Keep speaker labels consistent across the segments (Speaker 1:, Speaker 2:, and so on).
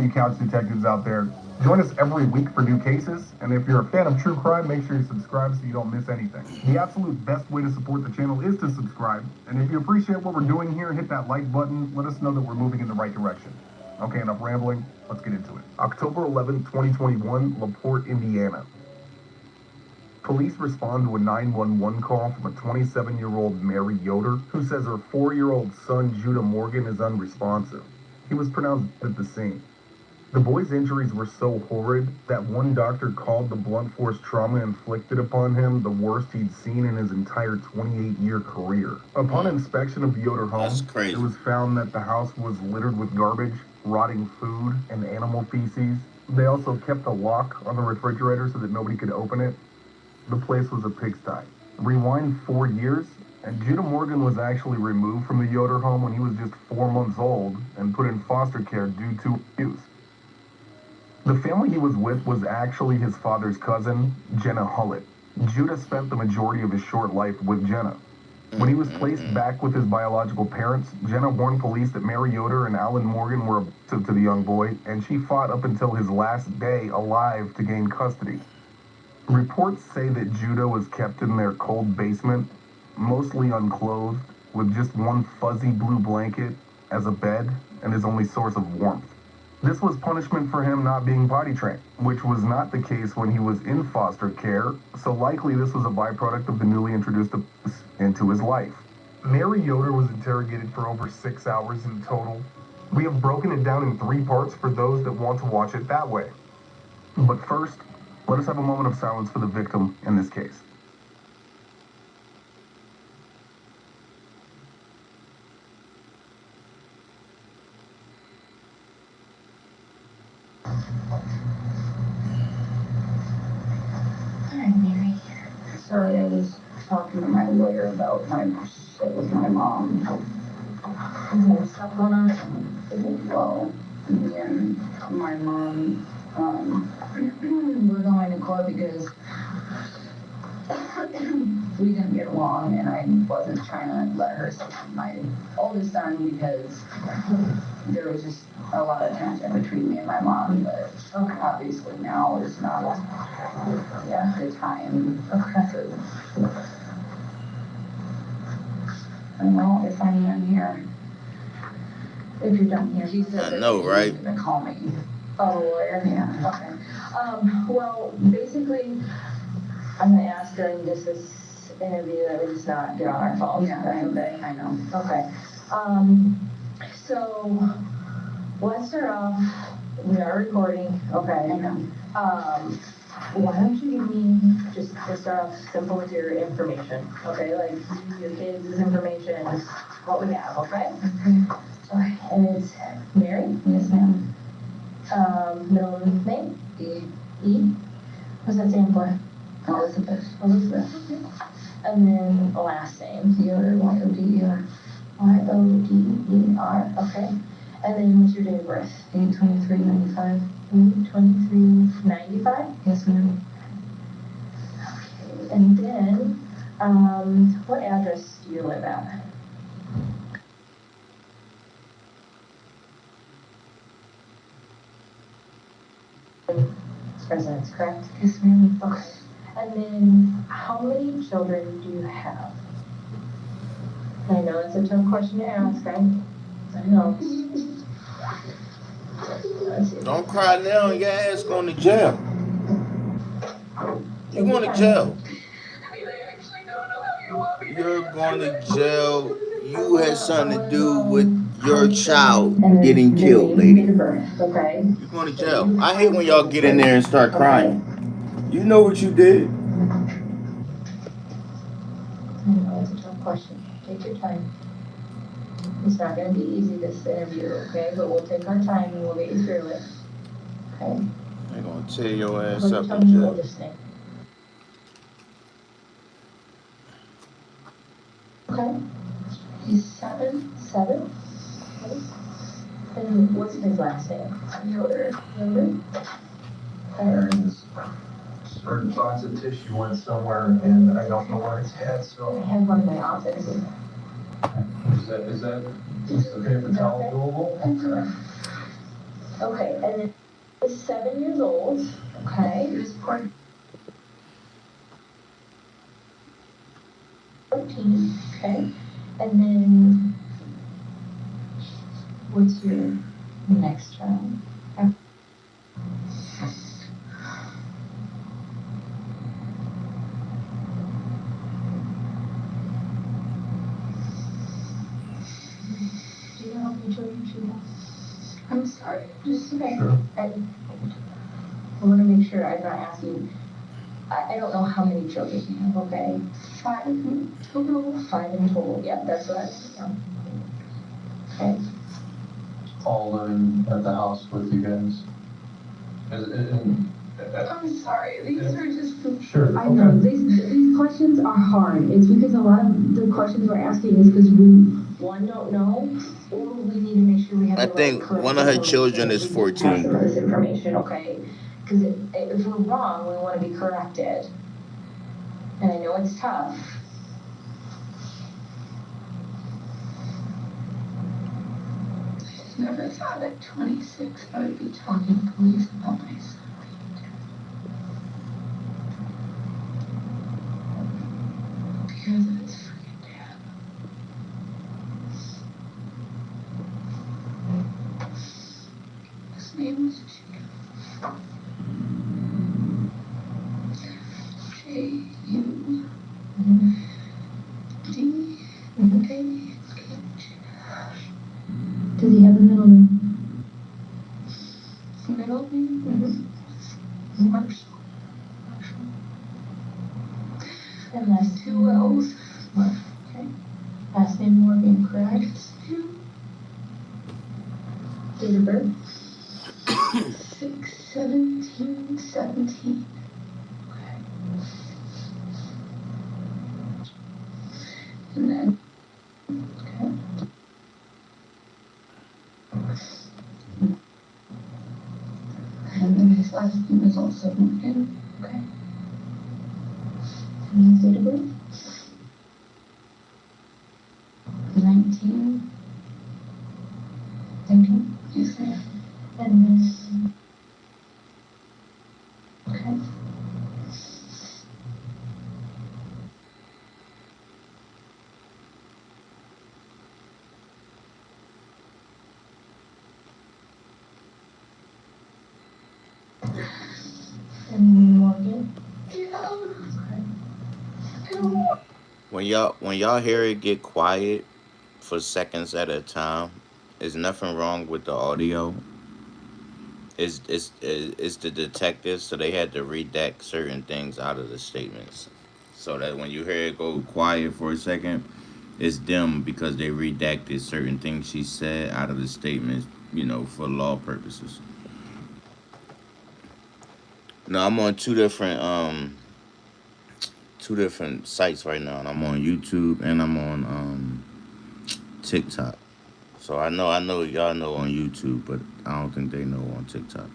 Speaker 1: you couch detectives out there. Join us every week for new cases, and if you're a fan of true crime, make sure you subscribe so you don't miss anything. The absolute best way to support the channel is to subscribe, and if you appreciate what we're doing here, hit that like button. Let us know that we're moving in the right direction. Okay, enough rambling. Let's get into it. October 11, 2021, LaPorte, Indiana. Police respond to a 911 call from a 27-year-old Mary Yoder, who says her 4-year-old son, Judah Morgan, is unresponsive. He was pronounced at the scene. The boy's injuries were so horrid that one doctor called the blunt force trauma inflicted upon him the worst he'd seen in his entire 28-year career. Upon inspection of the Yoder home, it was found that the house was littered with garbage, rotting food, and animal feces. They also kept a lock on the refrigerator so that nobody could open it. The place was a pigsty. Rewind 4 years, and Judah Morgan was actually removed from the Yoder home when he was just 4 months old and put in foster care due to abuse. The family he was with was actually his father's cousin, Jenna Hullett. Judah spent the majority of his short life with Jenna. When he was placed back with his biological parents, Jenna warned police that Mary Yoder and Alan Morgan were abusive to the young boy, and she fought up until his last day alive to gain custody. Reports say that Judah was kept in their cold basement, mostly unclothed, with just one fuzzy blue blanket as a bed and his only source of warmth. This was punishment for him not being potty trained, which was not the case when he was in foster care, so likely this was a byproduct of the newly introduced abuse into his life. Mary Yoder was interrogated for over 6 hours in total. We have broken it down in 3 parts for those that want to watch it that way. But first, let us have a moment of silence for the victim in this case.
Speaker 2: Hi, Mary. Sorry, I was talking to my lawyer about my shit with my mom. What's stuff going on? Well, me and my mom, we're going to court because we didn't get along, and I wasn't trying to let her see my oldest son because there was just a lot of tension between me and my mom. But obviously now is not the time. So, I don't know if I'm done here. If you're done here, he said
Speaker 3: I know, right?
Speaker 2: He's gonna call me. Oh, lawyer? Yeah. Okay. Well, basically, I'm gonna ask during this interview that we just not get on our phones. Yeah, I know. Okay. So let's start off. We are recording. Okay. I know. Why don't you give me just to start off simple with your information? Okay, like your kids' information, what we have. Okay. Okay. And it's Mary. Yes, ma'am. Middle name? E. What's that stand for? Elizabeth. Okay. And then last name. Yoder. Y-O-D-E-R. Y-O-D-E-R. Okay. And then what's your date of birth? 8/23/95. 8/23/95? Yes, ma'am. Okay. And then, what address do you live at? Residence, correct? Yes, ma'am. Okay. And then, how many children do you have? I know it's a tough question to ask, right? I know.
Speaker 3: Don't cry now, your ass going to jail. You're going to jail. You're going to jail. You had something to do with your child getting killed, lady.
Speaker 2: Okay.
Speaker 3: You're going to jail. I hate when y'all get in there and start crying. You know what you did.
Speaker 2: I know it's a tough question. Take your time. It's not going to be easy, this interview, okay? But we'll take our time and we'll get you through it. Okay?
Speaker 3: They're going to tear your ass
Speaker 2: What
Speaker 3: up
Speaker 2: tell
Speaker 3: in
Speaker 2: me your
Speaker 3: jail.
Speaker 2: oldest name? Okay. He's 7? Okay. And what's his last name? Yoder.
Speaker 1: Parents. Certain thoughts of tissue went somewhere, and I don't know where it's at, so.
Speaker 2: I have one in my office.
Speaker 1: Is that piece of paper towel doable?
Speaker 2: Okay, and then is 7 years old. Okay, he was 14. Okay, and then what's your next child? Do you know how many children she has? I'm sorry, just okay.
Speaker 1: Sure.
Speaker 2: I want to make sure I'm not asking. I don't know how many children you have, okay? 5 total. 5 in total, yeah, that's what okay.
Speaker 4: All living at the house with you guys?
Speaker 2: I'm sorry, these are just.
Speaker 1: Sure.
Speaker 2: I know, these questions are hard. It's because a lot of the questions we're asking is because we, one, don't know, or we need to make sure we have
Speaker 3: I
Speaker 2: the right,
Speaker 3: think
Speaker 2: correct
Speaker 3: one of her
Speaker 2: information.
Speaker 3: children is
Speaker 2: We have some
Speaker 3: 14.
Speaker 2: of this information, okay? Because if we're wrong, we want to be corrected. And I know it's tough. I never thought at 26 I would be talking to police about my son. Because of his freaking dad. His name was J-U-D-A-H. Does he have a middle name? Middle name is Marshall. And last 2 L's. Okay. Last name Morgan, correct? Date of birth? 6/17/17. Okay. And then, okay. And then his last name is also Morgan. Okay. And his date of birth? 19. Yes, ma'am. And this. Okay. And Morgan? Yeah. Okay.
Speaker 3: When y'all hear it get quiet for seconds at a time, there's nothing wrong with the audio. It's the detectives, so they had to redact certain things out of the statements, so that when you hear it go quiet for a second, it's them because they redacted certain things she said out of the statements, for law purposes. Now I'm on two different sites right now, and I'm on YouTube and I'm on TikTok. So I know y'all know on YouTube, but I don't think they know on TikTok.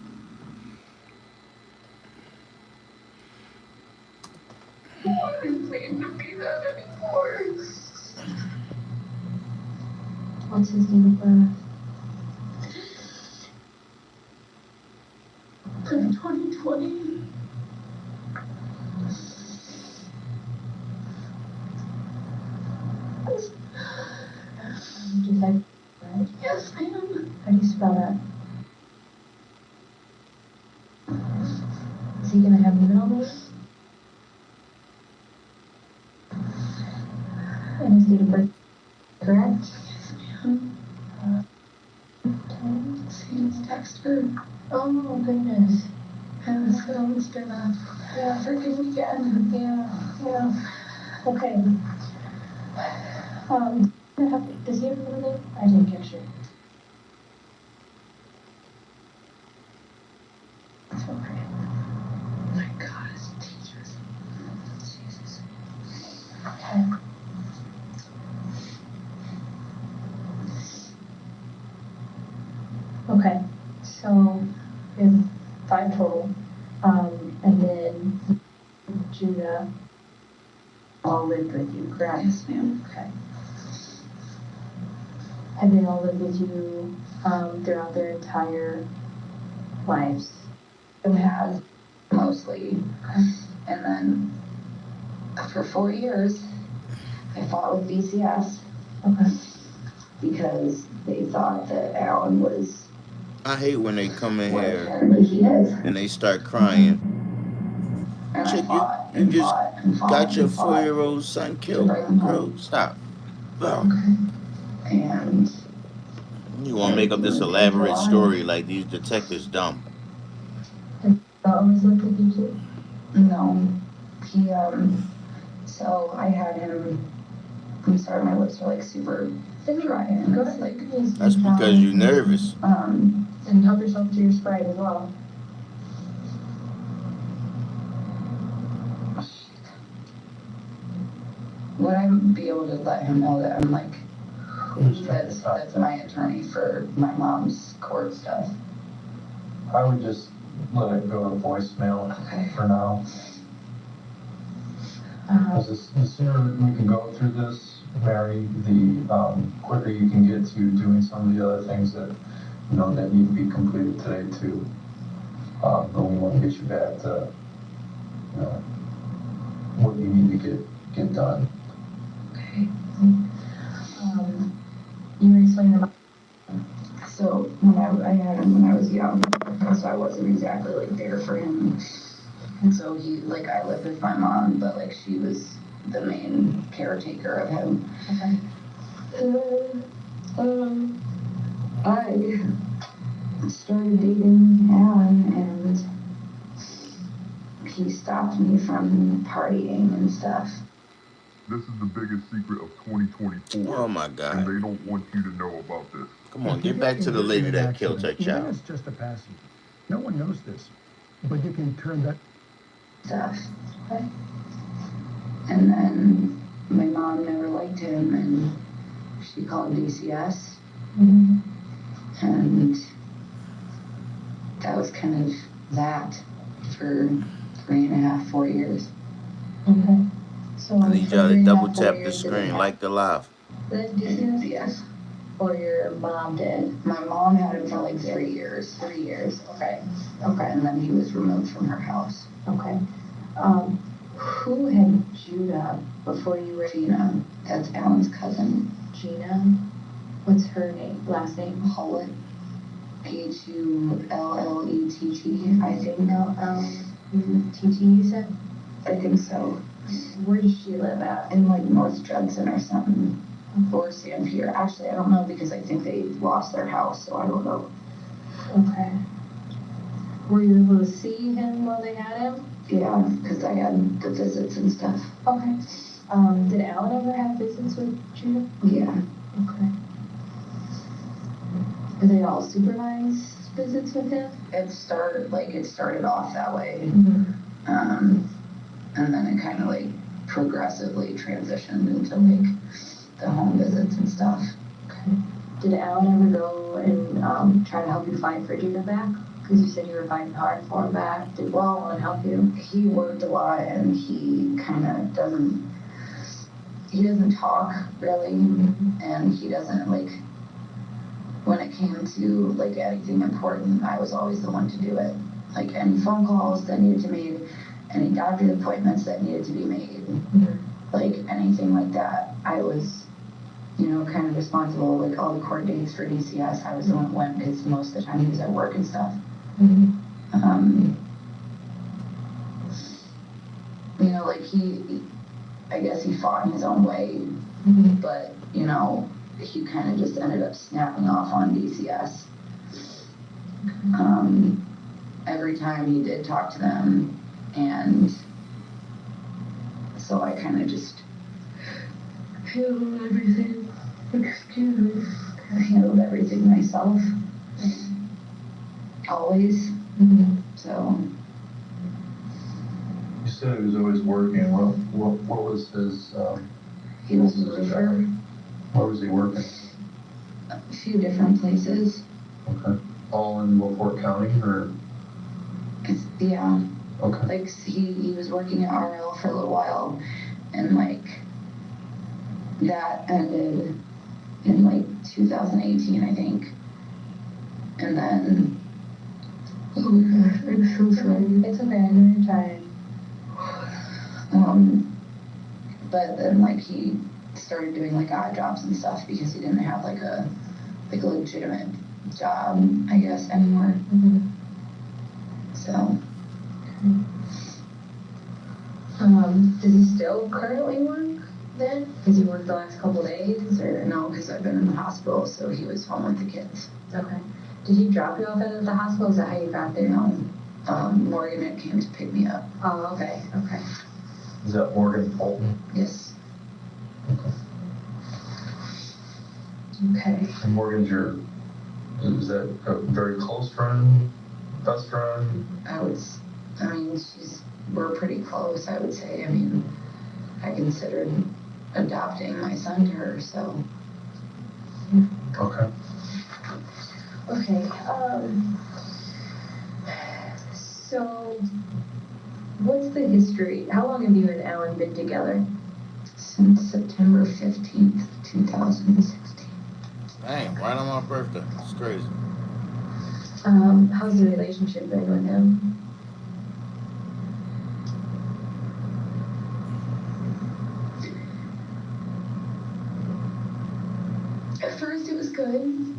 Speaker 2: What is made to be that anymore? What's his date of birth? 2020. Did you type right? Yes, ma'am. How do you spell that? Is he gonna have a middle name? And his date of birth, correct? Yes, ma'am. Seems Dexter. Oh, goodness. And it's almost been a freaking weekend. Yeah. Okay. Does he have a middle name? I didn't catch it. It's okay. Oh my God, his teachers. Jesus. Okay. Okay, so we have 5 total. And then Judah all lived with you, correct? Yes, ma'am. Okay. Have they all lived with you throughout their entire lives?
Speaker 5: It has, mostly. And then for 4 years, I fought with DCS.
Speaker 2: Okay.
Speaker 5: Because they thought that Alan was
Speaker 3: I hate when they come in
Speaker 5: what
Speaker 3: here
Speaker 5: apparently he is.
Speaker 3: and they start crying.
Speaker 5: And I
Speaker 3: Chick,
Speaker 5: fought
Speaker 3: you
Speaker 5: and
Speaker 3: just
Speaker 5: fought and fought
Speaker 3: got your
Speaker 5: and fought
Speaker 3: 4-year-old son
Speaker 5: to
Speaker 3: killed,
Speaker 5: bring him
Speaker 3: bro.
Speaker 5: home.
Speaker 3: Stop. Bro.
Speaker 5: And
Speaker 3: You want to make up this elaborate story like these detectives dumb.
Speaker 2: That always looked like you too?
Speaker 5: no, he, so I had him, I'm sorry, my lips are like super dry and
Speaker 2: Go
Speaker 5: it's
Speaker 2: ahead.
Speaker 5: like,
Speaker 3: That's because you're nervous.
Speaker 2: And help yourself to your Sprite as well.
Speaker 5: would I be able to let him know that I'm like, that's my attorney for my mom's court stuff?
Speaker 4: I would just let it go to voicemail for now. Because the sooner we can go through this, Mary, the quicker you can get to doing some of the other things that, you know, that need to be completed today too. But we want to get you back to, you know, what you need to get done.
Speaker 5: Okay.
Speaker 2: You were explaining about.
Speaker 5: So when I had him when I was young, so I wasn't exactly like there for him. And so he, like, I lived with my mom, but like she was the main caretaker of him.
Speaker 2: Okay.
Speaker 5: I started dating Alan and he stopped me from partying and stuff.
Speaker 6: This is the biggest secret of 2024.
Speaker 3: Oh my God.
Speaker 6: And they don't want you to know about this.
Speaker 3: Come on, get back to the lady that killed her
Speaker 7: Even
Speaker 3: child.
Speaker 7: it's just a passing. No one knows this, but you can turn that.
Speaker 5: Stuff. And then my mom never liked him and she called DCS. And that was kind of that for 3.5, 4 years.
Speaker 2: Okay. So
Speaker 3: I need y'all to double tap the screen like the live.
Speaker 5: Yes.
Speaker 2: Or your mom did?
Speaker 5: My mom had him for like 3 years.
Speaker 2: 3 years. Okay.
Speaker 5: Okay, and then he was removed from her house.
Speaker 2: Okay. Who had Judah before you were
Speaker 5: Gina, that's Alan's cousin.
Speaker 2: Gina? What's her name? Last name?
Speaker 5: Hullett. Hullettt, I think.
Speaker 2: T.T. you said?
Speaker 5: I think so.
Speaker 2: Where does she live at?
Speaker 5: In like North Judson or something. Or Sanpierre. Actually, I don't know because I think they lost their house, so I don't know.
Speaker 2: Okay. Were you able to see him while they had him?
Speaker 5: Yeah, because I had the visits and stuff.
Speaker 2: Okay. Did Alan ever have visits with Judah?
Speaker 5: Yeah.
Speaker 2: Okay. Were they all supervised visits with him?
Speaker 5: It started off that way. And then it kind of like progressively transitioned into like the home visits and stuff.
Speaker 2: Okay. Did Alan ever go and try to help you fight for Judah back? Because you said you were fighting hard for him back. Did Alan help you?
Speaker 5: He worked a lot and he kind of doesn't talk really. And he doesn't like, when it came to like anything important, I was always the one to do it. Like any phone calls that needed to be made, any doctor's appointments that needed to be made, like anything like that, I was, you know, kind of responsible. Like all the court dates for DCS, I was the one that went because most of the time he was at work and stuff. You know, like I guess he fought in his own way, but you know, he kind of just ended up snapping off on DCS. Every time he did talk to them, and so I kind of just handled everything. I handled everything myself, always. So.
Speaker 4: You said he was always working. What was his?
Speaker 5: He was a roofer.
Speaker 4: Where was he working?
Speaker 5: A few different places.
Speaker 4: Okay. All in LaPorte County, or?
Speaker 5: Yeah.
Speaker 4: Okay.
Speaker 5: Like he was working at RL for a little while, and like that ended in like 2018, I think. And then Oh my gosh, I'm so sorry.
Speaker 2: It's okay, I know you're tired.
Speaker 5: But then like he started doing like odd jobs and stuff because he didn't have like a legitimate job, I guess, anymore.
Speaker 2: Mm-hmm.
Speaker 5: So
Speaker 2: Does he still currently work then? Does he work the last couple days or?
Speaker 5: no, because I've been in the hospital, so he was home with the kids.
Speaker 2: Okay. Did he drop you off at the hospital? Is that how you got there?
Speaker 5: No, Morgan had came to pick me up.
Speaker 2: Oh, okay, okay.
Speaker 4: Is that Morgan Fulton?
Speaker 5: Yes.
Speaker 2: Okay.
Speaker 4: And Morgan's is that a very close friend, best friend?
Speaker 5: We're pretty close, I would say. I mean, I considered adopting my son to her, so.
Speaker 4: Okay.
Speaker 2: Okay, so what's the history? How long have you and Alan been together?
Speaker 5: Since September 15th, 2016.
Speaker 3: Dang, right on my birthday. It's crazy.
Speaker 2: How's the relationship been with him?
Speaker 5: At first it was good.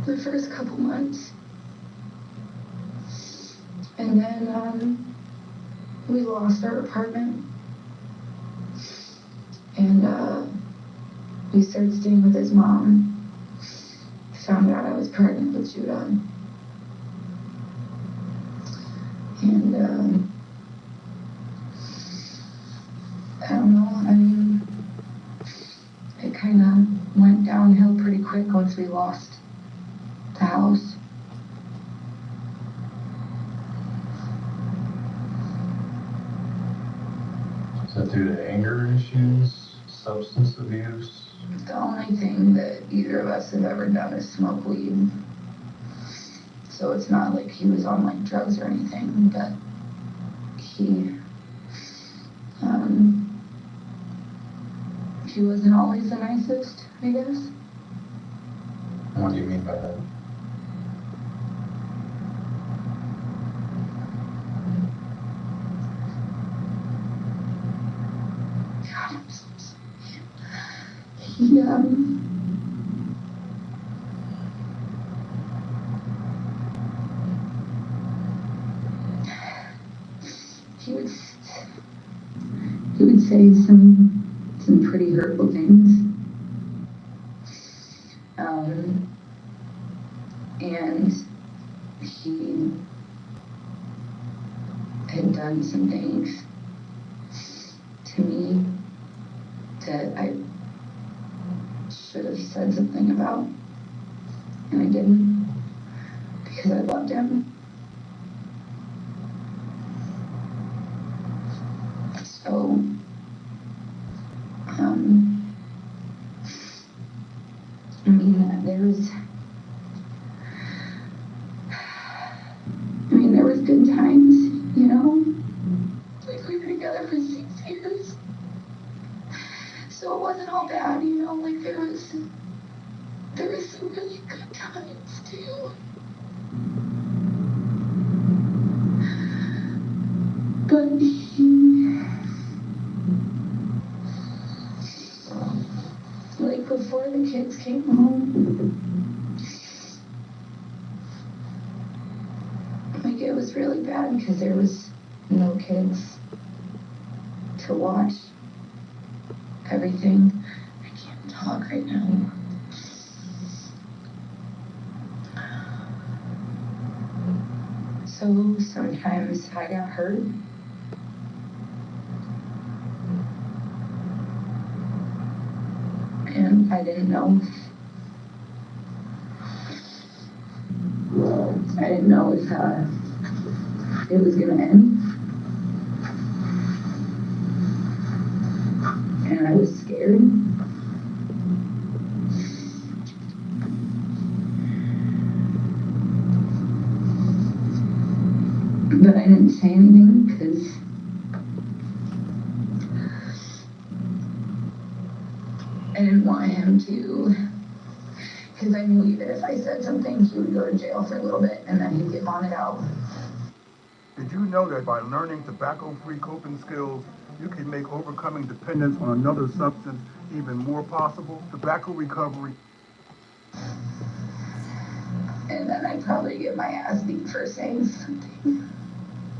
Speaker 5: The first couple months. And then, we lost our apartment. And, we started staying with his mom. Found out I was pregnant with Judah. And, I don't know, I mean, it kind of went downhill pretty quick once we lost the house.
Speaker 4: Is that due to anger issues, substance abuse?
Speaker 5: The only thing that either of us have ever done is smoke weed. So it's not like he was on like drugs or anything, but he wasn't always the nicest, I guess.
Speaker 4: What do you mean by that?
Speaker 5: God, I'm so sorry. He would say some pretty hurtful things. And he had done some things to me that I should have said something about, and I didn't, because I loved him. So, there was good times, you know? Like, we were together for 6 years. So it wasn't all bad, you know? Like, there was some really good times, too. But like, before the kids came home, like, it was really bad because there was no kids to watch everything. I can't talk right now. So sometimes I got hurt. And I didn't know if it was gonna end. And I was scared. But I didn't say anything because I didn't want him to Because I knew even if I said something, he would go to jail for a little bit and then he'd get bonded out.
Speaker 1: Did you know that by learning tobacco-free coping skills, you can make overcoming dependence on another substance even more possible? Tobacco recovery.
Speaker 5: And then I'd probably get my ass beat for saying something.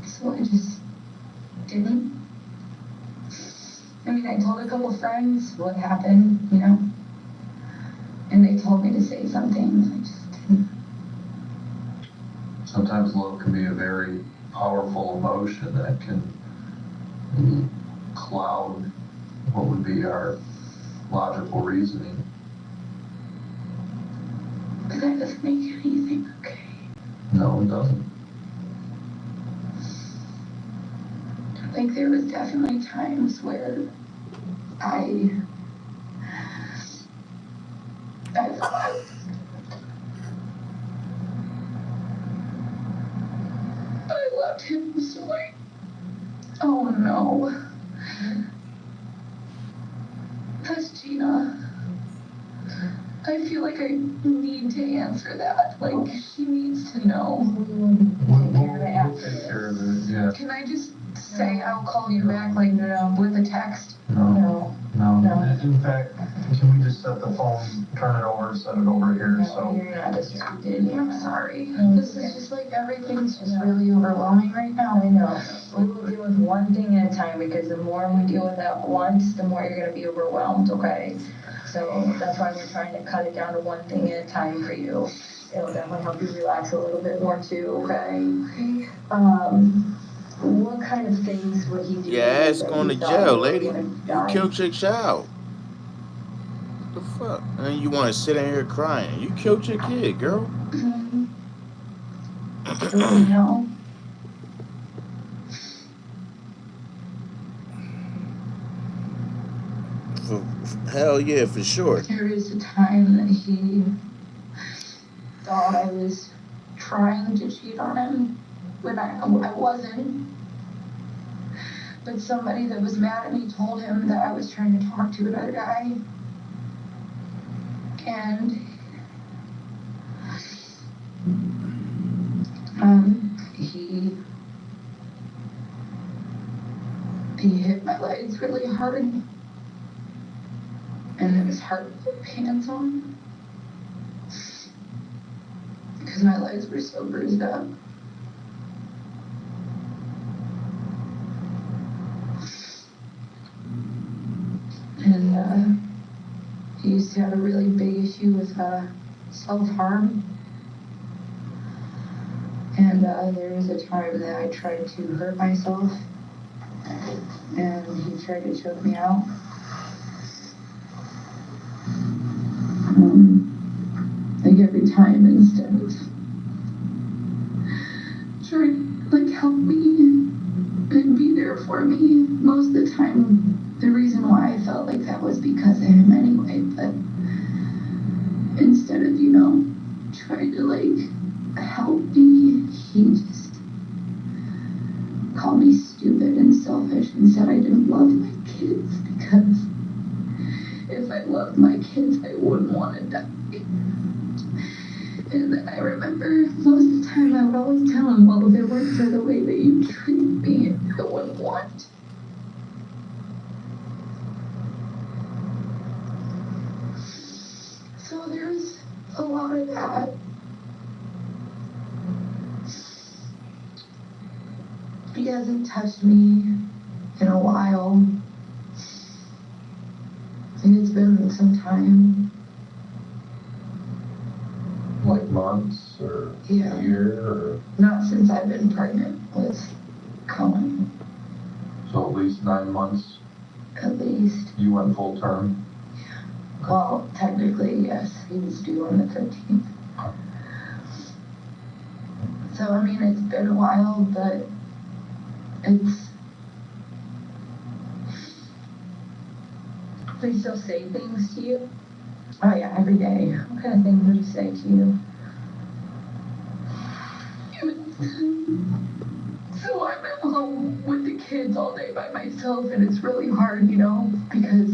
Speaker 5: So I just didn't. I mean, I told a couple friends what happened, you know, and they told me to say something. I just didn't.
Speaker 4: Sometimes love can be a very powerful emotion that can maybe cloud what would be our logical reasoning.
Speaker 5: But that doesn't make anything okay.
Speaker 4: No, it doesn't.
Speaker 5: Like, there was definitely times where I thought I loved him so much. Oh no. That's Gina. I feel like I need to answer that. Like, she needs to know.
Speaker 4: We'll take care of it, yeah.
Speaker 5: Can I just say I'll call you back, like, with a text?
Speaker 4: No.
Speaker 2: No.
Speaker 4: In fact, can we just set the phone, turn it over, set it over here, so.
Speaker 2: You're not distracted.
Speaker 5: I'm sorry.
Speaker 2: No,
Speaker 5: This is just like, everything's just really overwhelming right now.
Speaker 2: I know. We will deal with one thing at a time, because the more we deal with that once, the more you're gonna be overwhelmed, okay? So that's why we're trying to cut it down to one thing at a time for you. It'll definitely help you relax a little bit more too, okay? What kind of things would he do?
Speaker 3: Yeah, ass
Speaker 2: that
Speaker 3: going to
Speaker 2: you thought
Speaker 3: jail,
Speaker 2: you were
Speaker 3: lady.
Speaker 2: gonna
Speaker 3: You
Speaker 2: die?
Speaker 3: killed your child. What the fuck? And you want to sit in here crying. You killed your kid, girl.
Speaker 5: No.
Speaker 3: Hell yeah, for sure.
Speaker 5: There was a time that he thought I was trying to cheat on him when I wasn't. But somebody that was mad at me told him that I was trying to talk to another guy. And he hit my legs really hard. And it was hard to put pants on because my legs were so bruised up. And he used to have a really big issue with self-harm. And there was a time that I tried to hurt myself, and he tried to choke me out. Like, every time, instead of trying to, like, help me and be there for me, most of the time, the reason why I felt like that was because of him anyway. But instead of, trying to, like, help me, he just called me stupid and selfish and said I didn't love my kids, because if I loved my kids, I wouldn't want to die. And then I remember most of the time I would always tell him, well, if it weren't for the way that you treat me, I wouldn't want. So there's a lot of that. He hasn't touched me in a while. I think it's been some time.
Speaker 4: Like months or
Speaker 5: Yeah.
Speaker 4: a year, or
Speaker 5: Not since I've been pregnant with Colin,
Speaker 4: so at least 9 months.
Speaker 5: at least.
Speaker 4: You went full term.
Speaker 5: Well, technically, yes, he was due on the 15th. So, I mean, it's been a while, but it's...
Speaker 2: Does he still say things to you?
Speaker 5: Oh, yeah, every day.
Speaker 2: What kind of things would he say to you?
Speaker 5: So I'm at home with the kids all day by myself, and it's really hard, because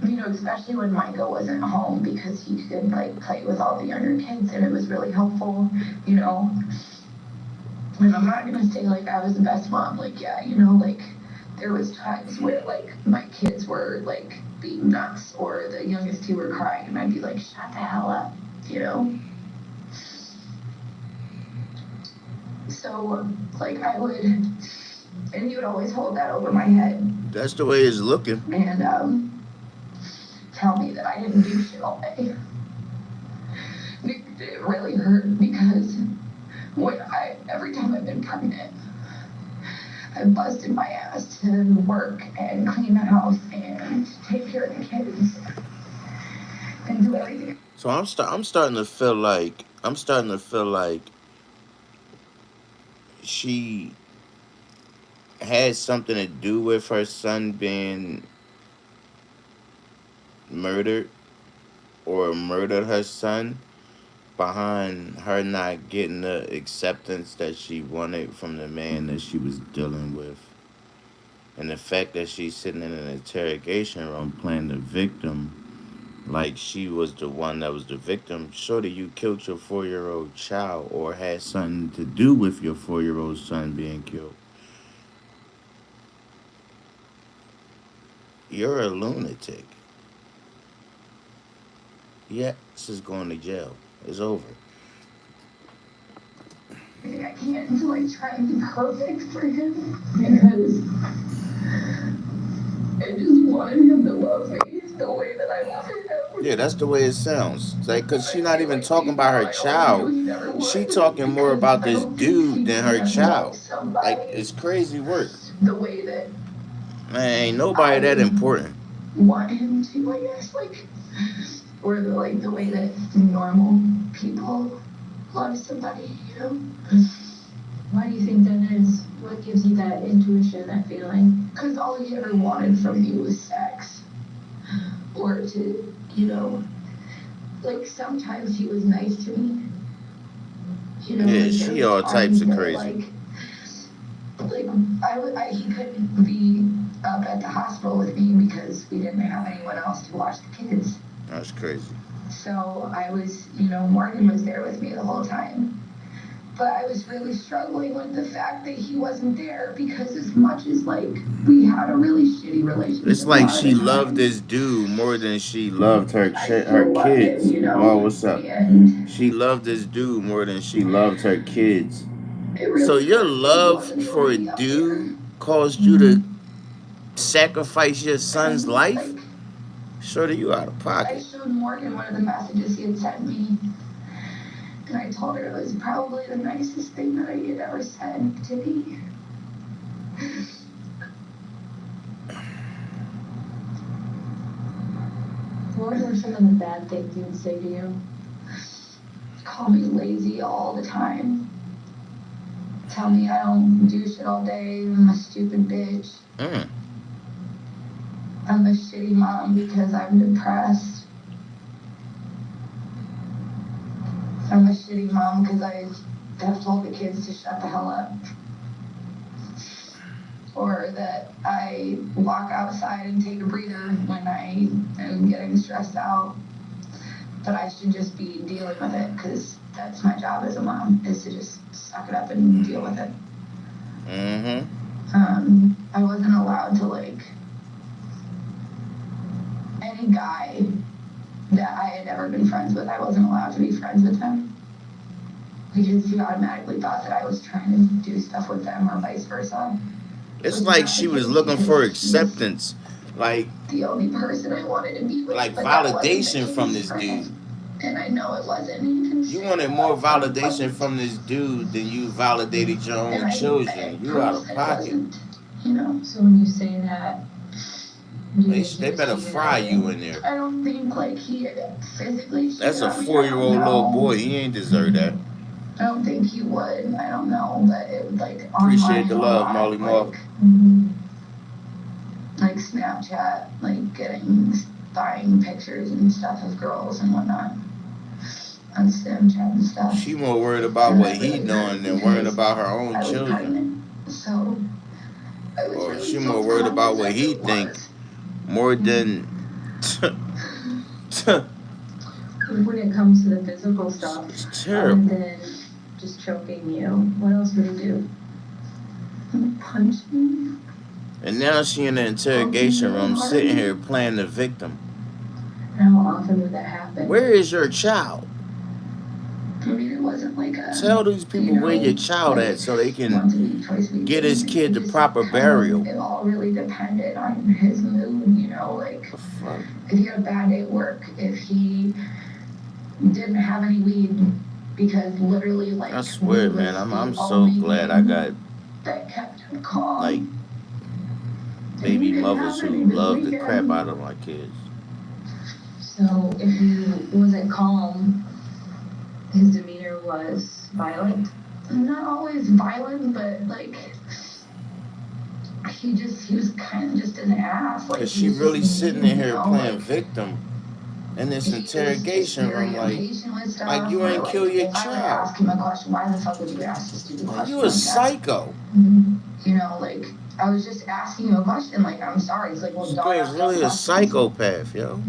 Speaker 5: you know, especially when Micah wasn't home because he could like play with all the younger kids and it was really helpful, you know. And I'm not gonna say like I was the best mom, like yeah, you know, like there was times where like my kids were like being nuts or the youngest two were crying and I'd be like, shut the hell up, you know. So like I would, and he would always hold that over my head.
Speaker 3: That's the way it's looking.
Speaker 5: And tell me that I didn't do shit all day. It really hurt because every time I've been pregnant, I've busted my ass to work and clean the house and take care of the kids and do everything.
Speaker 3: So I'm starting to feel like she had something to do with her son being murdered or murdered her son behind her not getting the acceptance that she wanted from the man that she was dealing with. And the fact that she's sitting in an interrogation room playing the victim like she was the one that was the victim. Shorty, you killed your 4-year-old child or had something to do with your 4-year-old son being killed. You're a lunatic. Yeah, this is going to jail. It's over.
Speaker 5: I can't like try and be perfect for him because I just wanted him to love me the way that I wanted him.
Speaker 3: Yeah, that's the way it sounds. It's like, cause she's not even talking about her child. She talking more about this dude than her child. Like, it's crazy work.
Speaker 5: The way that
Speaker 3: Man, ain't nobody that important.
Speaker 5: want him to, I guess, like, or like the way that normal people love somebody, you know?
Speaker 2: Why do you think that is? What gives you that intuition, that feeling?
Speaker 5: Because all he ever wanted from me was sex. Or to, you know, like sometimes he was nice to me. You know,
Speaker 3: Yeah,
Speaker 5: like,
Speaker 3: she all types of crazy.
Speaker 5: He couldn't be up at the hospital with me because we didn't have anyone else to watch the kids.
Speaker 3: That's crazy.
Speaker 5: So I was, you know, Morgan was there with me the whole time. But I was really struggling with the fact that he wasn't there because as much as, like, we had a really shitty relationship.
Speaker 3: It's like she loved this dude more than she loved her kids.
Speaker 5: You know?
Speaker 3: Oh, what's up?
Speaker 5: And
Speaker 3: she loved this dude more than she loved her kids.
Speaker 5: really
Speaker 3: So your love for a dude caused you to sacrifice your son's life? Shorty, you out of pocket.
Speaker 5: I showed Morgan one of the messages he had sent me. And I told her it was probably the nicest thing that he had ever said to me.
Speaker 2: What were some of the bad things he would say to you?
Speaker 5: Call me lazy all the time. Tell me I don't do shit all day. I'm a stupid bitch. I'm a shitty mom because I'm depressed. I'm a shitty mom because I have told the kids to shut the hell up. Or that I walk outside and take a breather when I am getting stressed out. But I should just be dealing with it because that's my job as a mom, is to just suck it up and deal with it. I wasn't allowed to, like, any guy that I had ever been friends with, I wasn't allowed to be friends with him. Because he automatically thought that I was trying to do stuff with them or vice versa.
Speaker 3: It's like she was looking for acceptance. Like,
Speaker 5: the only person I wanted to be with.
Speaker 3: Like validation from this dude.
Speaker 5: And I know it wasn't.
Speaker 3: You wanted more validation from this dude than you validated your own children. You out of pocket.
Speaker 5: You know.
Speaker 2: So when you say that,
Speaker 3: they better fry you in there.
Speaker 5: I don't think like he physically.
Speaker 3: That's a 4-year-old little boy. He ain't deserve that.
Speaker 5: I don't think he would. I don't know, but it would like.
Speaker 3: Appreciate the love, Molly Moore.
Speaker 5: Like Snapchat, like buying pictures and stuff of girls and whatnot on Snapchat and stuff.
Speaker 3: She more worried about what he doing than worried about her own children.
Speaker 5: So,
Speaker 3: or she more worried about what he think more than
Speaker 2: When it comes to the physical stuff,
Speaker 3: It's
Speaker 2: other
Speaker 3: terrible.
Speaker 2: than just choking you, what else would he do?
Speaker 5: Punch me.
Speaker 3: And now she in the interrogation room sitting here playing the victim.
Speaker 2: And how often would that happen?
Speaker 3: Where is your child?
Speaker 5: I mean, it wasn't like a.
Speaker 3: Tell these people where your child at so they can get his kid the proper burial.
Speaker 5: It all really depended on his mood, you know, like
Speaker 3: The fuck?
Speaker 5: if he had a bad day at work, if he didn't have any weed, because literally, like,
Speaker 3: I swear,
Speaker 5: weed
Speaker 3: man,
Speaker 5: was
Speaker 3: I'm
Speaker 5: the
Speaker 3: so
Speaker 5: only
Speaker 3: glad I
Speaker 5: thing
Speaker 3: got
Speaker 5: that kept him calm.
Speaker 3: like baby mothers who love the crap out of my kids.
Speaker 2: So if he wasn't calm, his demeanor was violent.
Speaker 5: Not always violent, but like he was kind of just an ass. Like,
Speaker 3: Cause
Speaker 5: he
Speaker 3: she
Speaker 5: was
Speaker 3: really
Speaker 5: just
Speaker 3: sitting
Speaker 5: mean,
Speaker 3: in here
Speaker 5: you know,
Speaker 3: playing
Speaker 5: like,
Speaker 3: victim in this
Speaker 5: he was
Speaker 3: interrogation
Speaker 5: very
Speaker 3: room, like
Speaker 5: impatient with stuff,
Speaker 3: like you
Speaker 5: or,
Speaker 3: ain't
Speaker 5: like,
Speaker 3: kill your
Speaker 5: if I would
Speaker 3: child.
Speaker 5: ask him a question, why the fuck would you ask a stupid question?
Speaker 3: You a
Speaker 5: like that?
Speaker 3: psycho.
Speaker 5: You know, like, I was just asking you a question, like, I'm sorry. It's like, well,
Speaker 3: This
Speaker 5: don't
Speaker 3: girl's
Speaker 5: ask
Speaker 3: really a
Speaker 5: questions.
Speaker 3: psychopath, yo.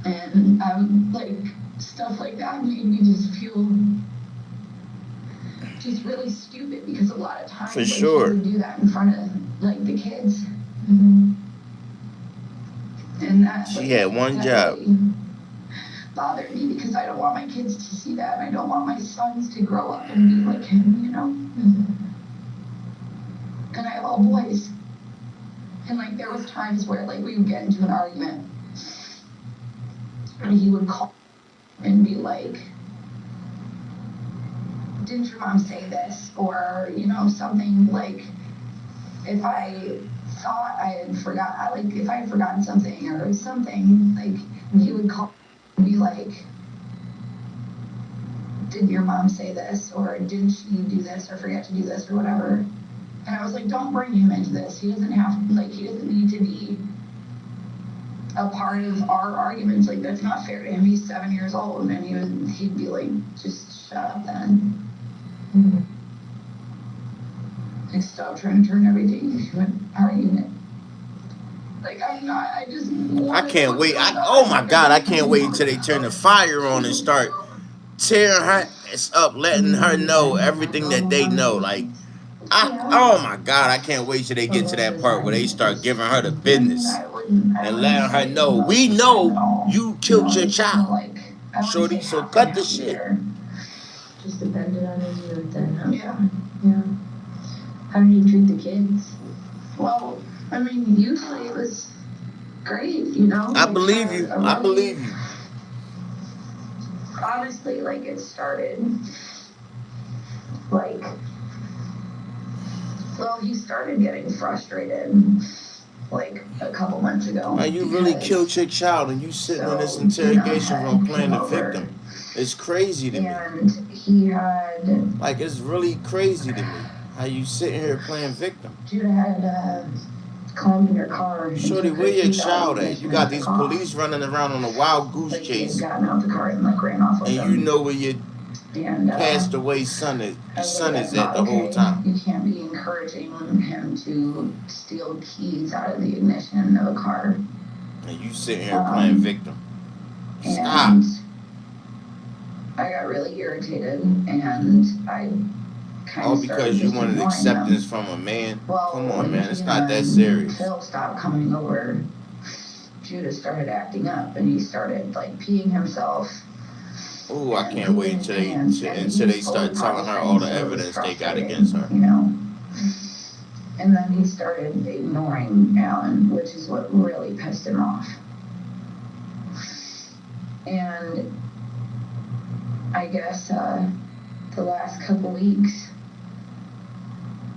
Speaker 5: And like, stuff like that made me just feel just really stupid, because a lot of times,
Speaker 3: For
Speaker 5: like,
Speaker 3: sure.
Speaker 5: he would do that in front of, like, the kids. And that,
Speaker 3: She
Speaker 5: like,
Speaker 3: had one
Speaker 5: that
Speaker 3: job.
Speaker 5: really bothered me, because I don't want my kids to see that, and I don't want my sons to grow up and be like him, you know? And I have all boys. And, like, there was times where, like, we would get into an argument, and he would call and be like, didn't your mom say this? Or, you know, something like, if I thought I had forgotten, like, if I had forgotten something or something, like, he would call and be like, didn't your mom say this? Or didn't she do this or forget to do this or whatever? And I was like, don't bring him into this. He doesn't need to be a part of our arguments. Like, that's not fair to him. He's 7 years old, and he'd be like, just shut up then. Like, stop trying to turn everything into an argument. Like, I'm not, I just
Speaker 3: I can't wait. Oh my God, I can't wait until they turn the fire on and start tearing her ass up, letting her know everything that they know. Like, oh my God, I can't wait till they get to that part where they start giving her the business and letting her know, we know you killed your child, shorty. So cut the shit.
Speaker 2: Just depended on his mood then, huh?
Speaker 5: Yeah.
Speaker 2: Yeah. How did he treat the kids?
Speaker 5: Well, I mean, usually it was great, you know?
Speaker 3: I believe you. I believe you.
Speaker 5: Honestly, like, it started, like, well, he started getting frustrated, like, a couple months ago.
Speaker 3: Now you really killed your child and you sitting in this interrogation room playing the victim. It's crazy to me.
Speaker 5: And he had,
Speaker 3: like, it's really crazy to me how you sitting here playing victim.
Speaker 5: Judah had climbed in her car. And
Speaker 3: Shorty, where your child at? You got these police running around on a wild goose
Speaker 5: like,
Speaker 3: chase,
Speaker 5: he had gotten out the car and, like, ran off with
Speaker 3: and
Speaker 5: them.
Speaker 3: you know where your
Speaker 5: And,
Speaker 3: passed away son is
Speaker 5: that's
Speaker 3: at the whole time.
Speaker 5: You can't be encouraging him to steal keys out of the ignition of a car.
Speaker 3: And you sitting here playing victim. Stop.
Speaker 5: And I got really irritated, and I kind
Speaker 3: All
Speaker 5: of
Speaker 3: because you wanted acceptance from a man? Come on, man. It's not that serious.
Speaker 5: Phil stopped coming over. Judah started acting up, and he started, like, peeing himself.
Speaker 3: Ooh, I can't wait until they start telling her all the evidence they got against her.
Speaker 5: You know? And then he started ignoring Alan, which is what really pissed him off. And I guess the last couple weeks,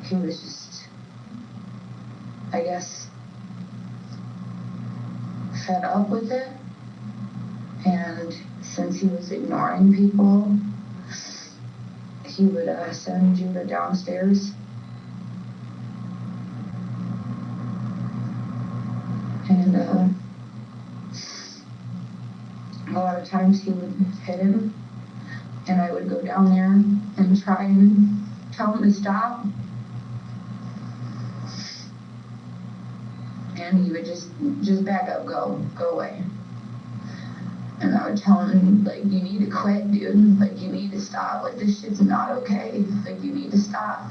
Speaker 5: he was just, I guess, fed up with it. And since he was ignoring people, he would send Judah downstairs. And a lot of times he would hit him, and I would go down there and try and tell him to stop. and he would just back up, go away. And I would tell him, like, you need to quit, dude. Like, you need to stop. Like, this shit's not okay. Like, you need to stop.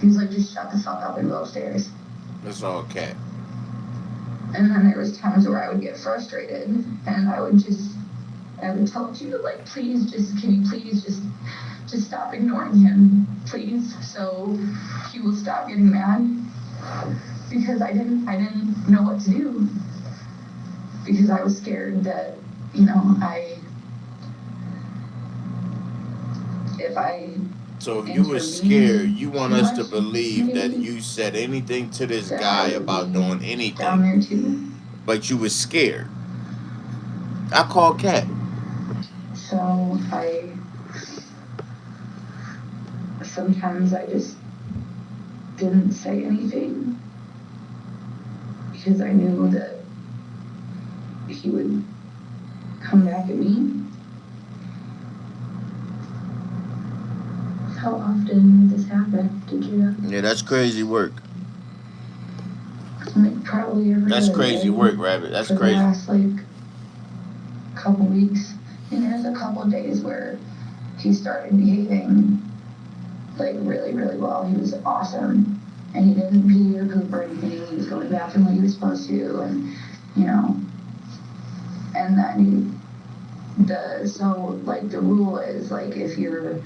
Speaker 5: He was like, just shut the fuck up and go upstairs.
Speaker 3: That's all cat.
Speaker 5: And then there was times where I would get frustrated, and I would tell Judah, like, can you please just stop ignoring him, please, so he will stop getting mad. Because I didn't know what to do. Because I was scared that, you know,
Speaker 3: So if you were scared, you want us to believe that you said anything to this guy about doing
Speaker 5: down
Speaker 3: anything,
Speaker 5: there too.
Speaker 3: but you were scared. I called Cat.
Speaker 5: So sometimes I just didn't say anything because I knew that he would come back at me.
Speaker 2: How often did this happen? Did you know?
Speaker 3: Yeah, that's crazy work.
Speaker 5: Like probably every
Speaker 3: That's
Speaker 5: other
Speaker 3: crazy
Speaker 5: day
Speaker 3: work, Rabbit. That's
Speaker 5: for
Speaker 3: crazy.
Speaker 5: the last like couple weeks. And there's a couple days where he started behaving like really, really well. He was awesome. And he didn't pee or poop or anything. He was going to the bathroom when he was supposed to, and you know. And then so like the rule is like if you're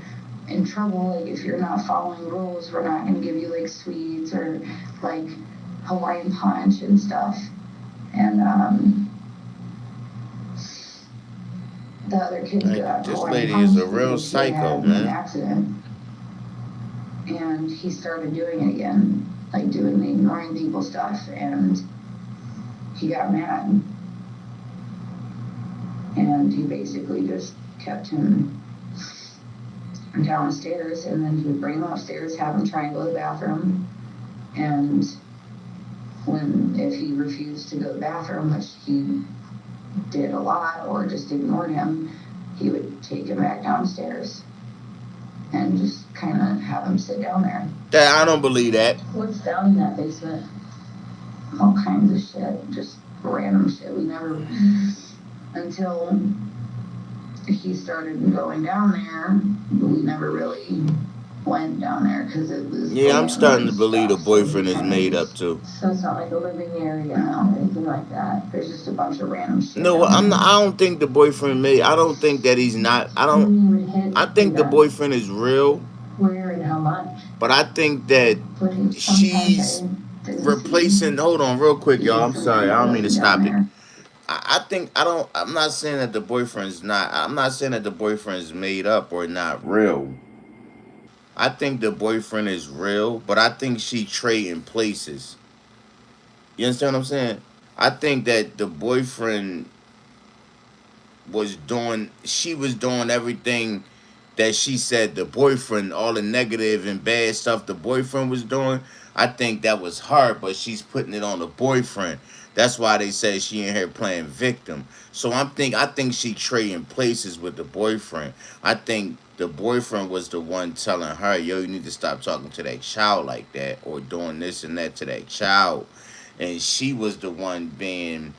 Speaker 5: in trouble, like if you're not following rules, we're not gonna give you like sweets or like Hawaiian punch and stuff. And the other kids got
Speaker 3: This
Speaker 5: Hawaiian
Speaker 3: lady
Speaker 5: punch
Speaker 3: is a
Speaker 5: because
Speaker 3: real
Speaker 5: they
Speaker 3: psycho,
Speaker 5: had an
Speaker 3: man.
Speaker 5: accident. And he started doing it again, like doing the ignoring people stuff, and he got mad. And he basically just kept him downstairs, and then he would bring him upstairs, have him try and go to the bathroom. And if he refused to go to the bathroom, which he did a lot, or just ignored him, he would take him back downstairs and just kind of have him sit down there.
Speaker 3: I don't believe that.
Speaker 2: What's down in that basement?
Speaker 5: All kinds of shit, just random shit. We never, until he started going down there, we never really went down there because it was.
Speaker 3: Yeah, I'm starting to believe the boyfriend is made up too.
Speaker 2: So it's not like a living area or anything like that.
Speaker 5: There's just a bunch of random shit.
Speaker 3: No,
Speaker 5: down there.
Speaker 3: I don't think the boyfriend made. I don't think that he's not. I think the boyfriend is real,
Speaker 2: Where and how much?
Speaker 3: but I think that she's replacing. Hold on, real quick, y'all. I'm sorry. I don't mean to stop it. I'm not saying that the boyfriend's not. I'm not saying that the boyfriend's made up or not real. I think the boyfriend is real, but I think she trading places. You understand what I'm saying? I think that the boyfriend she was doing everything that she said the boyfriend, all the negative and bad stuff the boyfriend was doing. I think that was her, but she's putting it on the boyfriend. That's why they say she in here playing victim. So I think she trading places with the boyfriend. I think the boyfriend was the one telling her, yo, you need to stop talking to that child like that or doing this and that to that child. And she was the one being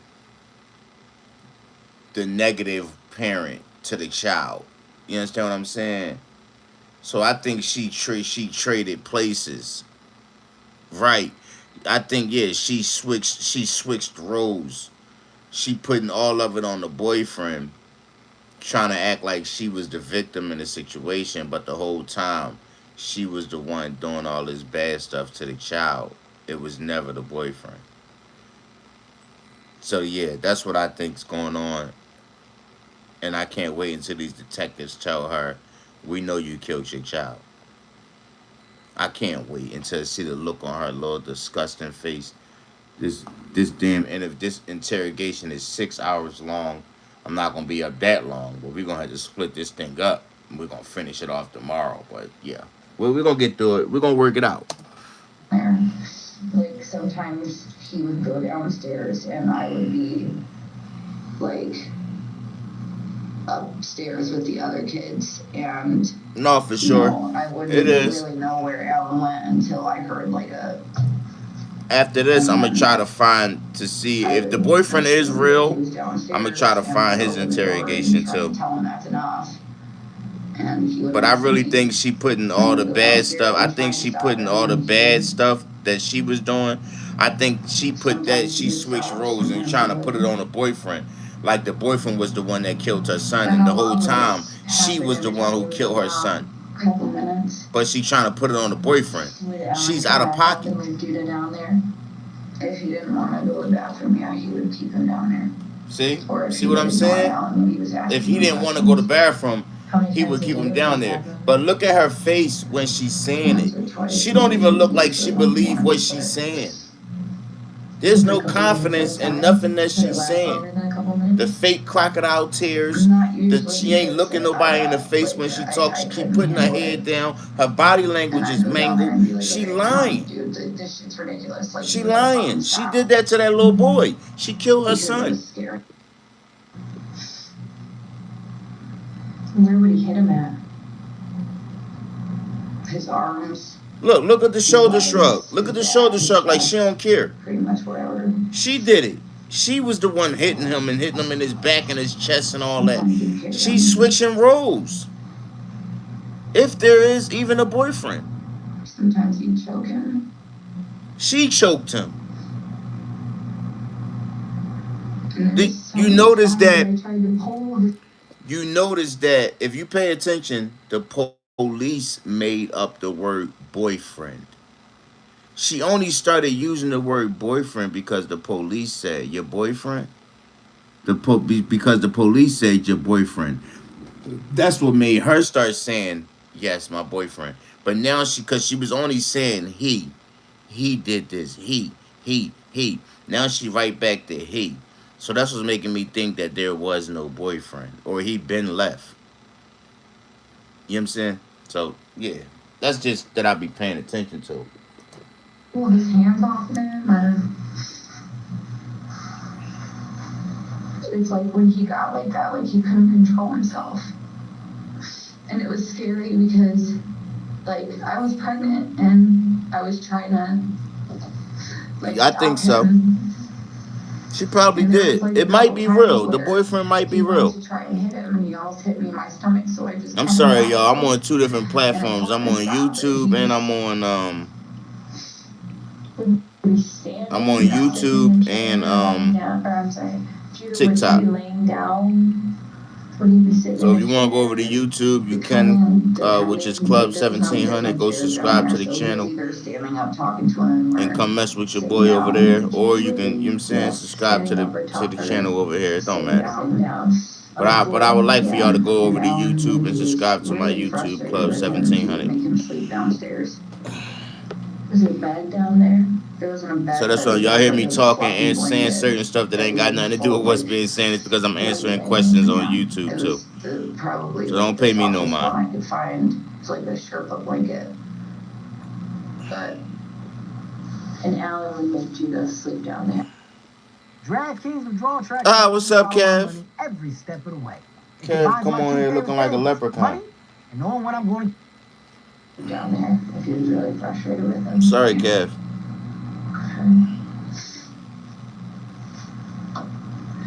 Speaker 3: the negative parent to the child. You understand what I'm saying? So I think she traded places. Right. I think she switched roles. She putting all of it on the boyfriend, trying to act like she was the victim in the situation, but the whole time she was the one doing all this bad stuff to the child. It was never the boyfriend. So yeah, that's what I think's going on. And I can't wait until these detectives tell her, we know you killed your child. I can't wait until I see the look on her little disgusting face. And if this interrogation is 6 hours long, I'm not gonna be up that long, but we're gonna have to split this thing up. And we're gonna finish it off tomorrow. But yeah. Well, we're gonna get through it. We're gonna work it out.
Speaker 5: Like sometimes he would go downstairs and I would be like upstairs with the other kids, and
Speaker 3: no, for sure,
Speaker 5: I wouldn't really know where Alan went until I heard like a
Speaker 3: after this, I'm gonna try to find to see if the boyfriend is real. I'm gonna try to find his interrogation too.
Speaker 5: Tell him that's enough. And he would
Speaker 3: But I
Speaker 5: listen to
Speaker 3: really
Speaker 5: me.
Speaker 3: think she putting all the bad stuff. I think she putting all the bad stuff that she was doing. I think she put that she switched roles and trying to put it on the boyfriend. Like the boyfriend was the one that killed her son, and the whole time she was the one who killed her son.
Speaker 5: Couple minutes.
Speaker 3: But she trying to put it on the boyfriend. She's out of pocket.
Speaker 5: Move Judah down there. If he didn't want to go to the bathroom, yeah, he would keep him down there.
Speaker 3: See?
Speaker 5: Or if
Speaker 3: See what I'm saying? If he didn't want to go to the bathroom, he would keep him down there. But look at her face when she's saying it. She don't even look like she believe what she's saying. There's no confidence in nothing that she's saying. The fake crocodile tears. She ain't looking nobody in the face when she talks. She keep putting her head down. Her body language is mangled. She lying.
Speaker 5: This shit's ridiculous. Like,
Speaker 3: She lying. She did that to that little boy. She killed her son.
Speaker 2: Where would he hit him at?
Speaker 5: His arms.
Speaker 3: Look at the shoulder shrug. Look at the shoulder shrug like she don't care.
Speaker 5: Pretty much wherever.
Speaker 3: She did it. She was the one hitting him and hitting him in his back and his chest and all that. She's switching roles. If there is even a boyfriend.
Speaker 5: Sometimes you choke him.
Speaker 3: She choked him. You notice that. You notice that if you pay attention, the police made up the word boyfriend. She only started using the word boyfriend because the police said your boyfriend. Because the police said your boyfriend. That's what made her start saying yes, my boyfriend. But now because she was only saying he did this, he. Now she right back to he. So that's what's making me think that there was no boyfriend or he been left. You know what I'm saying? So yeah, that's just that I be paying attention to.
Speaker 5: Pull his hands off him. It's like when he got like that, like he couldn't control himself. And it was scary because like I was pregnant and I was trying to like
Speaker 3: I think so. She probably did.
Speaker 5: Like,
Speaker 3: it might be real. The boyfriend might be real.
Speaker 5: To try and hit him, and he almost hit me in my stomach, so I just.
Speaker 3: I'm sorry, y'all. I'm on 2 different platforms. I'm on YouTube and I'm on YouTube and TikTok. So if you want to go over to YouTube, you can, which is Club 1700. Go subscribe to the channel and come mess with your boy over there. Or you can, you know what I'm saying, subscribe to the channel over here. It don't matter. But I would like for y'all to go over to YouTube and subscribe to my YouTube, Club 1700.
Speaker 2: Is there a bed down there? There wasn't a bed.
Speaker 3: So that's why y'all hear me talking and saying certain stuff that ain't got nothing to do with what's being said. It's because I'm answering questions on YouTube too. So don't pay me no mind.
Speaker 5: I could find it's like a Sherpa blanket. But
Speaker 2: And Alan would make Judah sleep down there.
Speaker 7: DraftKings withdrawal track.
Speaker 3: What's up, Kev?
Speaker 7: Every step of the way.
Speaker 3: Kev, come on here looking like a leprechaun.
Speaker 7: And knowing what I'm going
Speaker 5: down there, if he was really frustrated with him.
Speaker 3: Sorry, Kev.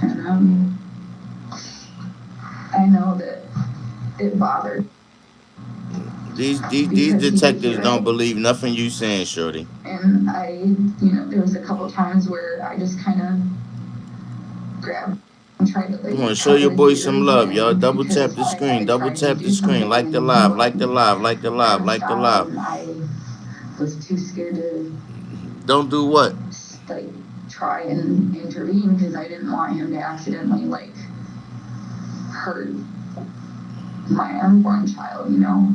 Speaker 5: And I know that it bothered.
Speaker 3: These detectives don't believe nothing you saying, shorty.
Speaker 5: And there was a couple times where I just kind of grabbed and tried to like.
Speaker 3: Come on, show your boy some love, y'all. Double tap the screen. Double tap the screen. Like the live. Like the live. Like the live. Like the live.
Speaker 5: I was too scared to.
Speaker 3: Don't do what?
Speaker 5: Like try and intervene because I didn't want him to accidentally like hurt my unborn child, you know.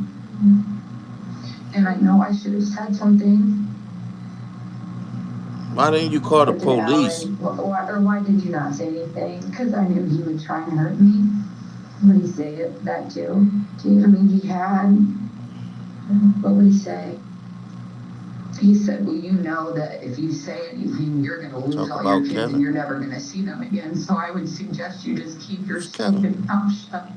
Speaker 5: And I know I should have said something.
Speaker 3: Why didn't you call the police?
Speaker 5: Why did you not say anything? Because I knew he would try and hurt me. Would he say that too? I mean, he had. What would he say? He said, well, you know that if you say anything, you're going to lose all your kids Kevin. And you're never going to see them again. So I would suggest you just keep your stupid mouth shut.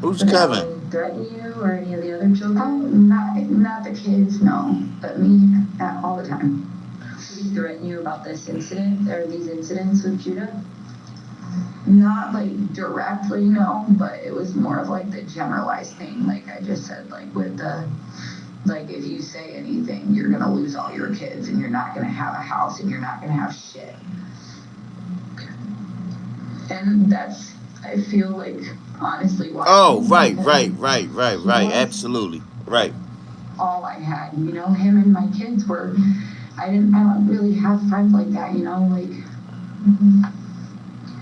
Speaker 3: Who's Kevin?
Speaker 2: threaten you or any of the other children?
Speaker 5: Not the kids, no, but me all the time.
Speaker 2: Did he threaten you about this incident or these incidents with Judah?
Speaker 5: Not like directly, no, but it was more of like the generalized thing. Like I just said, like with the, like if you say anything, you're gonna lose all your kids and you're not gonna have a house and you're not gonna have shit. And that's, I feel like, honestly, why.
Speaker 3: Oh, right. Absolutely. Right.
Speaker 5: All I had, you know, him and my kids were, I don't really have friends like that, you know, like,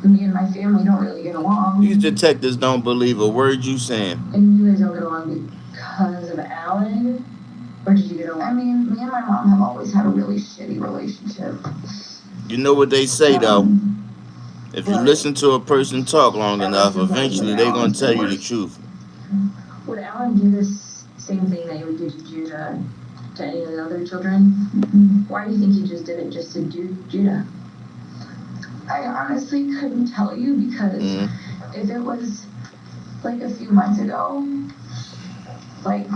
Speaker 5: me and my family don't really get along.
Speaker 3: These detectives don't believe a word you saying.
Speaker 2: And you guys don't get along because of Alan? Or did you get along?
Speaker 5: I mean, me and my mom have always had a really shitty relationship.
Speaker 3: You know what they say, though? If you
Speaker 5: Right.
Speaker 3: listen to a person talk long enough,
Speaker 5: Ever since
Speaker 3: eventually
Speaker 5: I've
Speaker 3: they're
Speaker 5: been
Speaker 3: going to tell you the
Speaker 5: worse.
Speaker 3: truth.
Speaker 2: Would Alan do this same thing that he would do to Judah, to any of the other children? Why do you think he just did it just to do Judah?
Speaker 5: I honestly couldn't tell you because
Speaker 3: Mm.
Speaker 5: if it was like a few months ago, like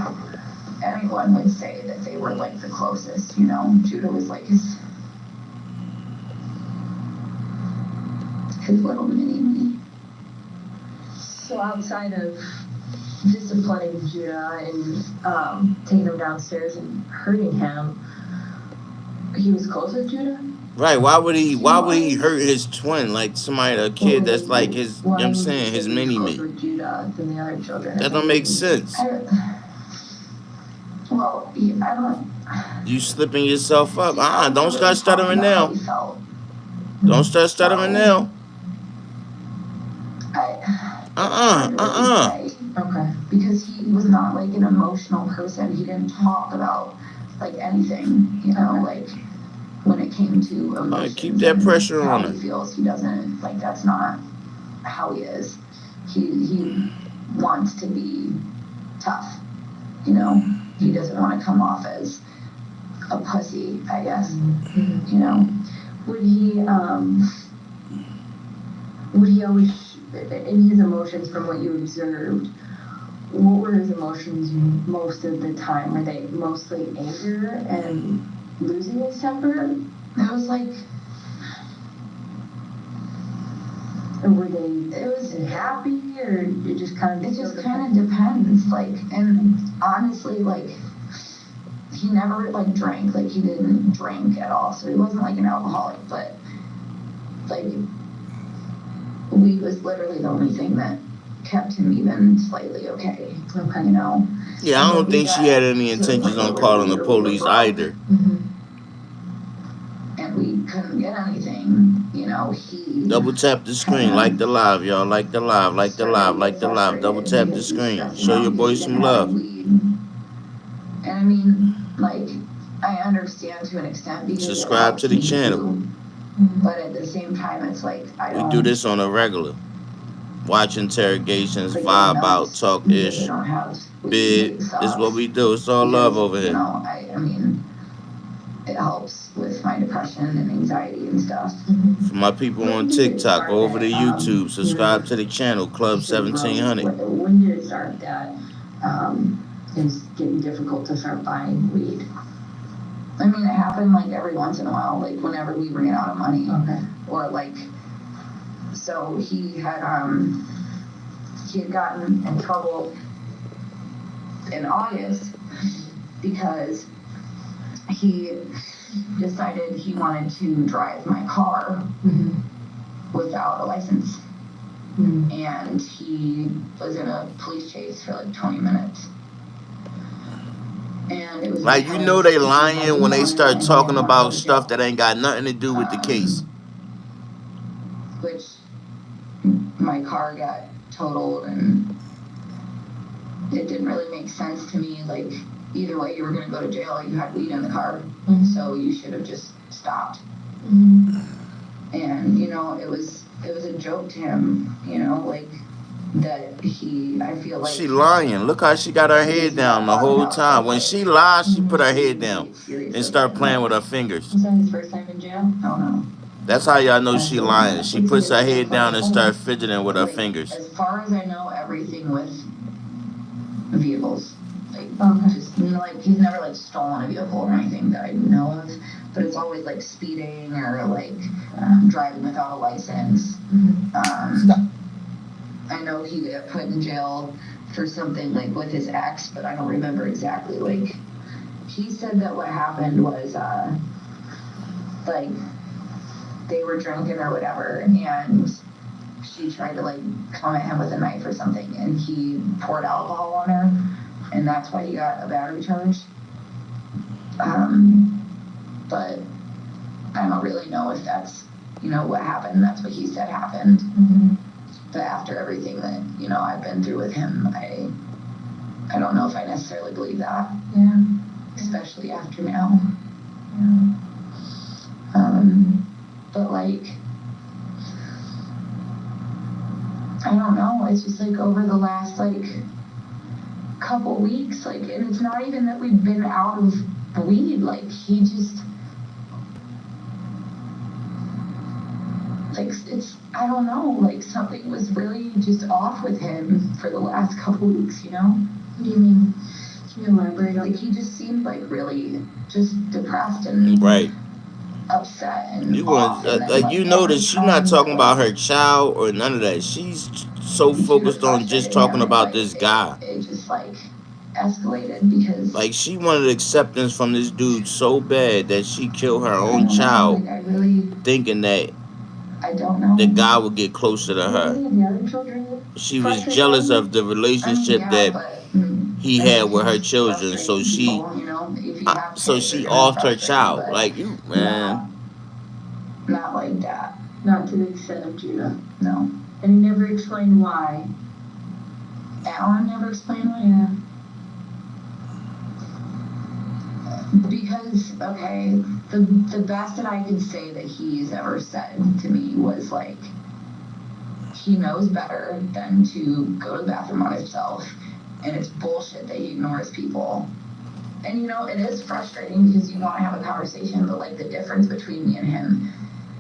Speaker 5: anyone would say that they were like the closest, you know. Judah was like his little mini me.
Speaker 2: So outside of disciplining Judah and taking him downstairs and hurting him, he was close with Judah?
Speaker 3: Right, why would he hurt his twin, like somebody, a kid that's like his, you know what I'm saying, his mini-me?
Speaker 2: With Judah than the other children.
Speaker 3: That don't make sense.
Speaker 5: Well, I don't.
Speaker 3: You slipping yourself up. Don't start stuttering now.
Speaker 5: He felt.
Speaker 3: Don't start stuttering now.
Speaker 2: Okay.
Speaker 5: Because he was not like an emotional person. He didn't talk about like anything, you know, like when it came to emotions.
Speaker 3: Keep that pressure
Speaker 5: how
Speaker 3: on
Speaker 5: he
Speaker 3: him.
Speaker 5: feels. He doesn't, like, that's not how he is. He wants to be tough, you know. He doesn't want to come off as a pussy, I guess, you know.
Speaker 2: Would he always, in his emotions from what you observed, what were his emotions most of the time? Were they mostly anger and losing his temper?
Speaker 5: It was like,
Speaker 2: Or were they, was it happy, or it just kind of...
Speaker 5: it just kind of depends, like, and honestly, like, he never, like, drank, like, he didn't drink at all, so he wasn't, like, an alcoholic, but, like, weed was literally the only thing that kept him even slightly okay, you know?
Speaker 3: Yeah, I don't think she had any intentions on calling the police either.
Speaker 5: And we couldn't get anything, you know, he...
Speaker 3: Double tap the screen, like the live, y'all. Like the live. Double tap the screen. Show your boy some love.
Speaker 5: And I mean, like, I understand to an extent because
Speaker 3: Subscribe to the channel.
Speaker 5: But at the same time, it's like, I
Speaker 3: We
Speaker 5: don't...
Speaker 3: do this on a regular. Watch interrogations,
Speaker 5: like,
Speaker 3: vibe out, talk ish.
Speaker 5: They don't have
Speaker 3: Bid. This is what we do. It's all love over
Speaker 5: You
Speaker 3: here.
Speaker 5: know, I mean, it helps with my depression and anxiety and stuff.
Speaker 3: For my people on TikTok, go over to YouTube. Subscribe to the channel, Club 1700.
Speaker 2: When did it start that it's getting difficult to start buying weed?
Speaker 5: I mean, it happened like every once in a while, like whenever we ran out of money.
Speaker 2: Okay.
Speaker 5: Or like, so he had gotten in trouble in August because he decided he wanted to drive my car without a license. And he was in a police chase for like 20 minutes. And it was
Speaker 3: Like, you know they lying when they start talking about stuff that ain't got nothing to do with the case.
Speaker 5: Which my car got totaled, and it didn't really make sense to me. Like, either way, you were going to go to jail. You had weed in the car, so you should have just stopped. And, you know, it was a joke to him, you know, like, that I feel like...
Speaker 3: She lying. Look how she got her head down the whole time. When she lies, she put her head down and start playing with her fingers.
Speaker 2: Was that his first time in jail?
Speaker 5: Oh, no.
Speaker 3: That's how y'all know she lying. She puts her head down and start fidgeting with her
Speaker 5: Like,
Speaker 3: fingers.
Speaker 5: As far as I know, everything with vehicles. Like,
Speaker 2: Okay.
Speaker 5: just, like, he's never, like, stolen a vehicle or anything that I know of, but it's always, like, speeding or, like, driving without a license. I know he got put in jail for something, like, with his ex, but I don't remember exactly. Like, he said that what happened was, like, they were drinking or whatever, and she tried to, like, come at him with a knife or something, and he poured alcohol on her, and that's why he got a battery charge. But I don't really know if that's, what happened. That's what he said happened. But after everything that, I've been through with him, I don't know if I necessarily believe that.
Speaker 2: Yeah.
Speaker 5: Especially after now.
Speaker 2: Yeah.
Speaker 5: But, like, I don't know, it's just, like, over the last, like, couple weeks, like, and it's not even that we've been out of weed, like, he just, like, I don't know, like, something was really just off with him for the last couple weeks,
Speaker 2: What do you mean? Can you elaborate on
Speaker 5: Like, he just seemed, like, really just depressed and
Speaker 3: Right.
Speaker 5: upset and
Speaker 3: You
Speaker 5: off,
Speaker 3: going
Speaker 5: and then,
Speaker 3: like you
Speaker 5: every
Speaker 3: notice she's not
Speaker 5: time
Speaker 3: talking
Speaker 5: that,
Speaker 3: about
Speaker 5: like,
Speaker 3: her child or none of that. She's so
Speaker 5: he
Speaker 3: focused
Speaker 5: got
Speaker 3: on just
Speaker 5: frustrated
Speaker 3: talking
Speaker 5: and
Speaker 3: about
Speaker 5: like,
Speaker 3: this guy.
Speaker 5: it just, like, escalated because,
Speaker 3: Like she wanted acceptance from this dude so bad that she killed her
Speaker 5: I
Speaker 3: own
Speaker 5: don't know,
Speaker 3: child,
Speaker 5: like, I really,
Speaker 3: thinking that
Speaker 5: I don't know.
Speaker 3: the guy would get closer to
Speaker 2: Were
Speaker 3: her.
Speaker 2: any of the other children
Speaker 3: She was
Speaker 2: frustrated
Speaker 3: jealous
Speaker 2: with
Speaker 3: of the
Speaker 5: I mean,
Speaker 3: relationship
Speaker 5: yeah,
Speaker 3: that
Speaker 5: but
Speaker 3: he
Speaker 5: I
Speaker 3: had
Speaker 5: think
Speaker 3: with her
Speaker 5: he's
Speaker 3: children, so
Speaker 5: frustrating people, if you have
Speaker 3: so
Speaker 5: kids, they're
Speaker 3: she
Speaker 5: gonna be
Speaker 3: offed her
Speaker 5: frustrating,
Speaker 3: child.
Speaker 5: but
Speaker 3: Like you, man.
Speaker 5: not like that,
Speaker 2: Not to the extent of Judah.
Speaker 5: no.
Speaker 2: And he never explained why.
Speaker 5: Alan never explained why.
Speaker 2: Yeah.
Speaker 5: Because, okay, the best that I could say that he's ever said to me was, like, he knows better than to go to the bathroom on himself, and it's bullshit that he ignores people. And, it is frustrating because you want to have a conversation, but, like, the difference between me and him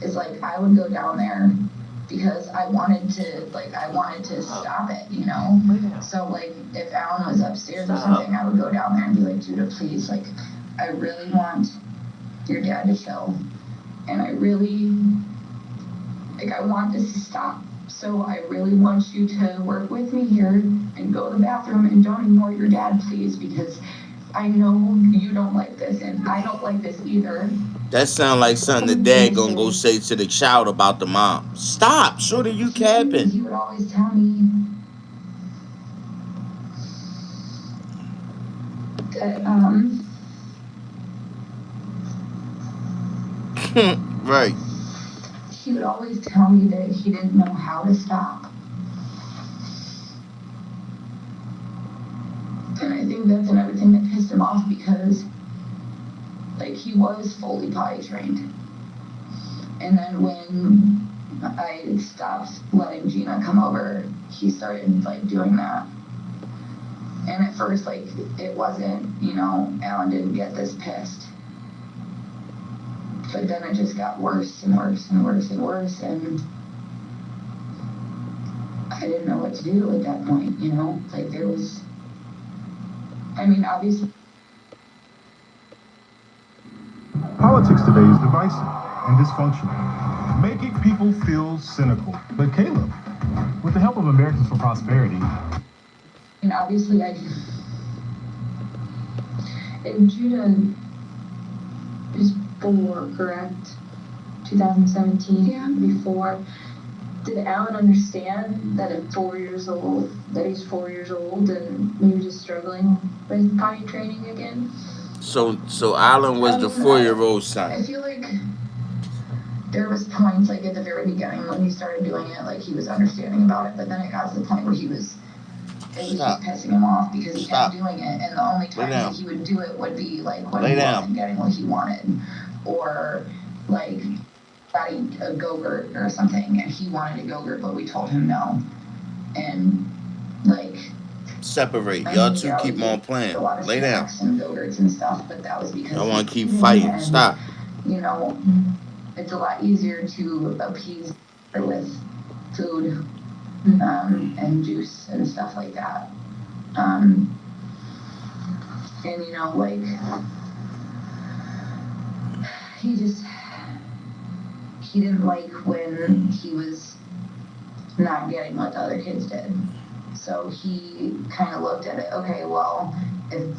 Speaker 5: is, like, I would go down there because I wanted to stop it, So, like, if Alan was upstairs or something, I would go down there and be like, Judah, please, like, I really want your dad to chill, and I really, like, I want this to stop. So I really want you to work with me here and go to the bathroom and don't ignore your dad, please, because I know you don't like this and I don't like this either.
Speaker 3: That sound like something the dad gonna go say to the child about the mom. Stop, shorty, you capping.
Speaker 5: He would always tell me that,
Speaker 3: Right.
Speaker 5: he would always tell me that he didn't know how to stop. And I think that's another thing that pissed him off because, like, he was fully potty trained. And then when I stopped letting Gina come over, he started, like, doing that. And at first, like, it wasn't, Alan didn't get this pissed. But then it just got worse and worse and worse and worse, and I didn't know what to do at that point, Like, there was, I mean, obviously.
Speaker 1: Politics today is divisive and dysfunctional, making people feel cynical. But Caleb, with the help of Americans for Prosperity,
Speaker 5: And obviously,
Speaker 2: And Judah is 4, correct? 2017?
Speaker 5: Yeah.
Speaker 2: Before. Did Alan understand that at 4 years old, that he's 4 years old and maybe just struggling with potty training again?
Speaker 3: So Alan was the 4-year-old
Speaker 5: I
Speaker 3: son.
Speaker 5: feel like there was points, like, at the very beginning when he started doing it, like, he was understanding about it, but then it got to the point where it was
Speaker 3: Stop.
Speaker 5: just pissing him off because he
Speaker 3: Stop.
Speaker 5: kept doing it, and the only times
Speaker 3: down.
Speaker 5: that he would do it would be, like, when
Speaker 3: Lay
Speaker 5: he
Speaker 3: down.
Speaker 5: wasn't getting what he wanted, or, like, got a Go-Gurt or something, and he wanted a Go-Gurt, but we told him no, and, like,
Speaker 3: Separate.
Speaker 5: I
Speaker 3: Y'all
Speaker 5: mean,
Speaker 3: two
Speaker 5: yeah,
Speaker 3: keep
Speaker 5: we
Speaker 3: on
Speaker 5: did
Speaker 3: playing.
Speaker 5: a lot of
Speaker 3: Lay down.
Speaker 5: snacks and Go-Gurts and stuff, but that was because
Speaker 3: I want to keep
Speaker 5: he-
Speaker 3: fighting.
Speaker 5: and,
Speaker 3: Stop.
Speaker 5: It's a lot easier to appease with food, and juice and stuff like that. And, you know, like, he didn't like when he was not getting what the other kids did. So he kind of looked at it, okay, well, if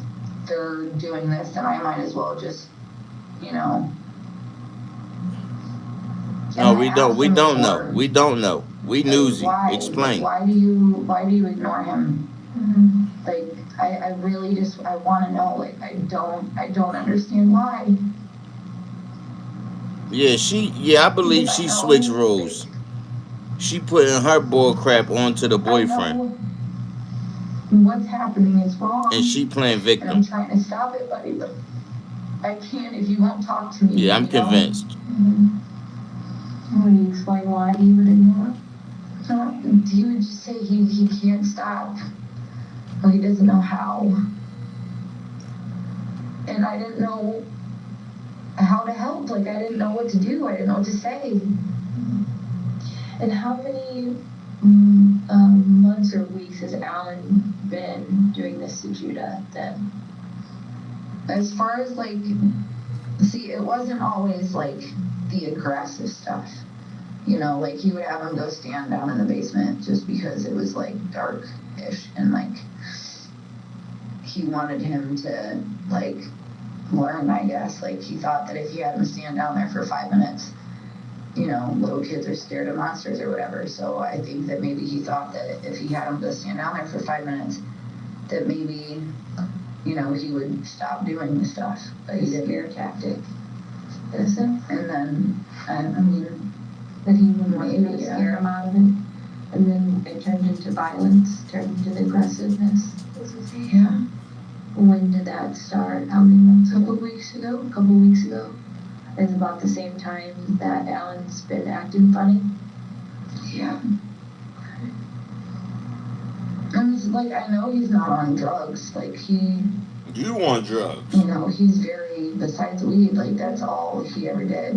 Speaker 5: they're doing this, then I might as well just, you know.
Speaker 3: No, we don't know. We don't know. We newsy.
Speaker 5: Why?
Speaker 3: Explain.
Speaker 5: Why do you ignore him? Mm-hmm. Like, I really just, I want to know, like, I don't understand why.
Speaker 3: Yeah, I believe she switched roles. She putting her bull crap onto the boyfriend.
Speaker 5: What's happening is wrong.
Speaker 3: And she playing victim.
Speaker 5: And I'm trying to stop it, buddy, but I can't if you won't talk to me.
Speaker 3: Yeah, I'm convinced.
Speaker 2: Mm-hmm. Will you explain why he would ignore?
Speaker 5: He would just say he can't stop. Or he doesn't know how. And I didn't know how to help. Like, I didn't know what to do. I didn't know what to say.
Speaker 2: And how many months or weeks has Alan been doing this to Judah then?
Speaker 5: As far as, like, see, it wasn't always, like, the aggressive stuff. You know, like, he would have him go stand down in the basement just because it was, like, dark-ish. And, like, he wanted him to, like, learn, I guess. Like, he thought that if he had him stand down there for 5 minutes, you know, little kids are scared of monsters or whatever. So I think that maybe he thought that if he had him go stand down there for 5 minutes, that maybe, you know, he would stop doing the stuff. But he didn't.
Speaker 2: Scare tactic. Innocent.
Speaker 5: And then, I mean,
Speaker 2: that he wouldn't want you to
Speaker 5: maybe,
Speaker 2: scare him out of it. And then it turned into violence, turned into the aggressiveness.
Speaker 5: yeah.
Speaker 2: When did that start? How many months?
Speaker 5: A couple weeks ago.
Speaker 2: A couple weeks ago. It's about the same time that Alan's been acting funny.
Speaker 5: Yeah. And it's like, I know he's not on drugs. Like,
Speaker 3: You on drugs.
Speaker 5: you know, he's very, besides weed, like, that's all he ever did.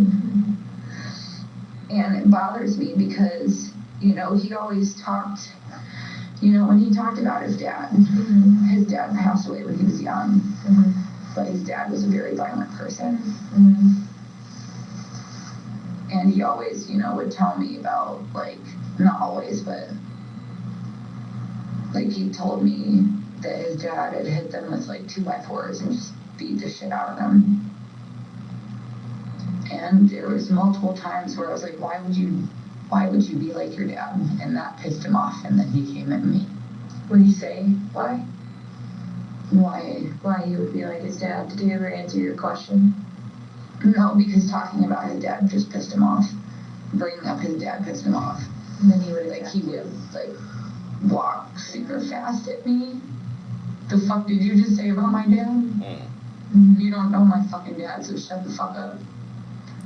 Speaker 5: And it bothers me because, you know, he always talked, you know, when he talked about his dad passed away when he was young.
Speaker 2: Mm-hmm.
Speaker 5: But his dad was a very violent person.
Speaker 2: Mm-hmm.
Speaker 5: And he always, you know, would tell me about, like, not always, but, like, he told me that his dad had hit them with, like, 2x4s and just beat the shit out of them. And there was multiple times where I was like, why would you be like your dad? And that pissed him off, and then he came at me.
Speaker 2: What did he say? Why?
Speaker 5: Why
Speaker 2: you would be like his dad? Did he ever answer your question?
Speaker 5: No, because talking about his dad just pissed him off. Bringing up his dad pissed him off.
Speaker 2: And then he would,
Speaker 5: like, he would, like, walk super fast at me. The fuck did you just say about my dad?
Speaker 3: Mm.
Speaker 5: You don't know my fucking dad, so shut the fuck up.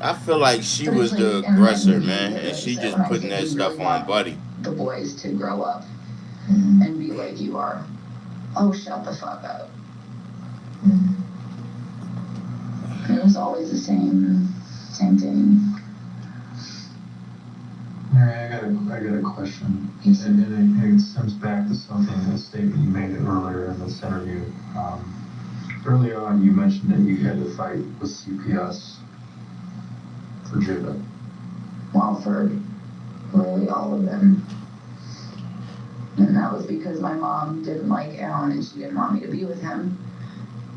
Speaker 3: I feel like she
Speaker 5: But
Speaker 3: was
Speaker 5: it's
Speaker 3: the
Speaker 5: like, and
Speaker 3: aggressor,
Speaker 5: then
Speaker 3: man,
Speaker 5: he
Speaker 3: and
Speaker 5: did
Speaker 3: she
Speaker 5: it,
Speaker 3: just
Speaker 5: so when I
Speaker 3: putting
Speaker 5: say
Speaker 3: that
Speaker 5: we
Speaker 3: stuff
Speaker 5: really
Speaker 3: on
Speaker 5: want
Speaker 3: Buddy.
Speaker 5: the boys to grow up and be like you are. Oh, shut the fuck up. It was always the same thing.
Speaker 4: Mary, I got a question. And it stems back to something, a statement you made earlier in this interview. Earlier on, you mentioned that you had to fight with CPS for Judah.
Speaker 5: Well, for really all of them. And that was because my mom didn't like Alan and she didn't want me to be with him.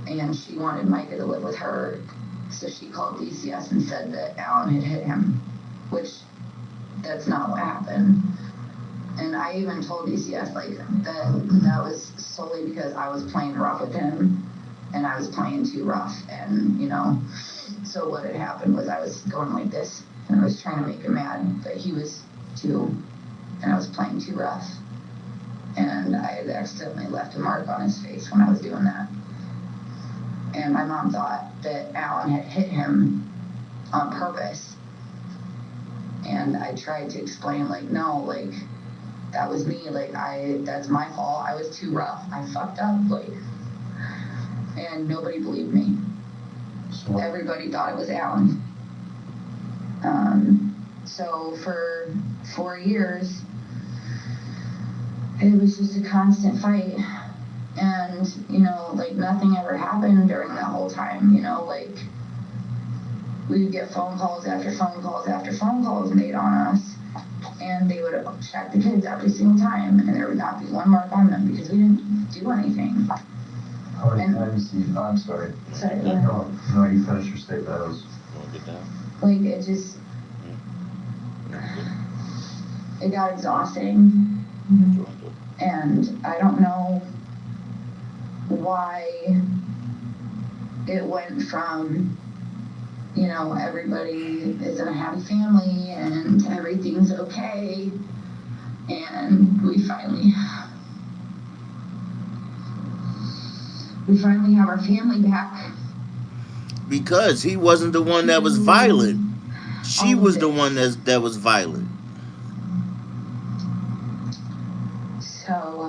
Speaker 5: And she wanted Micah to live with her. So she called DCS and said that Alan had hit him, which that's not what happened. And I even told DCS, like, that was solely because I was playing rough with him and I was playing too rough. And, you know, so what had happened was I was going like this and I was trying to make him mad, but he was too, and I was playing too rough. And I had accidentally left a mark on his face when I was doing that. And my mom thought that Alan had hit him on purpose. And I tried to explain, like, no, like, that was me, like, that's my fault, I was too rough, I fucked up, like, and nobody believed me.
Speaker 4: So
Speaker 5: Everybody thought it was Alan. So for 4 years, it was just a constant fight. And, you know, like nothing ever happened during that whole time, you know, like we would get phone calls after phone calls after phone calls made on us, and they would check the kids every single time, and there would not be one mark on them because we didn't do anything.
Speaker 4: How many times do you, I'm sorry.
Speaker 5: Sorry,
Speaker 4: No, you finished your statement. I was.
Speaker 5: like it just, it got exhausting, and I don't know why it went from, you know, everybody is in a happy family and everything's okay, and we finally have our family back.
Speaker 3: Because he wasn't the one that was violent. She was the one that was violent.
Speaker 5: So,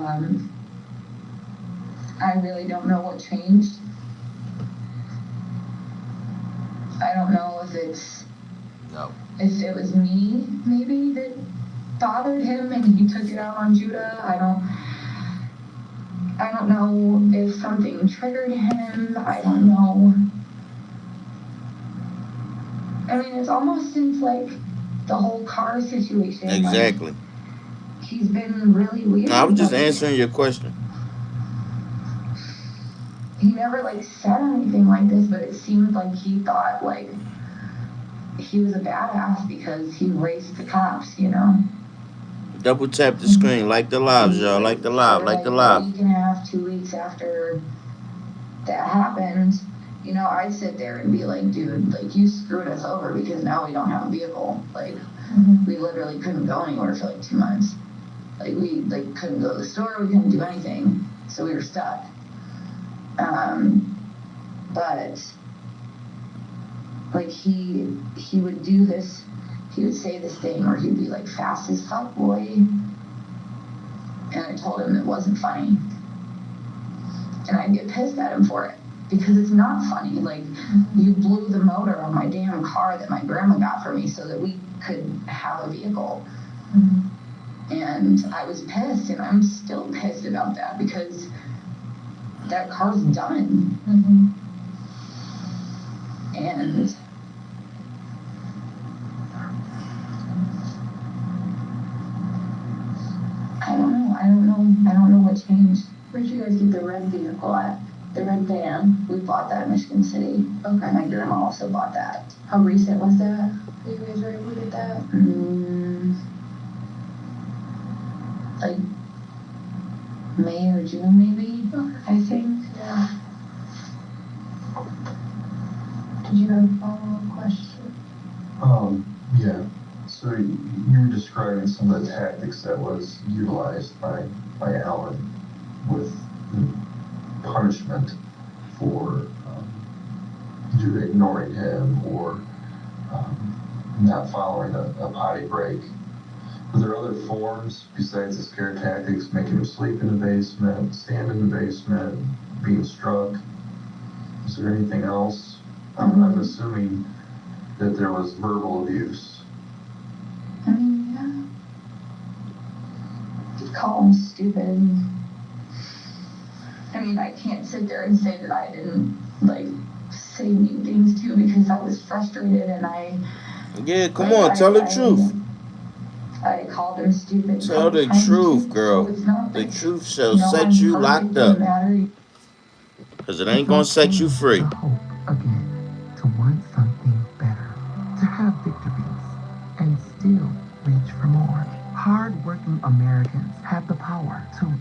Speaker 5: I really don't know what changed. I don't know if if it was me, maybe, that bothered him and he took it out on Judah. I don't know if something triggered him. I don't know. I mean, it's almost since, like, the whole car situation.
Speaker 3: Exactly.
Speaker 5: Like, he's been really weird.
Speaker 3: I was just answering your question.
Speaker 5: He never, like, said anything like this, but it seemed like he thought, like, he was a badass because he raced the cops, you know?
Speaker 3: Double tap the screen. Like the lives, y'all. Like the live. Like the live.
Speaker 5: A week and a half, 2 weeks after that happened, you know, I'd sit there and be like, dude, like, you screwed us over because now we don't have a vehicle. Like, we literally couldn't go anywhere for, like, 2 months. Like, we, like, couldn't go to the store. We couldn't do anything. So we were stuck. But, like, he would do this, he would say this thing where he'd be like, fast as fuck, boy. And I told him it wasn't funny. And I'd get pissed at him for it, because it's not funny. Like, you blew the motor on my damn car that my grandma got for me so that we could have a vehicle. And I was pissed, and I'm still pissed about that, because that car's done. And I don't know what changed.
Speaker 2: Where'd you guys get the red vehicle at? The red van?
Speaker 5: We bought that in Michigan City.
Speaker 2: Okay.
Speaker 5: My grandma also bought that.
Speaker 2: How recent was that? You guys were able to get that?
Speaker 5: Like May or June, maybe. I think.
Speaker 2: Yeah. Did you have a follow-up question?
Speaker 4: Yeah. So you were describing some of the tactics that was utilized by Alan with punishment for Judah ignoring him or not following a potty break. Were there other forms besides the scare tactics, making him sleep in the basement, stand in the basement, being struck? Is there anything else? I'm assuming that there was verbal abuse.
Speaker 5: I mean, yeah. Call him stupid. I mean, I can't sit there and say that I didn't, like, say mean things too, because I was frustrated and
Speaker 3: Yeah, come on, tell the truth.
Speaker 5: I called him stupid.
Speaker 3: Tell the truth, girl. The truth shall set you locked up. Because it ain't going to set you free.
Speaker 8: To hope again, to want something better, to have victories, and still reach for more. Hard-working Americans have the power to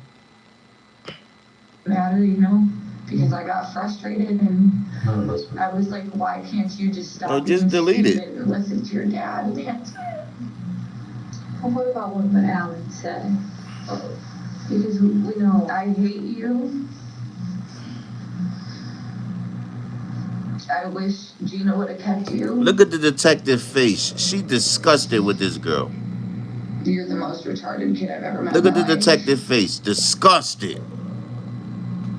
Speaker 5: matter, you know, because I got frustrated and
Speaker 4: None of us would.
Speaker 5: I was like, why can't you just stop?
Speaker 3: No, just
Speaker 5: being
Speaker 3: delete it.
Speaker 5: stupid and listen to your dad?
Speaker 2: Well, what about what Alan said? Because we know
Speaker 5: I hate you. I wish Gina would have kept you.
Speaker 3: Look at the detective face. She disgusted with this girl.
Speaker 5: You're the most retarded kid I've ever met.
Speaker 3: Look at the
Speaker 5: in my life.
Speaker 3: detective face. Disgusted.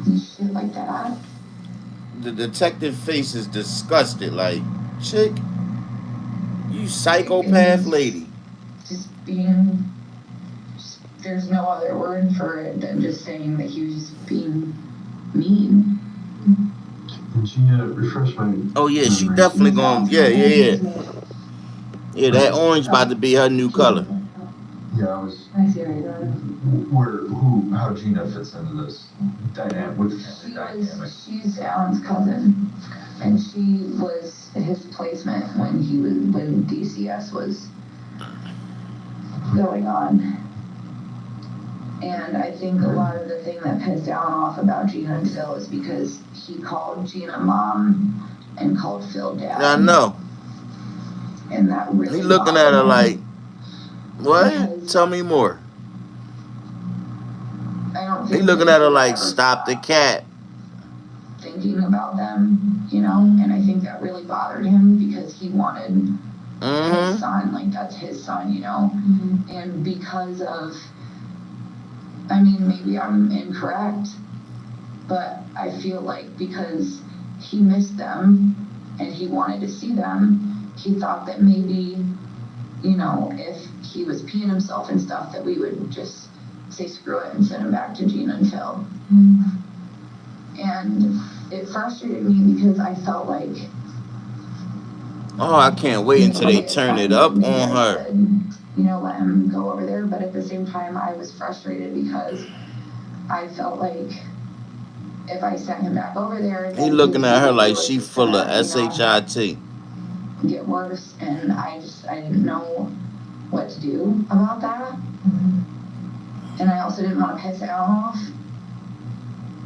Speaker 5: And shit like that.
Speaker 3: The detective face is disgusted. Like, chick, you psychopath lady.
Speaker 5: Just being there's no other word for it than just saying that he was just being mean.
Speaker 4: And Gina, refresh my
Speaker 3: Oh yeah, she
Speaker 4: memory.
Speaker 3: definitely gonna. Yeah. That orange about to be her new color.
Speaker 4: Yeah, I was
Speaker 2: I see where you're going.
Speaker 4: how Gina fits into this dynamic with the family dynamic.
Speaker 5: She's Alan's cousin, and she was his placement when DCS was going on. And I think a lot of the thing that pissed Alan off about Gina and Phil is because he called Gina mom and called Phil dad.
Speaker 3: I know.
Speaker 5: And that really
Speaker 3: He looking at her
Speaker 5: bothered him.
Speaker 3: like, what?
Speaker 5: Because
Speaker 3: Tell me more.
Speaker 5: I don't
Speaker 3: He
Speaker 5: think
Speaker 3: looking at her
Speaker 5: he
Speaker 3: like,
Speaker 5: ever
Speaker 3: stop the
Speaker 5: stopped
Speaker 3: cat.
Speaker 5: thinking about them, you know, and I think that really bothered him because he wanted his son, like that's his son, you know, and because of, I mean, maybe I'm incorrect, but I feel like because he missed them and he wanted to see them, he thought that maybe, you know, if he was peeing himself and stuff, that we would just say screw it and send him back to Gina and Phil. And it frustrated me because I felt like,
Speaker 3: Oh, I can't wait until they turn it up
Speaker 5: maybe
Speaker 3: on
Speaker 5: I
Speaker 3: her.
Speaker 5: should, you know, let him go over there, but at the same time I was frustrated because I felt like if I sent him back over there,
Speaker 3: He looking at her like she full of
Speaker 5: gonna,
Speaker 3: shit.
Speaker 5: get worse, and I didn't know what to do about that. And I also didn't want to piss Alan off,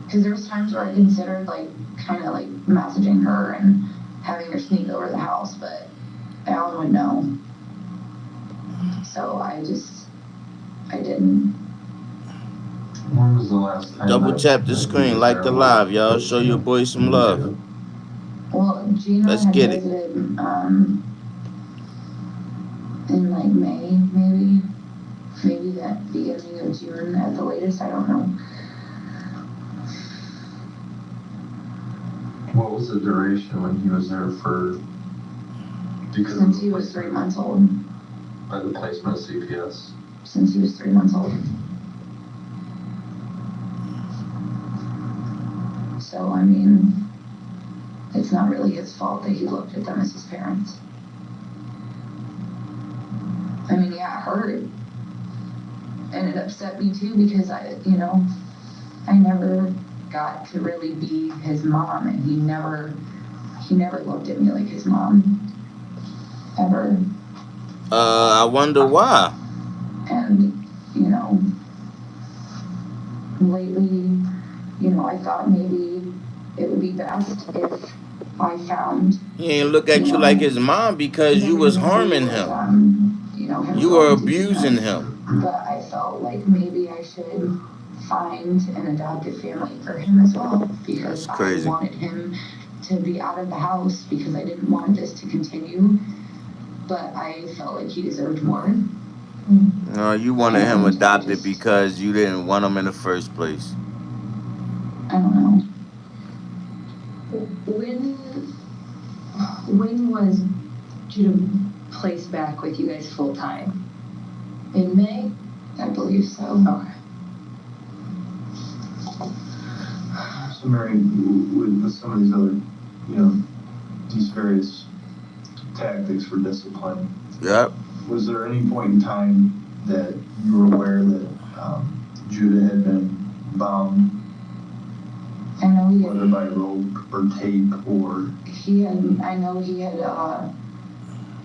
Speaker 5: because there was times where I considered like kind of like messaging her and having her sneak over the house, but Alan would know. So I didn't.
Speaker 4: When was the last time?
Speaker 3: Double tap the screen, like the live, y'all. Show your boy some love.
Speaker 5: Well, Gina
Speaker 3: Let's
Speaker 5: had
Speaker 3: get it.
Speaker 5: visited in like May, maybe that beginning of June at the latest. I don't know.
Speaker 4: What was the duration when he was there for? Because
Speaker 5: Since he was 3 months old.
Speaker 4: By the placement of CPS.
Speaker 5: Since he was 3 months old. So, I mean, it's not really his fault that he looked at them as his parents. I mean, yeah, it hurt. And it upset me too because I never got to really be his mom, and he never looked at me like his mom. Ever.
Speaker 3: I wonder why.
Speaker 5: And, you know, lately, you know, I thought maybe it would be best if I found...
Speaker 3: He ain't look at you like his mom because you was harming him.
Speaker 5: You know, him
Speaker 3: You were
Speaker 5: going to
Speaker 3: abusing
Speaker 5: Gina.
Speaker 3: him.
Speaker 5: But I felt like maybe I should find an adoptive family for him as well, because
Speaker 3: That's crazy.
Speaker 5: I wanted him to be out of the house because I didn't want this to continue, but I felt like he deserved more.
Speaker 3: No, you wanted him adopted because you didn't want him in the first place.
Speaker 5: I don't know.
Speaker 2: When was Judah placed back with you guys full time? In May?
Speaker 5: I believe so.
Speaker 2: Okay.
Speaker 9: So Mary, with some of these other, you know, these various tactics for discipline.
Speaker 3: Yep.
Speaker 9: Was there any point in time that you were aware that Judah had been bound,
Speaker 5: I know he
Speaker 9: whether by rope or tape or?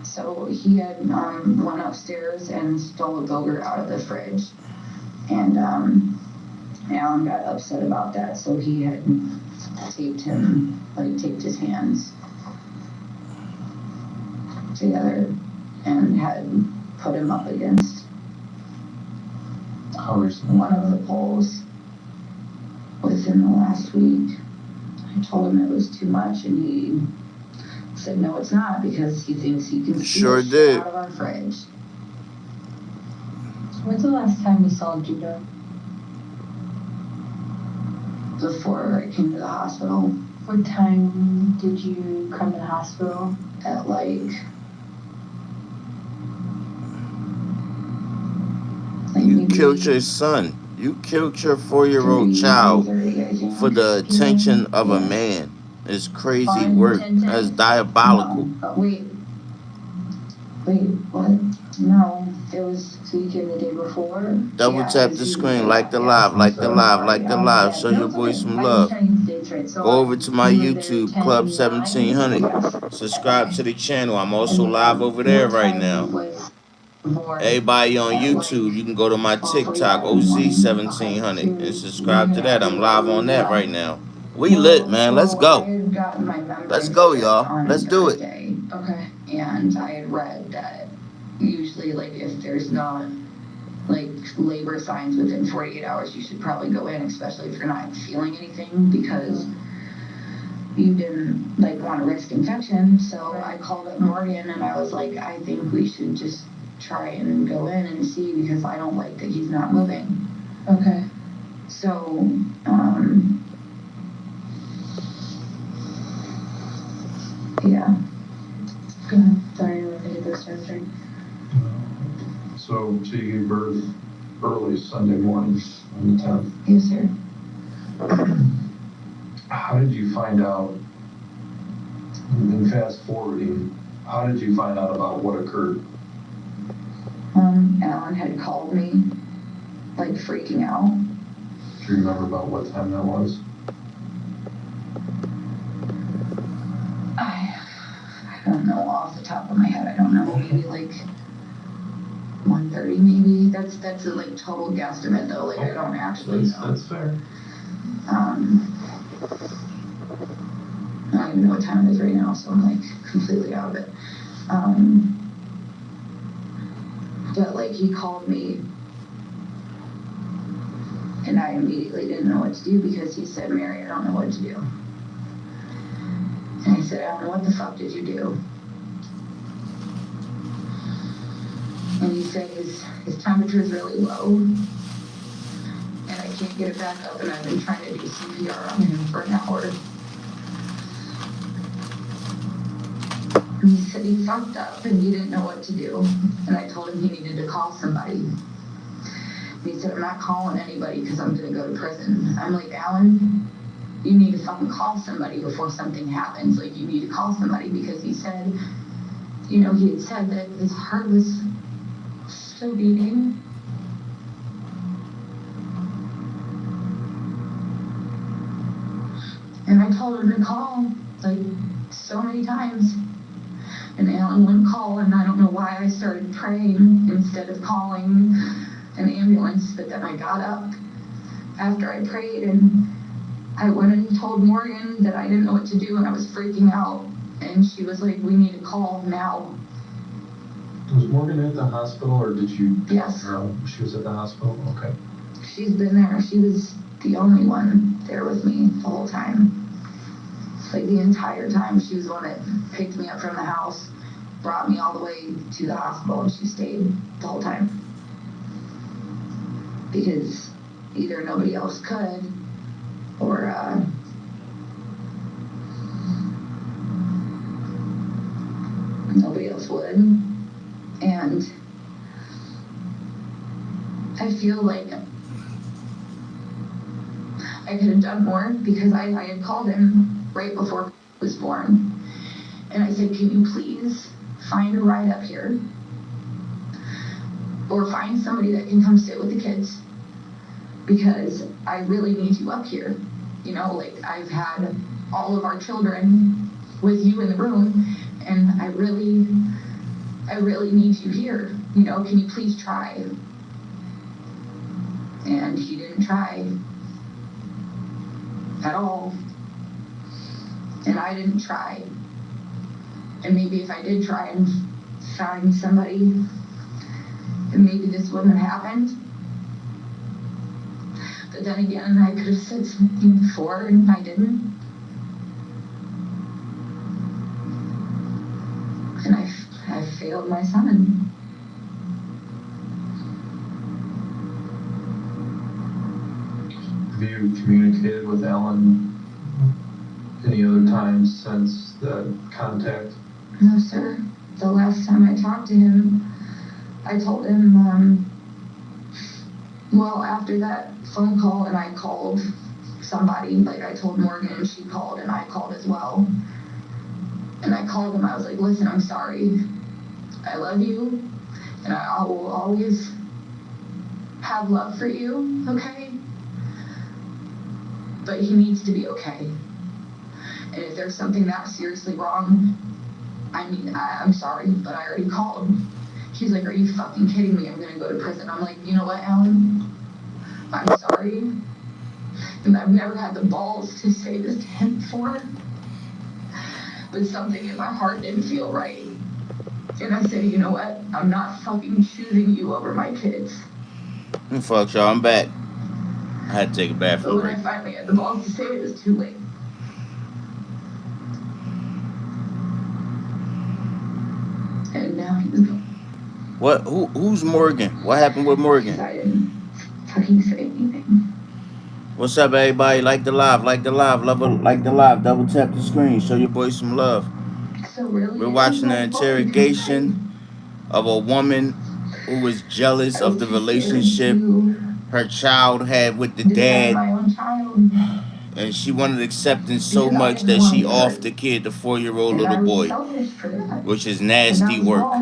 Speaker 5: So he had went upstairs and stole a Bogart out of the fridge, and Alan got upset about that, so he had taped his hands together and had put him up against one of the poles within the last week. I told him it was too much, and he said, no, it's not, because he thinks he can steal
Speaker 3: Sure
Speaker 5: shit
Speaker 3: did.
Speaker 5: out of our fridge.
Speaker 2: When's the last time you saw Judah?
Speaker 5: Before I came to the hospital.
Speaker 2: What time did you come to the hospital?
Speaker 5: At like
Speaker 3: You killed your son. You killed your 4-year-old
Speaker 5: 30,
Speaker 3: child
Speaker 5: 30, I think.
Speaker 3: for the attention of a
Speaker 5: Yeah.
Speaker 3: man. It's crazy
Speaker 5: Fun
Speaker 3: work.
Speaker 5: attention?
Speaker 3: That's diabolical.
Speaker 5: No. Wait, what? No, it was so you came the day before.
Speaker 3: Double
Speaker 5: Yeah,
Speaker 3: tap
Speaker 5: it
Speaker 3: the
Speaker 5: was
Speaker 3: screen, like the live,
Speaker 5: I'm
Speaker 3: like the
Speaker 5: so
Speaker 3: live,
Speaker 5: sorry.
Speaker 3: like the live. Show
Speaker 5: No,
Speaker 3: your
Speaker 5: it's
Speaker 3: boy
Speaker 5: okay.
Speaker 3: some
Speaker 5: I was
Speaker 3: love.
Speaker 5: trying to stay straight. So
Speaker 3: Go over to my
Speaker 5: we were there
Speaker 3: YouTube,
Speaker 5: 10
Speaker 3: Club
Speaker 5: to
Speaker 3: 1700.
Speaker 5: 9. Yes.
Speaker 3: Subscribe to the channel. I'm also
Speaker 5: And
Speaker 3: live over there
Speaker 5: what
Speaker 3: right
Speaker 5: time
Speaker 3: now.
Speaker 5: was more
Speaker 3: Everybody on
Speaker 5: at
Speaker 3: YouTube, you can go to my
Speaker 5: 12:45
Speaker 3: TikTok,
Speaker 5: in the morning?
Speaker 3: OZ1700,
Speaker 5: Okay,
Speaker 3: and
Speaker 5: so
Speaker 3: subscribe to that. I'm live on that right now. We
Speaker 5: Well,
Speaker 3: lit, man. Let's
Speaker 5: so I
Speaker 3: go.
Speaker 5: had gotten my
Speaker 3: Let's
Speaker 5: membership
Speaker 3: go, y'all.
Speaker 5: on
Speaker 3: Let's do it.
Speaker 5: Thursday. Okay. And I had read that usually, like, if there's not, like, labor signs within 48 hours, you should probably go in, especially if you're not feeling anything, because you didn't, like, want to risk infection. So I called up Morgan and I was like, I think we should just try and go in and see, because I don't like that he's not moving. Okay. So, yeah. Go ahead. Sorry, you want to get this started.
Speaker 4: So you gave birth early Sunday morning on the 10th.
Speaker 5: Yes, sir.
Speaker 4: How did you find out, and fast forwarding, how did you find out about what occurred?
Speaker 5: Alan had called me, like, freaking out.
Speaker 4: Do you remember about what time that was?
Speaker 5: I don't know off the top of my head. I don't know. Maybe like 1:30, maybe. That's a like total guesstimate though. Like I don't actually know.
Speaker 4: That's fair.
Speaker 5: I don't even know what time it is right now, so I'm like completely out of it. But like he called me and I immediately didn't know what to do, because he said, Mary, I don't know what to do. And I said, Alan, what the fuck did you do? And he said his temperature is really low and I can't get it back up, and I've been trying to do CPR on him for an hour. And he said he fucked up and he didn't know what to do. And I told him he needed to call somebody. And he said, I'm not calling anybody because I'm going to go to prison. I'm like, Alan, you need to fucking call somebody before something happens. Like, you need to call somebody, because he said, you know, he had said that his heart was still beating. And I told him to call, like, so many times. And Alan wouldn't call, and I don't know why I started praying instead of calling an ambulance. But then I got up after I prayed, and I went and told Morgan that I didn't know what to do, and I was freaking out. And she was like, we need to call now.
Speaker 4: Was Morgan at the hospital, or did you?
Speaker 5: Yes.
Speaker 4: She was at the hospital? Okay.
Speaker 5: She's been there. She was the only one there with me the whole time. Like the entire time. She was the one that picked me up from the house, brought me all the way to the hospital, and she stayed the whole time. Because either nobody else could, or nobody else would. And I feel like I could have done more, because I had called him right before he was born. And I said, can you please find a ride up here? Or find somebody that can come sit with the kids, because I really need you up here. You know, like, I've had all of our children with you in the room, and I really need you here. You know, can you please try? And he didn't try at all. And I didn't try. And maybe if I did try and find somebody, then maybe this wouldn't have happened. But then again, I could have said something before, and I didn't. And I failed my son.
Speaker 4: Have you communicated with Alan any other times since the contact?
Speaker 5: No, sir. The last time I talked to him, I told him Well, after that phone call, and I called somebody, like I told Morgan, and she called, and I called as well. And I called him, I was like, listen, I'm sorry. I love you, and I will always have love for you, okay? But he needs to be okay. And if there's something that seriously wrong, I'm sorry, but I already called. He's like, are you fucking kidding me? I'm gonna go to prison. I'm like, you know what, Alan? I'm sorry. And I've never had the balls to say this to him before. But something in my heart didn't feel right. And I said, you know what? I'm not fucking choosing you over my kids.
Speaker 3: Fuck y'all, I'm back. I had to take a
Speaker 5: But
Speaker 3: bathroom
Speaker 5: when
Speaker 3: break.
Speaker 5: I finally had the balls to say it, it was too late. And now he's gone.
Speaker 3: What? Who's Morgan? What happened with Morgan?
Speaker 5: I didn't fucking say anything.
Speaker 3: What's up, everybody? Like the live, like the live, like the live. Double tap the screen. Show your boys some love.
Speaker 5: So really,
Speaker 3: We're watching the interrogation of a woman who was jealous of the relationship her child had with the dad,
Speaker 5: my own child.
Speaker 3: and she wanted acceptance so much that she offed the kid, the 4-year-old little boy, which is nasty work.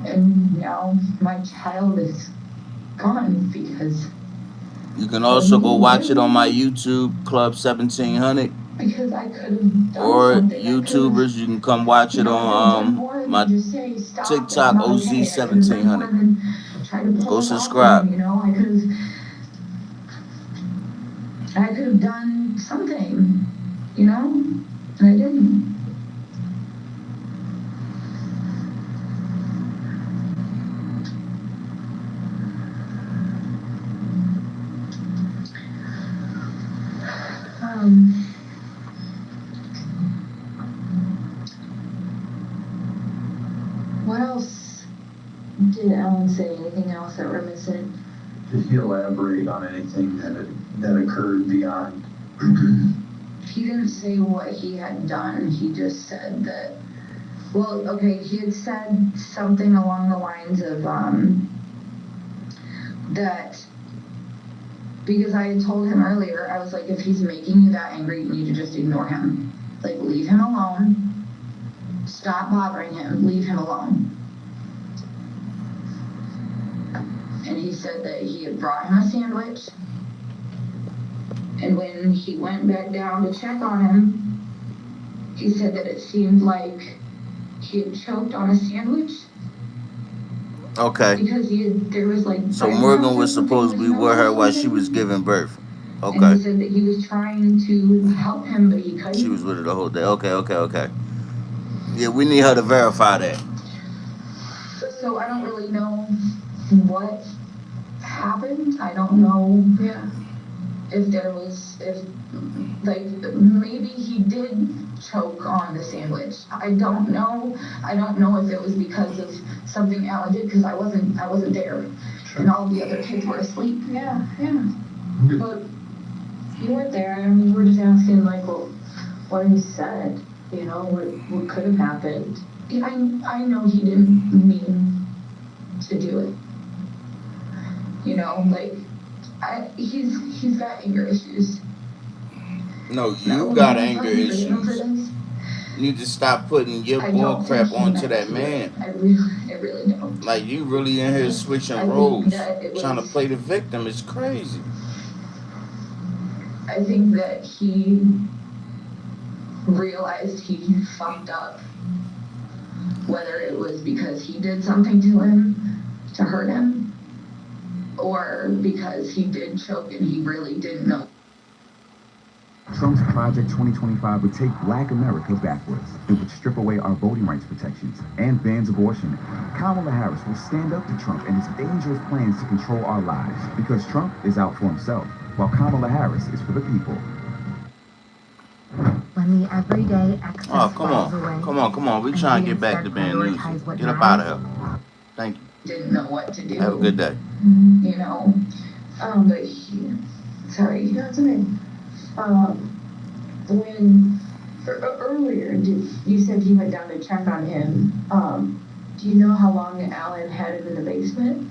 Speaker 5: And now my child is gone because
Speaker 3: You can also go watch it on my YouTube, Club 1700.
Speaker 5: Because I could have done
Speaker 3: Or
Speaker 5: something.
Speaker 3: YouTubers, you can come watch it on my TikTok, OZ1700. Go subscribe.
Speaker 5: You know, I could have done something, you know, and I didn't. What else did Ellen say? Anything else that we're missing?
Speaker 4: Did he elaborate on anything that occurred beyond?
Speaker 5: He didn't say what he had done. He just said that, well, okay, he had said something along the lines of, that, because I had told him earlier, I was like, if he's making you that angry, you need to just ignore him. Like, leave him alone. Stop bothering him. Leave him alone. And he said that he had brought him a sandwich. And when he went back down to check on him, he said that it seemed like he had choked on a sandwich.
Speaker 3: Okay.
Speaker 5: Because there was like...
Speaker 3: So Morgan was supposed to be with her while she was giving birth. Okay.
Speaker 5: And he said that he was trying to help him, but he couldn't.
Speaker 3: She was with her the whole day. Okay. Yeah, we need her to verify that.
Speaker 5: So I don't really know what happened. I don't know if maybe he did choke on the sandwich. I don't know. I don't know if it was because of something Alan did, because I wasn't there. Sure. And all the other kids were asleep. Yeah. But you weren't there. I mean, we're just asking, like, well, what he said, you know, what could have happened. I know he didn't mean to do it. You know, like, he's got anger issues.
Speaker 3: No, you got anger issues. You need to stop putting your bull crap onto that man.
Speaker 5: I really don't.
Speaker 3: Like, you really in here switching roles, trying to play the victim. It's crazy.
Speaker 5: I think that he realized he fucked up. Whether it was because he did something to him to hurt him, or because he did choke and he really didn't know.
Speaker 10: Trump's Project 2025 would take Black America backwards. It would strip away our voting rights protections and bans abortion. Kamala Harris will stand up to Trump and his dangerous plans to control our lives, because Trump is out for himself, while Kamala Harris is for the people.
Speaker 8: When the everyday excess
Speaker 3: come on. We trying to get back to band music. Get up out of here. Thank you.
Speaker 5: Didn't know what to do.
Speaker 3: Have a good day.
Speaker 5: You know, but sorry. No, it's okay. When earlier, you said you went down to check on him.
Speaker 2: Do you know how long Alan had it in the basement?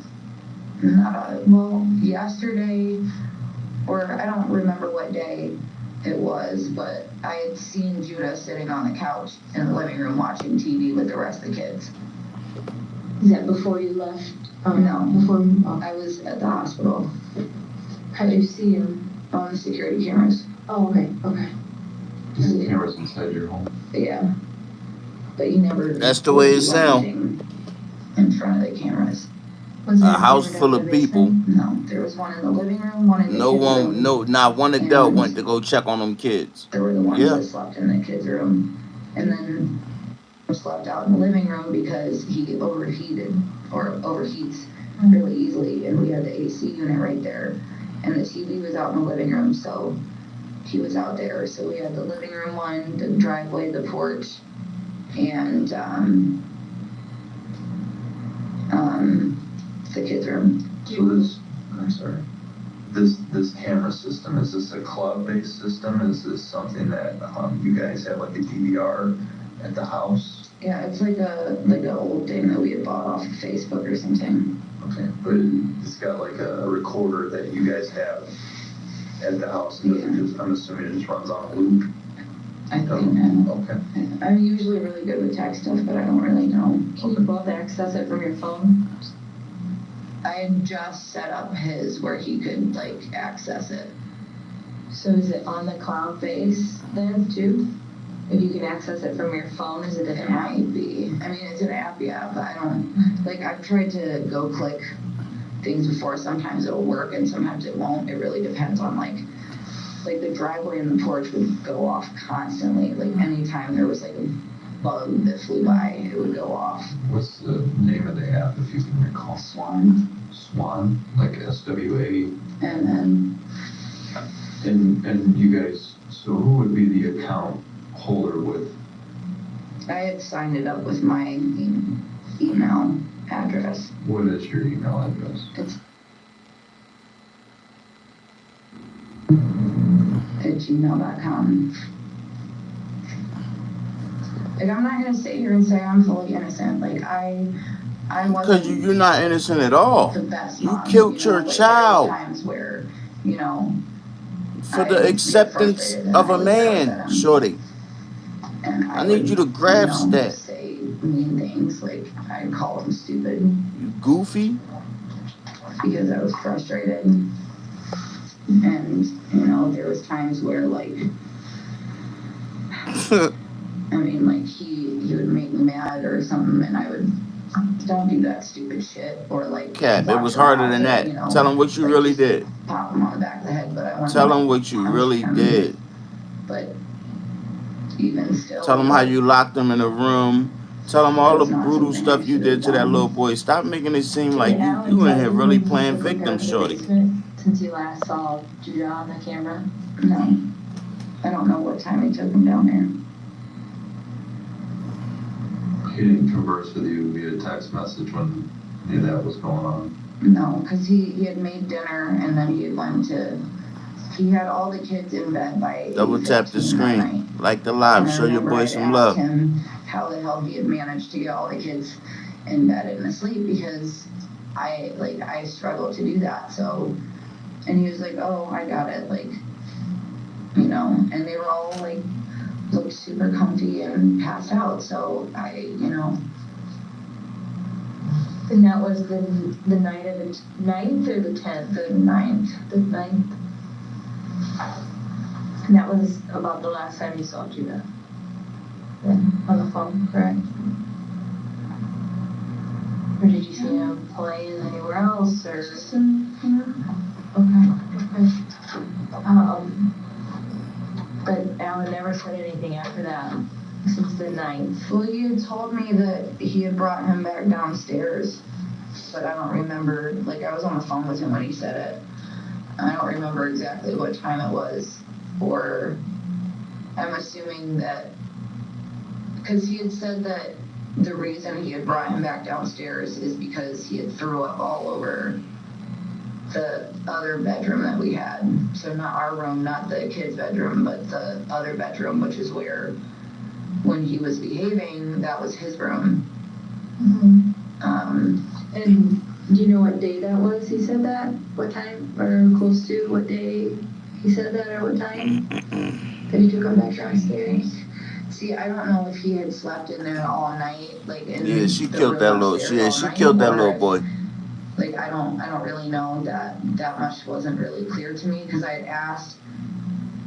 Speaker 5: Well, yesterday, or I don't remember what day it was, but I had seen Judah sitting on the couch in the living room watching TV with the rest of the kids.
Speaker 2: Is that before you left?
Speaker 5: No.
Speaker 2: Before
Speaker 5: I was at the hospital.
Speaker 2: How'd you see him?
Speaker 5: On the security cameras.
Speaker 2: Oh, okay, okay.
Speaker 4: Just the cameras inside your home.
Speaker 5: Yeah. But you never.
Speaker 3: That's the way it
Speaker 5: do
Speaker 3: sound.
Speaker 5: anything in front of the cameras.
Speaker 2: Was
Speaker 3: A
Speaker 2: there
Speaker 3: house
Speaker 2: one
Speaker 3: full
Speaker 2: in
Speaker 3: of
Speaker 2: the
Speaker 3: people.
Speaker 2: basement?
Speaker 5: No, there was one in the living room, one in the
Speaker 3: No
Speaker 5: kids'
Speaker 3: one,
Speaker 5: room.
Speaker 3: no, not one adult
Speaker 5: And
Speaker 3: went to go check on them kids.
Speaker 5: There were the ones
Speaker 3: Yeah.
Speaker 5: that slept in the kids' room. And then slept out in the living room because he overheated or overheats really easily. And we had the AC unit right there. And the TV was out in the living room, so he was out there. So we had the living room one, the driveway, the porch, and the kids' room.
Speaker 9: So I'm sorry. This camera system, is this a cloud-based system? Is this something that you guys have like a DVR at the house?
Speaker 5: Yeah, it's like a old thing that we had bought off of Facebook or something.
Speaker 9: Okay, but it's got like a recorder that you guys have at the house. And doesn't just, I'm assuming it just runs on a loop.
Speaker 5: I think.
Speaker 9: Okay.
Speaker 5: I'm usually really good with tech stuff, but I don't really know.
Speaker 2: Can you both access it from your phone?
Speaker 5: I had just set up his where he could like access it.
Speaker 2: So is it on the cloud base then too? If you can access it from your phone, is it an
Speaker 5: It
Speaker 2: app?
Speaker 5: might be. I mean, it's an app, yeah, but I don't, like, I've tried to go click things before. Sometimes it'll work and sometimes it won't. It really depends on, like the driveway and the porch would go off constantly. Like, anytime there was, like, a bug that flew by, it would go off.
Speaker 4: What's the name of the app, if you can recall?
Speaker 5: Swan.
Speaker 4: Swan, like SWA.
Speaker 5: And then
Speaker 4: And you guys, so who would be the account holder with?
Speaker 5: I had signed it up with my email address.
Speaker 4: What is your email address?
Speaker 5: It's at gmail.com. Like, I'm not gonna sit here and say I'm fully innocent. Like, I wasn't.
Speaker 3: Because you're not innocent at all.
Speaker 5: The best
Speaker 3: You
Speaker 5: mom,
Speaker 3: killed your
Speaker 5: like,
Speaker 3: child.
Speaker 5: There were times where, you know,
Speaker 3: For
Speaker 5: I
Speaker 3: the
Speaker 5: would get
Speaker 3: acceptance
Speaker 5: frustrated and
Speaker 3: of
Speaker 5: I
Speaker 3: a
Speaker 5: would yell
Speaker 3: man,
Speaker 5: at him.
Speaker 3: shorty.
Speaker 5: And
Speaker 3: I need
Speaker 5: would,
Speaker 3: you to grasp that.
Speaker 5: say mean things. Like, I'd call him stupid
Speaker 3: You goofy.
Speaker 5: because I was frustrated. And, you know, there was times where, like, I mean, like, he would make me mad or something, and I would, don't do that stupid shit, or, like...
Speaker 3: Cap, it was harder than that.
Speaker 5: You know,
Speaker 3: Tell him what you
Speaker 5: like,
Speaker 3: really
Speaker 5: just
Speaker 3: did.
Speaker 5: Pop him on the back of the head, but I wouldn't...
Speaker 3: Tell him what you
Speaker 5: punch
Speaker 3: really
Speaker 5: him.
Speaker 3: did.
Speaker 5: But even still...
Speaker 3: Tell him how you locked him in a room. Tell him all the
Speaker 5: It's not
Speaker 3: brutal
Speaker 5: something
Speaker 3: stuff
Speaker 5: I
Speaker 3: you
Speaker 5: should've
Speaker 3: did to that
Speaker 5: done.
Speaker 3: little boy. Stop making it seem like
Speaker 2: Did Alan
Speaker 3: you in
Speaker 2: tell
Speaker 3: here
Speaker 2: you
Speaker 3: really
Speaker 2: when he
Speaker 3: playing
Speaker 2: took him
Speaker 3: victim,
Speaker 2: down to the
Speaker 3: shorty.
Speaker 2: basement Since you last saw Judah on the camera?
Speaker 5: No. I don't know what time he took him down there.
Speaker 4: He didn't converse with you via text message when any of that was going on?
Speaker 5: No, because he had made dinner, and then he went to... He had all the kids in bed by
Speaker 3: Double tap the
Speaker 5: 8:15 that
Speaker 3: screen.
Speaker 5: night.
Speaker 3: Like the live.
Speaker 5: And I
Speaker 3: Show your
Speaker 5: remember
Speaker 3: boy
Speaker 5: I'd
Speaker 3: some
Speaker 5: asked
Speaker 3: love.
Speaker 5: him how the hell he had managed to get all the kids in bed and asleep, because I struggled to do that. So, and he was like, "Oh, I got it," like, you know. And they were all like looked super comfy and passed out. So you know.
Speaker 2: And that was the night of the 9th or the 10th?
Speaker 5: The 9th.
Speaker 2: The 9th. And that was about the last time you saw Judah? Then, on the phone, correct? Or did you see him playing anywhere else, or? Okay. But Alan never said anything after that, since the 9th.
Speaker 5: Well, he had told me that he had brought him back downstairs, but I don't remember, like, I was on the phone with him when he said it. I don't remember exactly what time it was, or I'm assuming that, because he had said that the reason he had brought him back downstairs is because he had threw up all over the other bedroom that we had. So not our room, not the kid's bedroom, but the other bedroom, which is where, when he was behaving, that was his room. And do you know what day that was he said that? What time, or close to what day he said that, or what time? That he took him back downstairs? See, I don't know if he had slept in there all night, like in
Speaker 3: Yeah, she
Speaker 5: the
Speaker 3: killed
Speaker 5: room
Speaker 3: that little.
Speaker 5: upstairs
Speaker 3: Yeah,
Speaker 5: all
Speaker 3: she
Speaker 5: night,
Speaker 3: killed that
Speaker 5: or
Speaker 3: little
Speaker 5: if-
Speaker 3: boy.
Speaker 5: Like, I don't really know. That much wasn't really clear to me, because I had asked,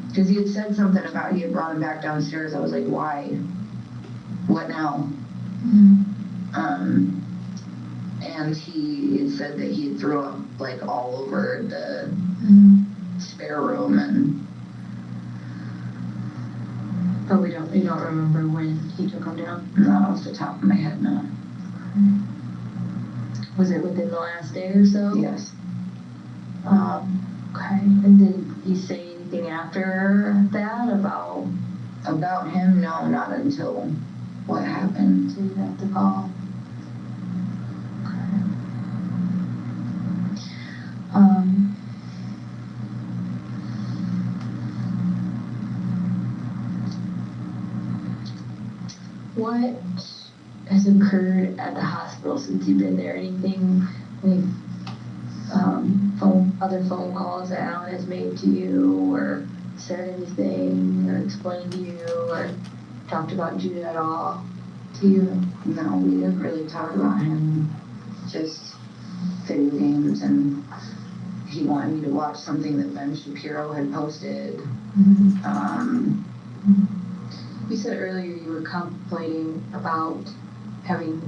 Speaker 5: because he had said something about he had brought him back downstairs. I was like, why? What now? And he had said that he had threw up like all over the spare room, and
Speaker 2: But you don't remember when he took him down?
Speaker 5: not off the top of my head, no.
Speaker 2: Was it within the last day or so?
Speaker 5: Yes.
Speaker 2: Okay. And did he say anything after that about
Speaker 5: Him? No, not until what happened.
Speaker 2: to have to call? Okay. What has occurred at the hospital since you've been there? Anything like other phone calls that Alan has made to you, or said anything, or explained to you, or talked about Judah at all to you?
Speaker 5: No, we didn't really talk about him. Just video games, and he wanted me to watch something that Ben Shapiro had posted.
Speaker 2: You said earlier you were contemplating about having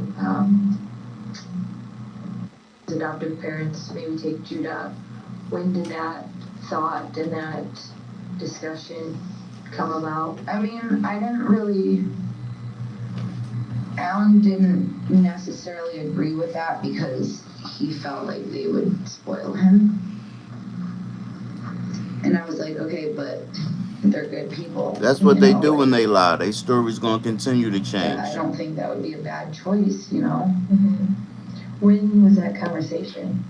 Speaker 2: his adoptive parents maybe take Judah. When did that thought and that discussion come about?
Speaker 5: I mean, I didn't really. Alan didn't necessarily agree with that because he felt like they would spoil him. And I was like, okay, but they're good people.
Speaker 3: That's what
Speaker 5: you
Speaker 3: they
Speaker 5: know,
Speaker 3: do
Speaker 5: like,
Speaker 3: when they lie. Their story's gonna continue to
Speaker 5: I
Speaker 3: change.
Speaker 5: don't think that would be a bad choice, you know?
Speaker 2: When was that conversation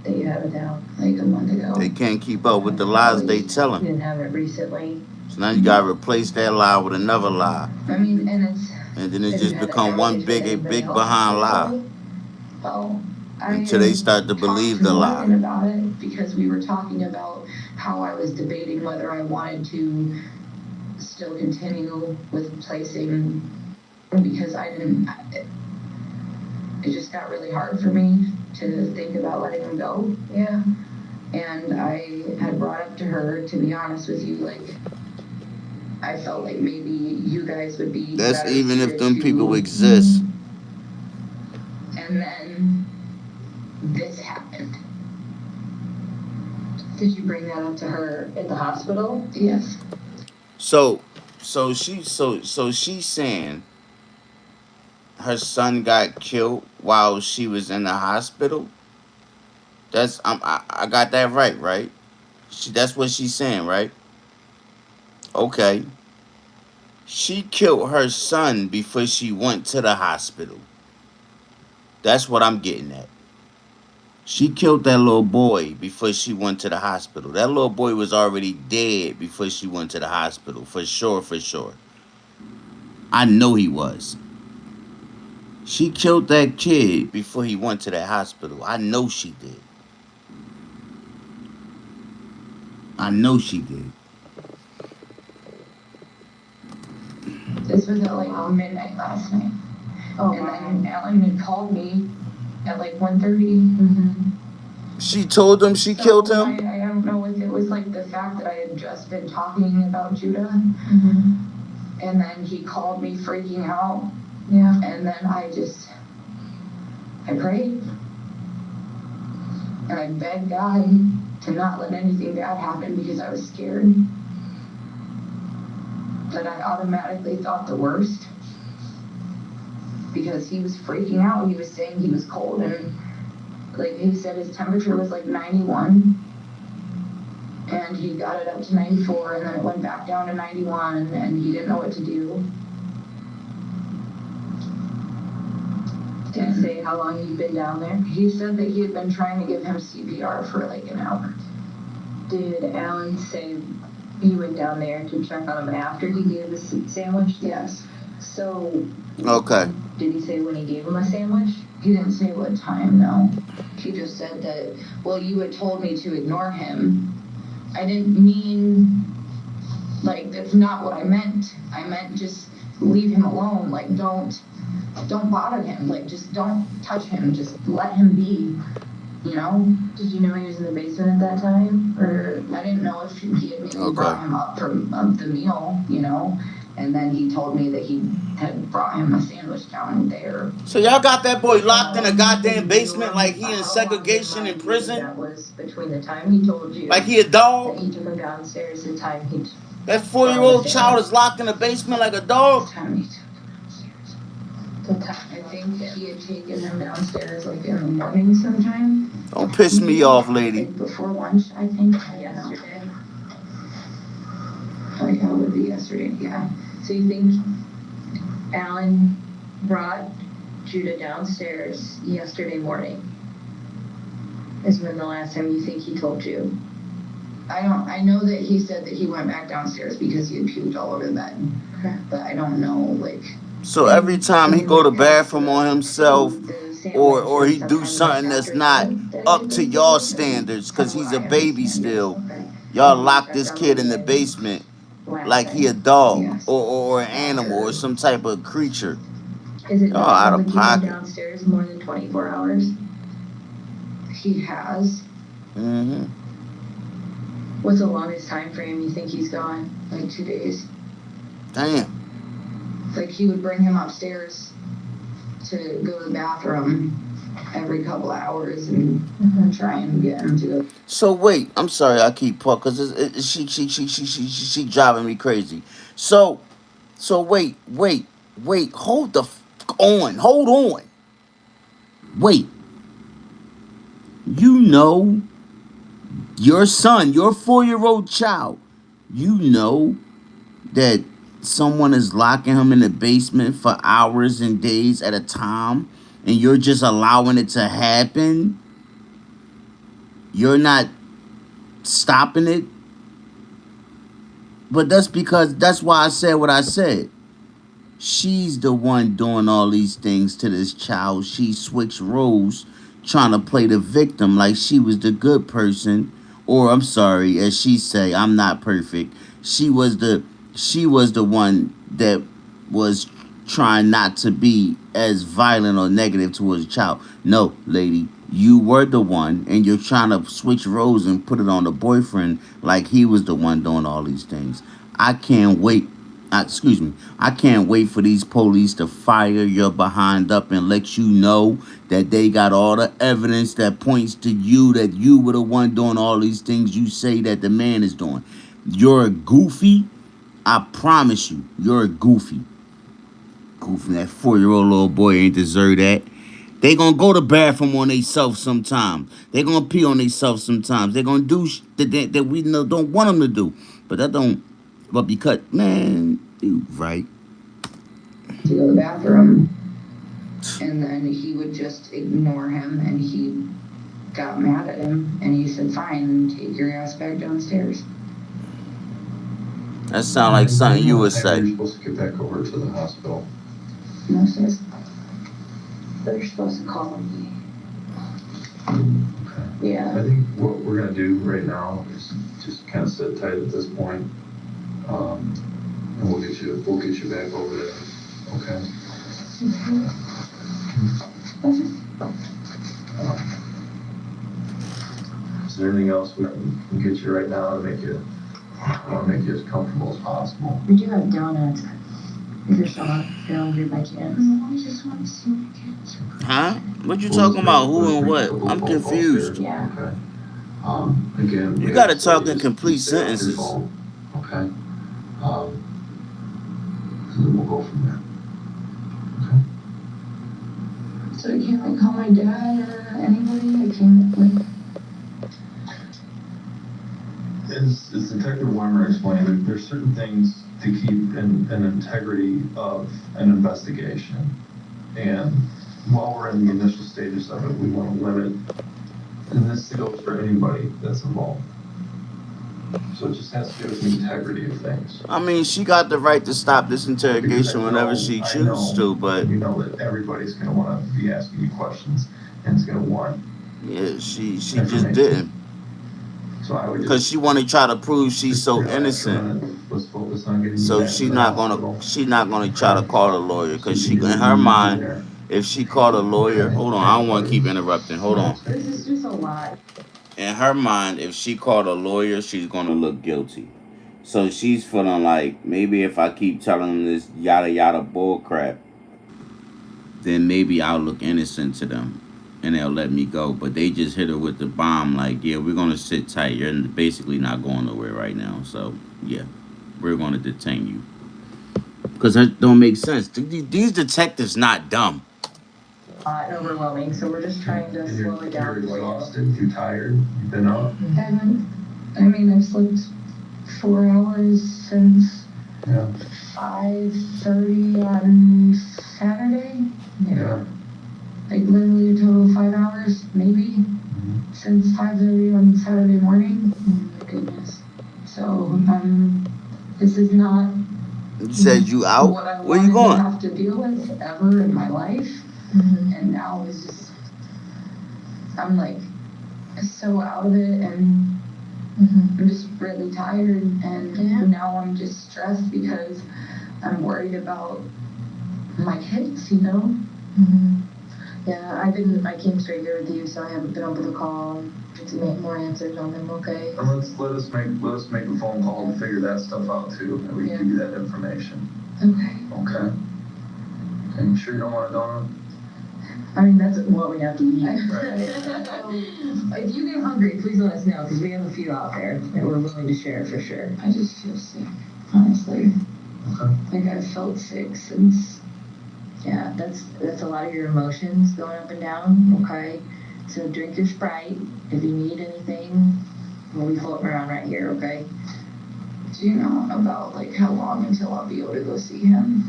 Speaker 2: that you had with Alan?
Speaker 5: Like a month ago.
Speaker 3: They can't keep up with the lies they
Speaker 2: You
Speaker 3: telling.
Speaker 2: didn't have it recently.
Speaker 3: So now you gotta replace that lie with another lie,
Speaker 5: I mean, and it's.
Speaker 3: and then it
Speaker 2: Have you
Speaker 3: just
Speaker 2: had
Speaker 3: become
Speaker 2: that
Speaker 3: one
Speaker 2: conversation with
Speaker 3: big
Speaker 2: anybody else
Speaker 3: behind lie
Speaker 2: recently?
Speaker 5: Well, I
Speaker 3: until they start to believe
Speaker 5: talked
Speaker 3: the
Speaker 5: to
Speaker 3: lie.
Speaker 5: Morgan about it because we were talking about how I was debating whether I wanted to still continue with placing, because it just got really hard for me to think about letting him go.
Speaker 2: Yeah.
Speaker 5: And I had brought up to her, to be honest with you, like, I felt like maybe you guys would be
Speaker 3: That's
Speaker 5: better
Speaker 3: even if
Speaker 5: suited
Speaker 3: them
Speaker 5: to-
Speaker 3: people exist.
Speaker 5: And then this happened.
Speaker 2: Did you bring that up to her at the hospital?
Speaker 5: Yes.
Speaker 3: So she's saying her son got killed while she was in the hospital. I got that right? That's what she's saying, right? Okay. She killed her son before she went to the hospital. That's what I'm getting at. She killed that little boy before she went to the hospital. That little boy was already dead before she went to the hospital. For sure. I know he was. She killed that kid before he went to that hospital. I know she did.
Speaker 5: This was at like midnight last night.
Speaker 2: Oh,
Speaker 5: And
Speaker 2: wow.
Speaker 5: then Alan had called me at like 1:30.
Speaker 3: She told him she killed him?
Speaker 5: I don't know if it was like the fact that I had just been talking about Judah. And then he called me freaking out.
Speaker 2: Yeah.
Speaker 5: And then I prayed. And I begged God to not let anything bad happen because I was scared. But I automatically thought the worst. Because he was freaking out. He was saying he was cold, and like he said his temperature was like 91. And he got it up to 94, and then it went back down to 91, and he didn't know what to do.
Speaker 2: Did he say how long you'd been down there?
Speaker 5: He said that he had been trying to give him CPR for like an hour.
Speaker 2: Did Alan say you went down there to check on him after he gave the sandwich?
Speaker 5: Yes. So,
Speaker 3: Okay.
Speaker 2: Did he say when he gave him a sandwich?
Speaker 5: he didn't say what time, no. He just said that, well, you had told me to ignore him. I didn't mean, like, that's not what I meant. I meant just leave him alone. Like, don't bother him. Like, just don't touch him. Just let him be, you know?
Speaker 2: Did you know he was in the basement at that time? Or
Speaker 5: I didn't know if he had maybe
Speaker 3: Okay.
Speaker 5: brought him up from the meal, you know? And then he told me that he had brought him a sandwich down there.
Speaker 3: So y'all got that boy locked in a goddamn basement like he in segregation in prison?
Speaker 2: That was between the time he told you
Speaker 3: Like he a
Speaker 2: that
Speaker 3: dog?
Speaker 2: he took him downstairs and the time he
Speaker 3: That 4-year-old child is locked in a basement like a dog?
Speaker 5: Time he took him downstairs. I think he had taken him downstairs like in the morning sometime.
Speaker 3: Don't piss me off, lady.
Speaker 5: Like before lunch, I think, yesterday. Like how would it be yesterday, yeah.
Speaker 2: So you think Alan brought Judah downstairs yesterday morning? Is when the last time you think he told you?
Speaker 5: I know that he said that he went back downstairs because he had puked all over the bed.
Speaker 2: Okay.
Speaker 5: But I don't know, like.
Speaker 3: So every time he go to bathroom on himself or he do something that's not up to y'all standards because he's a baby still, y'all lock this kid in the basement like he a dog or an animal or some type of creature.
Speaker 2: Is it
Speaker 3: Y'all out of
Speaker 2: keep him
Speaker 3: pocket.
Speaker 2: downstairs more than 24 hours?
Speaker 5: He has.
Speaker 3: Mm-hmm.
Speaker 2: What's the longest time frame you think he's gone?
Speaker 5: Like 2 days.
Speaker 3: Damn.
Speaker 5: Like he would bring him upstairs to go to the bathroom every couple of hours and try and get him to go.
Speaker 3: So wait, I'm sorry I keep talking because she driving me crazy. So wait, hold the hold on. Wait. You know your son, your 4-year-old child, you know that someone is locking him in the basement for hours and days at a time and you're just allowing it to happen? You're not stopping it? But that's why I said what I said. She's the one doing all these things to this child. She switched roles trying to play the victim like she was the good person. Or I'm sorry, as she say, I'm not perfect. She was the one that was trying not to be as violent or negative towards a child. No, lady, you were the one, and you're trying to switch roles and put it on the boyfriend like he was the one doing all these things. I can't wait. I can't wait for these police to fire your behind up and let you know that they got all the evidence that points to you, that you were the one doing all these things you say that the man is doing. You're a goofy. I promise you, you're a goofy. Goofy. That 4-year-old little boy ain't deserve that. They gonna go to bathroom on themselves sometimes. They gonna pee on themselves sometimes. They gonna do that we don't want them to do. But because, man, you right.
Speaker 5: To go to the bathroom. And then he would just ignore him and he got mad at him and he said, fine, take your ass back downstairs.
Speaker 3: That sound like something you would say.
Speaker 4: You're supposed to get back over to the hospital.
Speaker 5: No, sir. They're supposed to call me.
Speaker 4: Okay.
Speaker 5: Yeah.
Speaker 4: I think what we're gonna do right now is just kind of sit tight at this point. And we'll get you back over there. Okay. Is there anything else we can get you right now to make you as comfortable as possible?
Speaker 2: We do have donuts. If you're still hungry by chance.
Speaker 5: I just want to see my kids.
Speaker 3: Huh? What you talking about? Who and what? I'm confused.
Speaker 5: Yeah.
Speaker 4: Okay. Again,
Speaker 3: You gotta talk in complete sentences.
Speaker 4: Okay. And then we'll go from there. Okay.
Speaker 5: So I can't like call my dad or anybody? I can't like.
Speaker 4: As Detective Weimer explained, there's certain things to keep an integrity of an investigation. And while we're in the initial stages of it, we want to limit, and this goes for anybody that's involved. So it just has to do with the integrity of things.
Speaker 3: I mean, she got the right to stop this
Speaker 4: Because
Speaker 3: interrogation whenever she
Speaker 4: I
Speaker 3: chooses to, but
Speaker 4: you know that everybody's gonna wanna be asking you questions and it's gonna want
Speaker 3: yeah, she just
Speaker 4: information.
Speaker 3: didn't.
Speaker 4: So I would
Speaker 3: Because
Speaker 4: just.
Speaker 3: she want to try to prove she's
Speaker 4: just
Speaker 3: so
Speaker 4: relax a
Speaker 3: innocent.
Speaker 4: minute. Let's focus on getting you
Speaker 3: So
Speaker 4: back to the hospital.
Speaker 3: she's not gonna try to call a lawyer.
Speaker 4: So
Speaker 3: Because
Speaker 4: you
Speaker 3: she in
Speaker 4: can
Speaker 3: her
Speaker 4: be
Speaker 3: mind,
Speaker 4: there.
Speaker 3: if she called a lawyer, hold on, I don't want to keep interrupting. Hold on.
Speaker 2: This is just a lot.
Speaker 3: In her mind, if she called a lawyer, she's gonna look guilty. So she's feeling like maybe if I keep telling them this yada yada bull crap, then maybe I'll look innocent to them and they'll let me go. But they just hit her with the bomb like, yeah, we're gonna sit tight. You're basically not going nowhere right now. So yeah, we're gonna detain you. Because that don't make sense. These detectives not dumb.
Speaker 2: And overwhelming, so we're just trying to slow it down
Speaker 4: You're
Speaker 2: for you.
Speaker 4: exhausted, you're tired, you've been up.
Speaker 5: I mean, I've slept 4 hours since
Speaker 4: Yeah.
Speaker 5: 5:30 on Saturday.
Speaker 4: Yeah.
Speaker 5: Like literally a total of 5 hours, maybe, since 5:30 on Saturday morning. Oh my goodness. So, this is not
Speaker 3: You said you out?
Speaker 5: what I
Speaker 3: Where you
Speaker 5: wanted to
Speaker 3: going?
Speaker 5: have to deal with ever in my life. And now it's just, I'm like so out of it, and I'm just really tired, and now I'm just stressed because I'm worried about my kids, you know?
Speaker 2: Yeah, I came straight here with you, so I haven't been able to call to make more answers on them, okay?
Speaker 4: And let us make a phone call to figure that stuff out too, and we can give you that information.
Speaker 5: Okay.
Speaker 4: Okay? Okay, you sure you don't want a donut?
Speaker 2: I mean, that's what we have to eat.
Speaker 5: Right.
Speaker 2: If you get hungry, please let us know, because we have a few out there that we're willing to share for sure.
Speaker 5: I just feel sick, honestly.
Speaker 4: Okay.
Speaker 5: Like I've felt sick since.
Speaker 2: Yeah, that's a lot of your emotions going up and down, okay? So drink your Sprite. If you need anything, we'll be floating around right here, okay?
Speaker 5: Do you know about like how long until I'll be able to go see him?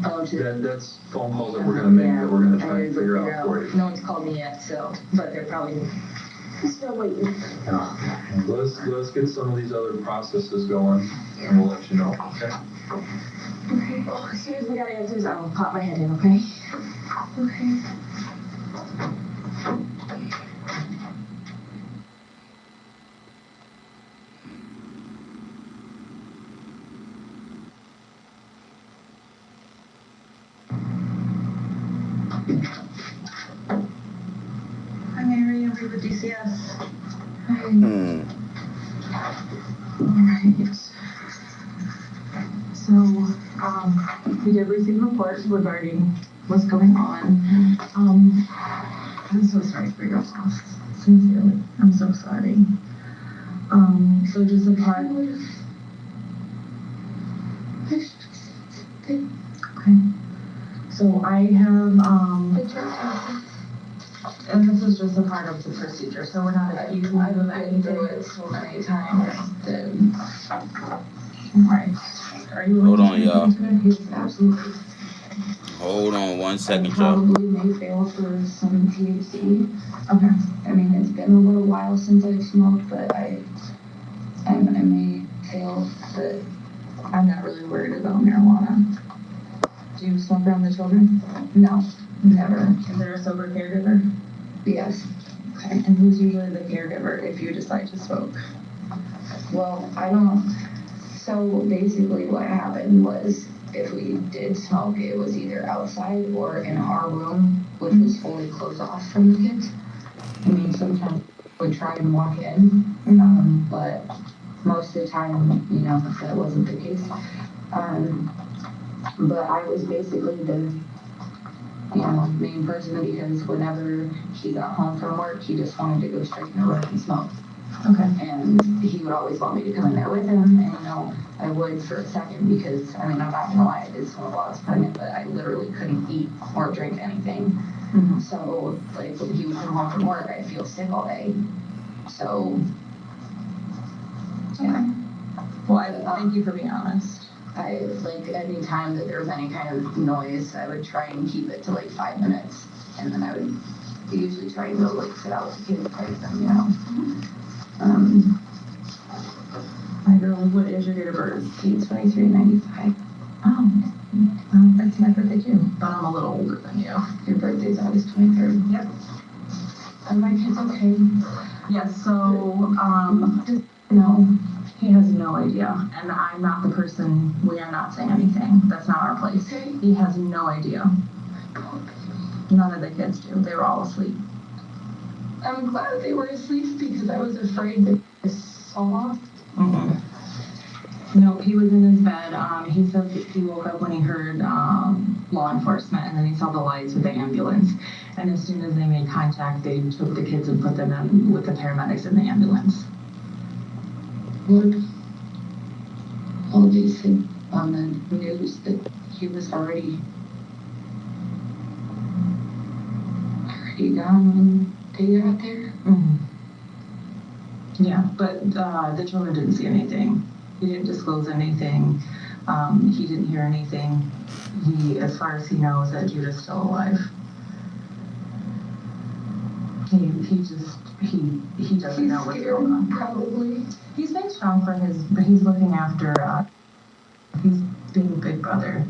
Speaker 2: Oh,
Speaker 4: That's phone calls that we're gonna make, that we're gonna try and figure out for you.
Speaker 2: No one's called me yet, so, but they're probably still waiting.
Speaker 4: Let's get some of these other processes going, and we'll let you know, okay?
Speaker 2: Okay, well, as soon as we got answers, I'll pop my head in, okay?
Speaker 5: Okay.
Speaker 2: Hi, Mary, I'm here with DCS. Alright. So, we did receive reports regarding what's going on. I'm so sorry for your loss. Sincerely, I'm so sorry. So just a part. Okay. So I have, and this is just a part of the procedure, so we're not accusing you of
Speaker 5: I've been through
Speaker 2: anything.
Speaker 5: it so many times that.
Speaker 2: Right. Are you
Speaker 3: Hold
Speaker 2: willing to
Speaker 3: on,
Speaker 2: look into it? Yes, absolutely.
Speaker 3: Hold on one
Speaker 5: I
Speaker 3: second, y'all.
Speaker 5: probably may fail for some THC.
Speaker 2: Okay.
Speaker 5: I mean, it's been a little while since I've smoked, but I may fail, but I'm not really worried about marijuana.
Speaker 2: Do you smoke around the children?
Speaker 5: No, never.
Speaker 2: Is there a sober caregiver?
Speaker 5: Yes.
Speaker 2: Okay. And who's usually the caregiver if you decide to smoke?
Speaker 5: Well, I don't. So basically, what happened was, if we did smoke, it was either outside or in our room, which was fully closed off from the kids. I mean, sometimes we try and walk in, but most of the time, you know, that wasn't the case. But I was basically the, you know, main person because whenever he got home from work, he just wanted to go straight in the room and smoke.
Speaker 2: Okay.
Speaker 5: And he would always want me to come in there with him, and you know, I would for a second because, I mean, I'm not gonna lie, I did smoke while I was pregnant, but I literally couldn't eat or drink anything.
Speaker 2: Mm-hmm.
Speaker 5: So, like, when he would come home from work, I'd feel sick all day. So, yeah.
Speaker 2: Well, thank you for being honest.
Speaker 5: I, like, any time that there was any kind of noise, I would try and keep it to like 5 minutes, and then I would They usually try to go like sit out the kids, fight them, you know. My girl, what is your date of birth? 8/23/95. Oh, well, that's my birthday too. But I'm a little older than you. Your birthday's August 23rd. Yep. Are my kids okay? Yes, so, no. He has no idea, and I'm not the person, we are not saying anything. That's not our place. Okay. He has no idea. None of the kids do. They were all asleep. I'm glad they were asleep because I was afraid that I saw. Mm-hmm. No, he was in his bed. He said that he woke up when he heard law enforcement, and then he saw the lights with the ambulance. And as soon as they made contact, they took the kids and put them in with the paramedics in the ambulance. Would all these things on the news that he was already gone when they got there? Mm-hmm. Yeah, but the children didn't see anything. He didn't disclose anything. He didn't hear anything. He, as far as he knows, that Judah's still alive. He doesn't know what's going on. Probably. He's been strong for his, but he's looking after, he's being a big brother.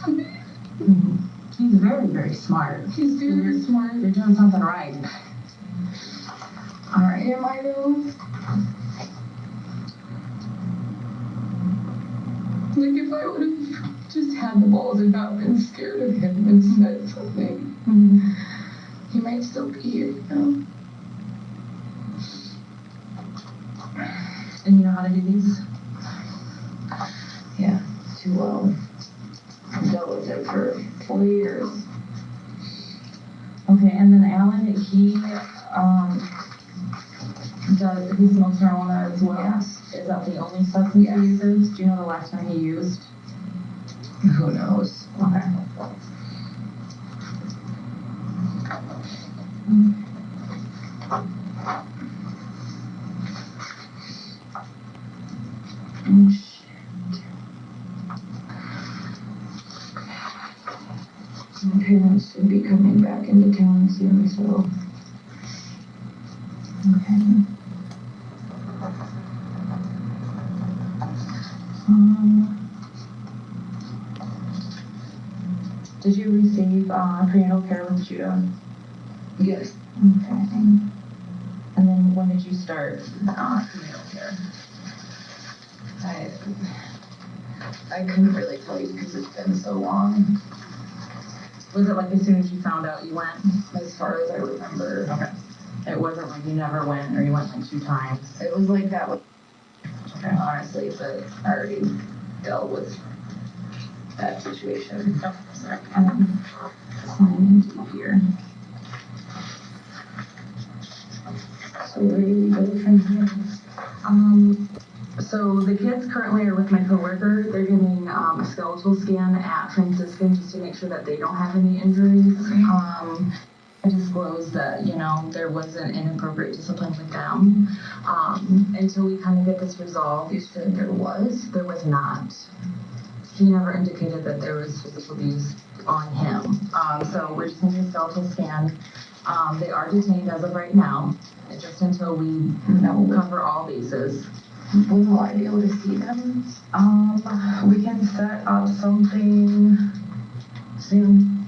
Speaker 5: Mm-hmm. He's very, very smart. He's very smart. You're doing something right. All right. Am I though? Like if I would have just had the balls and not been scared of him and said something, he might still be here, you know? And you know how to do these? Yeah, too well. I've dealt with it for 4 years. Okay, and then Alan, he smokes marijuana as well? Yes. Is that the only substance he uses? Do you know the last time he used? Who knows? Okay. Oh, shit. My parents should be coming back into town soon, so. Okay. Did you receive prenatal care with Judah? Yes. Okay. And then when did you start prenatal care? I couldn't really tell you because it's been so long. Was it like as soon as you found out you went? As far as I remember. Okay. It wasn't like you never went or you went like 2 times. It was like that with, okay, honestly, but I already dealt with that situation. Oh, sorry. Sign into here. So where do we go from here? So the kids currently are with my coworker. They're getting a skeletal scan at Franciscan just to make sure that they don't have any injuries. Okay. I disclosed that, you know, there wasn't inappropriate discipline with them. Until we kind of get this resolved. You said there was? There was not. He never indicated that there was physical abuse on him. So we're just doing a skeletal scan. They are detained as of right now, just until we cover all bases. When will I be able to see them? We can set up something soon.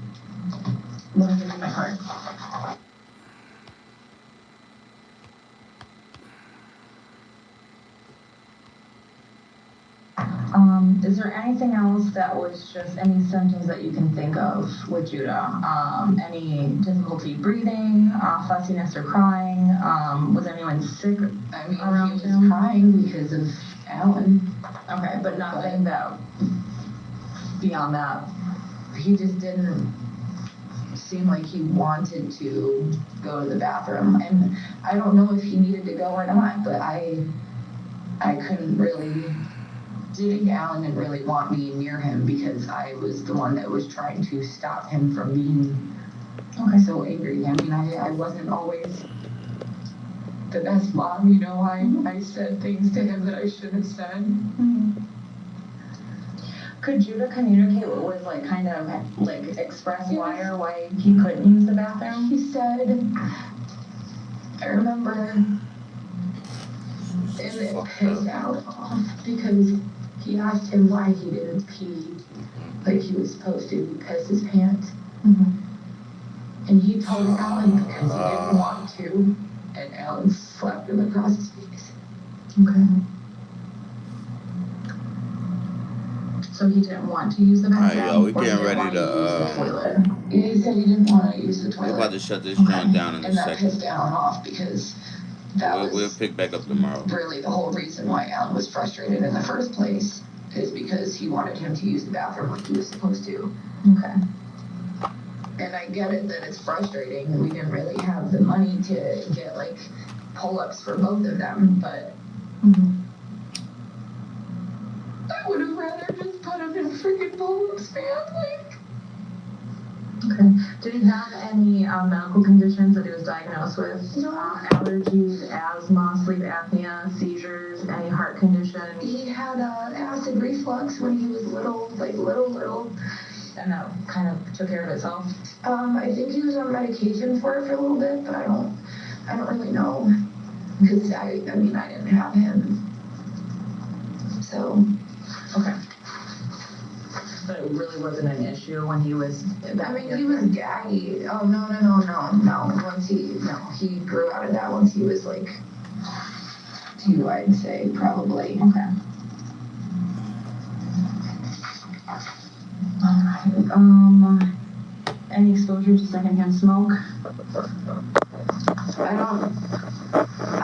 Speaker 5: Let me give you my card. Is there anything else that was just any symptoms that you can think of with Judah? Any difficulty breathing, fussiness or crying? Was anyone sick around him? He was crying because of Alan. Okay, but nothing that beyond that. He just didn't seem like he wanted to go to the bathroom, and I don't know if he needed to go or not, but I couldn't really. Didn't Alan really want me near him because I was the one that was trying to stop him from being so angry. I mean, I wasn't always the best mom, you know. I said things to him that I shouldn't have said. Mm-hmm.
Speaker 2: Could Judah communicate what was like kind of like express why he couldn't use the bathroom?
Speaker 5: He said, I remember, and it pissed out off because he asked him why he didn't pee like he was supposed to. He pissed his pants.
Speaker 2: Mm-hmm.
Speaker 5: And he told Alan because he didn't want to, and Alan slapped him across his face.
Speaker 2: Okay. So he didn't want to use the bathroom?
Speaker 3: Alright, y'all, we
Speaker 2: or he
Speaker 3: getting
Speaker 2: didn't
Speaker 3: ready
Speaker 2: want use the
Speaker 3: to,
Speaker 2: toilet?
Speaker 5: Yeah, he said he didn't want to use the
Speaker 3: we're
Speaker 5: toilet.
Speaker 3: about to shut this joint down in a
Speaker 5: And that
Speaker 3: second.
Speaker 5: pissed Alan off because that
Speaker 3: We'll
Speaker 5: was
Speaker 3: pick back up tomorrow.
Speaker 5: really the whole reason why Alan was frustrated in the first place, is because he wanted him to use the bathroom like he was supposed to.
Speaker 2: Okay.
Speaker 5: And I get it that it's frustrating. We didn't really have the money to get like pull-ups for both of them, but I would have rather just put him in freaking pull-ups, man. Like,
Speaker 2: Okay. Did he have any medical conditions that he was diagnosed with?
Speaker 5: No.
Speaker 2: Allergies, asthma, sleep apnea, seizures, any heart condition?
Speaker 5: he had acid reflux when he was little, like little.
Speaker 2: And that kind of took care of itself?
Speaker 5: I think he was on medication for it for a little bit, but I don't really know. Because I mean, I didn't have him. So,
Speaker 2: Okay. But it really wasn't an issue when he was...
Speaker 5: I mean, he was gaggy. Oh, no. He grew out of that once he was like 2, I'd say, probably.
Speaker 2: Okay. Alright, any exposure to secondhand smoke?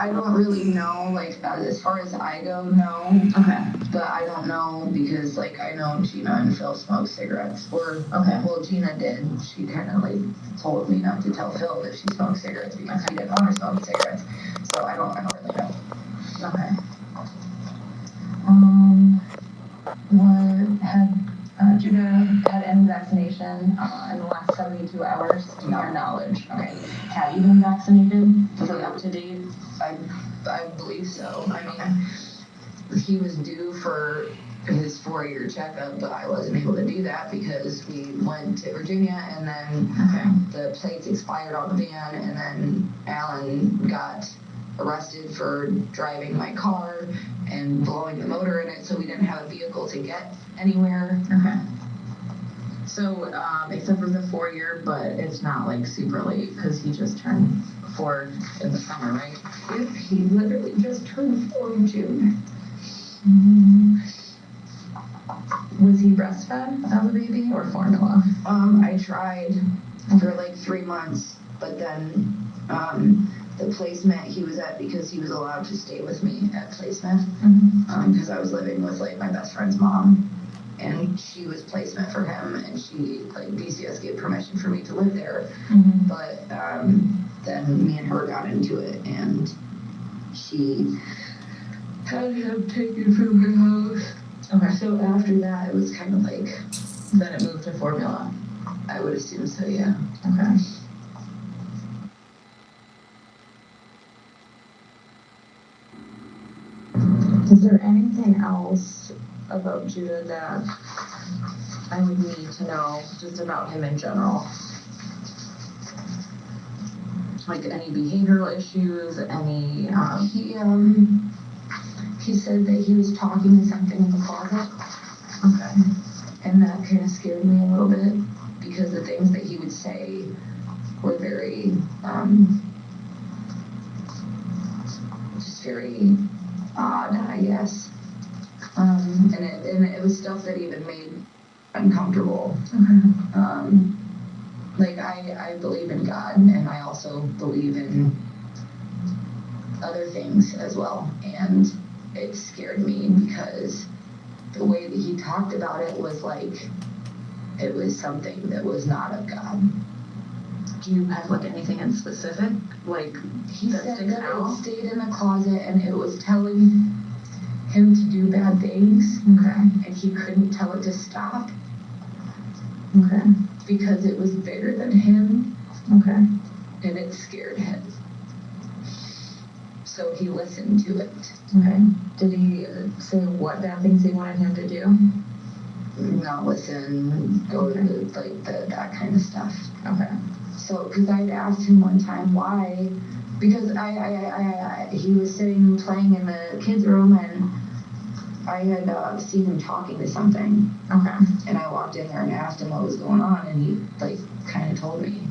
Speaker 5: I don't really know, like, as far as I go, no.
Speaker 2: Okay.
Speaker 5: But I don't know because, like, I know Gina and Phil smoke cigarettes.
Speaker 2: Okay.
Speaker 5: Well, Gina did. She kind of, like, told me not to tell Phil that she smoked cigarettes because he didn't want her smoking cigarettes. So I don't really know.
Speaker 2: Okay. Had Judah had any vaccination in the last 72 hours to your knowledge? Okay. Have you been vaccinated? Is it up to date?
Speaker 5: I believe so. I mean, he was due for his 4-year checkup, but I wasn't able to do that because we went to Virginia and then the plates expired on the van, and then Alan got arrested for driving my car and blowing the motor in it, so we didn't have a vehicle to get anywhere.
Speaker 2: Okay. So, except for the 4-year, but it's not like super late because he just turned 4 in the summer, right?
Speaker 5: If he literally just turned 4 in June.
Speaker 2: Was he breastfed as a baby or formula?
Speaker 5: I tried for like 3 months, but then the placement he was at, because he was allowed to stay with me at placement, because I was living with like my best friend's mom, and she was placement for him, and she, like, DCS gave permission for me to live there, but then me and her got into it, and she had him taken from her house.
Speaker 2: Okay.
Speaker 5: So after that, it was kind of like,
Speaker 2: Then it moved to formula.
Speaker 5: I would assume so, yeah.
Speaker 2: Okay. Is there anything else about Judah that I would need to know just about him in general? Like any behavioral issues, any,
Speaker 5: He said that he was talking to something in the closet,
Speaker 2: okay.
Speaker 5: and that kind of scared me a little bit, because the things that he would say were very, just very odd, I guess. And it was stuff that even made uncomfortable. Like, I believe in God, and I also believe in other things as well, and it scared me because the way that he talked about it was like it was something that was not of God.
Speaker 2: Do you have like anything in specific, like
Speaker 5: He
Speaker 2: that
Speaker 5: said
Speaker 2: sticks
Speaker 5: that
Speaker 2: out?
Speaker 5: it stayed in the closet and it was telling him to do bad things,
Speaker 2: Okay.
Speaker 5: and he couldn't tell it to stop
Speaker 2: Okay.
Speaker 5: because it was bigger than him,
Speaker 2: Okay.
Speaker 5: and it scared him. So he listened to it.
Speaker 2: Okay. Did he say what bad things he wanted him to do?
Speaker 5: not listen, go to that kind of stuff.
Speaker 2: Okay.
Speaker 5: So, because I'd asked him one time why, because he was sitting playing in the kids' room, and I had seen him talking to something.
Speaker 2: Okay.
Speaker 5: And I walked in there and asked him what was going on, and he kind of told me.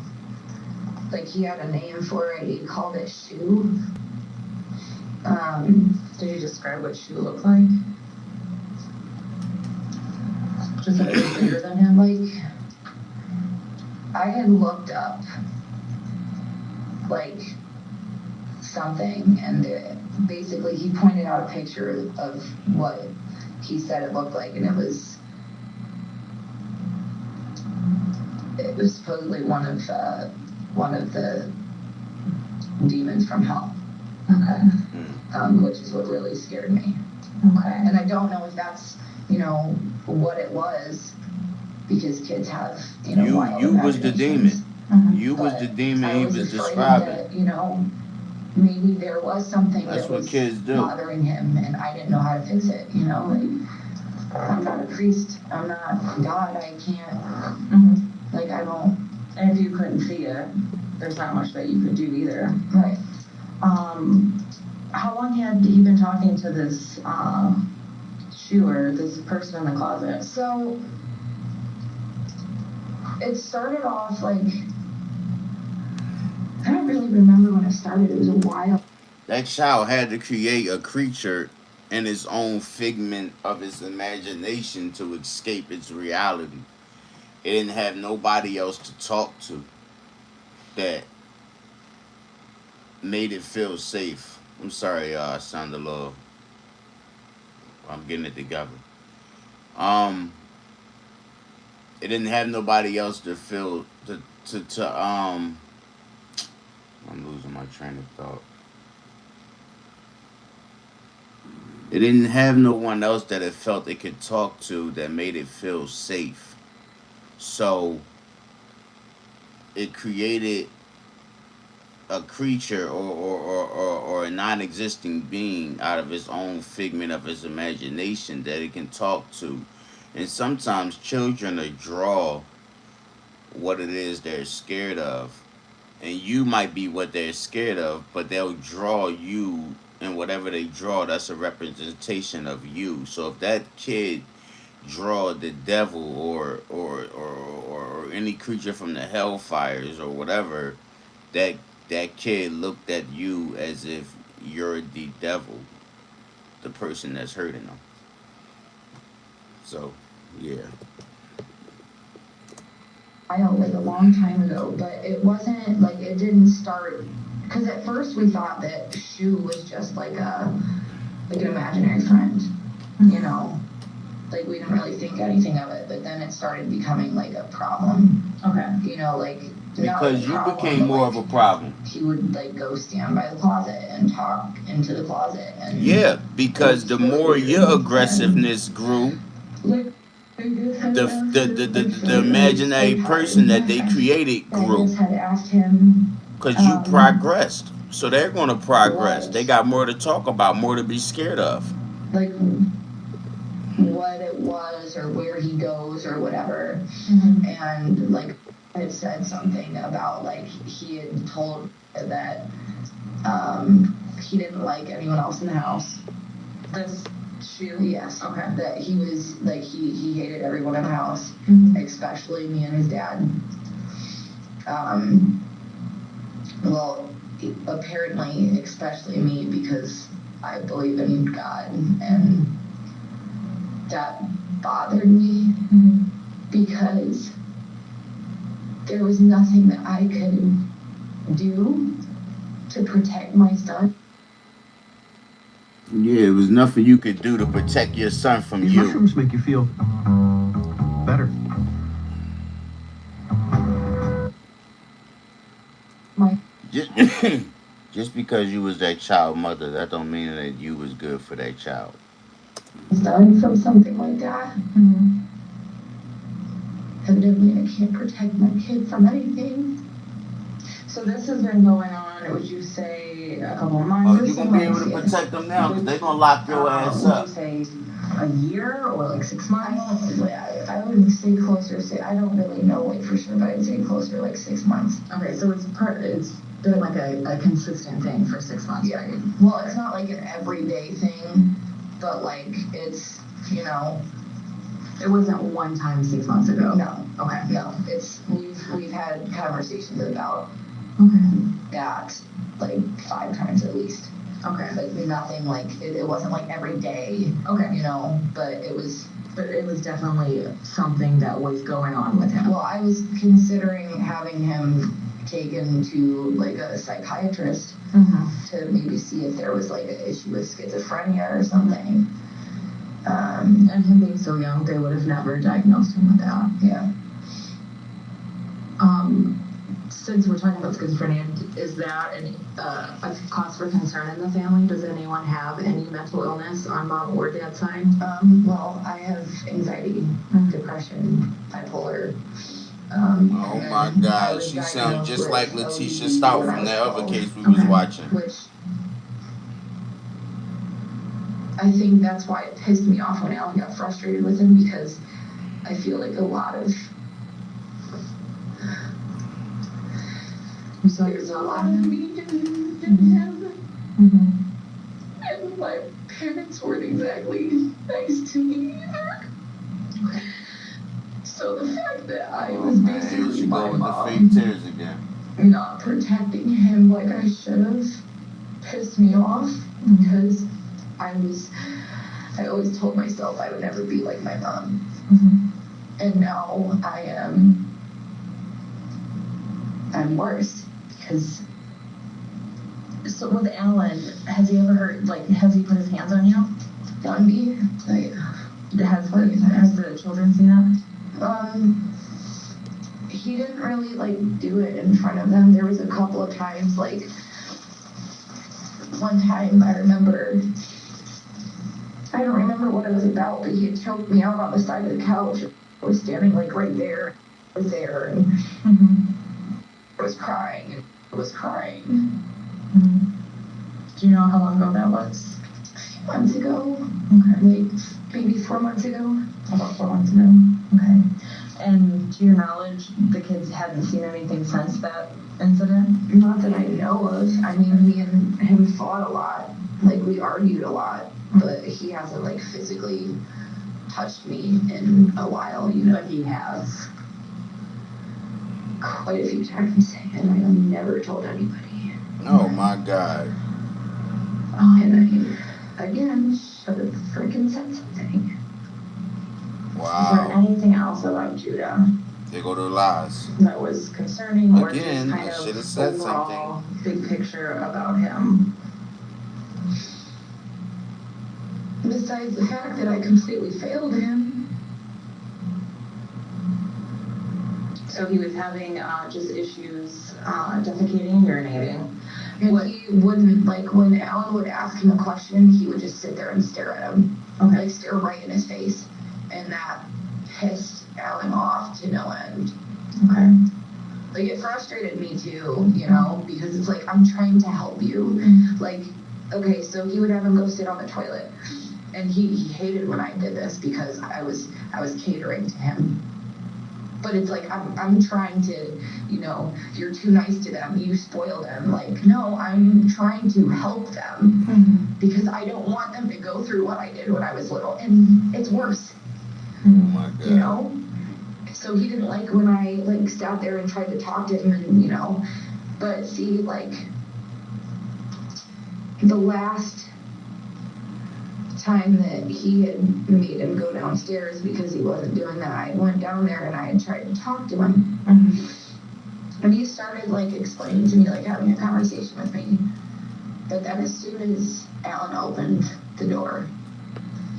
Speaker 5: He had a name for it. He called it shoe.
Speaker 2: Did you describe what shoe looked like? Just that it was bigger than him?
Speaker 5: I had looked up, something, and basically he pointed out a picture of what he said it looked like, and it was supposedly one of the demons from hell.
Speaker 2: Okay.
Speaker 5: Which is what really scared me.
Speaker 2: Okay.
Speaker 5: And I don't know if that's, what it was, because kids have, wild
Speaker 3: You was the demon.
Speaker 5: imaginations.
Speaker 3: You was the demon he was
Speaker 5: afraid
Speaker 3: describing.
Speaker 5: that, maybe there was something
Speaker 3: That's
Speaker 5: that
Speaker 3: what
Speaker 5: was
Speaker 3: kids do.
Speaker 5: bothering him, and I didn't know how to fix it. I'm not a priest. I'm not God. I can't. I don't.
Speaker 2: And if you couldn't see it, there's not much that you could do either.
Speaker 5: Right.
Speaker 2: How long had he been talking to this shoer, this person in the closet?
Speaker 5: So it started off I don't really remember when it started. It was a while.
Speaker 3: That child had to create a creature in his own figment of his imagination to escape its reality. It didn't have nobody else to talk to that made it feel safe. I'm sorry, I sound a little. I'm getting it together. It didn't have nobody else to feel I'm losing my train of thought. It didn't have no one else that it felt it could talk to that made it feel safe. So it created a creature or a non-existing being out of its own figment of its imagination that it can talk to. And sometimes children will draw what it is they're scared of. And you might be what they're scared of, but they'll draw you, and whatever they draw, that's a representation of you. So if that kid draw the devil or any creature from the hellfires or whatever, that kid looked at you as if you're the devil, the person that's hurting them. So, yeah.
Speaker 5: A long time ago, but it wasn't it didn't start, because at first we thought that Shu was just an imaginary friend, we didn't really think anything of it, but then it started becoming a problem.
Speaker 2: Okay.
Speaker 3: Because you became more of a problem.
Speaker 5: He would go stand by the closet and talk into the closet, and
Speaker 3: because the more your aggressiveness grew, the imaginary person that they created grew. Because you progressed. So they're going to progress. They got more to talk about, more to be scared of.
Speaker 5: What it was or where he goes or whatever. And it said something about he had told that he didn't like anyone else in the house.
Speaker 2: This shoe?
Speaker 5: Yes.
Speaker 2: Okay.
Speaker 5: That he was he hated everyone in the house, especially me and his dad. Well, apparently, especially me, because I believe in God, and that bothered me because there was nothing that I could do to protect my son.
Speaker 3: Yeah, it was nothing you could do to protect your son from
Speaker 7: These
Speaker 3: you.
Speaker 7: mushrooms make you feel better.
Speaker 3: Just because you was that child mother, that don't mean that you was good for that child.
Speaker 5: Son from something like that. Evidently, I can't protect my kid from anything.
Speaker 2: So this has been going on, would you say, a couple of months?
Speaker 3: Oh, you're going to be able to protect them now because they're going to lock your ass up.
Speaker 2: Would you say
Speaker 11: a year or like 6 months?
Speaker 5: I would say closer, I don't really know like for sure, but I'd say closer like 6 months.
Speaker 11: Okay, so it's been like a consistent thing for 6 months,
Speaker 5: Yeah.
Speaker 11: right?
Speaker 5: Well, it's not like an everyday thing, but like it's, you know.
Speaker 11: It wasn't one time 6 months ago?
Speaker 5: No.
Speaker 11: Okay.
Speaker 5: No, we've had conversations about that like 5 times at least.
Speaker 11: Okay.
Speaker 5: But nothing like, it wasn't like every day.
Speaker 11: Okay.
Speaker 5: You know, but it was
Speaker 11: definitely something that was going on with him.
Speaker 5: Well, I was considering having him taken to like a psychiatrist to maybe see if there was like an issue with schizophrenia or something.
Speaker 11: And him being so young, they would have never diagnosed him with that.
Speaker 5: Yeah.
Speaker 11: Since we're talking about schizophrenia, is that a cause for concern in the family? Does anyone have any mental illness on mom or dad's side?
Speaker 5: Well, I have anxiety, depression, bipolar.
Speaker 3: Oh my God, she sounds just like Letitia Stout from that other case we was watching.
Speaker 5: Which I think that's why it pissed me off when Alan got frustrated with him, because I feel like a lot of there's a lot of me in him. And my parents weren't exactly nice to me either. So the fact that I was basically my mom not protecting him like I should have pissed me off, because I always told myself I would never be like my mom. And now I'm worse, because
Speaker 11: So with Alan, has he put his hands on you?
Speaker 5: on me, like,
Speaker 11: Has the children seen that?
Speaker 5: he didn't really like do it in front of them. There was a couple of times, like one time I remember, I don't remember what it was about, but he had choked me out on the side of the couch. I was standing like right there, and I was crying, and I was crying.
Speaker 11: Do you know how long ago that was?
Speaker 5: A few months ago.
Speaker 11: Okay.
Speaker 5: Like maybe 4 months ago.
Speaker 11: About 4 months ago. Okay. And to your knowledge, the kids hadn't seen anything since that incident?
Speaker 5: Not that I know of. I mean, me and him fought a lot. Like, we argued a lot, but he hasn't like physically touched me in a while, you know.
Speaker 11: But he has.
Speaker 5: Quite a few times, and I never told anybody.
Speaker 3: Oh my God.
Speaker 5: And I, again, should have freaking said something.
Speaker 11: Is there anything else about Judah
Speaker 3: They go to the lies.
Speaker 11: that was concerning, or
Speaker 3: Again,
Speaker 11: just kind
Speaker 3: I should have
Speaker 11: of
Speaker 3: said
Speaker 11: overall big picture about him?
Speaker 5: Besides the fact that I completely failed him.
Speaker 11: So he was having just issues defecating, urinating.
Speaker 5: And he wouldn't, like, when Alan would ask him a question, he would just sit there and stare at him.
Speaker 11: Okay.
Speaker 5: Like, stare right in his face. And that pissed Alan off to no end.
Speaker 11: Okay.
Speaker 5: Like, it frustrated me too, you know, because it's like, I'm trying to help you. Like, okay, so he would have him go sit on the toilet. And he hated when I did this because I was catering to him. But it's like, I'm trying to, you know, you're too nice to them, you spoil them. Like, no, I'm trying to help them because I don't want them to go through what I did when I was little. And it's worse,
Speaker 3: Oh my God.
Speaker 5: you know? So he didn't like when I, like, sat there and tried to talk to him and, you know, but see, like, the last time that he had made him go downstairs because he wasn't doing that, I went down there and I had tried to talk to him. And he started, like, explaining to me, like, having a conversation with me. But then as soon as Alan opened the door,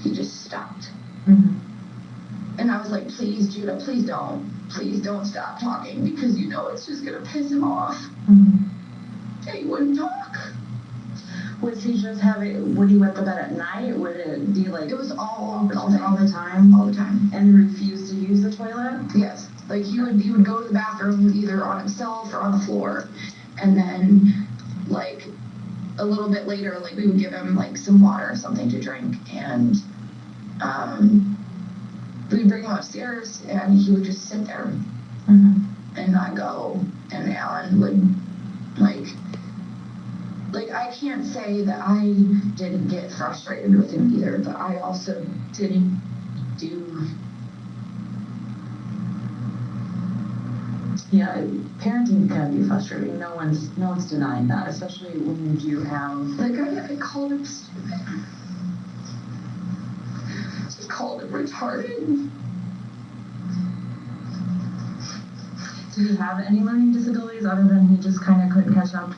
Speaker 5: he just stopped. And I was like, please, Judah, please don't stop talking, because you know it's just gonna piss him off. And he wouldn't talk.
Speaker 11: Was he just would he wet the bed at night? Would it be like...
Speaker 5: It was all the
Speaker 11: time?
Speaker 5: All the time.
Speaker 11: And he refused to use the toilet?
Speaker 5: Yes. Like, he would go to the bathroom either on himself or on the floor. And then, like, a little bit later, like, we would give him, like, some water or something to drink. And we'd bring him upstairs and he would just sit there and not go. And Alan would like I can't say that I didn't get frustrated with him either, but I also didn't do.
Speaker 11: Yeah, parenting can be frustrating. No one's denying that, especially when you do have.
Speaker 5: Like I called him stupid. Just called him retarded.
Speaker 11: Did he have any learning disabilities other than he just kind of couldn't catch on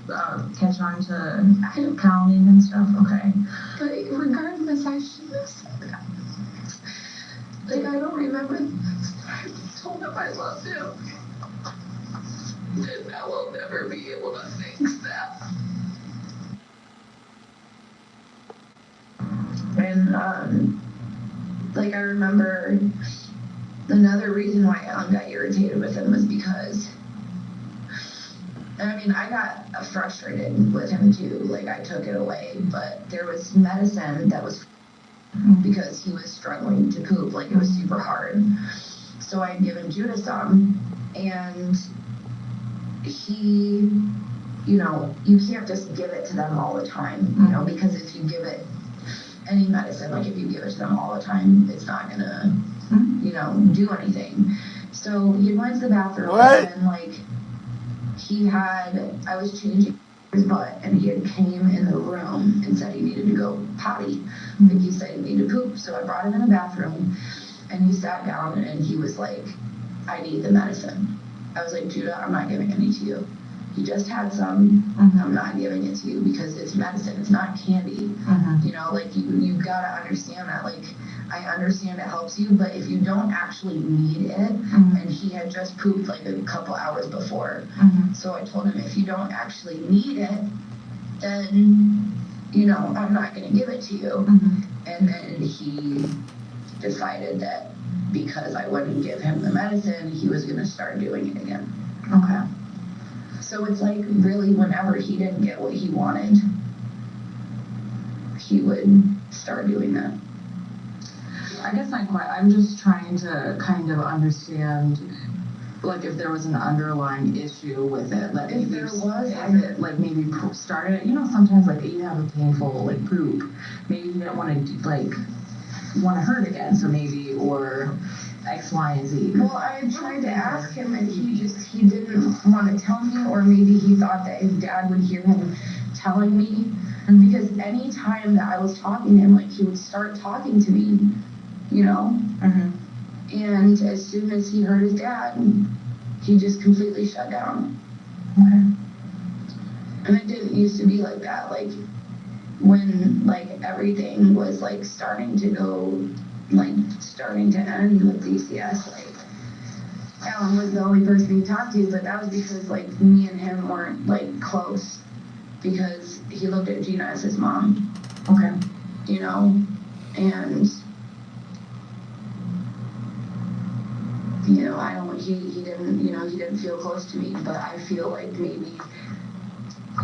Speaker 11: to counting and stuff? Okay.
Speaker 5: But regardless, I shouldn't have said that. Like I don't remember. I told him I loved him. And I will never be able to fix that. And like I remember another reason why Alan got irritated with him was because, I mean, I got frustrated with him too. Like I took it away, but there was medicine that was because he was struggling to poop. Like it was super hard. So I had given Judah some, and he, you know, you can't just give it to them all the time, you know, because if you give it any medicine, like if you give it to them all the time, it's not gonna, you know, do anything. So he went to the bathroom and like I was changing his butt and he had came in the room and said he needed to go potty. Like he said he needed to poop. So I brought him in the bathroom and he sat down and he was like, I need the medicine. I was like, Judah, I'm not giving any to you. You just had some. I'm not giving it to you because it's medicine. It's not candy. You know, like you gotta understand that. Like I understand it helps you, but if you don't actually need it, and he had just pooped like a couple hours before, so I told him if you don't actually need it, then you know I'm not gonna give it to you. And then he decided that because I wouldn't give him the medicine, he was gonna start doing it again.
Speaker 11: Okay.
Speaker 5: So it's like really whenever he didn't get what he wanted, he would start doing that.
Speaker 11: I guess I'm just trying to kind of understand, like if there was an underlying issue with it, that
Speaker 5: if there was,
Speaker 11: it like maybe started, you know, sometimes like you have a painful like poop, maybe you didn't want to hurt again, so maybe, or X, Y, and Z.
Speaker 5: Well, I tried to ask him and he didn't want to tell me, or maybe he thought that his dad would hear him telling me, because any time that I was talking to him, like he would start talking to me, you know, and as soon as he heard his dad, he just completely shut down. And it didn't used to be like that, like when like everything was like starting to end with DCS, like Alan was the only person he talked to, but that was because like me and him weren't like close, because he looked at Gina as his mom.
Speaker 11: Okay.
Speaker 5: You know, and you know, he didn't feel close to me, but I feel like maybe,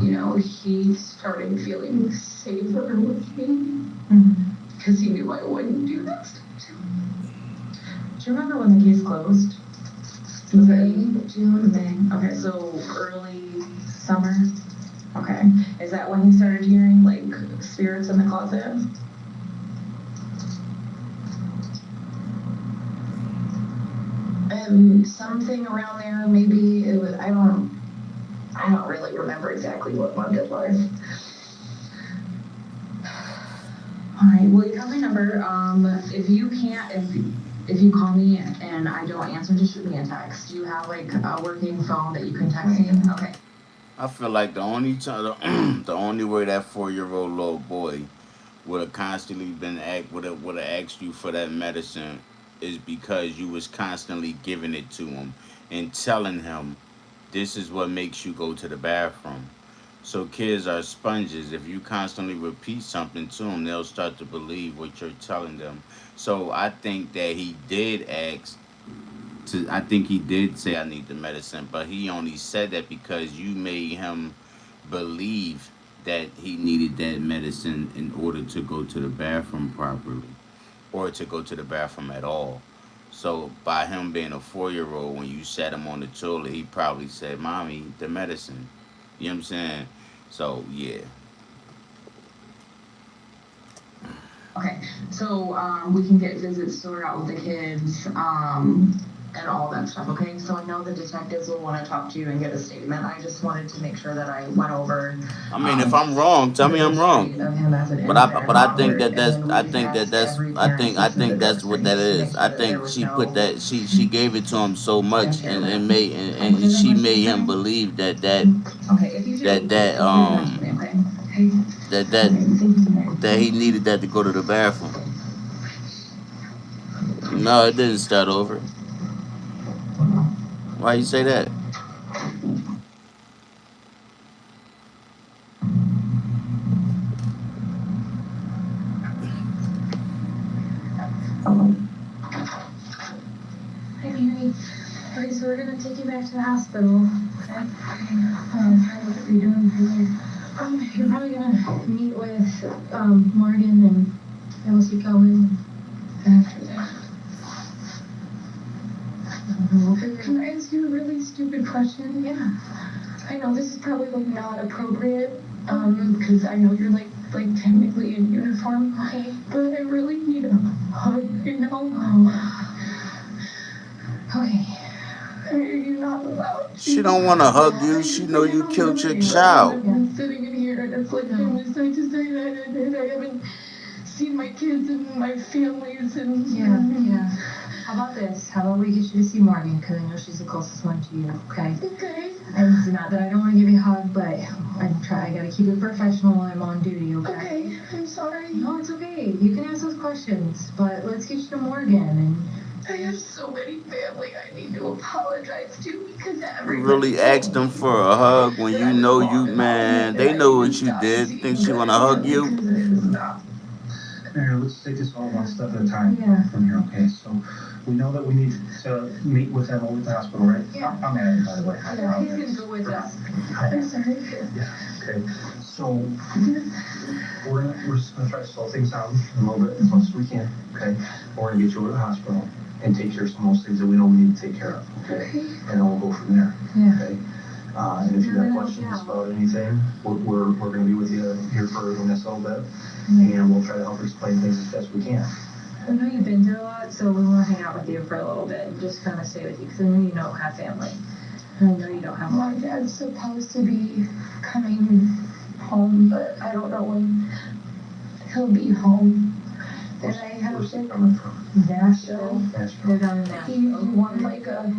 Speaker 5: you know, he started feeling safer with me because he knew I wouldn't do that stuff to him.
Speaker 11: Do you remember when the case closed?
Speaker 5: June.
Speaker 11: May. Okay, so early summer. Okay, is that when you started hearing like spirits in the closet?
Speaker 5: Something around there. Maybe it was. I don't really remember exactly what month it was.
Speaker 11: All right. Well, you have my number. If you call me and I don't answer, just shoot me a text. Do you have like a working phone that you can text me? Okay.
Speaker 3: I feel like the only time, the only way that 4-year-old little boy would have constantly would have asked you for that medicine is because you was constantly giving it to him and telling him this is what makes you go to the bathroom. So kids are sponges. If you constantly repeat something to them, they'll start to believe what you're telling them. So I think that he did ask I think he did say I need the medicine, but he only said that because you made him believe that he needed that medicine in order to go to the bathroom properly. or to go to the bathroom at all. So by him being a 4-year-old, when you sat him on the toilet, he probably said, "Mommy, the medicine." You know what I'm saying? So yeah.
Speaker 11: Okay, so we can get visits sorted out with the kids, and all that stuff, okay? So I know the detectives will wanna talk to you and get a statement. I just wanted to make sure that I went over.
Speaker 3: I mean, if I'm wrong, tell me I'm wrong.
Speaker 11: Of him as an
Speaker 3: But
Speaker 11: infant
Speaker 3: I
Speaker 11: and
Speaker 3: think
Speaker 11: father,
Speaker 3: that
Speaker 11: and
Speaker 3: that's
Speaker 11: then
Speaker 3: I
Speaker 11: we
Speaker 3: think that
Speaker 11: asked
Speaker 3: that's
Speaker 11: every
Speaker 3: I
Speaker 11: parent
Speaker 3: think I
Speaker 11: section of
Speaker 3: think
Speaker 11: the
Speaker 3: that's what that
Speaker 11: district to
Speaker 3: is.
Speaker 11: make
Speaker 3: I
Speaker 11: sure that there
Speaker 3: think
Speaker 11: was
Speaker 3: she put
Speaker 11: no
Speaker 3: that she gave it to him so much and made and
Speaker 11: Okay,
Speaker 3: she
Speaker 11: then
Speaker 3: made
Speaker 11: let's
Speaker 3: him
Speaker 11: do
Speaker 3: believe that
Speaker 11: Okay, if you do,
Speaker 3: that that
Speaker 11: that's me, okay? Hey,
Speaker 3: that
Speaker 11: okay, thank you, Mary.
Speaker 3: that he needed that to go to the bathroom. No, it didn't start over. Why you say that?
Speaker 2: Hi, Mary. Okay, so we're gonna take you back to the hospital. Okay. What are you doing from there? You're probably gonna meet with Morgan and Elsie Cohen after that. Can I ask you a really stupid question? Yeah. I know this is probably like not appropriate, because I know you're like technically in uniform. Okay. But I really need a hug, you know? Okay. Are you not allowed to?
Speaker 3: She don't want to hug you. She know you killed your child.
Speaker 2: I've been sitting in here and it's like from this side to side and I haven't seen my kids and my families and... Yeah. How about this? How about we get you to see Morgan, because I know she's the closest one to you, okay? Okay. And it's not that I don't want to give you a hug, but I gotta keep it professional while I'm on duty, okay? Okay, I'm sorry. No, it's okay. You can ask those questions, but let's get you to Morgan and... I have so many family I need to apologize to because
Speaker 3: You
Speaker 2: everybody
Speaker 3: really asked them for a hug when you know you, man. They know what you did. Think she want to hug you?
Speaker 7: Mary, let's take this all one step at a time
Speaker 2: Yeah.
Speaker 7: from here, okay? So we know that we need to meet with them over at the hospital, right?
Speaker 2: Yeah.
Speaker 7: I'm at it, by the way.
Speaker 2: Yeah, he's gonna go with us. I'm sorry.
Speaker 7: Yeah, okay. So we're just gonna try to slow things down a little bit as much as we can, okay? We're gonna get you over to the hospital and take care of some of those things that we know we need to take care of, okay? And then we'll go from there,
Speaker 2: Yeah.
Speaker 7: okay? And if you have questions about anything, we're gonna be with you here for the next little bit, and we'll try to help explain things as best we can.
Speaker 2: I know you've been through a lot, so we want to hang out with you for a little bit and just kind of stay with you because I know you don't have family. And I know you don't have a lot. My dad's supposed to be coming home, but I don't know when he'll be home. And I have
Speaker 7: Where's he coming from?
Speaker 2: Nashville.
Speaker 7: Nashville.
Speaker 2: They're down in Nashville. He won like a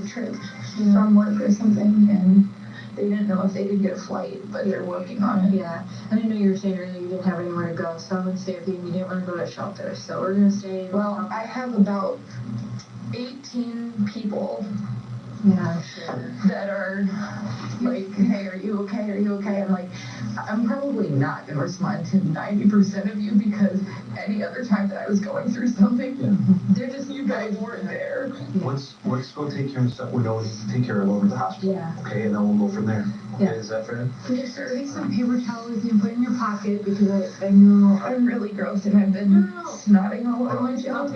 Speaker 2: trip from work or something, and they didn't know if they could get a flight, but they're working on it. Yeah, and I know you were saying earlier you didn't have anywhere to go, so I would stay with you and you didn't want to go to a shelter, so we're gonna stay. Well, I have about 18 people. Yeah, sure. That are like, hey, are you okay? Are you okay? And like, I'm probably not gonna respond to 90% of you because any other time that I was going through something, they're just, you guys weren't there.
Speaker 7: Let's go take care of the stuff we know we need to take care of over at the hospital.
Speaker 2: Yeah.
Speaker 7: Okay, and then we'll go from there. Okay,
Speaker 2: Yeah.
Speaker 7: is that fair?
Speaker 2: Yes, sir. Take some paper towels you can put in your pocket because I know I'm really gross and I've been snotting all over my job.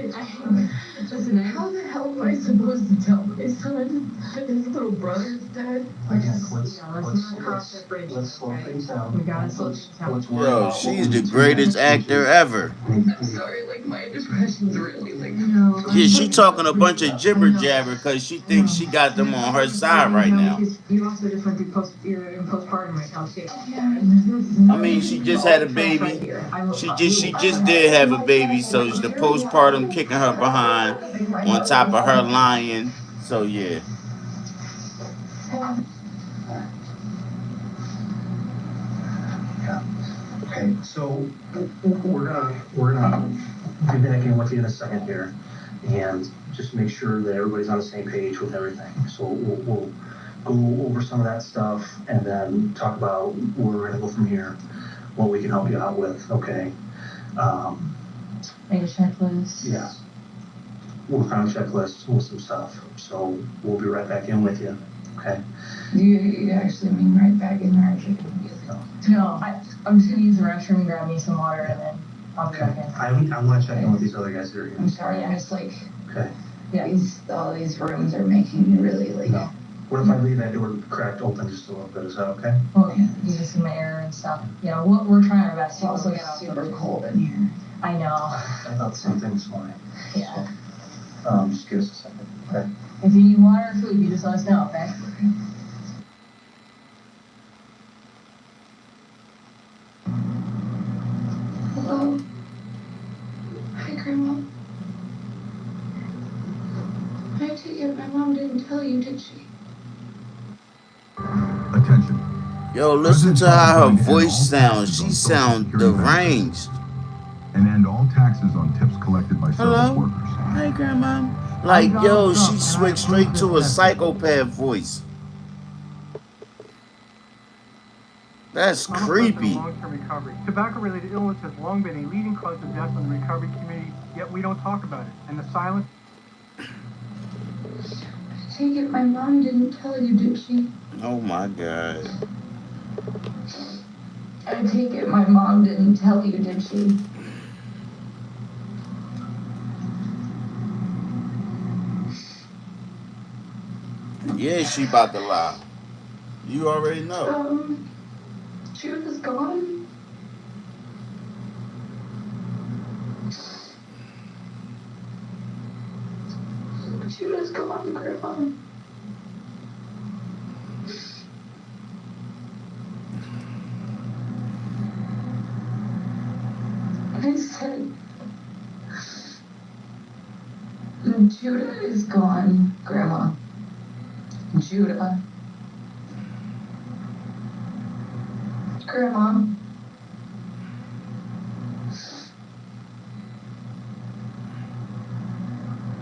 Speaker 2: Listen, how the hell am I supposed to tell my son that his little brother's dead?
Speaker 7: Again, let's slow things down.
Speaker 2: We gotta slow things down.
Speaker 7: Let's worry
Speaker 3: Yo,
Speaker 7: about what
Speaker 3: she's
Speaker 7: we
Speaker 3: the
Speaker 7: need to
Speaker 3: greatest
Speaker 7: do.
Speaker 3: actor ever.
Speaker 2: I'm sorry, like my depression's really like... No.
Speaker 3: Yeah, she talking a bunch of jibber jabber because she thinks she got them on her side right now.
Speaker 2: You also just went through you're in postpartum right now too.
Speaker 3: I mean, she just had a baby. She just did have a baby, so the postpartum kicking her behind on top of her lying. So yeah.
Speaker 7: Yeah. Okay, so we're gonna be back in with you in a second here, and just make sure that everybody's on the same page with everything. So we'll go over some of that stuff and then talk about where we're gonna go from here, what we can help you out with. Okay.
Speaker 2: Make a checklist.
Speaker 7: Yeah. We'll find a checklist with some stuff. So we'll be right back in with you. Okay.
Speaker 2: You actually mean right back in there? No, I'm just gonna use the restroom and grab me some water and then I'll be
Speaker 7: Okay,
Speaker 2: back in.
Speaker 7: I wanna check in with these other guys that are here.
Speaker 5: I'm sorry, I'm just like,
Speaker 7: Okay.
Speaker 5: all these rooms are making me really like.
Speaker 7: No. What if I leave that door cracked open just a little bit, is that okay?
Speaker 2: Well, you get some air and stuff. You know, we're trying our best
Speaker 5: It's
Speaker 2: to
Speaker 5: also
Speaker 2: get out
Speaker 5: super
Speaker 2: there.
Speaker 5: cold in here.
Speaker 2: I know.
Speaker 7: I thought the same thing this morning.
Speaker 2: Yeah.
Speaker 7: Just give us a second, okay?
Speaker 2: If you need water or food, you just let us know, okay?
Speaker 5: Hello? Hi, Grandma. I take it my mom didn't tell you, did she?
Speaker 6: Attention.
Speaker 3: Yo, listen to how her voice sounds. She sounds deranged.
Speaker 6: And end all taxes on tips collected by service
Speaker 3: Hello?
Speaker 6: workers.
Speaker 3: Hey, Grandma. Like, yo, she switched straight to a psychopath voice. That's creepy.
Speaker 12: Long-term recovery. Tobacco-related illness has long been a leading cause of death in the recovery community, yet we don't talk about it. And the silence.
Speaker 5: I take it my mom didn't tell you, did she?
Speaker 3: Oh my God.
Speaker 5: I take it my mom didn't tell you, did she?
Speaker 3: Yeah, she about to lie. You already know.
Speaker 5: Judah's gone. Judah's gone, Grandma. I said, Judah is gone, Grandma. Judah. Grandma.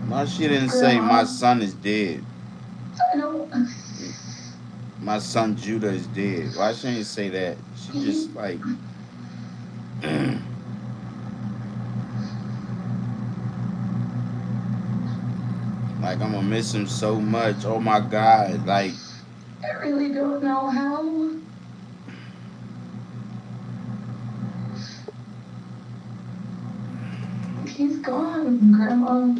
Speaker 3: Why she didn't say my son is dead?
Speaker 5: I don't.
Speaker 3: My son Judah is dead. Why she didn't say that? She just like. Like, I'm gonna miss him so much. Oh my God. Like,
Speaker 5: I really don't know how. He's gone, Grandma.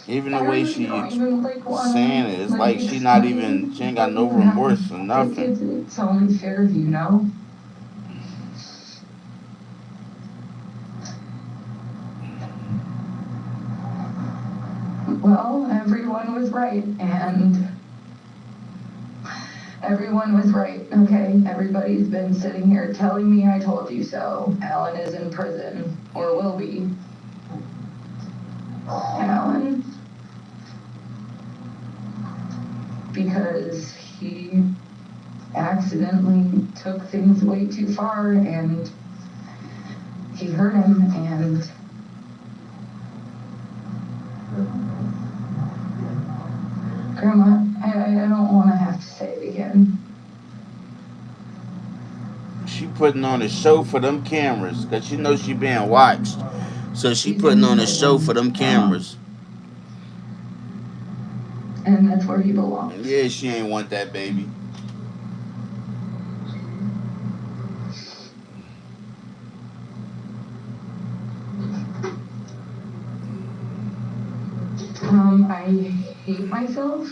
Speaker 3: even the
Speaker 5: I
Speaker 3: way
Speaker 5: really
Speaker 3: she
Speaker 5: don't even, like, wanna,
Speaker 3: saying it, it's like she not even, she ain't got no remorse or nothing.
Speaker 5: It's only fair, you know. Well, everyone was right, and everyone was right, okay? Everybody's been sitting here telling me I told you so. Alan is in prison, or will be. Alan, because he accidentally took things way too far, and he hurt him, and Grandma, I don't want to have to say it again.
Speaker 3: She putting on a show for them cameras, cause she knows she being watched. So she putting on a show for them cameras.
Speaker 5: And that's where he belongs.
Speaker 3: Yeah, she ain't want that baby.
Speaker 5: I hate myself.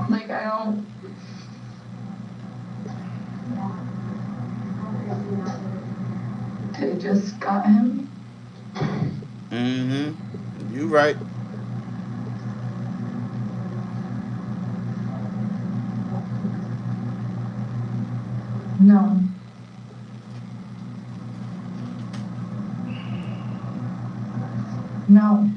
Speaker 5: Like, I don't. They just got him.
Speaker 3: Mm-hmm. You right.
Speaker 5: No. No.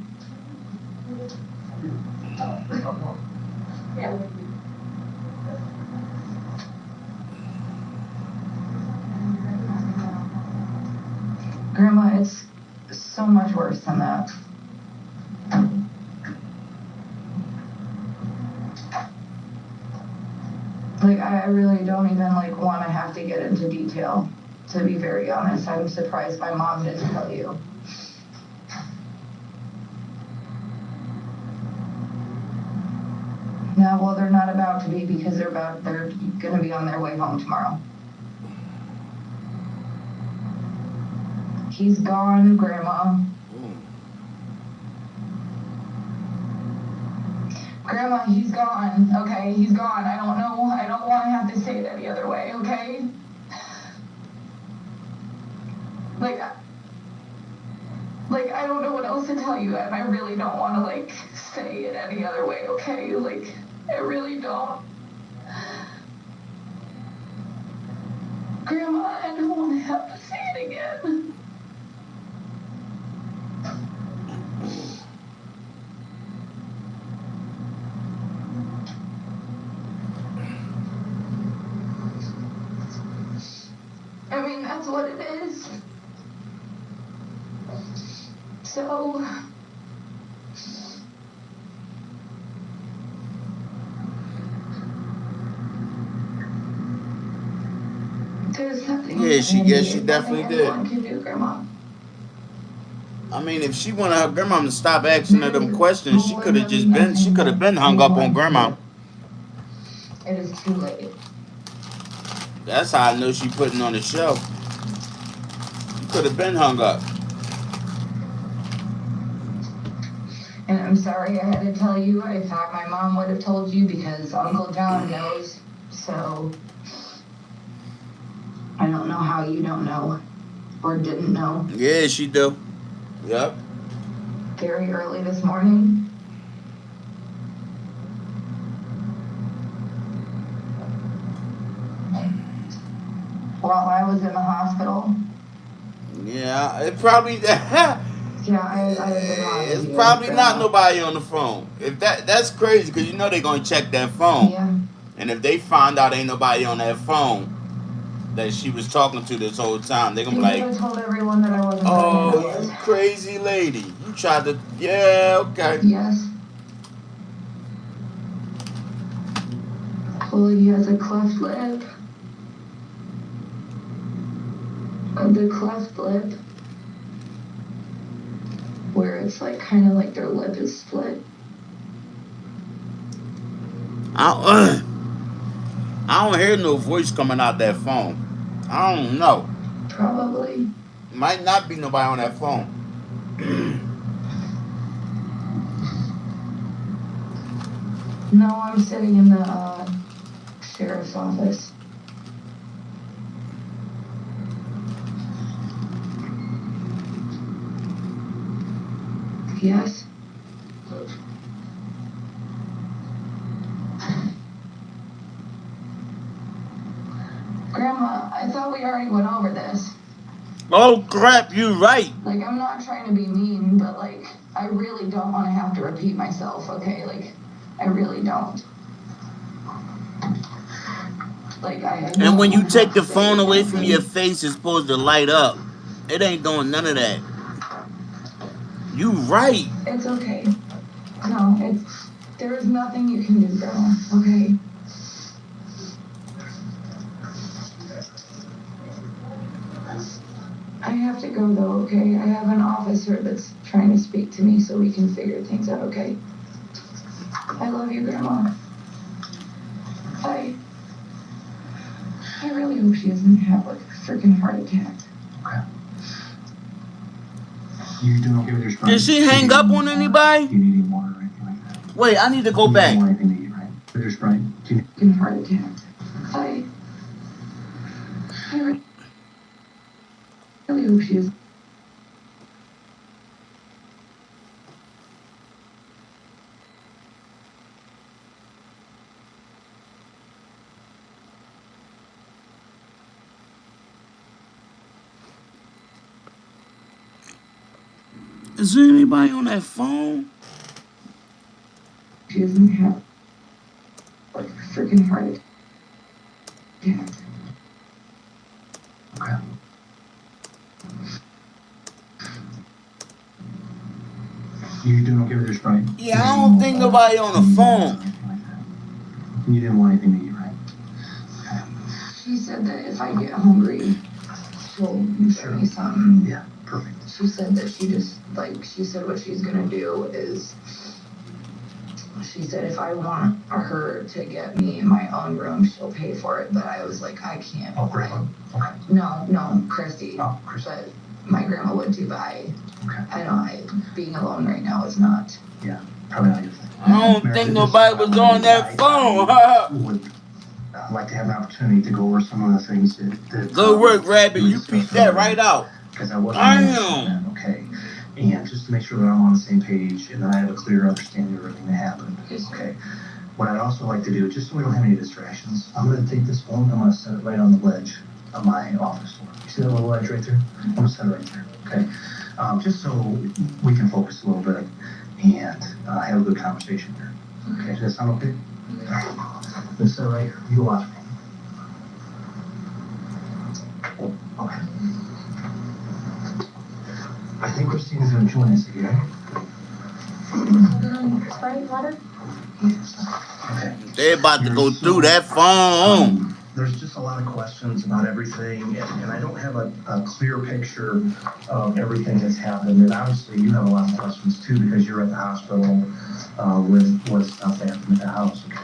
Speaker 5: Grandma, it's so much worse than that. Like, I really don't even, like, want to have to get into detail. To be very honest, I'm surprised my mom didn't tell you. No, well, they're not about to be because they're gonna be on their way home tomorrow. He's gone, Grandma. Grandma, he's gone, okay? He's gone. I don't know. I don't want to have to say it any other way, okay? Like, I don't know what else to tell you, and I really don't want to, like, say it any other way, okay? Like, I really don't. Grandma, I don't want to have to say it again. I mean, that's what it is. So... there's nothing.
Speaker 3: Yeah, she definitely did.
Speaker 5: Anyone can do, Grandma.
Speaker 3: I mean, if she wanted her grandma to stop asking her them questions, she could have been hung up on grandma.
Speaker 5: It is too late.
Speaker 3: That's how I know she putting on the show. She could have been hung up.
Speaker 5: And I'm sorry I had to tell you. I thought my mom would have told you because Uncle John knows. So I don't know how you don't know or didn't know.
Speaker 3: Yeah, she do. Yep.
Speaker 5: Very early this morning. While I was in the hospital.
Speaker 3: Yeah, it probably.
Speaker 5: Yeah, I was in the hospital.
Speaker 3: It's probably not nobody on the phone. If that's crazy, because you know they're gonna check that phone.
Speaker 5: Yeah.
Speaker 3: And if they find out ain't nobody on that phone that she was talking to this whole time, they're gonna be like,
Speaker 5: I told everyone that I wasn't.
Speaker 3: "Oh, you crazy lady! You tried to, yeah, okay."
Speaker 5: Yes. Well, he has a cleft lip. The cleft lip, where it's like kind of like their lip is split.
Speaker 3: I don't hear no voice coming out that phone. I don't know.
Speaker 5: Probably.
Speaker 3: Might not be nobody on that phone.
Speaker 5: No, I'm sitting in the sheriff's office. Yes. Grandma, I thought we already went over this.
Speaker 3: Oh crap, you right.
Speaker 5: Like, I'm not trying to be mean, but like, I really don't want to have to repeat myself, okay? Like, I really don't. Like,
Speaker 3: and when you take the phone away from your face, it's supposed to light up. It ain't doing none of that. You right.
Speaker 5: It's okay. No, there is nothing you can do, Grandma, okay? I have to go though, okay? I have an officer that's trying to speak to me so we can figure things out, okay? I love you, Grandma. I really hope she doesn't have like a freaking heart attack.
Speaker 7: Okay. You doing okay with your spine?
Speaker 3: Did she hang up on anybody?
Speaker 7: Do you need any water or anything like that?
Speaker 3: Wait, I need to go back.
Speaker 7: You don't want anything to eat, right? With your spine? Do you
Speaker 5: Freaking heart attack. I really hope she is.
Speaker 3: Is there anybody on that phone?
Speaker 5: She doesn't have like a freaking heart attack.
Speaker 7: Okay. You doing okay with your spine?
Speaker 3: Yeah, I don't think nobody on the phone.
Speaker 7: You didn't want anything to eat, right? Okay.
Speaker 5: She said that if I get hungry, she'll bring me something.
Speaker 7: Yeah, perfect.
Speaker 5: She said that she said what she's gonna do is she said if I want her to get me my own room, she'll pay for it. But I was like, I can't.
Speaker 7: Oh, grandma. Okay.
Speaker 5: No, Christy.
Speaker 7: Oh, Christy.
Speaker 5: But my grandma would too. But being alone right now is not.
Speaker 7: Yeah, probably not your thing.
Speaker 3: I don't think nobody was on that phone.
Speaker 7: Would like to have an opportunity to go over some of the things that
Speaker 3: Good work, Rabbit. You pieced that right out.
Speaker 7: Because I wasn't
Speaker 3: Damn.
Speaker 7: okay. And just to make sure that I'm on the same page and that I have a clear understanding of everything that happened. Okay. What I'd also like to do, just so we don't have any distractions, I'm going to take this phone, I'm going to set it right on the ledge of my office door. You see that little ledge right there? I'm going to set it right there. Okay. Just so we can focus a little bit and have a good conversation here. Okay. Does that sound okay? Let's set it right here. You watch me. Okay. I think Christina's going to join us again.
Speaker 2: Sprite water?
Speaker 7: Okay.
Speaker 3: They about to go through that phone.
Speaker 7: There's just a lot of questions about everything, and I don't have a clear picture of everything that's happened. And obviously, you have a lot of questions too because you're at the hospital with what stuff happened at the house. Okay.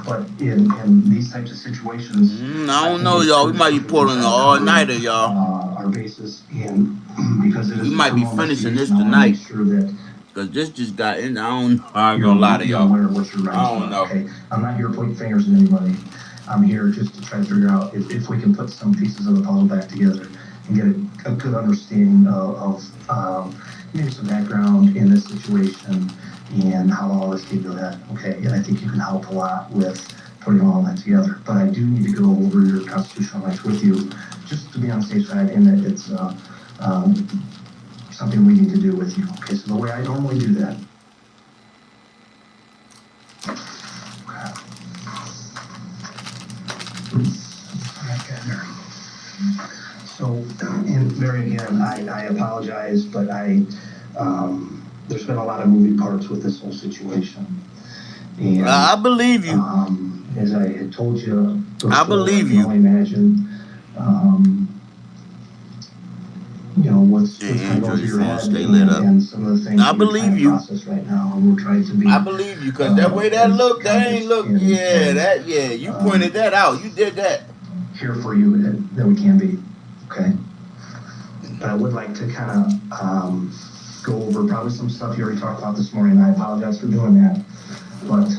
Speaker 7: But in these types of situations,
Speaker 3: I don't know, y'all. We might be pulling an all-nighter, y'all.
Speaker 7: Our basis, and because it is,
Speaker 3: we might be finishing this tonight.
Speaker 7: Sure that
Speaker 3: Cause this just got in. I ain't gonna lie to y'all.
Speaker 7: I don't know. Okay, I'm not here to point fingers at anybody. I'm here just to try to figure out if we can put some pieces of the puzzle back together and get a good understanding of maybe some background in this situation and how all this came to that. Okay, and I think you can help a lot with putting all that together. But I do need to go over your constitutional rights with you, just to be on the safe side, in that it's something we need to do with you. Okay, so the way I normally do that. So, and Mary, again, I apologize, but there's been a lot of moving parts with this whole situation. And,
Speaker 3: I believe you.
Speaker 7: As I had told you before,
Speaker 3: I believe you.
Speaker 7: I can only imagine, you know, what's going through your head and some of the things
Speaker 3: I believe you.
Speaker 7: Process right now, and we're trying to be.
Speaker 3: I believe you, cause that way that look, that ain't look. Yeah, you pointed that out. You did that.
Speaker 7: Here for you that we can be, okay. But I would like to kind of go over probably some stuff you already talked about this morning. I apologize for doing that, but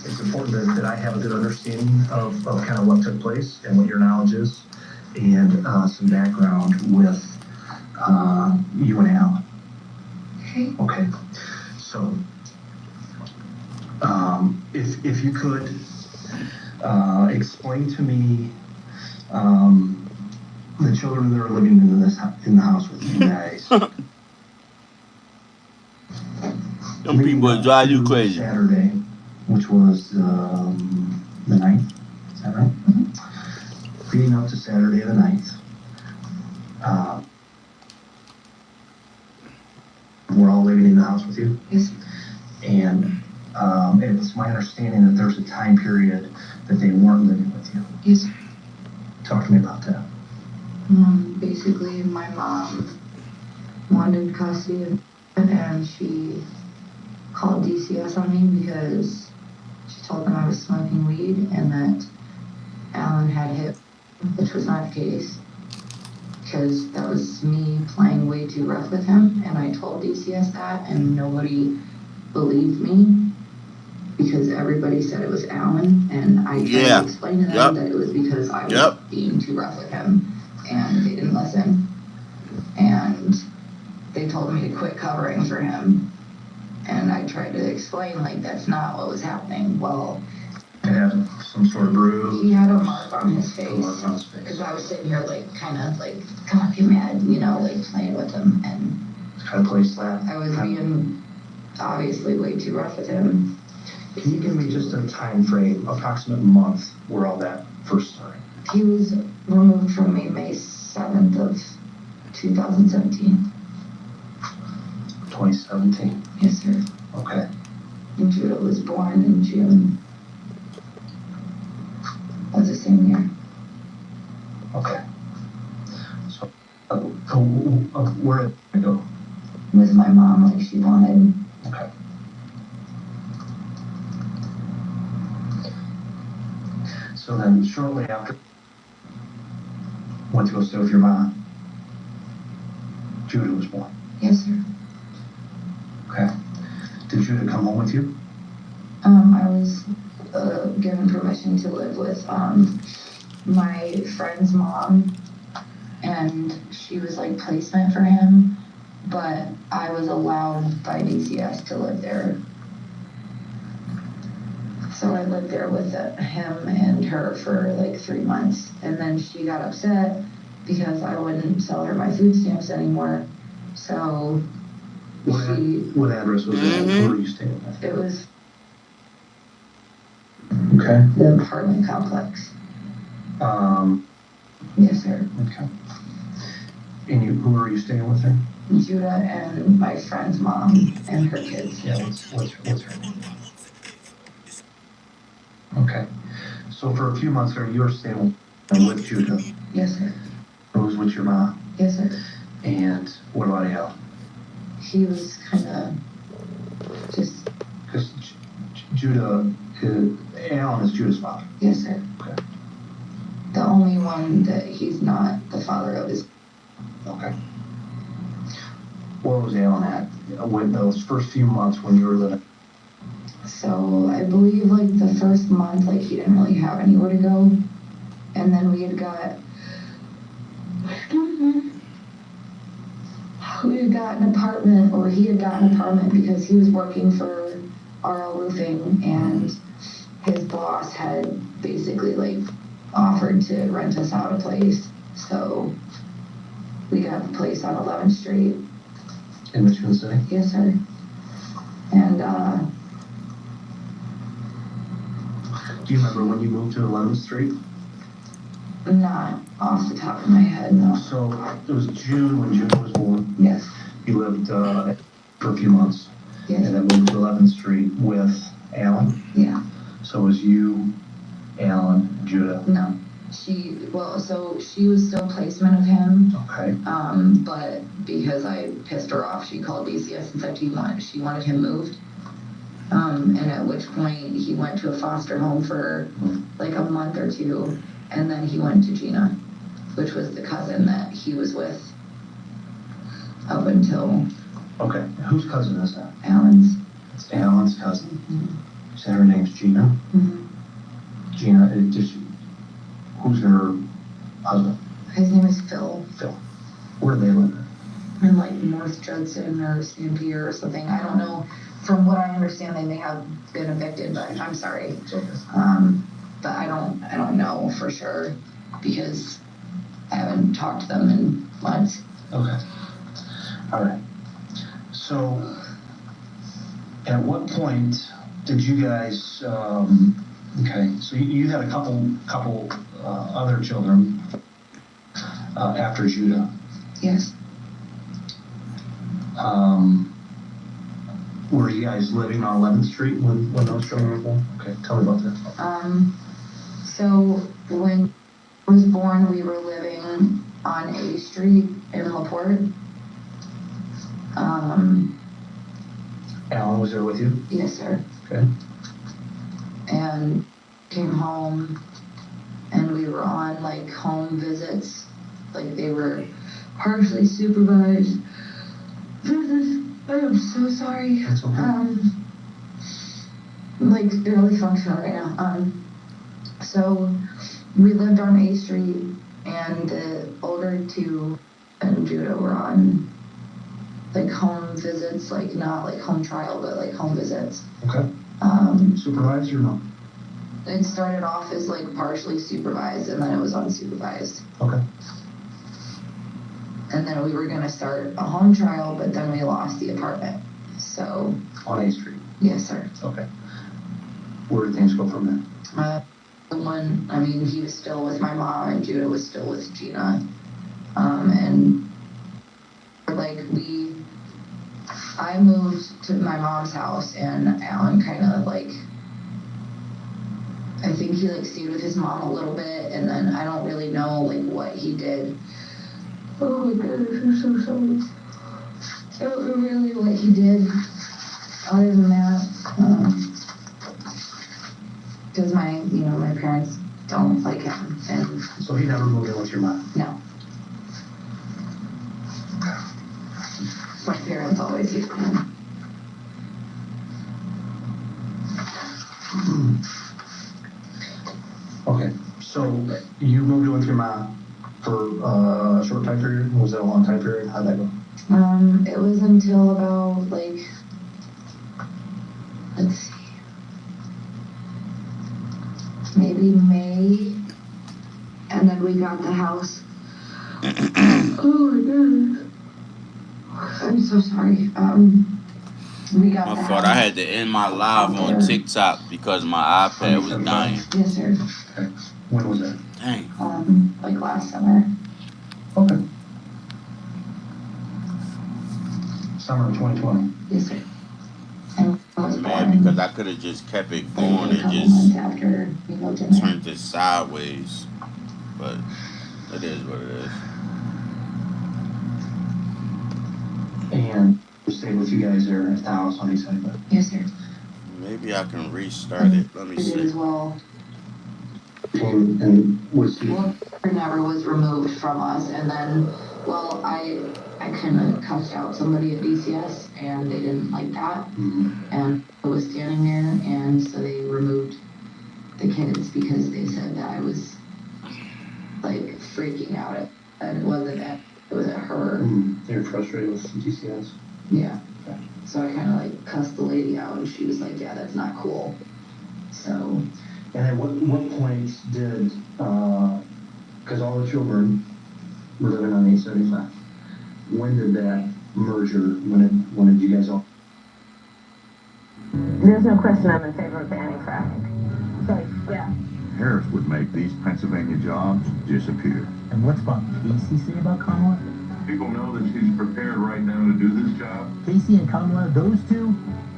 Speaker 7: it's important that I have a good understanding of kind of what took place and what your knowledge is, and some background with you and Alan.
Speaker 5: Okay.
Speaker 7: Okay. So, if you could explain to me the children that are living in the house with you guys.
Speaker 3: Them people drive you crazy.
Speaker 7: Saturday, which was the 9th. Is that right? Mm-hmm. Leading up to Saturday the 9th. We're all living in the house with you?
Speaker 5: Yes.
Speaker 7: And it's my understanding that there's a time period that they weren't living with you.
Speaker 5: Yes.
Speaker 7: Talk to me about that.
Speaker 5: Basically, my mom wanted custody of it, and she called DCS on me because she told them I was smoking weed and that Alan had hit, which was not the case, because that was me playing way too rough with him, and I told DCS that, and nobody believed me because everybody said it was Alan, and I tried to explain to them that it was because I was being too rough with him, and they didn't listen, and they told me to quit covering for him, and I tried to explain, like, that's not what was happening. Well,
Speaker 7: he had some sort of bruise.
Speaker 5: He had a mark on his face, because I was sitting here, like, kind of, like, come on, get mad, you know, like, playing with him, and
Speaker 7: kind of place that.
Speaker 5: I was being obviously way too rough with him.
Speaker 7: Can you give me just a time frame, approximate month, where all that first started?
Speaker 5: He was removed from me May 7th of 2017.
Speaker 7: 2017?
Speaker 5: Yes, sir.
Speaker 7: Okay.
Speaker 5: And Judah was born in June of the same year.
Speaker 7: Okay. So, where did I go?
Speaker 5: With my mom, like she wanted.
Speaker 7: Okay. So then shortly after, went to go stay with your mom, Judah was born.
Speaker 5: Yes, sir.
Speaker 7: Okay. Did Judah come home with you?
Speaker 5: I was given permission to live with my friend's mom, and she was like placement for him, but I was allowed by DCS to live there. So I lived there with him and her for like 3 months, and then she got upset because I wouldn't sell her my food stamps anymore. So
Speaker 7: What address was it? Where were you staying with?
Speaker 5: it was
Speaker 7: Okay.
Speaker 5: the apartment complex. Yes, sir.
Speaker 7: Okay. And who are you staying with there?
Speaker 5: Judah and my friend's mom and her kids.
Speaker 7: Yeah, what's her name? Okay. So for a few months there, you were staying with Judah.
Speaker 5: Yes, sir.
Speaker 7: Who was with your mom?
Speaker 5: Yes, sir.
Speaker 7: And what about Al?
Speaker 5: He was kind of just.
Speaker 7: Because Judah, Alan is Judah's father.
Speaker 5: Yes, sir.
Speaker 7: Okay.
Speaker 5: The only one that he's not the father of is.
Speaker 7: Okay. Where was Alan at when those first few months when you were living?
Speaker 5: So I believe like the first month, like he didn't really have anywhere to go, and then we had got an apartment, or he had got an apartment because he was working for RL Roofing, and his boss had basically like offered to rent us out a place. So we got the place on 11th Street.
Speaker 7: In Michigan City?
Speaker 5: Yes, sir. And
Speaker 7: do you remember when you moved to 11th Street?
Speaker 5: not off the top of my head, no.
Speaker 7: So it was June when Judah was born.
Speaker 5: Yes.
Speaker 7: You lived for a few months.
Speaker 5: Yes.
Speaker 7: And then moved to 11th Street with Alan.
Speaker 5: Yeah.
Speaker 7: So it was you, Alan, Judah.
Speaker 5: No. So she was still placement of him.
Speaker 7: Okay.
Speaker 5: But because I pissed her off, she called DCS and said she wanted him moved. And at which point he went to a foster home for like a month or two, and then he went to Gina, which was the cousin that he was with up until.
Speaker 7: Okay. Whose cousin is that?
Speaker 5: Alan's.
Speaker 7: It's Alan's cousin.
Speaker 5: Mm-hmm.
Speaker 7: So her name's Gina.
Speaker 5: Mm-hmm.
Speaker 7: Gina, who's her husband?
Speaker 5: His name is Phil.
Speaker 7: Phil. Where do they live?
Speaker 5: In like North Judson or Stampede or something. I don't know. From what I understand, they may have been evicted, but I'm sorry.
Speaker 7: It's okay.
Speaker 5: But I don't know for sure because I haven't talked to them in months.
Speaker 7: Okay. All right. So, at what point did you guys? Okay. So you had a couple other children after Judah.
Speaker 5: Yes.
Speaker 7: Were you guys living on 11th Street when those children were born? Okay, tell me about that.
Speaker 5: So when I was born, we were living on A Street in LaPorte.
Speaker 7: Alan was there with you?
Speaker 5: Yes, sir.
Speaker 7: Okay.
Speaker 5: And came home, and we were on like home visits, like they were partially supervised. I'm so sorry.
Speaker 7: That's okay.
Speaker 5: Like barely functional right now. So we lived on A Street, and the older two and Judah were on like home visits, like not like home trial, but like home visits.
Speaker 7: Okay. Supervised or no?
Speaker 5: It started off as like partially supervised, and then it was unsupervised.
Speaker 7: Okay.
Speaker 5: And then we were gonna start a home trial, but then we lost the apartment. So.
Speaker 7: On A Street?
Speaker 5: Yes, sir.
Speaker 7: Okay. Where did things go from there?
Speaker 5: He was still with my mom, and Judah was still with Gina. And like I moved to my mom's house, and Alan kind of like, I think he like stayed with his mom a little bit, and then I don't really know like what he did. Oh my goodness, I'm so sorry. I don't know really what he did other than that. Because my parents don't like him, and
Speaker 7: So he never moved in with your mom?
Speaker 5: no. My parents always used him.
Speaker 7: Okay, so you moved in with your mom for a short time period? Was that a long time period? How'd that go?
Speaker 5: It was until about, like, let's see, maybe May, and then we got the house. Oh my goodness. I'm so sorry. We got
Speaker 3: My
Speaker 5: the
Speaker 3: fault.
Speaker 5: house.
Speaker 3: I had to end my live on TikTok because my iPad was dying.
Speaker 5: Yes, sir.
Speaker 7: Okay. When was that?
Speaker 3: Dang.
Speaker 5: Like last summer.
Speaker 7: Okay. Summer of 2020.
Speaker 5: Yes, sir. And I was
Speaker 3: Man, because I could have just kept it going
Speaker 5: a
Speaker 3: and
Speaker 5: couple
Speaker 3: just
Speaker 5: months after we moved in there.
Speaker 3: turned it sideways. But it is what it is.
Speaker 7: And we stayed with you guys there at the house on East Side.
Speaker 5: Yes, sir.
Speaker 3: Maybe I can restart it. Let me
Speaker 5: We did
Speaker 3: see.
Speaker 5: as well.
Speaker 7: And was he?
Speaker 5: Well, he never was removed from us, and then, well, I kind of cussed out somebody at DCS, and they didn't like that, and I was standing there, and so they removed the kids because they said that I was, like, freaking out at, and it wasn't at, it was at her.
Speaker 7: You're frustrated with DCS?
Speaker 5: Yeah. So I kind of, like, cussed the lady out, and she was like, yeah, that's not cool. So.
Speaker 7: And at what point did, because all the children were living on 875, when did that merger, when did you guys all?
Speaker 13: There's no question I'm in favor of banning fracking. Sorry, yeah.
Speaker 6: Harris would make these Pennsylvania jobs disappear.
Speaker 14: And what's Bob Casey say about Kamala?
Speaker 6: People know that she's prepared right now to do this job.
Speaker 14: Casey and Kamala, those two,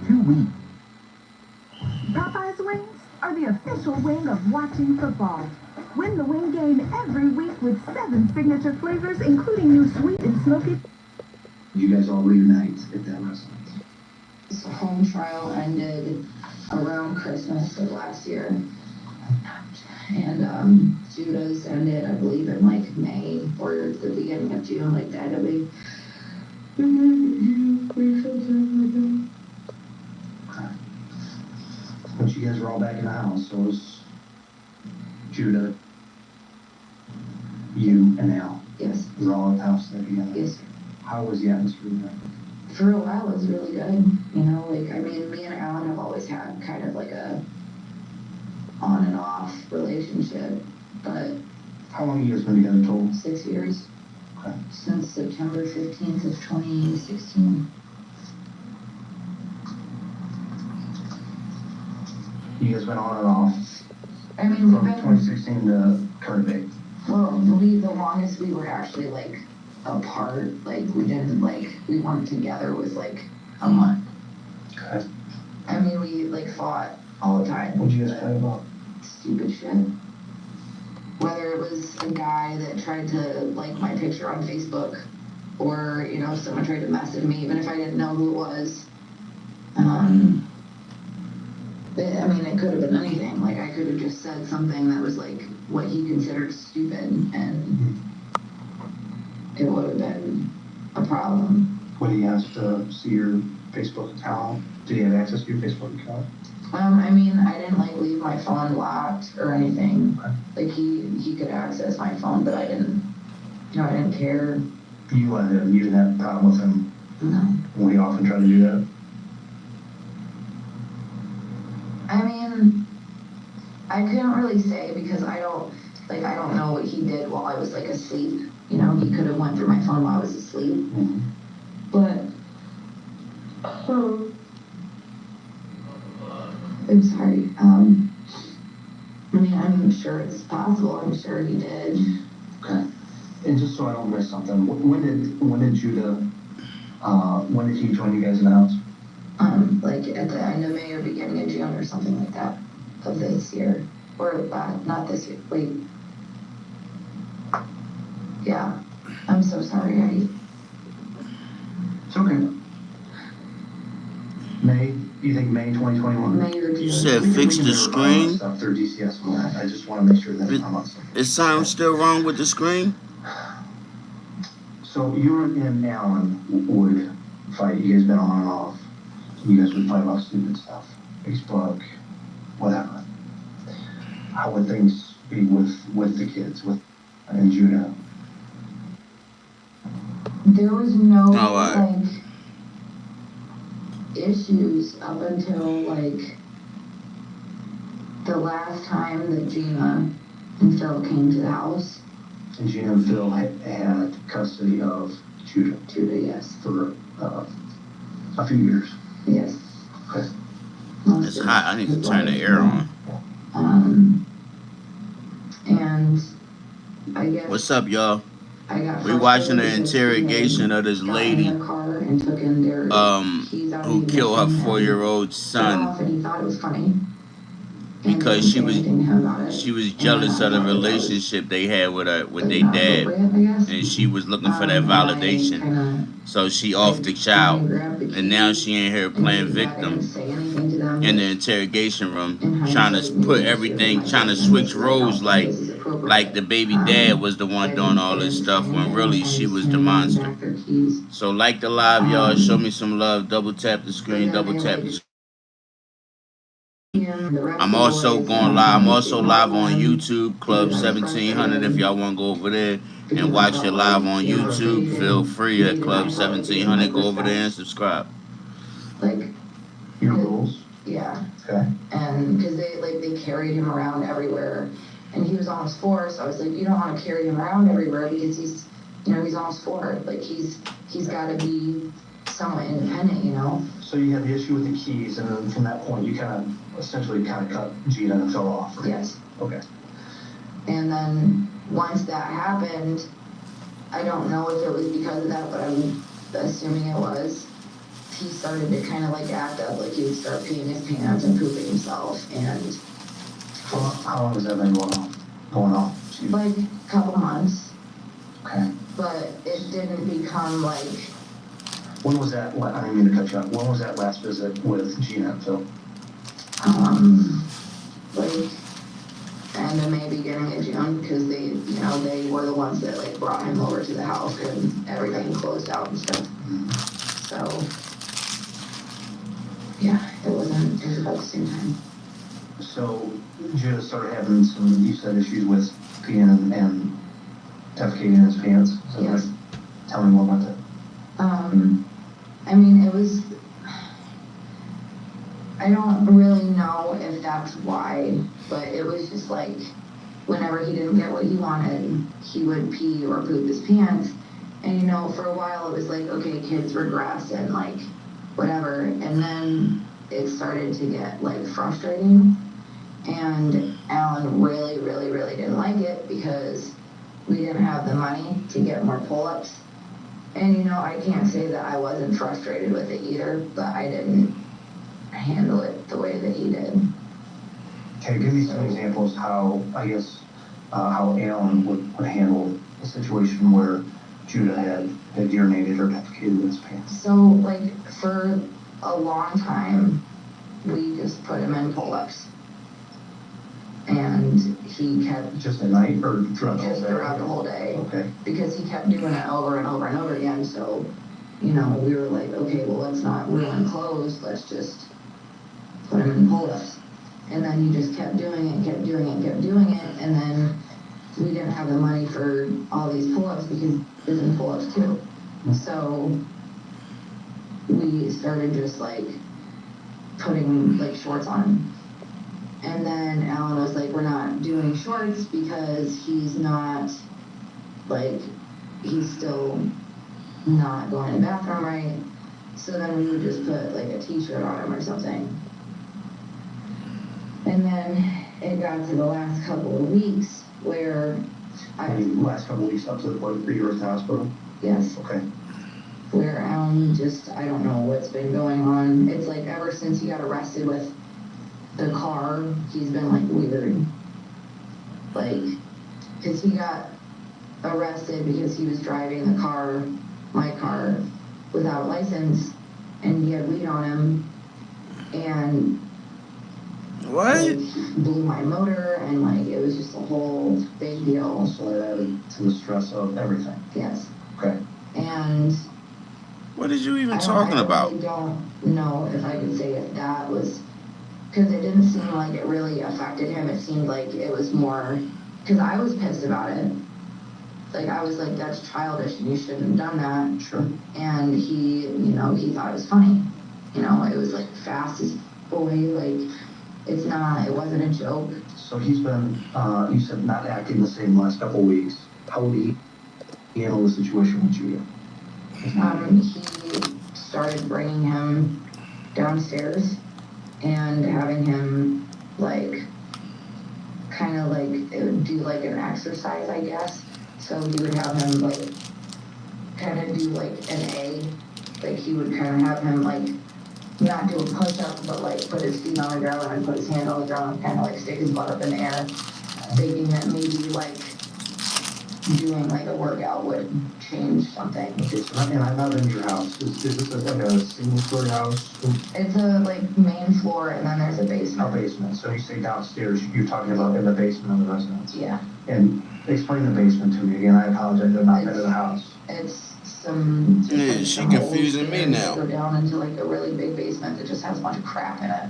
Speaker 14: too weak.
Speaker 15: Popeye's Wings are the official wing of watching football. Win the wing game every week with 7 signature flavors, including new sweet and smoky.
Speaker 7: You guys all reunite at that residence?
Speaker 5: This home trial ended around Christmas of last year. And Judah's ended, I believe, in like May or the beginning of June, like that. Okay.
Speaker 7: Once you guys were all back in the house, so it was Judah, you, and Al.
Speaker 5: Yes.
Speaker 7: You were all at the house there together?
Speaker 5: Yes, sir.
Speaker 7: How was the atmosphere there?
Speaker 5: For a while, it was really good. You know, like, I mean, me and Alan have always had kind of like a on and off relationship, but.
Speaker 7: How long have you guys been together total?
Speaker 5: 6 years.
Speaker 7: Okay.
Speaker 5: Since September 15th of 2016.
Speaker 7: You guys went on and off?
Speaker 5: I mean, we've
Speaker 7: from
Speaker 5: been.
Speaker 7: 2016 to current date?
Speaker 5: Well, the longest we were actually, like, apart, like, we weren't together was, like, a month.
Speaker 7: Okay.
Speaker 5: I mean, we, like, fought all the time.
Speaker 7: What'd you guys fight about?
Speaker 5: Stupid shit. Whether it was a guy that tried to like my picture on Facebook, or, you know, someone tried to message me, even if I didn't know who it was. I mean, it could have been anything. Like, I could have just said something that was, like, what he considered stupid, and it would have been a problem.
Speaker 7: When he asked to see your Facebook account, did he have access to your Facebook account?
Speaker 5: I mean, I didn't, like, leave my phone locked or anything.
Speaker 7: Okay.
Speaker 5: Like, he could access my phone, but I didn't, you know, I didn't care.
Speaker 7: You let him, you didn't have a problem with him?
Speaker 5: No.
Speaker 7: When he often tried to do that?
Speaker 5: I mean, I couldn't really say because I don't know what he did while I was, like, asleep. You know, he could have went through my phone while I was asleep.
Speaker 7: Mm-hmm.
Speaker 5: But, I'm sorry. I mean, I'm sure it's possible. I'm sure he did.
Speaker 7: Okay. And just so I don't miss something, when did Judah, when did he join you guys in the house?
Speaker 5: Like at the end of May or beginning of June or something like that of this year. Or not this year. Wait. Yeah. I'm so sorry.
Speaker 7: It's okay. May, you think May 2021?
Speaker 5: May or June.
Speaker 3: You said fix the screen?
Speaker 7: Stuff through DCS on that. I just want to make sure that I'm on something.
Speaker 3: Is something still wrong with the screen?
Speaker 7: So you and Alan would fight. You guys been on and off. You guys would fight about stupid stuff. Facebook, whatever. How would things be with the kids, with and Judah?
Speaker 5: There was no
Speaker 3: right.
Speaker 5: like issues up until like the last time that Gina and Phil came to the house.
Speaker 7: And Gina and Phil had custody of Judah.
Speaker 5: Judah, yes.
Speaker 7: For a few years.
Speaker 5: Yes.
Speaker 7: Okay.
Speaker 3: It's hot. I need to turn the air on.
Speaker 5: And I guess.
Speaker 3: What's up, y'all?
Speaker 5: We
Speaker 3: watching the interrogation of this lady who killed her 4-year-old son because she was jealous of the relationship they had with their dad, and she was looking for that validation. So she offed the child, and now she in here playing victim in the interrogation room, trying to put everything, trying to switch roles like the baby dad was the one doing all this stuff when really she was the monster. So like the live, y'all. Show me some love. Double tap the screen. Double tap the screen. I'm also going live. I'm also live on YouTube, Club 1700. If y'all want to go over there and watch it live on YouTube, feel free at Club 1700. Go over there and subscribe.
Speaker 5: Like
Speaker 7: your rules.
Speaker 5: Yeah.
Speaker 7: Okay.
Speaker 5: And because they carried him around everywhere, and he was almost 4, so I was like, you don't want to carry him around everywhere because he's almost 4. Like he's got to be somewhat independent,
Speaker 7: So you had the issue with the keys, and then from that point, you essentially cut Gina and Phil off. Right?
Speaker 5: Yes.
Speaker 7: Okay.
Speaker 5: And then once that happened, I don't know if it was because of that, but I'm assuming it was. He started to kind of act up, he would start peeing his pants and pooping himself, and
Speaker 7: how long has that been going on?
Speaker 5: Like a couple months.
Speaker 7: Okay.
Speaker 5: But it didn't become
Speaker 7: When was that? I didn't mean to cut you off. When was that last visit with Gina and Phil?
Speaker 5: End of May, beginning of June, because they were the ones that brought him over to the house and everything closed out and stuff.
Speaker 7: Mm-hmm.
Speaker 5: So, yeah, it was about the same time.
Speaker 7: So, Judah started having some, you said, issues with peeing and defecating in his pants. So
Speaker 5: yes.
Speaker 7: Tell me more about that.
Speaker 5: I mean, it was, I don't really know if that's why, but it was just whenever he didn't get what he wanted, he would pee or poop his pants. And for a while it was okay, kids regress and whatever. And then it started to get frustrating. And Alan really, really, really didn't like it because we didn't have the money to get more pull-ups. And I can't say that I wasn't frustrated with it either, but I didn't handle it the way that he did.
Speaker 7: Okay, give me some examples how how Alan would handle a situation where Judah had urinated or defecated in his pants.
Speaker 5: So, for a long time, we just put him in pull-ups. And he kept...
Speaker 7: Just at night or throughout the whole day?
Speaker 5: Just throughout the whole day.
Speaker 7: Okay.
Speaker 5: Because he kept doing it over and over and over again, so, we were okay, well, let's not ruin clothes, let's just put him in pull-ups. And then he just kept doing it, and then we didn't have the money for all these pull-ups because he was in pull-ups too. So we started just putting shorts on him. And then Alan was we're not doing shorts because he's not he's still not going to the bathroom right. So then we would just put a t-shirt on him or something. And then it got to the last couple of weeks where
Speaker 7: last couple of weeks up to the point where you were at the hospital?
Speaker 5: Yes.
Speaker 7: Okay.
Speaker 5: Where Alan I don't know what's been going on. It's ever since he got arrested with the car, he's been weird. Because he got arrested because he was driving the car, my car, without a license, and he had weed on him, and
Speaker 3: What?
Speaker 5: like, blew my motor, and like it was just a whole big deal.
Speaker 7: So that added to the stress of everything.
Speaker 5: Yes.
Speaker 7: Okay.
Speaker 5: And
Speaker 3: What is you even
Speaker 5: I
Speaker 3: talking about?
Speaker 5: really don't know if I could say if that was, because it didn't seem like it really affected him. It seemed like it was more, because I was pissed about it. Like, I was like, that's childish and you shouldn't have done that.
Speaker 7: Sure.
Speaker 5: And he, you know, he thought it was funny. You know, it was like fast as boy, like, it wasn't a joke.
Speaker 7: So he's been, you said not acting the same last couple of weeks. How did he handle the situation with Judah?
Speaker 5: He started bringing him downstairs and having him, like, kind of like, it would do like an exercise, I guess. So he would have him, like, kind of do like an A. Like, he would kind of have him, like, not do a push-up, but like put his feet on the ground and put his hand on the ground and kind of like stick his butt up in the air, thinking that maybe like doing like a workout would change something.
Speaker 7: Okay, so I'm not in your house. Is this like a single-story house?
Speaker 5: It's a like main floor and then there's a basement.
Speaker 7: A basement. So you say downstairs, you're talking about in the basement of the residence.
Speaker 5: Yeah.
Speaker 7: And explain the basement to me again. I apologize. I've not been in the house.
Speaker 5: It's some.
Speaker 3: Yeah, she confusing me now.
Speaker 5: Go down into like a really big basement that just has a bunch of crap in it.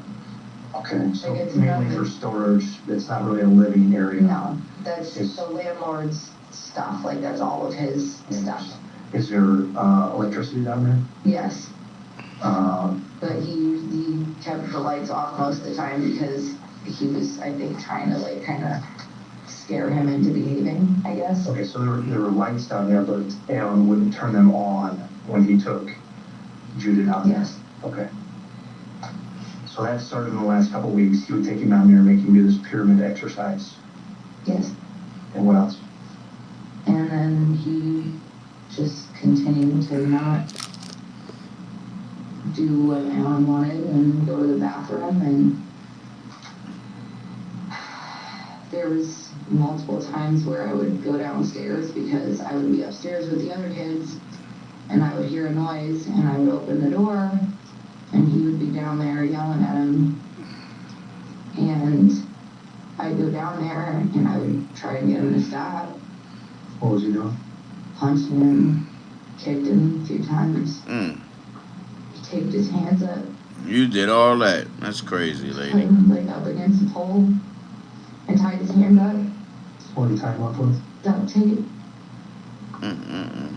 Speaker 7: Okay, so
Speaker 5: Like, it's
Speaker 7: mainly
Speaker 5: nothing.
Speaker 7: for storage. It's not really a living area.
Speaker 5: No, that's just the landlord's stuff. Like, that's all of his stuff.
Speaker 7: Is there electricity down there?
Speaker 5: Yes. But he kept the lights off most of the time because he was, I think, trying to like kind of scare him into behaving, I guess.
Speaker 7: Okay, so there were lights down there, but Alan wouldn't turn them on when he took Judah down there?
Speaker 5: Yes.
Speaker 7: Okay. So that started in the last couple of weeks. He would take him down there and make him do this pyramid exercise.
Speaker 5: Yes.
Speaker 7: And what else?
Speaker 5: And then he just continued to not do what Alan wanted and go to the bathroom, and there was multiple times where I would go downstairs because I would be upstairs with the other kids and I would hear a noise and I would open the door and he would be down there yelling at him, and I'd go down there and I would try and get him to stop.
Speaker 7: What was he doing?
Speaker 5: Punched him, kicked him a few times,
Speaker 3: Mm.
Speaker 5: taped his hands up,
Speaker 3: You did all that. That's crazy,
Speaker 5: put
Speaker 3: lady.
Speaker 5: him like up against the pole and tied his hand up,
Speaker 7: What did he tie him up with?
Speaker 5: duct tape.
Speaker 3: Mm-mm-mm.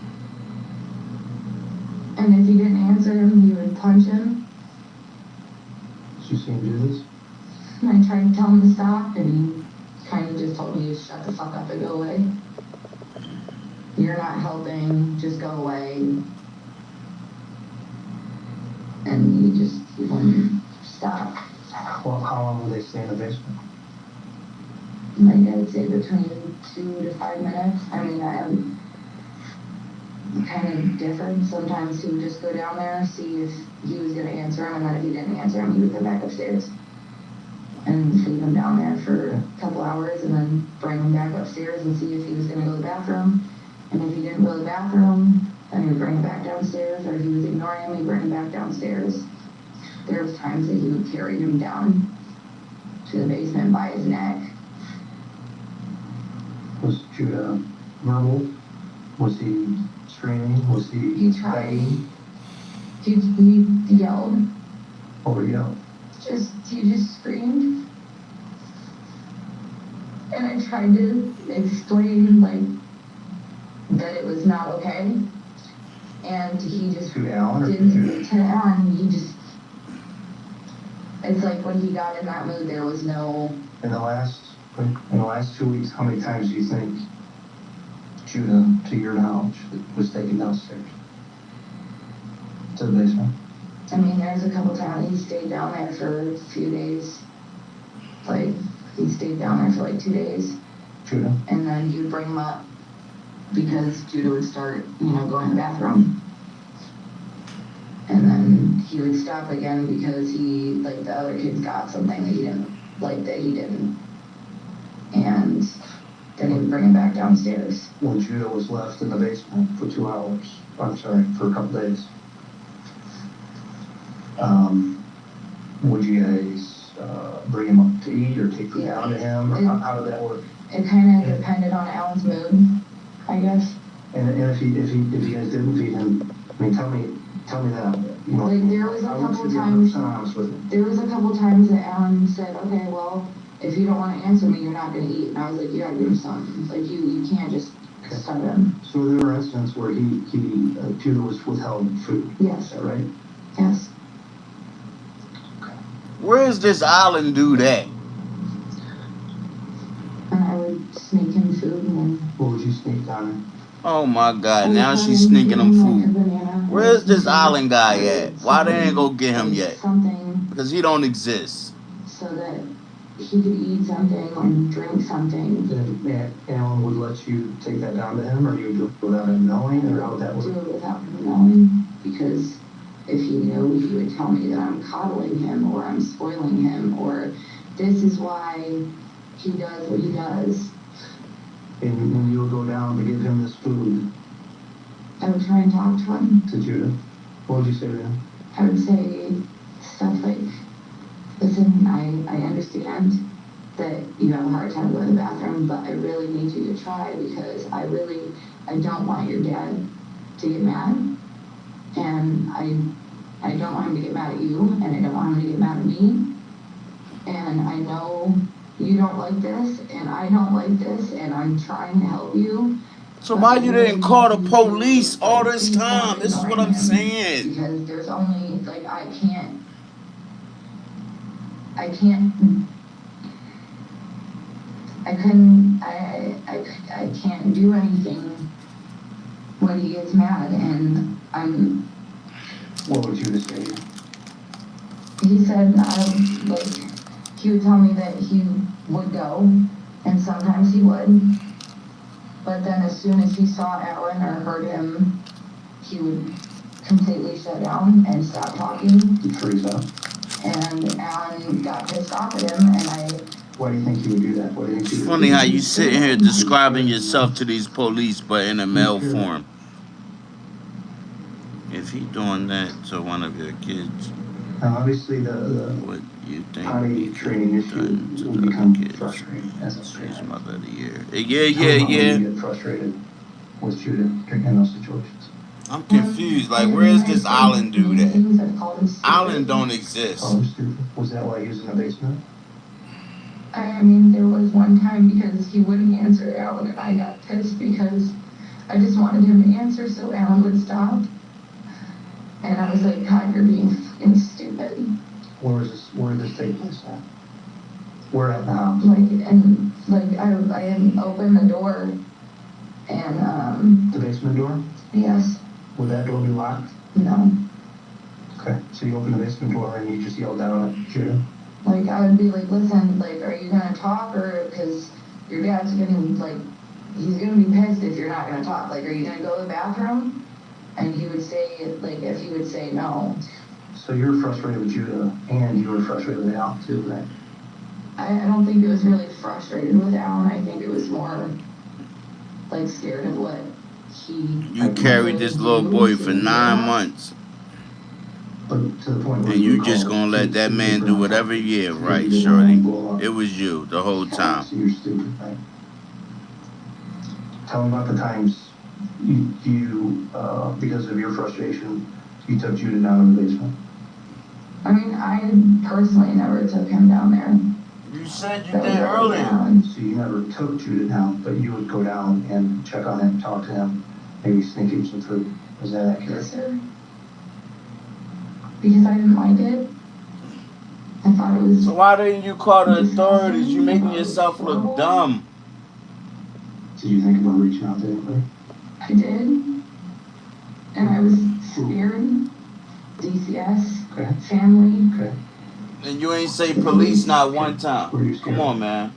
Speaker 5: And if he didn't answer him, he would punch him.
Speaker 7: Did you see him do this?
Speaker 5: And I tried to tell him to stop, and he kind of just told me to shut the fuck up and go away. You're not helping, just go away. And he wouldn't stop.
Speaker 7: Well, how long would they stay in the basement?
Speaker 5: Like, I'd say between 2 to 5 minutes. I mean, kind of different. Sometimes he would just go down there, see if he was going to answer him, and then if he didn't answer him, he would go back upstairs and leave him down there for a couple hours and then bring him back upstairs and see if he was going to go to the bathroom. And if he didn't go to the bathroom, then he would bring him back downstairs, or if he was ignoring him, he'd bring him back downstairs. There was times that he would carry him down to the basement by his neck.
Speaker 7: Was Judah verbal? Was he screaming? Was he begging?
Speaker 5: He yelled.
Speaker 7: What would he yell?
Speaker 5: He just screamed. And I tried to explain, like, that it was not okay. And he just
Speaker 7: To Alan or
Speaker 5: didn't. To Alan, he just, it's like when he got in that mood, there was no.
Speaker 7: In the last 2 weeks, how many times do you think Judah, to your knowledge, was taken downstairs to the basement?
Speaker 5: I mean, there's a couple times he stayed down there for a few days. Like, he stayed down there for like 2 days.
Speaker 7: Judah?
Speaker 5: And then he would bring him up because Judah would start, going to the bathroom. And then he would stop again because the other kids got something that he didn't. And then he would bring him back downstairs.
Speaker 7: When Judah was left in the basement for 2 hours, for a couple days, would you guys, bring him up to eat or take food down to him, or how did that work?
Speaker 5: It kind of depended on Alan's mood, I guess.
Speaker 7: And if you guys didn't feed him, I mean, tell me that, you know.
Speaker 5: Like, there was a
Speaker 7: I want
Speaker 5: couple
Speaker 7: you to be
Speaker 5: times,
Speaker 7: 100% honest with me.
Speaker 5: there was a couple times that Alan said, okay, well, if you don't want to answer me, you're not going to eat. And I was like, you gotta give him something. Like, you can't just start him.
Speaker 7: So there were instances where Judah was withheld food.
Speaker 5: Yes.
Speaker 7: Is that right?
Speaker 5: Yes.
Speaker 3: Where's this island dude at?
Speaker 5: And I would sneak him food and then...
Speaker 7: What would you sneak down?
Speaker 3: Oh my God, now she's sneaking him food. Where's this island guy at? Why they ain't go get him yet?
Speaker 5: Something.
Speaker 3: Because he don't exist.
Speaker 5: So that he could eat something or drink something.
Speaker 7: And Alan would let you take that down to him, or you would do it without him knowing, or how would that work?
Speaker 5: Do it without him knowing, because if he knew, he would tell me that I'm coddling him or I'm spoiling him, or this is why he does what he does.
Speaker 7: And when you would go down to give him this food,
Speaker 5: I would try and talk to him.
Speaker 7: to Judah, what would you say to him?
Speaker 5: I would say stuff like, listen, I understand that you have a hard time going to the bathroom, but I really need you to try, because I don't want your dad to get mad, and I don't want him to get mad at you, and I don't want him to get mad at me, and I know you don't like this, and I don't like this, and I'm trying to help you.
Speaker 3: So why you didn't call the police all this time? This is what I'm saying.
Speaker 5: Because there's only, like, I can't do anything when he gets mad, and
Speaker 7: What would Judah say to you?
Speaker 5: he said, he would tell me that he would go, and sometimes he would, but then as soon as he saw Alan or heard him, he would completely shut down and stop talking.
Speaker 7: He'd freeze up.
Speaker 5: And Alan got pissed off at him, and
Speaker 7: Why do you think he would do that? What do you think he would
Speaker 3: Funny
Speaker 7: do?
Speaker 3: how you sitting here describing yourself to these police, but in a male form. If he doing that to one of your kids,
Speaker 7: Now, obviously, the
Speaker 3: what you think
Speaker 7: potty
Speaker 3: he
Speaker 7: training issue
Speaker 3: done to
Speaker 7: will
Speaker 3: the
Speaker 7: become
Speaker 3: kids?
Speaker 7: frustrating as a
Speaker 3: She's
Speaker 7: parent.
Speaker 3: mother of the year.
Speaker 7: How
Speaker 3: Yeah.
Speaker 7: do you get frustrated with Judah in those situations?
Speaker 3: I'm confused. Like, where's this island dude at? Island don't exist.
Speaker 7: Oh, stupid. Was that why he was in the basement?
Speaker 5: I mean, there was one time because he wouldn't answer Alan, and I got pissed because I just wanted him to answer so Alan would stop. And I was like, God, you're being fucking stupid.
Speaker 7: Where did this take place at? Where at now?
Speaker 5: I had opened the door, and
Speaker 7: The basement door?
Speaker 5: yes,
Speaker 7: Would that door be locked?
Speaker 5: no.
Speaker 7: Okay, so you opened the basement door and you just yelled down at Judah?
Speaker 5: Like, I would be like, listen, like, are you gonna talk, or, because your dad's gonna, like, he's gonna be pissed if you're not gonna talk. Like, are you gonna go to the bathroom? And he would say, like, if he would say no.
Speaker 7: So you were frustrated with Judah and you were frustrated with Al too, right?
Speaker 5: I don't think it was really frustrated with Alan. I think it was more, like, scared of what
Speaker 3: You carried this little boy for 9 months.
Speaker 7: But to the point where
Speaker 3: And you just gonna let that man do whatever? Yeah, right, shorty. It was you the whole time.
Speaker 7: So you're stupid, right? Tell him about the times you because of your frustration, you took Judah down in the basement.
Speaker 5: I mean, I personally never took him down there.
Speaker 3: You said you
Speaker 5: That was
Speaker 3: did
Speaker 5: already
Speaker 3: earlier.
Speaker 5: Alan.
Speaker 7: So you never took Judah down, but you would go down and check on him, talk to him, maybe sneak him some food. Is that accurate?
Speaker 5: Yes, sir. Because I didn't like it. I thought it was...
Speaker 3: So why didn't you call the authorities? You making yourself look dumb.
Speaker 7: Did you think about reaching out to anybody?
Speaker 5: I did. And I was scared. DCS.
Speaker 7: Okay.
Speaker 5: Family.
Speaker 7: Okay.
Speaker 3: And you ain't say police not one time. Come on, man.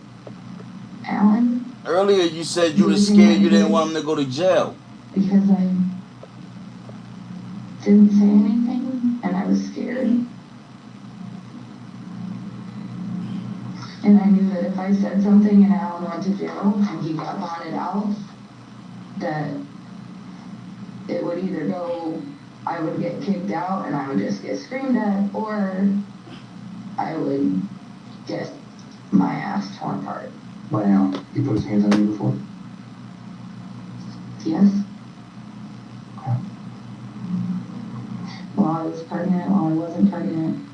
Speaker 5: Alan.
Speaker 3: Earlier you said you were scared you didn't want him to go to jail.
Speaker 5: Because I didn't say anything, and I was scared. And I knew that if I said something and Alan went to jail and he got bonded out, that it would either go, I would get kicked out and I would just get screamed at, or I would get my ass torn apart.
Speaker 7: By now, he put his hands on you before?
Speaker 5: Yes.
Speaker 7: Okay.
Speaker 5: While I was pregnant, while I wasn't pregnant.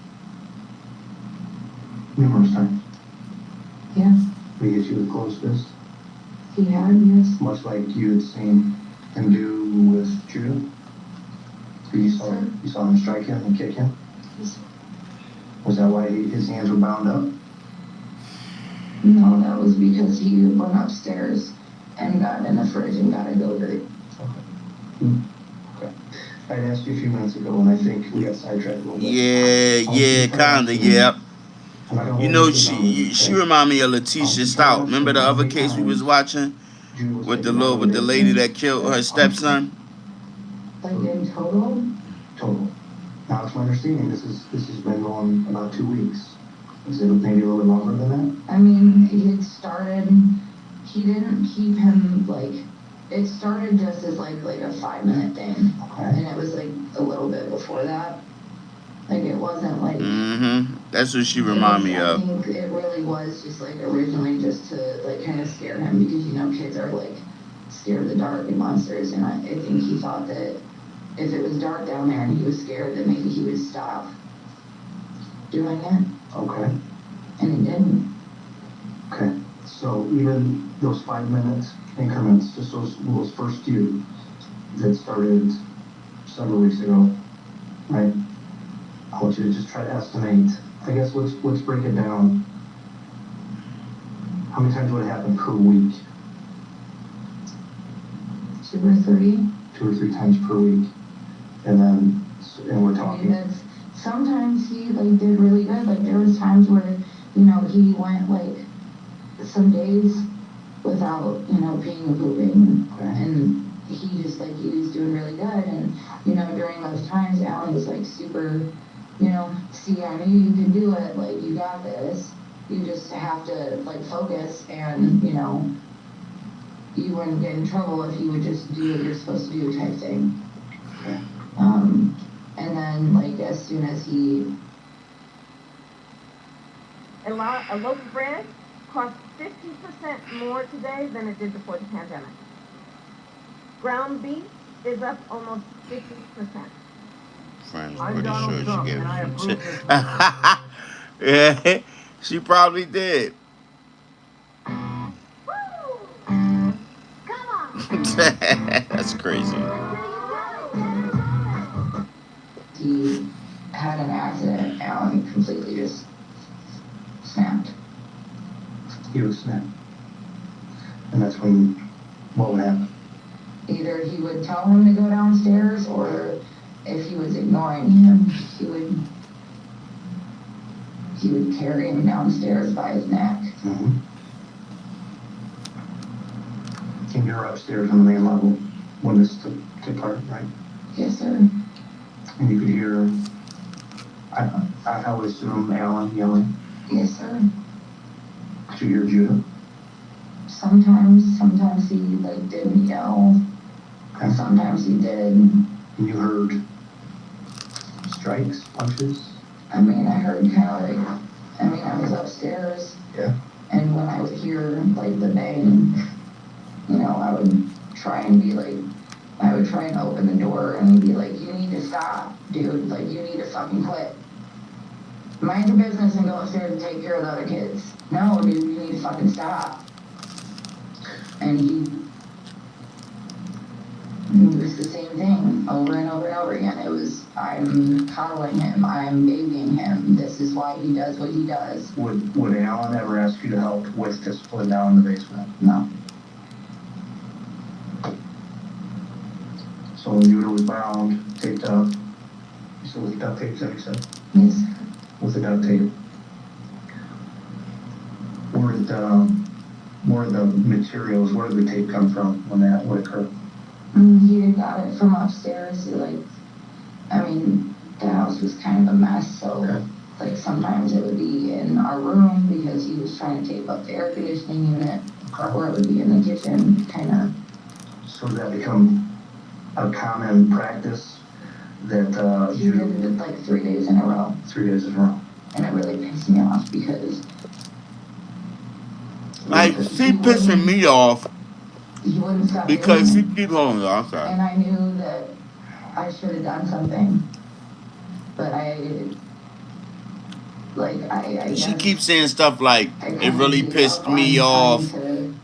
Speaker 7: Numerous times.
Speaker 5: Yeah.
Speaker 7: Did he hit you with closed fist?
Speaker 5: He had, yes.
Speaker 7: Much like you had seen him do with Judah? You saw him strike him and kick him?
Speaker 5: Yes.
Speaker 7: Was that why his hands were bound up?
Speaker 5: No, that was because he went upstairs and got in the fridge and got a yogurt.
Speaker 7: Okay. I had asked you a few minutes ago, and I think we got sidetracked a little bit.
Speaker 3: Yeah, kinda, yeah. You know, she remind me of Letitia Stout. Remember the other case we was watching with the lady that killed her stepson?
Speaker 5: Like in total?
Speaker 7: Total. Now it's my understanding this has been going about 2 weeks. Is it maybe a little bit longer than that?
Speaker 5: I mean, he didn't keep him, like, it started just as like a 5-minute thing.
Speaker 7: Okay.
Speaker 5: And it was like a little bit before that. Like it wasn't like.
Speaker 3: That's what she remind me of.
Speaker 5: I think it really was just like originally just to like kind of scare him because, you know, kids are like scared of the dark and monsters. And I think he thought that if it was dark down there and he was scared that maybe he would stop doing it.
Speaker 7: Okay.
Speaker 5: And he didn't.
Speaker 7: Okay. So even those 5-minute increments, just those first few that started several weeks ago, right? I want you to just try to estimate. I guess let's break it down. How many times would it happen per week?
Speaker 5: 2 or 3.
Speaker 7: 2 or 3 times per week. And we're talking.
Speaker 5: I mean, sometimes he like did really good. Like there was times where, you know, he went like some days without, you know, peeing and pooping.
Speaker 7: Okay.
Speaker 5: And he just like, he was doing really good. And, you know, during those times, Alan was like super, you know, see, I know you can do it. Like, you got this. You just have to like focus and, you know, you wouldn't get in trouble if you would just do what you're supposed to do type thing.
Speaker 7: Okay.
Speaker 5: And then like as soon as he.
Speaker 13: A loaf of bread costs 50% more today than it did before the pandemic. Ground beef is up almost 50%.
Speaker 3: Friends,
Speaker 12: I'm
Speaker 3: pretty
Speaker 12: Donald
Speaker 3: sure
Speaker 12: Trump,
Speaker 3: she
Speaker 12: and I
Speaker 3: gave
Speaker 12: approve
Speaker 3: it. Yeah, she probably did. That's crazy.
Speaker 5: He had an accident, Alan completely just snapped.
Speaker 7: He would snap. And that's when, what would happen?
Speaker 5: Either he would tell him to go downstairs, or if he was ignoring him, he would carry him downstairs by his neck.
Speaker 7: Mm-hmm. And you're upstairs on the main level when this took part, right?
Speaker 5: Yes, sir.
Speaker 7: And you could hear, I would assume, Alan yelling.
Speaker 5: Yes, sir.
Speaker 7: Could you hear Judah?
Speaker 5: Sometimes he like didn't yell.
Speaker 7: Okay.
Speaker 5: Sometimes he did.
Speaker 7: And you heard strikes, punches?
Speaker 5: I mean, I heard kind of like, I mean, I was upstairs.
Speaker 7: Yeah.
Speaker 5: And when I would hear like the bang, you know, I would try and be like, I would try and open the door and be like, you need to stop, dude. Like, you need to fucking quit. Mind your business and go upstairs and take care of the other kids. No, dude, you need to fucking stop. And it was the same thing over and over and over again. It was, I'm coddling him, I'm babying him. This is why he does what he does.
Speaker 7: Would Alan ever ask you to help with discipline down in the basement?
Speaker 5: No.
Speaker 7: So when Judah was bound, taped up, you still with duct tape, is that what you said?
Speaker 5: Yes.
Speaker 7: With the duct tape. Where the materials, where did the tape come from when that would occur?
Speaker 5: He got it from upstairs. Like, I mean, the house was kind of a mess, so
Speaker 7: Okay.
Speaker 5: like sometimes it would be in our room because he was trying to tape up the air conditioning unit, or it would be in the kitchen, kind of.
Speaker 7: So did that become a common practice that
Speaker 5: He did it like 3 days in a row.
Speaker 7: 3 days in a row?
Speaker 5: And it really pissed me off because
Speaker 3: Like, she pissing me off
Speaker 5: he wouldn't stop
Speaker 3: because she
Speaker 5: doing it.
Speaker 3: keep on. I'm sorry.
Speaker 5: And I knew that I should have done something. But I
Speaker 3: She
Speaker 5: guess
Speaker 3: keeps saying stuff like, it really pissed me off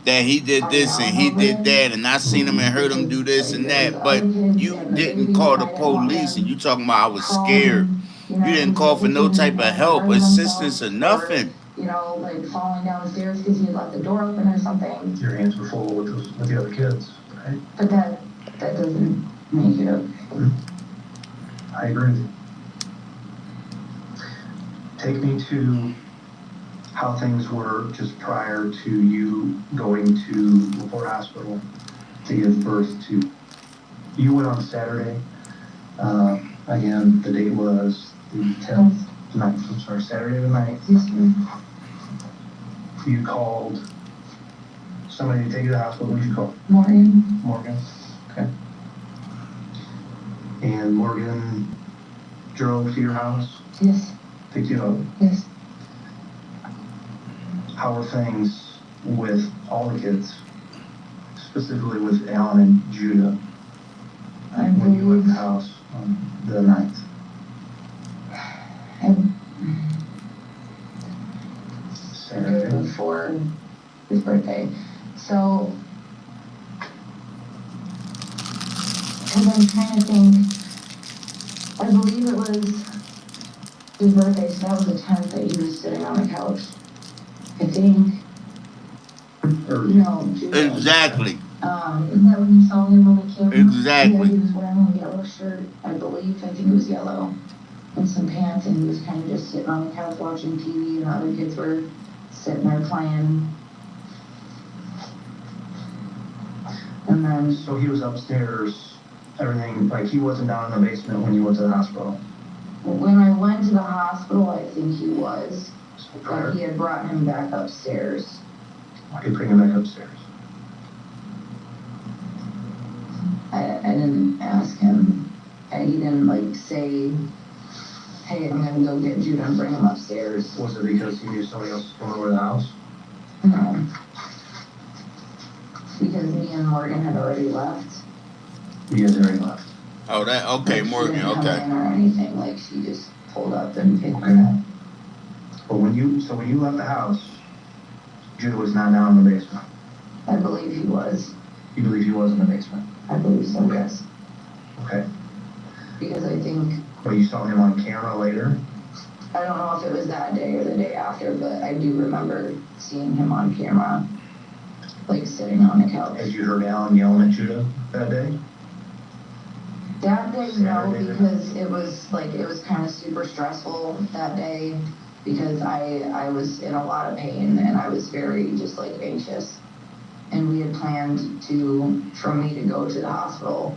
Speaker 3: that he did this and he did that, and I seen him and heard him do this and that. But you didn't call the police, and you talking about I was scared. You didn't call for no type of help, assistance, or nothing.
Speaker 5: You know, like falling downstairs because he left the door open or something.
Speaker 7: Your hands were full with the other kids, right?
Speaker 5: But that doesn't make it okay.
Speaker 7: I agree with you. Take me to how things were just prior to you going to LaPorte Hospital to give birth to. You went on Saturday. Again, the date was the 10th, 9th, I'm sorry, Saturday the 9th.
Speaker 5: Yes, sir.
Speaker 7: You called somebody to take you to the hospital. Who did you call?
Speaker 5: Morgan.
Speaker 7: Okay. And Morgan drove to your house?
Speaker 5: Yes.
Speaker 7: Picked you up?
Speaker 5: Yes.
Speaker 7: How were things with all the kids, specifically with Alan and Judah, when you left the house on the 9th?
Speaker 5: Saturday before his birthday. So, because I'm trying to think, I believe it was his birthday, so that was the 10th that he was sitting on the couch. I think. No, Judah.
Speaker 3: Exactly.
Speaker 5: Isn't that when you saw him on the camera?
Speaker 3: Exactly.
Speaker 5: Yeah, he was wearing a yellow shirt, I believe. I think it was yellow. And some pants, and he was kind of just sitting on the couch watching TV, and the other kids were sitting there playing. And then.
Speaker 7: So he was upstairs, everything, like he wasn't down in the basement when you went to the hospital?
Speaker 5: When I went to the hospital, I think he was.
Speaker 7: So
Speaker 5: But
Speaker 7: prior,
Speaker 5: he had brought him back upstairs.
Speaker 7: why did you bring him back upstairs?
Speaker 5: I didn't ask him. He didn't like say, hey, I'm gonna go get Judah and bring him upstairs.
Speaker 7: Was it because he knew somebody else was coming over to the house?
Speaker 5: No. Because me and Morgan had already left.
Speaker 7: You guys already left.
Speaker 3: Oh, that, okay,
Speaker 5: Like,
Speaker 3: Morgan,
Speaker 5: she didn't come
Speaker 3: okay.
Speaker 5: in or anything, like she just pulled up and picked her up.
Speaker 7: But when you left the house, Judah was not down in the basement.
Speaker 5: I believe he was.
Speaker 7: You believe he was in the basement?
Speaker 5: I believe so, yes.
Speaker 7: Okay.
Speaker 5: Because I think,
Speaker 7: But you saw him on camera later?
Speaker 5: I don't know if it was that day or the day after, but I do remember seeing him on camera, like sitting on the couch.
Speaker 7: Had you heard Alan yelling at Judah that day?
Speaker 5: That day, no,
Speaker 7: Saturday.
Speaker 5: because it was kind of super stressful that day because I was in a lot of pain and I was very just like anxious. And we had planned for me to go to the hospital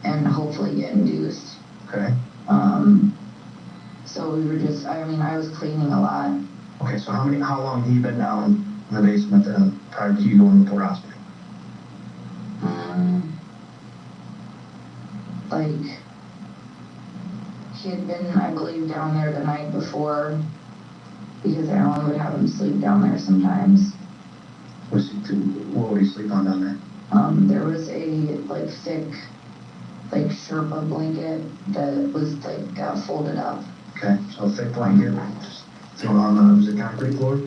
Speaker 5: and hopefully get induced.
Speaker 7: Okay.
Speaker 5: So we were just, I was cleaning a lot.
Speaker 7: Okay, so how long had he been down in the basement then prior to you going to the hospital?
Speaker 5: Like, he had been, I believe, down there the night before because Alan would have him sleep down there sometimes.
Speaker 7: What would he sleep on down there?
Speaker 5: There was a, like, thick, like, Sherpa blanket that was, like, folded up.
Speaker 7: Okay, so a thick blanket, just thrown on was it concrete floor?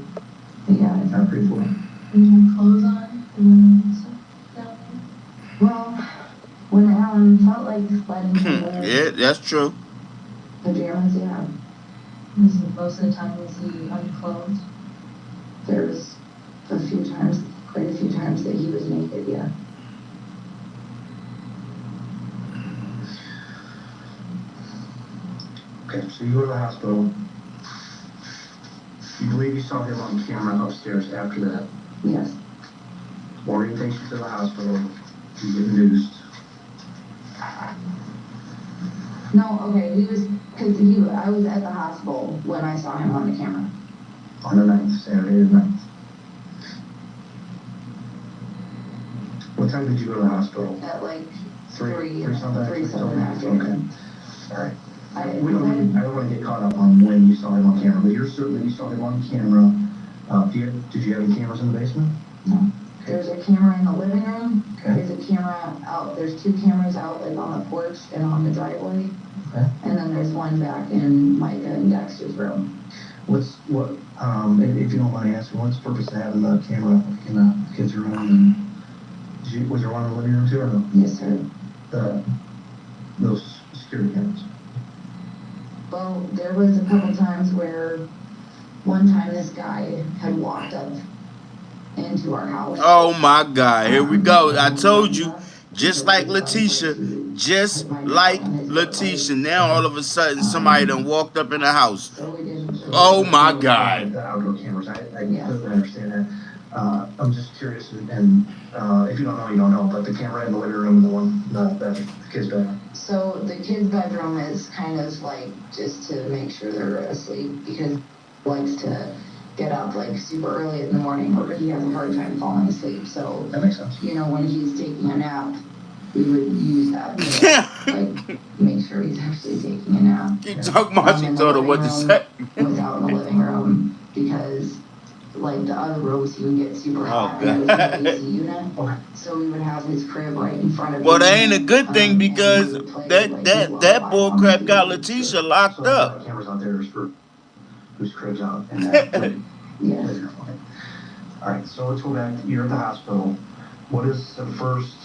Speaker 5: Yeah.
Speaker 7: Concrete floor.
Speaker 5: Did you have clothes on? And stuff down there? Well, when Alan felt like letting him wear
Speaker 3: Yeah, that's true.
Speaker 5: pajamas, yeah.
Speaker 2: Most of the time was he unclothed?
Speaker 5: There's quite a few times that he was naked, yeah.
Speaker 7: Okay, so you go to the hospital. You believe you saw him on camera upstairs after that?
Speaker 5: Yes.
Speaker 7: Morgan takes you to the hospital. You get induced.
Speaker 5: No, okay, I was at the hospital when I saw him on the camera.
Speaker 7: On the 9th, Saturday the 9th. What time did you go to the hospital?
Speaker 5: At like
Speaker 7: Three
Speaker 5: 3
Speaker 7: something
Speaker 5: something afternoon.
Speaker 7: Okay. All right.
Speaker 5: I
Speaker 7: don't want to get caught up on when you saw him on camera, but you saw him on camera. Did you have any cameras in the basement?
Speaker 5: No. There's a camera in the living room.
Speaker 7: Okay.
Speaker 5: There's a camera out. There's 2 cameras out, like on the porch and on the driveway.
Speaker 7: Okay.
Speaker 5: And then there's one back in Micah and Dexter's room.
Speaker 7: If you don't mind asking, what's the purpose of having the camera in the kids' room? And was there one in the living room too, or no?
Speaker 5: Yes, sir.
Speaker 7: Those security cameras.
Speaker 5: Well, there was a couple times where one time this guy had walked up into our house.
Speaker 3: Oh my God, here we go. I told you, just like Letitia, now all of a sudden somebody done walked up in the house. Oh my God.
Speaker 7: The outdoor cameras, I completely understand that. I'm just curious, and if you don't know, you don't know, but the camera in the living room and the one in the kids' bedroom.
Speaker 5: So the kids' bedroom is kind of like just to make sure they're asleep, because he likes to get up like super early in the morning, or he has a hard time falling asleep. So
Speaker 7: that makes sense.
Speaker 5: You know, when he's taking a nap, we would use that to like make sure he's actually taking a nap.
Speaker 3: You talk about she told her what to say.
Speaker 5: Was out in the living room because like the other rooms he would get super hot and it was an AC unit. So we would have his crib right in front of him.
Speaker 3: Well, that ain't a good thing because that bull crap got Letitia locked up.
Speaker 7: Cameras out there for whose crib's out and that.
Speaker 5: Yes.
Speaker 7: All right, so let's go back. You're at the hospital. What is the first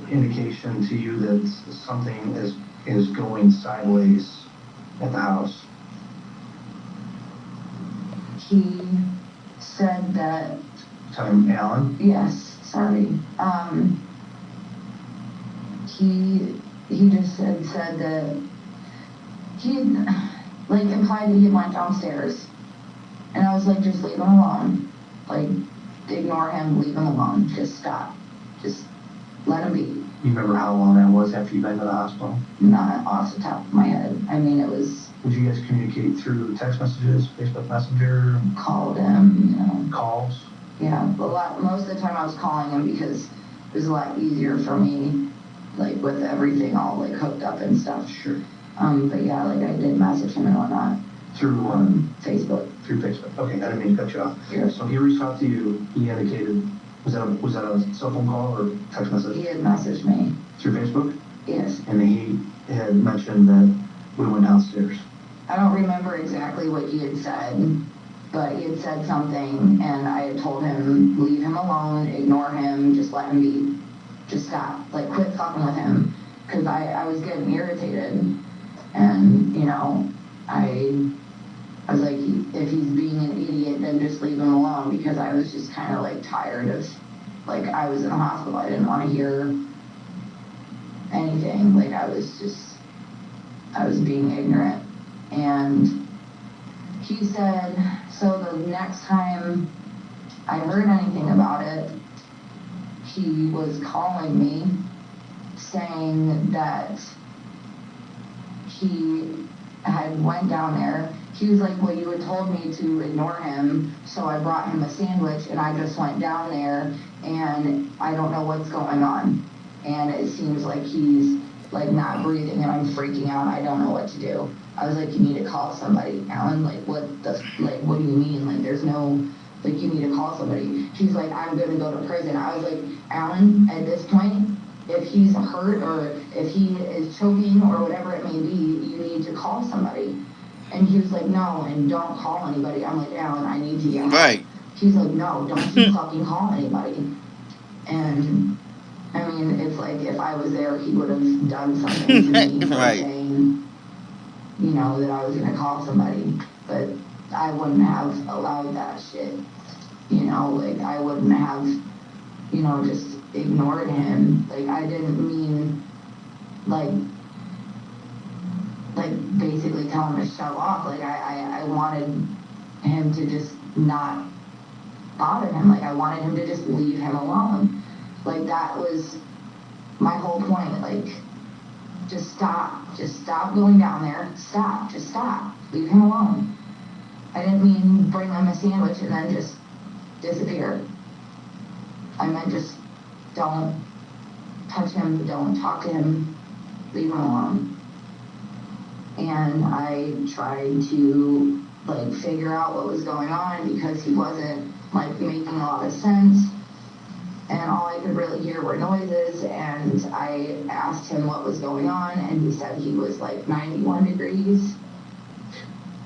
Speaker 7: indication to you that something is going sideways at the house?
Speaker 5: He said that.
Speaker 7: Time Alan?
Speaker 5: Yes, sorry. He just said that he like implied that he went downstairs, and I was like, just leave him alone. Like, ignore him, leave him alone. Just stop. Just let him be.
Speaker 7: You remember how long that was after you've been to the hospital?
Speaker 5: Not off the top of my head. I mean, it was.
Speaker 7: Did you guys communicate through text messages, Facebook Messenger?
Speaker 5: Called him, you know.
Speaker 7: Calls?
Speaker 5: Yeah, most of the time I was calling him because it was a lot easier for me, like with everything all like hooked up and stuff.
Speaker 7: Sure.
Speaker 5: But yeah, like I did message him and whatnot.
Speaker 7: Through
Speaker 5: Facebook.
Speaker 7: Through Facebook. Okay, I didn't mean to cut you off.
Speaker 5: Yeah.
Speaker 7: So he reached out to you. He indicated, was that a cell phone call or text message?
Speaker 5: He had messaged me.
Speaker 7: Through Facebook?
Speaker 5: Yes.
Speaker 7: And he had mentioned that we went downstairs.
Speaker 5: I don't remember exactly what he had said, but he had said something, and I had told him, leave him alone, ignore him, just let him be. Just stop. Like, quit fucking with him. Because I was getting irritated. And, you know, I was like, if he's being an idiot, then just leave him alone. Because I was just kind of, like, tired of, like, I was in the hospital. I didn't want to hear anything. Like, I was being ignorant. And he said, so the next time I heard anything about it, he was calling me saying that he had went down there. He was like, well, you had told me to ignore him, so I brought him a sandwich, and I just went down there, and I don't know what's going on. And it seems like he's, like, not breathing, and I'm freaking out. I don't know what to do. I was like, you need to call somebody, Alan. Like, what do you mean? Like, there's no, like, you need to call somebody. He's like, I'm gonna go to prison. I was like, Alan, at this point, if he's hurt or if he is choking or whatever it may be, you need to call somebody. And he was like, no, and don't call anybody. I'm like, Alan, I need to get out.
Speaker 3: Right.
Speaker 5: He's like, no, don't you fucking call anybody. And I mean, it's like, if I was there, he would have done something to me for
Speaker 3: Right.
Speaker 5: saying, you know, that I was gonna call somebody. But I wouldn't have allowed that shit. You know, like, I wouldn't have, you know, just ignored him. Like, I didn't mean, like basically tell him to shut off. Like, I wanted him to just not bother him. Like, I wanted him to just leave him alone. Like, that was my whole point. Like, just stop. Just stop going down there. Stop. Just stop. Leave him alone. I didn't mean bring him a sandwich and then just disappear. I meant just don't touch him, don't talk to him, leave him alone. and I tried to like figure out what was going on because he wasn't like making a lot of sense, and all I could really hear were noises. And I asked him what was going on, and he said he was like 91 degrees.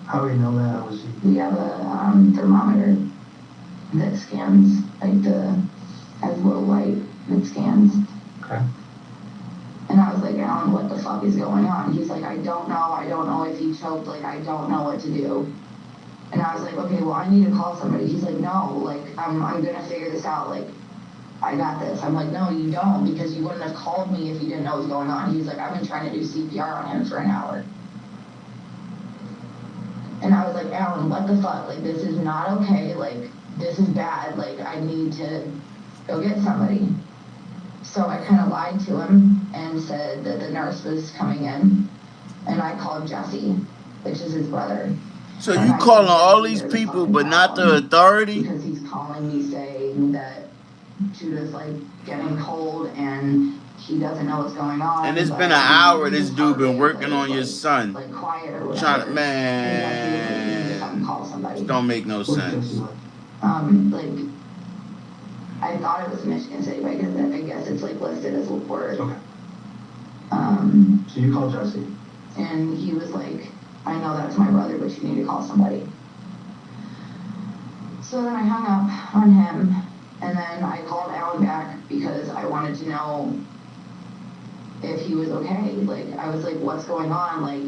Speaker 7: How do we know that? Was he?
Speaker 5: We have a thermometer that scans like has a little light that scans.
Speaker 7: Okay.
Speaker 5: And I was like, Alan, what the fuck is going on? He's like, I don't know if he choked, like, I don't know what to do. And I was like, okay, well, I need to call somebody. He's like, no, like, I'm gonna figure this out, like, I got this. I'm like, no, you don't, because you wouldn't have called me if you didn't know what was going on. He's like, I've been trying to do CPR on him for an hour. And I was like, Alan, what the fuck? Like, this is not okay, like, this is bad, like, I need to go get somebody. So I kind of lied to him and said that the nurse was coming in, and I called Jesse, which is his brother.
Speaker 3: So you calling all these people, but not the authority?
Speaker 5: Because he's calling me saying that Judah's like getting cold and he doesn't know what's going on.
Speaker 3: And it's been an hour this dude been working on your son.
Speaker 5: Like quiet or whatever.
Speaker 3: Trying to, man,
Speaker 5: call somebody.
Speaker 3: this don't make no sense.
Speaker 5: Like, I thought it was Michigan City, but I guess it's like listed as LaPorte.
Speaker 7: Okay. So you called Jesse?
Speaker 5: And he was like, I know that's my brother, but you need to call somebody. So then I hung up on him, and then I called Alan back because I wanted to know if he was okay. Like, I was like, what's going on? Like,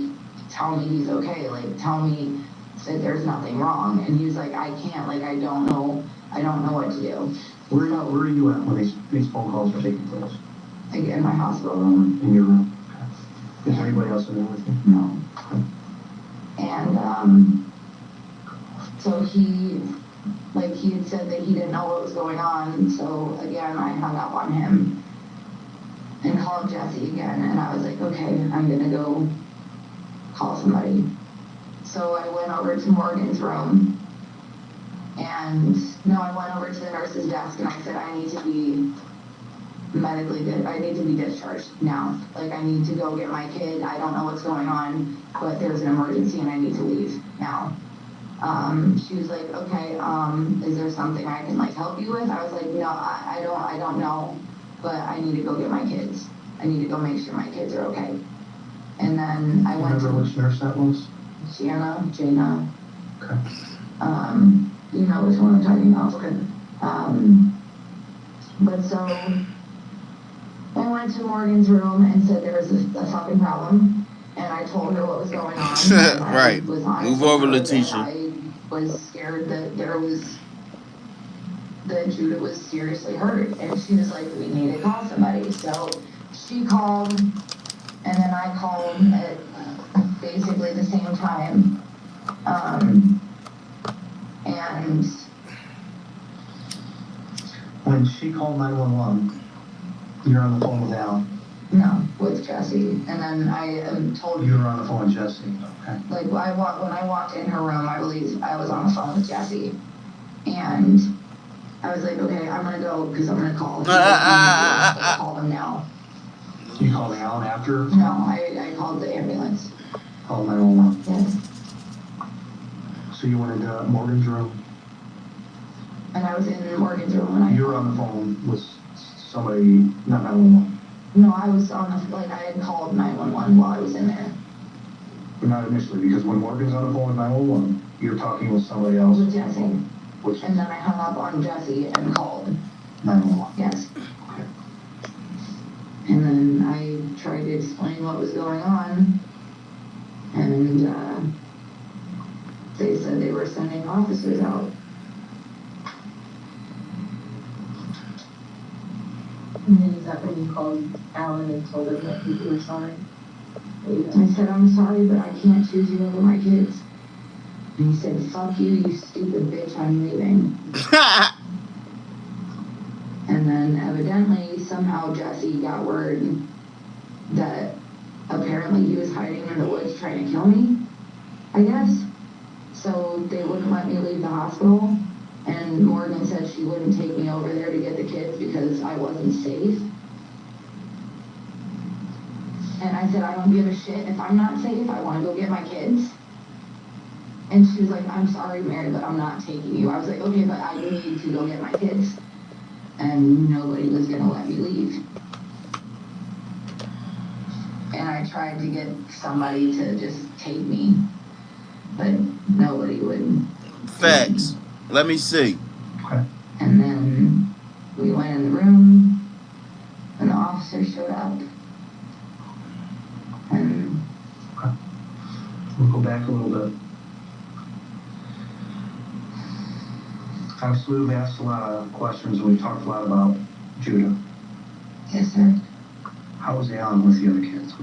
Speaker 5: tell me he's okay. Like, tell me that there's nothing wrong. And he was like, I can't. Like, I don't know what to do.
Speaker 7: Where are you at when these phone calls are taking place?
Speaker 5: Like, in my hospital room.
Speaker 7: In your room? Okay. Is there anybody else in there with you?
Speaker 5: No. And, so he had said that he didn't know what was going on. So again, I hung up on him and called Jesse again. And I was like, okay, I'm gonna go call somebody. So I went over to Morgan's room, and I went over to the nurse's desk, and I said, I need to be discharged now. Like, I need to go get my kid. I don't know what's going on, but there's an emergency and I need to leave now. She was like, okay, is there something I can like help you with? I was like, no, I don't know, but I need to go get my kids. I need to go make sure my kids are okay. And then I went to...
Speaker 7: Remember which nurse that was?
Speaker 5: Jaina.
Speaker 7: Okay.
Speaker 5: You know which one I'm talking about.
Speaker 7: Okay.
Speaker 5: But so I went to Morgan's room and said there was a fucking problem, and I told her what was going on.
Speaker 3: Right. Move over, Letitia.
Speaker 5: I was scared that Judah was seriously hurt, and she was like, we need to call somebody. So she called, and then I called at basically the same time. And
Speaker 7: when she called 911, you're on the phone with Alan?
Speaker 5: No, with Jesse. And then I told
Speaker 7: you were on the phone with Jesse. Okay.
Speaker 5: Like, when I walked in her room, I believe I was on the phone with Jesse. And I was like, okay, I'm gonna go because I'm gonna call. I call them now.
Speaker 7: You called Alan after?
Speaker 5: No, I called the ambulance.
Speaker 7: Called 911?
Speaker 5: Yes.
Speaker 7: So you went into Morgan's room?
Speaker 5: And I was in Morgan's room when
Speaker 7: you were on the phone with somebody, not 911?
Speaker 5: No, I was on the, like, I had called 911 while I was in there.
Speaker 7: But not initially, because when Morgan's on the phone with 911, you're talking with somebody else?
Speaker 5: With Jesse. And then I hung up on Jesse and called
Speaker 7: 911?
Speaker 5: Yes.
Speaker 7: Okay.
Speaker 5: And then I tried to explain what was going on, and they said they were sending officers out.
Speaker 2: And then is that when you called Alan and told him that you were sorry?
Speaker 5: I said, I'm sorry, but I can't choose you over my kids. And he said, fuck you, you stupid bitch, I'm leaving. And then evidently, somehow Jesse got word that apparently he was hiding in the woods trying to kill me, I guess. So they wouldn't let me leave the hospital. And Morgan said she wouldn't take me over there to get the kids because I wasn't safe. And I said, I don't give a shit. If I'm not safe, I want to go get my kids. And she was like, I'm sorry, Mary, but I'm not taking you. I was like, okay, but I need to go get my kids. And nobody was going to let me leave. And I tried to get somebody to just take me, but nobody would.
Speaker 3: Facts. Let me see.
Speaker 5: And then we went in the room, and the officer showed up. And
Speaker 7: We'll go back a little bit. Obviously, we've asked a lot of questions, and we've talked a lot about Judah.
Speaker 5: Yes, sir.
Speaker 7: How was Alan with the other kids?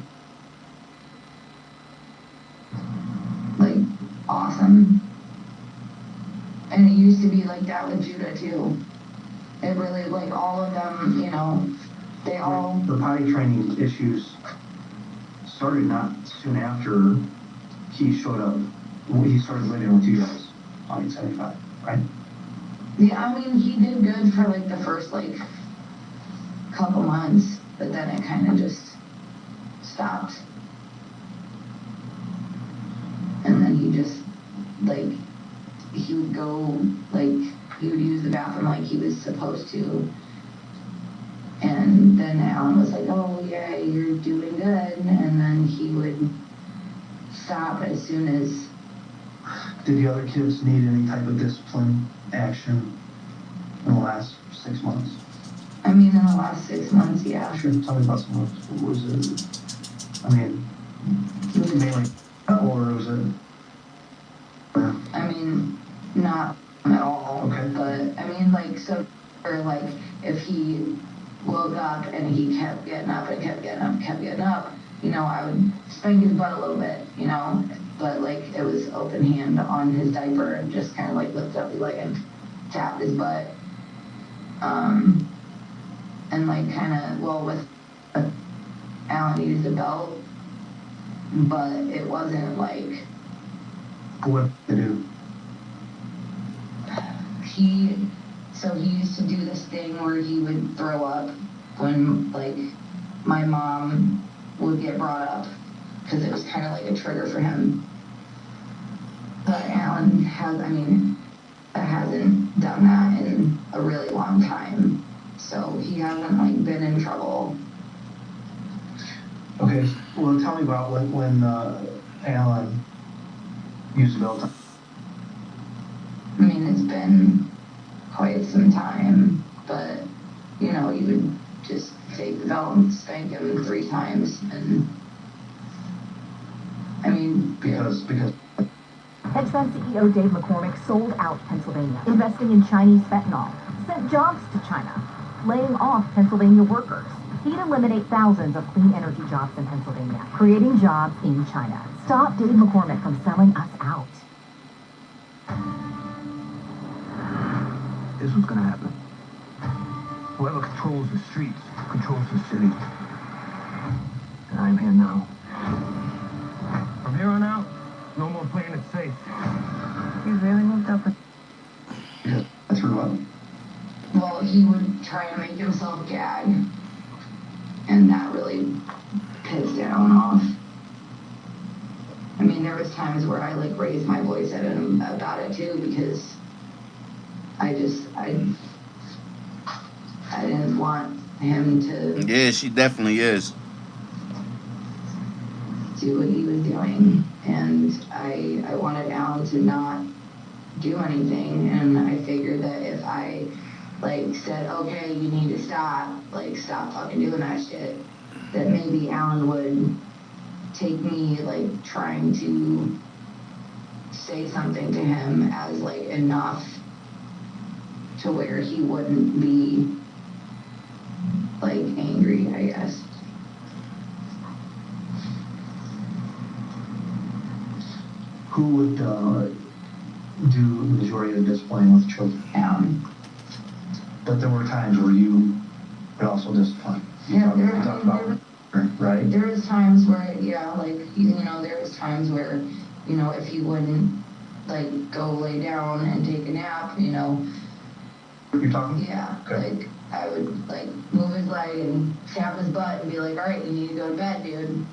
Speaker 5: Like, awesome. And it used to be like that with Judah, too. It really, like, all of them, you know, they all...
Speaker 7: The potty training issues started not soon after he showed up. He started living with you guys on 875, right?
Speaker 5: Yeah, I mean, he did good for, like, the first, like, couple months, but then it kind of just stopped. And then he just, like, he would go, like, he would use the bathroom like he was supposed to. And then Alan was like, oh, yeah, you're doing good. And then he would stop as soon as...
Speaker 7: Did the other kids need any type of discipline action in the last 6 months?
Speaker 5: I mean, in the last 6 months, yeah.
Speaker 7: Sure, tell me about some of those. What was it? I mean, mainly, or was it?
Speaker 5: I mean, not at all.
Speaker 7: Okay.
Speaker 5: But, I mean, like, so, or, like, if he woke up and he kept getting up and kept getting up, kept getting up, you know, I would spank his butt a little bit, you know, but, like, it was open hand on his diaper and just kind of, like, lift up his leg and tap his butt. And, like, kind of, well, with Alan used a belt, but it wasn't, like...
Speaker 7: What to do?
Speaker 5: He used to do this thing where he would throw up when, like, my mom would get brought up, because it was kind of like a trigger for him. But Alan hasn't done that in a really long time. So he hasn't, like, been in trouble.
Speaker 7: Okay, well, tell me about when Alan used the belt.
Speaker 5: I mean, it's been quite some time, but, you know, you would just take the belt and spank him 3 times, and, I mean...
Speaker 7: Because...
Speaker 16: Hedge fund CEO Dave McCormick sold out Pennsylvania, investing in Chinese fentanyl, sent jobs to China, laying off Pennsylvania workers. He'd eliminate thousands of clean energy jobs in Pennsylvania, creating jobs in China. Stop Dave McCormick from selling us out.
Speaker 17: This was gonna happen. Whoever controls the streets controls the city. And I'm here now. From here on out, no more playing it safe.
Speaker 5: You really moved up with...
Speaker 7: Yeah, that's what.
Speaker 5: Well, he would try to make himself gag, and that really pissed Alan off. I mean, there was times where I, like, raised my voice at him about it, too, because I didn't want him to...
Speaker 3: Yeah, she definitely is.
Speaker 5: ...do what he was doing, and I wanted Alan to not do anything, and I figured that if I, like, said, okay, you need to stop, like, stop fucking doing that shit, that maybe Alan would take me, like, trying to say something to him as, like, enough to where he wouldn't be, like, angry, I guess.
Speaker 7: Who would do the majority of the discipline with children?
Speaker 5: Alan.
Speaker 7: But there were times where you could also discipline. Right?
Speaker 5: There was times where, yeah, like, you know, there was times where, you know, if he wouldn't, like, go lay down and take a nap, you know.
Speaker 7: You're talking?
Speaker 5: Yeah,
Speaker 7: Okay.
Speaker 5: like, I would like move his leg and tap his butt and be like, all right, you need to go to bed, dude.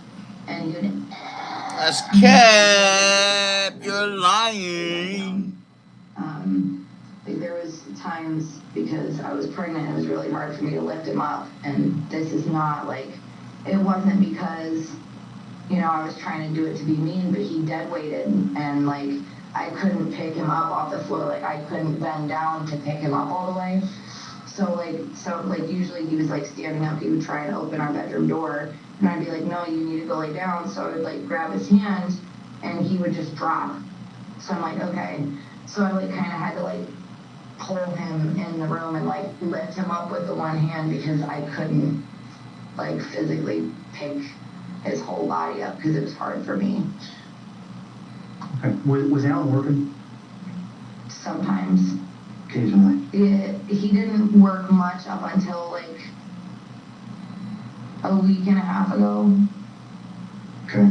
Speaker 5: And he would.
Speaker 3: That's cap. You're lying.
Speaker 5: Like there was times because I was pregnant, it was really hard for me to lift him up. And this is not like, it wasn't because, you know, I was trying to do it to be mean, but he dead weighted and like I couldn't pick him up off the floor. Like I couldn't bend down to pick him up all the way. So usually he was like standing up, he would try and open our bedroom door and I'd be like, no, you need to go lay down. So I would like grab his hand and he would just drop. So I'm like, okay. So I like kind of had to like pull him in the room and like lift him up with the one hand because I couldn't like physically pick his whole body up because it was hard for me.
Speaker 7: Okay. Was Alan working?
Speaker 5: Sometimes.
Speaker 7: Occasionally.
Speaker 5: He didn't work much up until like a week and a half ago.
Speaker 7: Okay.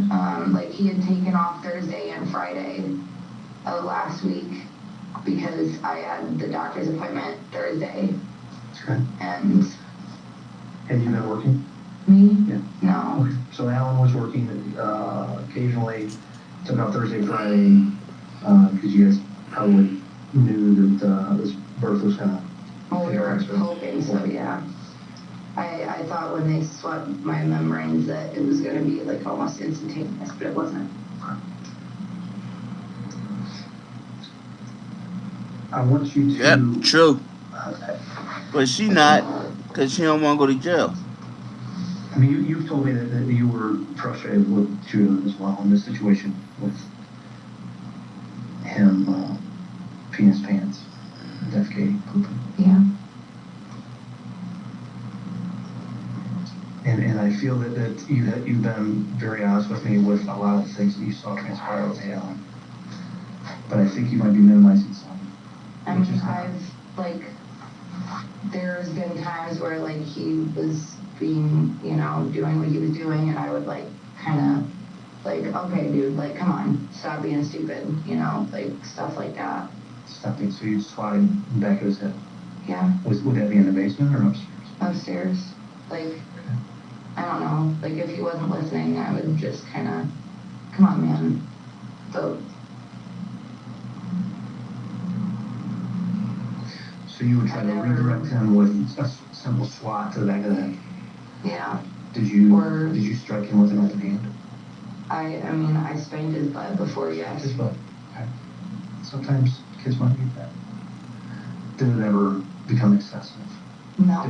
Speaker 5: Like he had taken off Thursday and Friday of last week because I had the doctor's appointment Thursday.
Speaker 7: Okay.
Speaker 5: And
Speaker 7: have you been working?
Speaker 5: Me?
Speaker 7: Yeah.
Speaker 5: No.
Speaker 7: Okay. So Alan was working occasionally, took off Thursday, Friday, because you guys probably knew that this birth was gonna.
Speaker 5: Well, we were hoping so, yeah. I thought when they swept my membranes that it was gonna be like almost instantaneous, but it wasn't.
Speaker 7: I want you to.
Speaker 3: Yep, true. But she not, because she don't want to go to jail.
Speaker 7: I mean, you've told me that you were frustrated with Judah as well in this situation with him peeing his pants, defecating, pooping.
Speaker 5: Yeah.
Speaker 7: And I feel that you've been very honest with me with a lot of the things that you saw transpire with Alan. But I think you might be minimizing some.
Speaker 5: I mean, there's been times where like he was being, you know, doing what he was doing and I would like kind of like, okay, dude, like, come on, stop being stupid, you know, like stuff like that.
Speaker 7: Stop being, so you swat him in the back of his head?
Speaker 5: Yeah.
Speaker 7: Would that be in the basement or upstairs?
Speaker 5: Upstairs. Like, I don't know, like if he wasn't listening, I would just kind of, come on, man, vote.
Speaker 7: So you would try to redirect him with a simple swat to the back of the head?
Speaker 5: Yeah.
Speaker 7: Did you strike him with an open hand?
Speaker 5: I mean, I spanked his butt before, yes.
Speaker 7: His butt, okay. Sometimes kids might need that. Did it ever become excessive?
Speaker 5: No.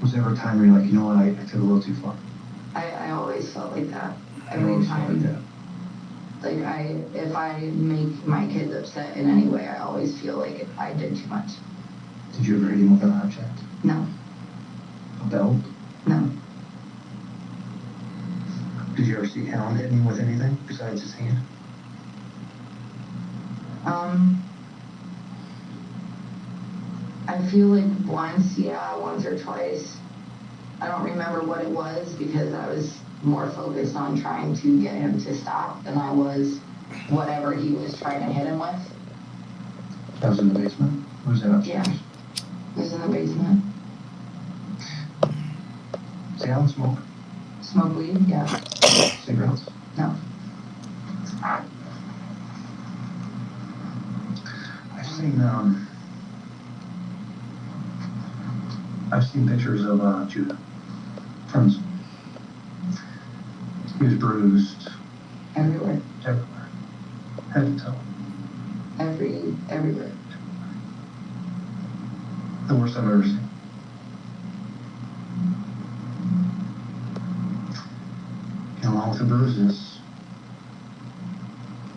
Speaker 7: Was there ever a time where you're like, you know what, I took a little too far?
Speaker 5: I always felt like that. Every time. Like if I make my kids upset in any way, I always feel like I did too much.
Speaker 7: Did you ever hit him with an object?
Speaker 5: No.
Speaker 7: A belt?
Speaker 5: No.
Speaker 7: Did you ever see Alan hit him with anything besides his hand?
Speaker 5: I feel like once or twice. I don't remember what it was because I was more focused on trying to get him to stop than I was whatever he was trying to hit him with.
Speaker 7: That was in the basement? Or was that upstairs?
Speaker 5: Yeah. It was in the basement.
Speaker 7: Does Alan smoke?
Speaker 5: Smoke weed? Yeah.
Speaker 7: Cigarettes?
Speaker 5: No.
Speaker 7: I've seen pictures of Judah from school. He was bruised.
Speaker 5: Everywhere.
Speaker 7: Everywhere. Head to toe.
Speaker 5: Everywhere.
Speaker 7: The worst I've ever seen. And along with the bruises,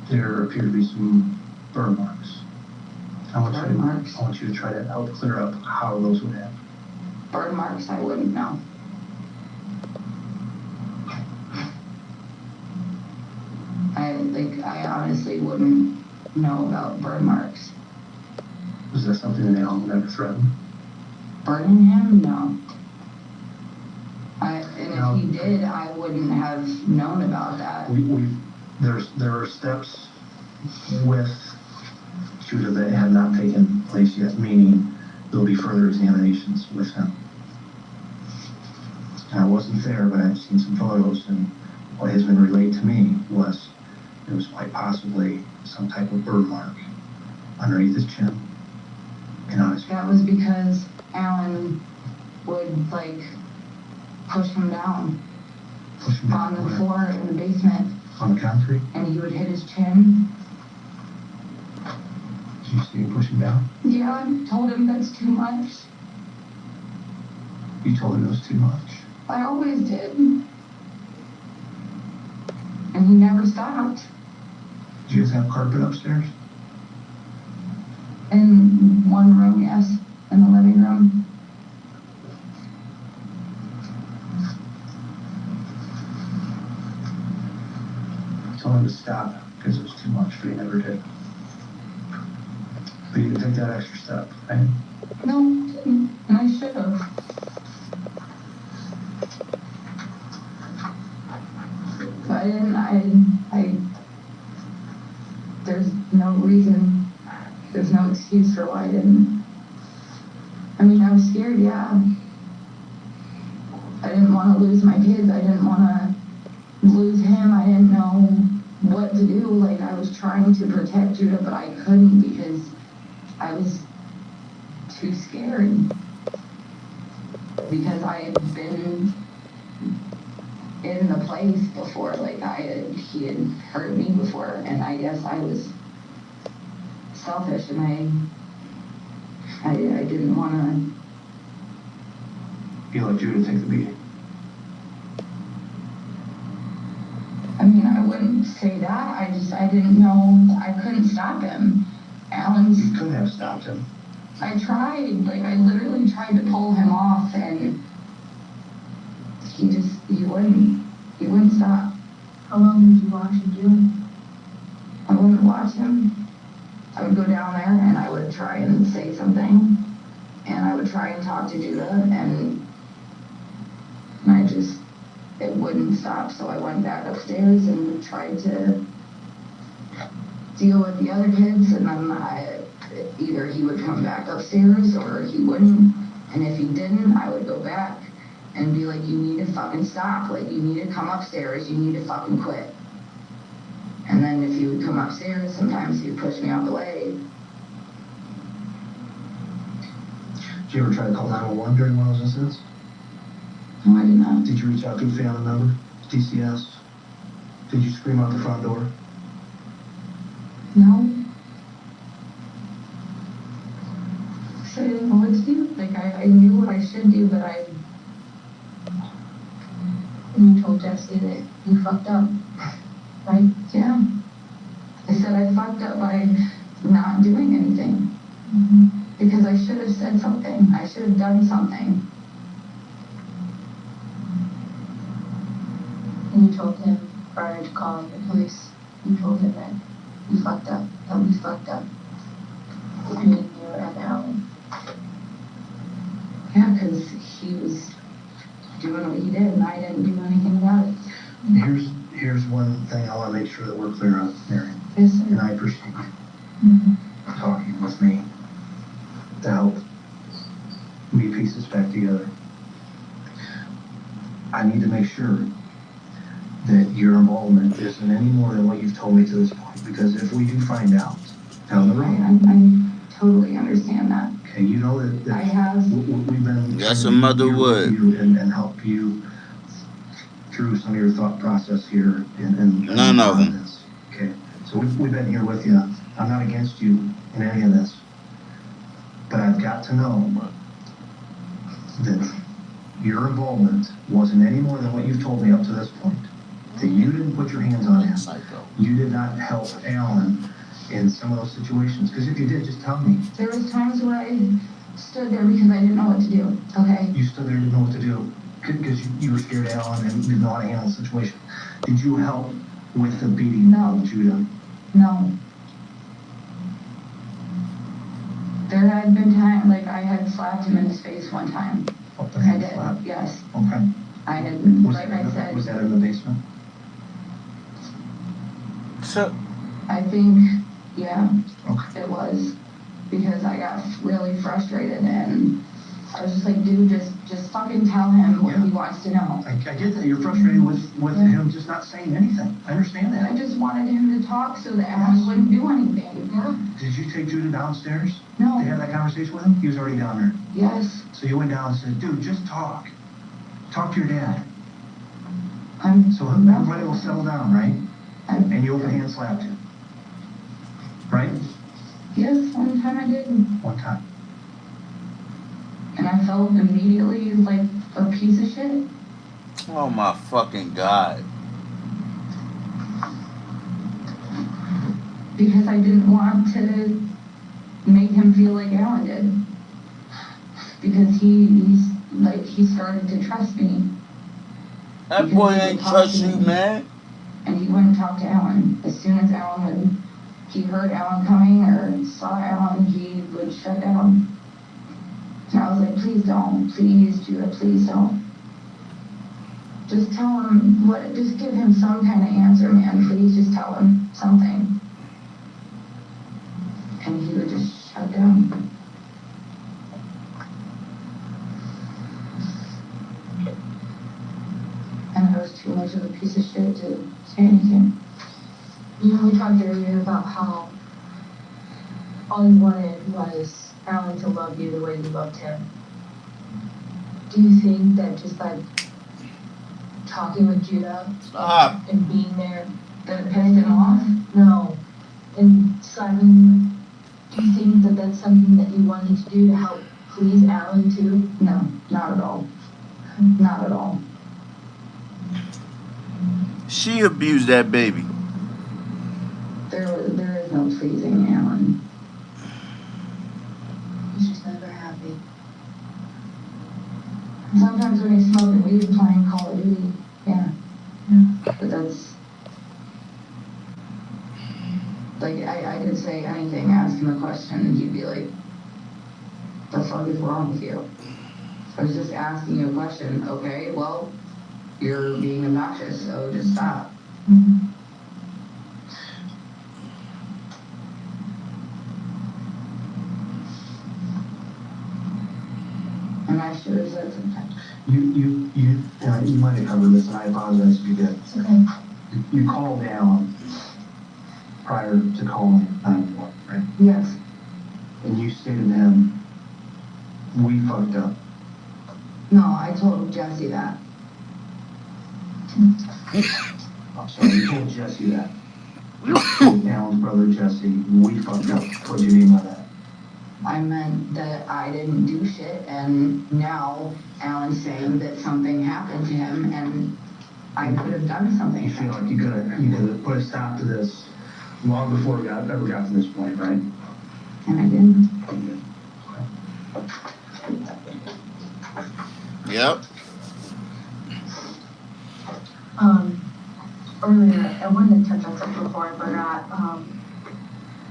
Speaker 7: there appear to be some burn marks. I want you to try to help clear up how those would happen.
Speaker 5: Burn marks, I wouldn't know. I honestly wouldn't know about burn marks.
Speaker 7: Was that something that Alan would ever threaten?
Speaker 5: Burning him? No. If he did, I wouldn't have known about that.
Speaker 7: There are steps with Judah that have not taken place yet, meaning
Speaker 18: there'll be further examinations with him. And I wasn't there, but I've seen some photos, and what has been relayed to me was it was quite possibly some type of burn mark underneath his chin and on his face.
Speaker 5: That was because Alan would like push him down on the floor in the basement,
Speaker 18: On the concrete?
Speaker 5: and he would hit his chin.
Speaker 18: Did you see him push him down?
Speaker 5: Yeah, I told him that's too much.
Speaker 18: You told him it was too much.
Speaker 5: I always did. And he never stopped.
Speaker 18: Did you guys have carpet upstairs?
Speaker 5: In one room, yes. In the living room.
Speaker 18: Told him to stop because it was too much, but he never did. But you didn't take that extra step, right?
Speaker 5: No, didn't. And I should have. But I didn't, there's no reason, there's no excuse for why I didn't. I mean, I was scared, yeah. I didn't want to lose my kids. I didn't want to lose him. I didn't know what to do. Like, I was trying to protect Judah, but I couldn't because I was too scared. Because I had been in the place before, like he had hurt me before, and I guess I was selfish, and I didn't want to.
Speaker 18: You let Judah take the beating.
Speaker 5: I mean, I wouldn't say that. I didn't know. I couldn't stop him. Alan's.
Speaker 18: You could have stopped him.
Speaker 5: I tried. Like, I literally tried to pull him off, and he wouldn't stop.
Speaker 2: How long did you watch him do it?
Speaker 5: I wouldn't watch him. I would go down there and I would try and say something, and I would try and talk to Judah, and it wouldn't stop. So I went back upstairs and tried to deal with the other kids, and then either he would come back upstairs or he wouldn't, and if he didn't, I would go back and be like, you need to fucking stop, like, you need to come upstairs, you need to fucking quit. And then if he would come upstairs, sometimes he would push me out the way.
Speaker 18: Did you ever try to call 911 during one of those incidents?
Speaker 5: No, I did not.
Speaker 18: Did you reach out to a family member? DCS? Did you scream out the front door?
Speaker 5: No. So I didn't know what to do. Like, I knew what I should do, but
Speaker 2: And you told Jesse that you fucked up, right?
Speaker 5: Yeah. I said I fucked up by not doing anything.
Speaker 2: Mm-hmm.
Speaker 5: Because I should have said something. I should have done something.
Speaker 2: And you told him prior to calling the police, you told him that you fucked up, that we fucked up. And then you and Alan.
Speaker 5: Yeah, because he was doing what he did, and I didn't do anything about it.
Speaker 18: Here's one thing I want to make sure that we're clear on, Mary.
Speaker 5: Yes, sir.
Speaker 18: And I appreciate you
Speaker 2: Mm-hmm.
Speaker 18: talking with me to help me piece this back together. I need to make sure that your involvement isn't any more than what you've told me to this point, because if we do find out down the road,
Speaker 5: I totally understand that.
Speaker 18: okay, you know that
Speaker 5: I have.
Speaker 18: we've been
Speaker 3: That's a mother would.
Speaker 18: and help you through some of your thought process here and
Speaker 3: None of them.
Speaker 18: this. Okay, so we've been here with you. I'm not against you in any of this, but I've got to know that your involvement wasn't any more than what you've told me up to this point. That you didn't put your hands on him. You did not help Alan in some of those situations. Because if you did, just tell me.
Speaker 5: There was times where I stood there because I didn't know what to do. Okay.
Speaker 18: You stood there and didn't know what to do because you were scared of Alan and didn't know how to handle the situation. Did you help with the beating of Judah?
Speaker 5: No. There had been times, like, I had slapped him in his face one time. I did, yes.
Speaker 18: Okay.
Speaker 5: I had, like I said.
Speaker 18: Was that in the basement?
Speaker 3: So.
Speaker 5: I think, yeah, it was. Because I got really frustrated and was just like, dude, just fucking tell him what he wants to know.
Speaker 18: I get that, you're frustrated with him just not saying anything, I understand that.
Speaker 5: I just wanted him to talk so that Alan wouldn't do anything. Yeah.
Speaker 18: Did you take Judah downstairs?
Speaker 5: No.
Speaker 18: To have that conversation with him? He was already down there.
Speaker 5: Yes.
Speaker 18: So you went down and said, dude, just talk. Talk to your dad. So everybody will settle down, right? And you open hand slapped him. Right?
Speaker 5: Yes, one time I did.
Speaker 18: One time.
Speaker 5: And I felt immediately like a piece of shit.
Speaker 3: Oh my fucking God.
Speaker 5: Because I didn't want to make him feel like Alan did. Because he started to trust me.
Speaker 3: That boy ain't trust you, man.
Speaker 5: And he wouldn't talk to Alan. As soon as he heard Alan coming or saw Alan, he would shut down. And I was like, please don't. Please, Judah, please don't. Just tell him just give him some kind of answer, man. Please just tell him something. And he would just shut down. And I was too much of a piece of shit to say anything.
Speaker 2: You know, we talked earlier about how all you wanted was Alan to love you the way you loved him. Do you think that just by talking with Judah and being there,
Speaker 5: that it pissed him off?
Speaker 2: No. And Simon, do you think that that's something that you wanted to do to help please Alan too?
Speaker 5: No, not at all. Not at all.
Speaker 3: She abused that baby.
Speaker 5: There is no pleasing Alan.
Speaker 2: He's just never happy.
Speaker 5: Sometimes when he's smoking weed playing Call of Duty, yeah. But that's like I could say anything, ask him a question, and he'd be like, "The fuck is wrong with you?" I was just asking you a question. Okay, well, you're being obnoxious, so just stop.
Speaker 2: Mm-hmm.
Speaker 5: And I should have said something.
Speaker 18: You might have covered this, and I apologize if you did.
Speaker 2: It's okay.
Speaker 18: You called Alan prior to calling 911, right?
Speaker 5: Yes.
Speaker 18: And you stated to him, we fucked up.
Speaker 5: No, I told Jesse that.
Speaker 18: I'm sorry, you told Jesse that. You told Alan's brother Jesse, we fucked up. What do you mean by that?
Speaker 5: I meant that I didn't do shit, and now Alan's saying that something happened to him, and I could have done something.
Speaker 18: You feel like you could have put a stop to this long before we ever got to this point, right?
Speaker 5: And I didn't.
Speaker 3: Yep.
Speaker 2: Earlier, I wanted to touch on something before I forgot.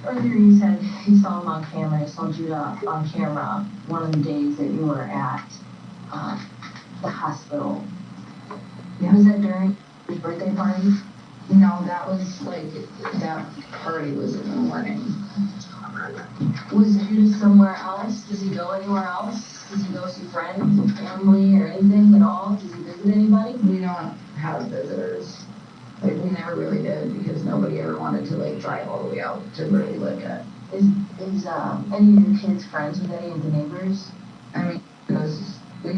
Speaker 2: Earlier you said you saw him on camera, you saw Judah on camera one of the days that you were at the hospital.
Speaker 5: Yeah.
Speaker 2: Was that during his birthday party?
Speaker 5: No, that was like, that party was in the morning.
Speaker 2: Was Judah somewhere else? Does he go anywhere else? Does he go see friends or family or anything at all? Does he visit anybody?
Speaker 5: We don't have visitors. Like, we never really did, because nobody ever wanted to like drive all the way out to really look at.
Speaker 2: Is any of your kids friends with any of the neighbors?
Speaker 5: I mean, we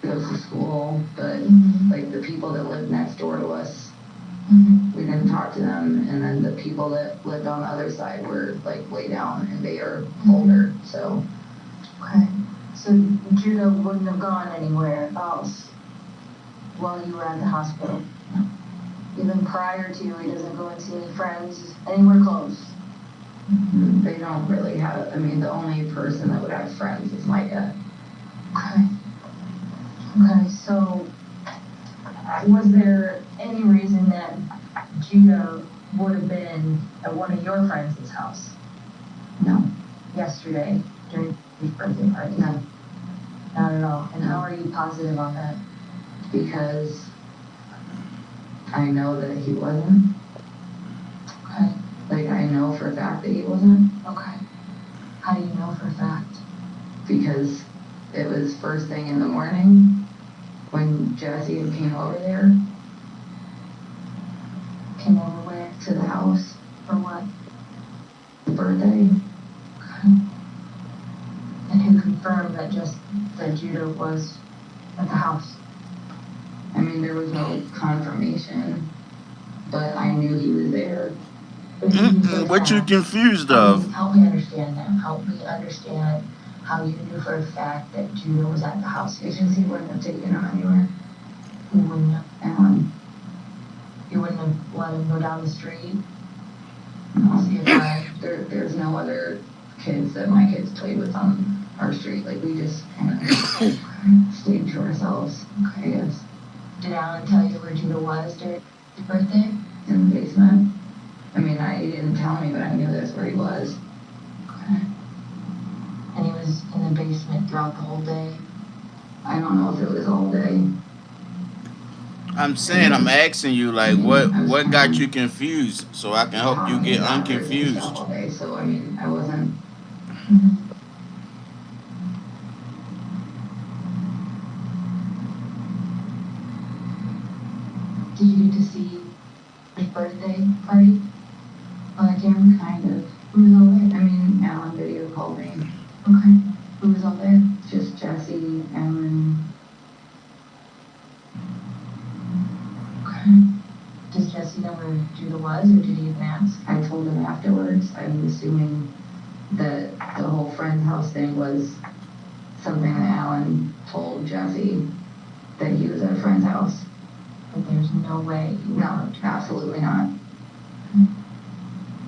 Speaker 5: go to school, but like the people that lived next door to us, we didn't talk to them, and then the people that lived on the other side were like way down, and they are older, so.
Speaker 2: Okay, so Judah wouldn't have gone anywhere else while you were at the hospital? Even prior to, he doesn't go and see any friends anywhere close?
Speaker 5: They don't really have, I mean, the only person that would have friends is my dad.
Speaker 2: Okay, so was there any reason that Judah would have been at one of your friends' house?
Speaker 5: No.
Speaker 2: Yesterday during his birthday party?
Speaker 5: No.
Speaker 2: Not at all. And how are you positive on that?
Speaker 5: Because I know that he wasn't.
Speaker 2: Okay.
Speaker 5: Like, I know for a fact that he wasn't.
Speaker 2: Okay. How do you know for a fact?
Speaker 5: Because it was first thing in the morning when Jesse came over there.
Speaker 2: Came over where?
Speaker 5: To the house.
Speaker 2: For what?
Speaker 5: The birthday.
Speaker 2: And who confirmed that Judah was at the house?
Speaker 5: I mean, there was no confirmation, but I knew he was there.
Speaker 3: What you confused of?
Speaker 2: Help me understand that. Help me understand how you knew for a fact that Judah was at the house.
Speaker 5: Because he wouldn't have taken him anywhere.
Speaker 2: Who wouldn't have?
Speaker 5: Alan.
Speaker 2: You wouldn't have let him go down the street?
Speaker 5: No. See if there's no other kids that my kids played with on our street. Like, we just kind of stayed to ourselves, I guess.
Speaker 2: Did Alan tell you where Judah was during his birthday?
Speaker 5: In the basement. I mean, he didn't tell me, but I knew that's where he was.
Speaker 2: Okay. And he was in the basement throughout the whole day?
Speaker 5: I don't know if it was all day.
Speaker 3: I'm saying, I'm asking you, like, what got you confused so I can help you get unconfused.
Speaker 5: All day, so, I mean, I wasn't...
Speaker 2: Did you get to see his birthday party on camera?
Speaker 5: Kind of.
Speaker 2: Who was all there?
Speaker 5: I mean, Alan video called me.
Speaker 2: Okay. Who was all there?
Speaker 5: Just Jesse, Alan.
Speaker 2: Okay. Does Jesse know where Judah was, or did he even ask?
Speaker 5: I told him afterwards. I'm assuming that the whole friend's house thing was something that Alan told Jesse, that he was at a friend's house.
Speaker 2: But there's no way you
Speaker 5: No, absolutely not.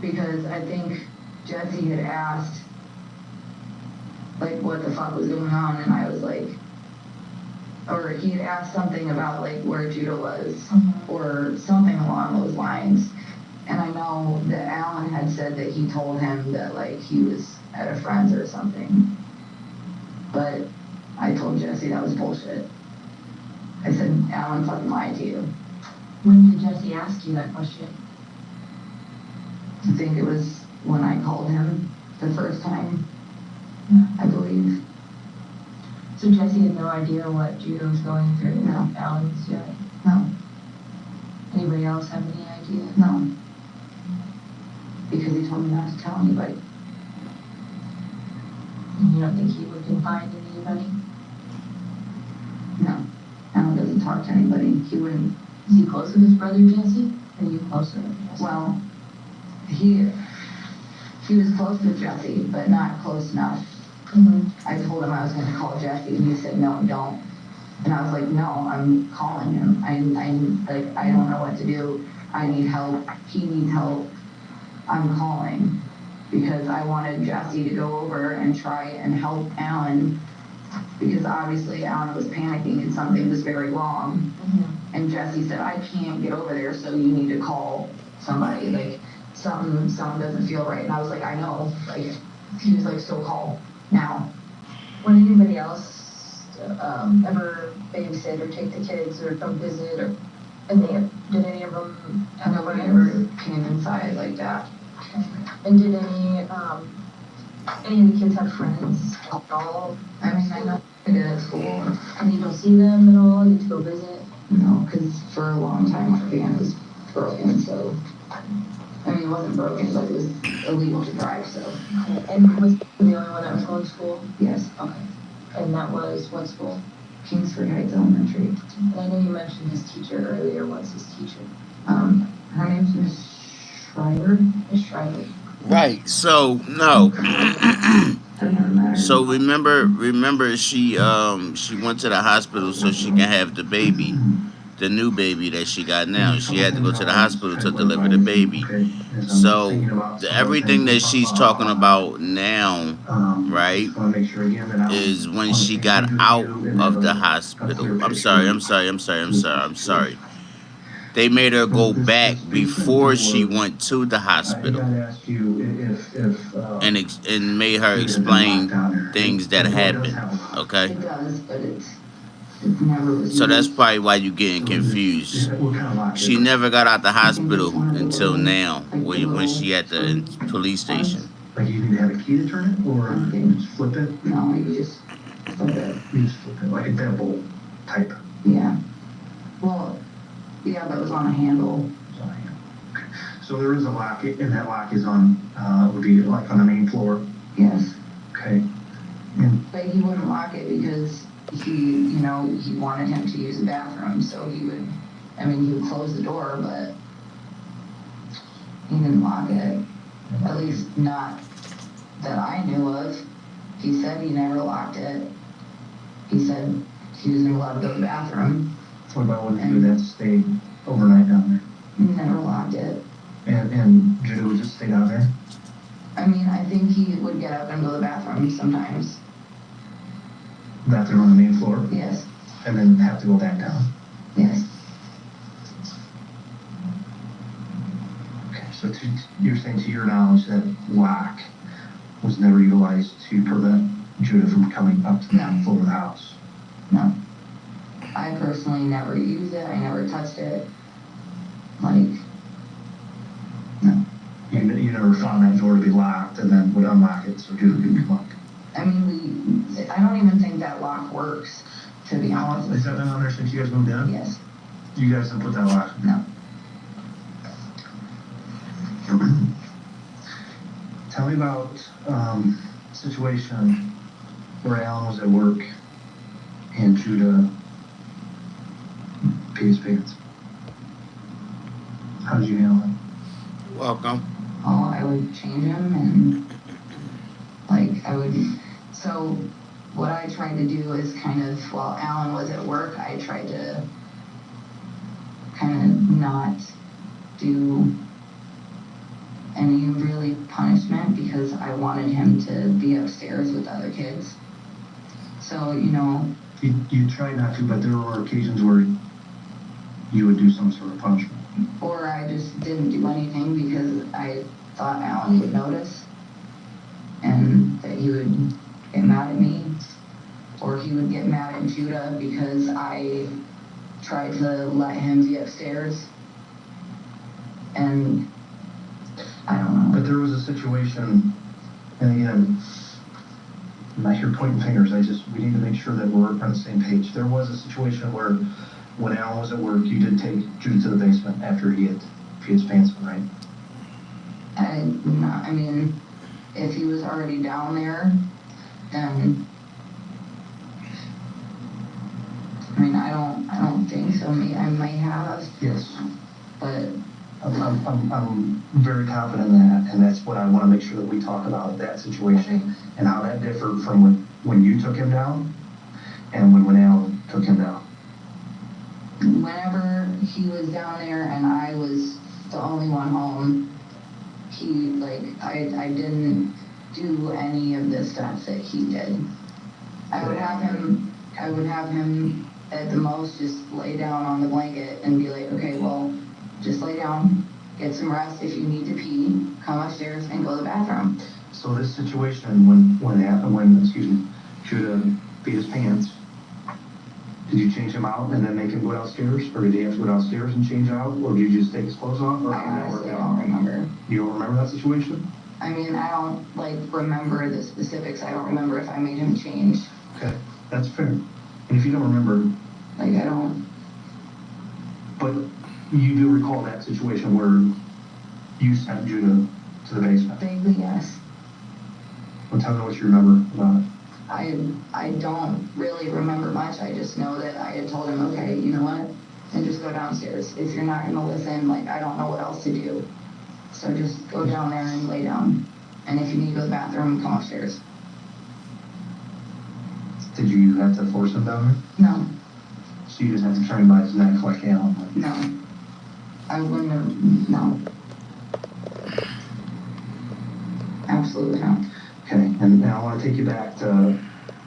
Speaker 5: Because I think Jesse had asked, like, what the fuck was going on, and I was like, or he had asked something about, like, where Judah was, or something along those lines. And I know that Alan had said that he told him that, like, he was at a friend's or something. But I told Jesse that was bullshit. I said, Alan fucking lied to you.
Speaker 2: When did Jesse ask you that question?
Speaker 5: I think it was when I called him the first time, I believe.
Speaker 2: So Jesse had no idea what Judah was going through?
Speaker 5: No.
Speaker 2: Alan was doing?
Speaker 5: No.
Speaker 2: Anybody else have any idea?
Speaker 5: No. Because he told me not to tell anybody.
Speaker 2: And you don't think he would confide in anybody?
Speaker 5: No. Alan doesn't talk to anybody. He wouldn't.
Speaker 2: Is he close with his brother Jesse? Or are you closer with Jesse?
Speaker 5: Well, he was close with Jesse, but not close enough. I told him I was going to call Jesse, and he said, no, don't. And I was like, no, I'm calling him. I don't know what to do. I need help. He needs help. I'm calling. Because I wanted Jesse to go over and try and help Alan. Because obviously Alan was panicking and something was very wrong. And Jesse said, I can't get over there, so you need to call somebody. Like, something doesn't feel right. And I was like, I know. Like, he was like, so call now.
Speaker 2: Would anybody else ever babysit or take the kids or come visit, or did any of them have
Speaker 5: Nobody ever came inside like that.
Speaker 2: Okay. And did any of the kids have friends at all?
Speaker 5: I mean, I know they did at school.
Speaker 2: And you don't see them at all? You get to go visit?
Speaker 5: No, because for a long time our van was broken, so. I mean, it wasn't broken, but it was illegal to drive, so.
Speaker 2: Okay. And was the only one that was going to school?
Speaker 5: Yes.
Speaker 2: Okay. And that was what school?
Speaker 5: Kingsford Heights Elementary.
Speaker 2: And I know you mentioned his teacher earlier. What's his teacher?
Speaker 5: Her name's Miss Schreiber.
Speaker 2: Miss Schreiber.
Speaker 3: Right. So no. So remember she went to the hospital so she can have the baby, the new baby that she got now. She had to go to the hospital to deliver the baby. So everything that she's talking about now, right, is when she got out of the hospital. I'm sorry. They made her go back before she went to the hospital and made her explain things that happened, okay?
Speaker 5: It does, but it's never.
Speaker 3: So that's probably why you're getting confused. She never got out the hospital until now, when she at the police station.
Speaker 18: Like, you can have a key to turn it, or just flip it?
Speaker 5: No, you just flip it.
Speaker 18: You just flip it, like a deadbolt type.
Speaker 5: Yeah. Well, yeah, but it was on a handle.
Speaker 18: So there is a lock, and that lock is on, would be like on the main floor?
Speaker 5: Yes.
Speaker 18: Okay.
Speaker 5: But he wouldn't lock it because he wanted him to use the bathroom, so he would close the door, but he didn't lock it. At least not that I knew of. He said he never locked it. He said he was allowed to go to the bathroom.
Speaker 18: What about when you would have to stay overnight down
Speaker 5: Never locked it.
Speaker 18: there? And Judah would just stay down there?
Speaker 5: I think he would get up and go to the bathroom sometimes.
Speaker 18: Bathroom on the main floor?
Speaker 5: Yes.
Speaker 18: And then have to go back down?
Speaker 5: Yes.
Speaker 18: Okay, so you're saying to your knowledge that lock was never utilized to prevent Judah from coming up to the floor of the house?
Speaker 5: No. I personally never used it. I never touched it. No.
Speaker 18: You never found that door to be locked and then would unlock it so Judah could come up?
Speaker 5: I don't even think that lock works, to be honest.
Speaker 18: Has that been on there since you guys moved in?
Speaker 5: Yes.
Speaker 18: You guys didn't put that lock?
Speaker 5: No.
Speaker 18: Tell me about situation where Alan was at work and Judah peed his pants. How did you handle it?
Speaker 3: Welcome.
Speaker 5: Oh, I would change him and so what I tried to do is while Alan was at work, I tried to not do any really punishment because I wanted him to be upstairs with other kids. So,
Speaker 18: You tried not to, but there were occasions where you would do some sort of punishment.
Speaker 5: Or I just didn't do anything because I thought Alan would notice and that he would get mad at me, or he would get mad at Judah because I tried to let him be upstairs. And I don't know.
Speaker 18: But there was a situation, and again, I'm not here pointing fingers, we need to make sure that we're on the same page. There was a situation where when Alan was at work, you did take Judah to the basement after he had peed his pants on, right?
Speaker 5: If he was already down there, then I don't think so. I might have.
Speaker 18: Yes.
Speaker 5: But
Speaker 18: I'm very confident in that, and that's what I want to make sure that we talk about, that situation and how that differed from when you took him down and when Alan took him down.
Speaker 5: Whenever he was down there and I was the only one home, I didn't do any of the stuff that he did. I would have him at the most just lay down on the blanket and be like, okay, well, just lay down, get some rest. If you need to pee, come upstairs and go to the bathroom.
Speaker 18: So this situation, when Judah peed his pants, did you change him out and then make him go downstairs? Or did he have to go downstairs and change out? Or did you just take his clothes off? Or
Speaker 5: I honestly don't remember.
Speaker 18: You don't remember that situation?
Speaker 5: I don't remember the specifics. I don't remember if I made him change.
Speaker 18: Okay, that's fair. And if you don't remember,
Speaker 5: I don't.
Speaker 18: But you do recall that situation where you sent Judah to the basement?
Speaker 5: Vaguely, yes.
Speaker 18: Well, tell me what you remember about it.
Speaker 5: I don't really remember much. I just know that I had told him, okay, you know what? And just go downstairs. If you're not going to listen, I don't know what else to do. So just go down there and lay down. And if you need to go to the bathroom, come upstairs.
Speaker 18: Did you have to force him down there?
Speaker 5: No.
Speaker 18: So you just have to turn him by his neck like Alan?
Speaker 5: No. I wouldn't have, no. Absolutely not.
Speaker 18: Okay, and now I want to take you back to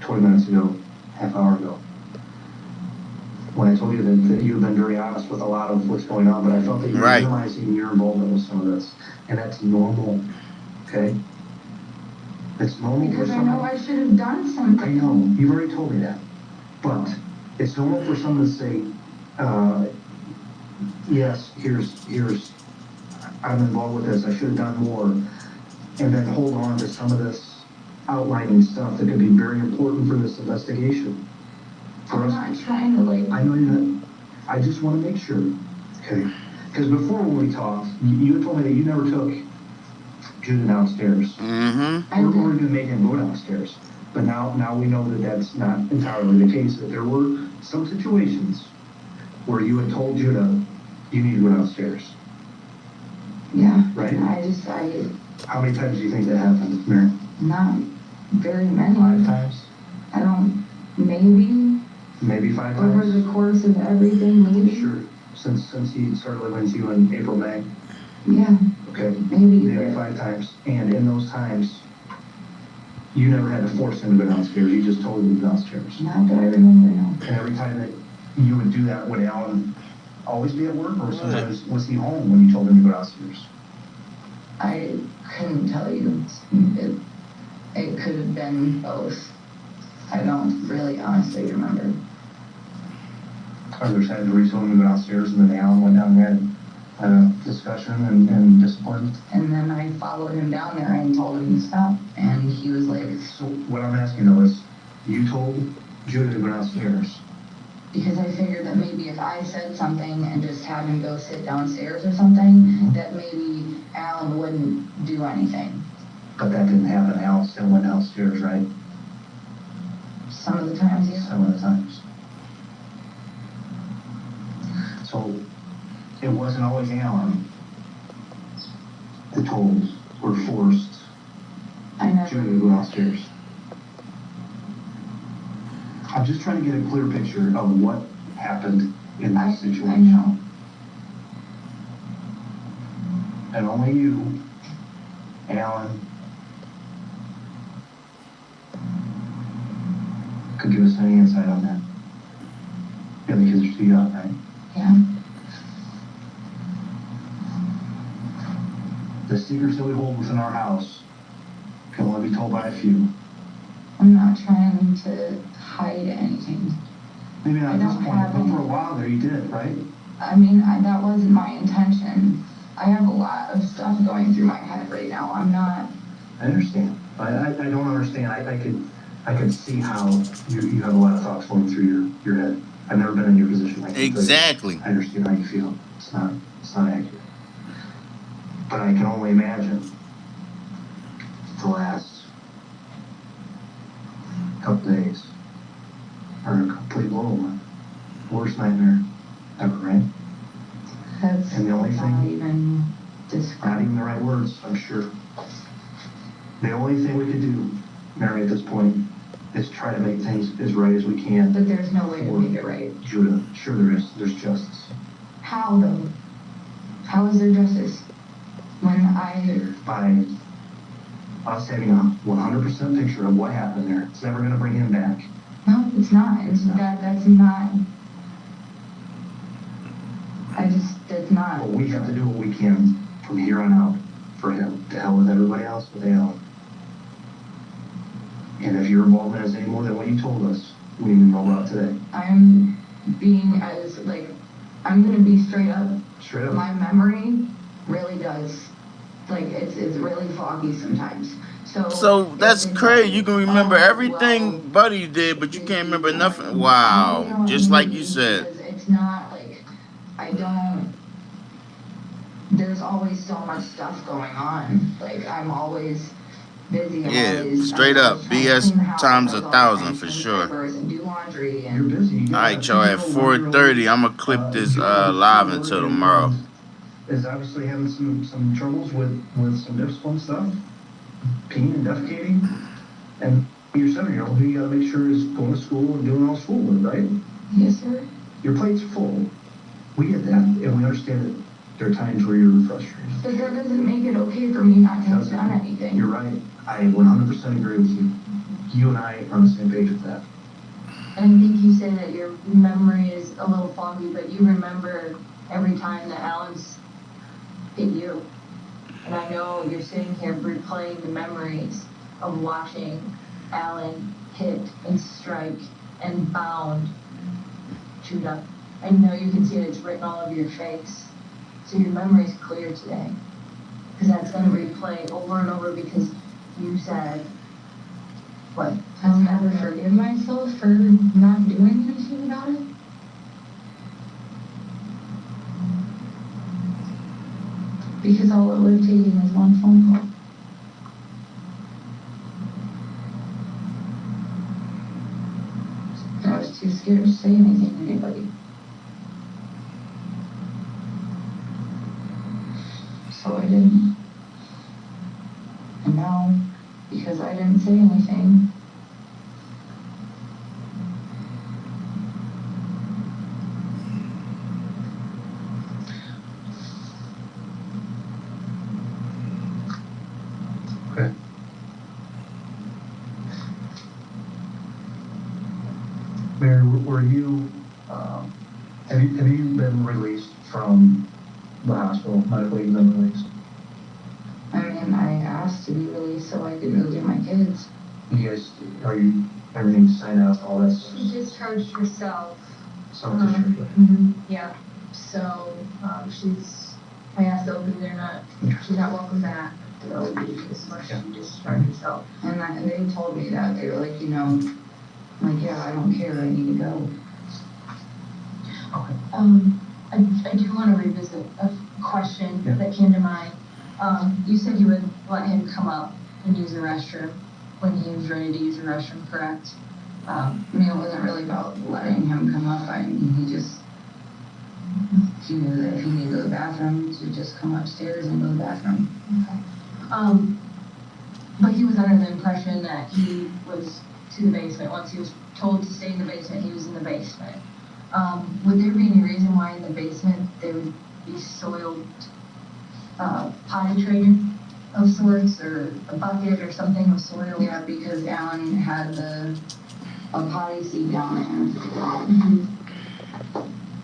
Speaker 18: 20 minutes ago, half hour ago, when I told you that you've been very honest with a lot of what's going on, but I felt that you were realizing your involvement with some of this, and that's normal, okay? It's normal
Speaker 5: because
Speaker 18: for
Speaker 5: I know I should have done something.
Speaker 18: I know, you've already told me that, but it's normal for someone to say, yes, here's, I'm involved with this, I should have done more, and then hold on to some of this
Speaker 7: outlining stuff that could be very important for this investigation.
Speaker 5: I'm not trying to like.
Speaker 7: I know you're not, I just want to make sure, okay? Because before when we talked, you had told me that you never took Judah downstairs.
Speaker 3: Mm-hmm.
Speaker 7: Or even made him go downstairs. But now we know that that's not entirely the case, that there were some situations where you had told Judah, you need to go downstairs.
Speaker 5: Yeah.
Speaker 7: Right?
Speaker 5: I
Speaker 7: How many times do you think that happened, Mary?
Speaker 5: not very many.
Speaker 7: 5 times?
Speaker 5: I don't, maybe
Speaker 7: Maybe 5
Speaker 5: over
Speaker 7: times?
Speaker 5: the course of everything, maybe.
Speaker 7: Sure. Since he started living with you in April, May?
Speaker 5: Yeah,
Speaker 7: Okay.
Speaker 5: maybe.
Speaker 7: Maybe 5 times. And in those times, you never had to force him to go downstairs. You just told him to go downstairs.
Speaker 5: Not that I remember, no.
Speaker 7: And every time that you would do that, would Alan always be at work, or sometimes was he home when you told him to go downstairs?
Speaker 5: I couldn't tell you. It could have been both. I don't really honestly remember.
Speaker 7: Are there times where you told him to go downstairs and then Alan went down and had a discussion and discipline?
Speaker 5: And then I followed him down there and told him to stop, and he was like,
Speaker 7: So what I'm asking though is, you told Judah to go downstairs.
Speaker 5: because I figured that maybe if I said something and just had him go sit downstairs or something, that maybe Alan wouldn't do anything.
Speaker 7: But that didn't happen. Alan still went downstairs, right?
Speaker 5: Some of the times, yeah.
Speaker 7: Some of the times. So it wasn't always Alan that told or forced Judah to go downstairs. I'm just trying to get a clear picture of what happened in this situation.
Speaker 5: I know.
Speaker 7: And only you, Alan, could give us any insight on that. Yeah, the kids are too young, right?
Speaker 5: Yeah.
Speaker 7: The secrets that we hold within our house can only be told by a few.
Speaker 5: I'm not trying to hide anything.
Speaker 7: Maybe not
Speaker 5: I
Speaker 7: at this
Speaker 5: don't
Speaker 7: point,
Speaker 5: have
Speaker 7: but
Speaker 5: any.
Speaker 7: for a while there you did, right?
Speaker 5: I mean, that wasn't my intention. I have a lot of stuff going through my head right now. I'm not.
Speaker 7: I understand. I don't understand. I could see how you have a lot of thoughts going through your head. I've never been in your position.
Speaker 3: Exactly.
Speaker 7: I understand how you feel. It's not accurate. But I can only imagine the last couple days are a complete whirlwind. Worst nightmare ever, right?
Speaker 5: That's
Speaker 7: And the only
Speaker 5: not
Speaker 7: thing,
Speaker 5: even
Speaker 7: not even the right words, I'm sure. The only thing we could do, Mary, at this point, is try to make things as right as we can.
Speaker 5: But there's no way to make it right.
Speaker 7: Judah, sure there is. There's justice.
Speaker 5: How though? How is there justice? When
Speaker 7: By us having a 100% picture of what happened there, it's never going to bring him back.
Speaker 5: No, it's not. That's not. That's not.
Speaker 7: But we have to do what we can from here on out for him. To hell with everybody else with Alan. And if your involvement is any more than what you told us, we need to know about today.
Speaker 5: I'm being as, like, I'm gonna be straight up.
Speaker 7: Straight up.
Speaker 5: My memory really does, like, it's really foggy sometimes.
Speaker 3: So that's crazy. You can remember everything Buddy did, but you can't remember nothing. Wow. Just like you said.
Speaker 5: It's not like, there's always so much stuff going on. Like, I'm always busy.
Speaker 3: Yeah, straight up. BS times 1,000 for sure.
Speaker 5: And do laundry and.
Speaker 7: You're busy.
Speaker 3: Alright, y'all, at 4:30, I'm gonna clip this live until tomorrow.
Speaker 7: Is obviously having some troubles with some discipline stuff, peeing and defecating, and your 7-year-old who you gotta make sure is going to school and doing all school with, right?
Speaker 5: Yes, sir.
Speaker 7: Your plate's full. We get that, and we understand that there are times where you're frustrated.
Speaker 5: But that doesn't make it okay for me not to have done anything.
Speaker 7: You're right. I 100% agree with you. You and I are on the same page with that.
Speaker 2: And I think you say that your memory is a little foggy, but you remember every time that Alan's hit you. And I know you're sitting here replaying the memories of watching Alan hit and strike and bound Judah. I know you can see it, it's written all over your face. So your memory's clear today. Because that's going to replay over and over because you said
Speaker 5: What? I'll never forgive myself for not doing anything about it. Because all it would have taken is one phone call. And I was too scared to say anything to anybody. So I didn't. And now, because I didn't say anything,
Speaker 7: Okay. Mary, were you, have you been released from the hospital, medically you've been released?
Speaker 5: I mean, I asked to be released so I could go get my kids.
Speaker 7: You guys, everything's signed up, all that stuff?
Speaker 2: She discharged herself.
Speaker 7: Self-discharge.
Speaker 2: Yeah, so, I asked the OB, she's not welcome back to the OB, as much as she discharged herself.
Speaker 5: And they told me that, they were like, like, yeah, I don't care, I need to go.
Speaker 7: Okay.
Speaker 2: I do want to revisit a question that came to mind. You said you would let him come up and use the restroom when he was ready to use the restroom, correct?
Speaker 5: I mean, it wasn't really about letting him come up, he knew that if he needed to go to the bathroom, to just come upstairs and go to the bathroom.
Speaker 2: Okay. But he was under the impression that he was to the basement. Once he was told to stay in the basement, he was in the basement. Would there be any reason why in the basement there would be soiled potty tray of sorts, or a bucket or something of soil?
Speaker 5: Yeah, because Alan had a potty seat down there.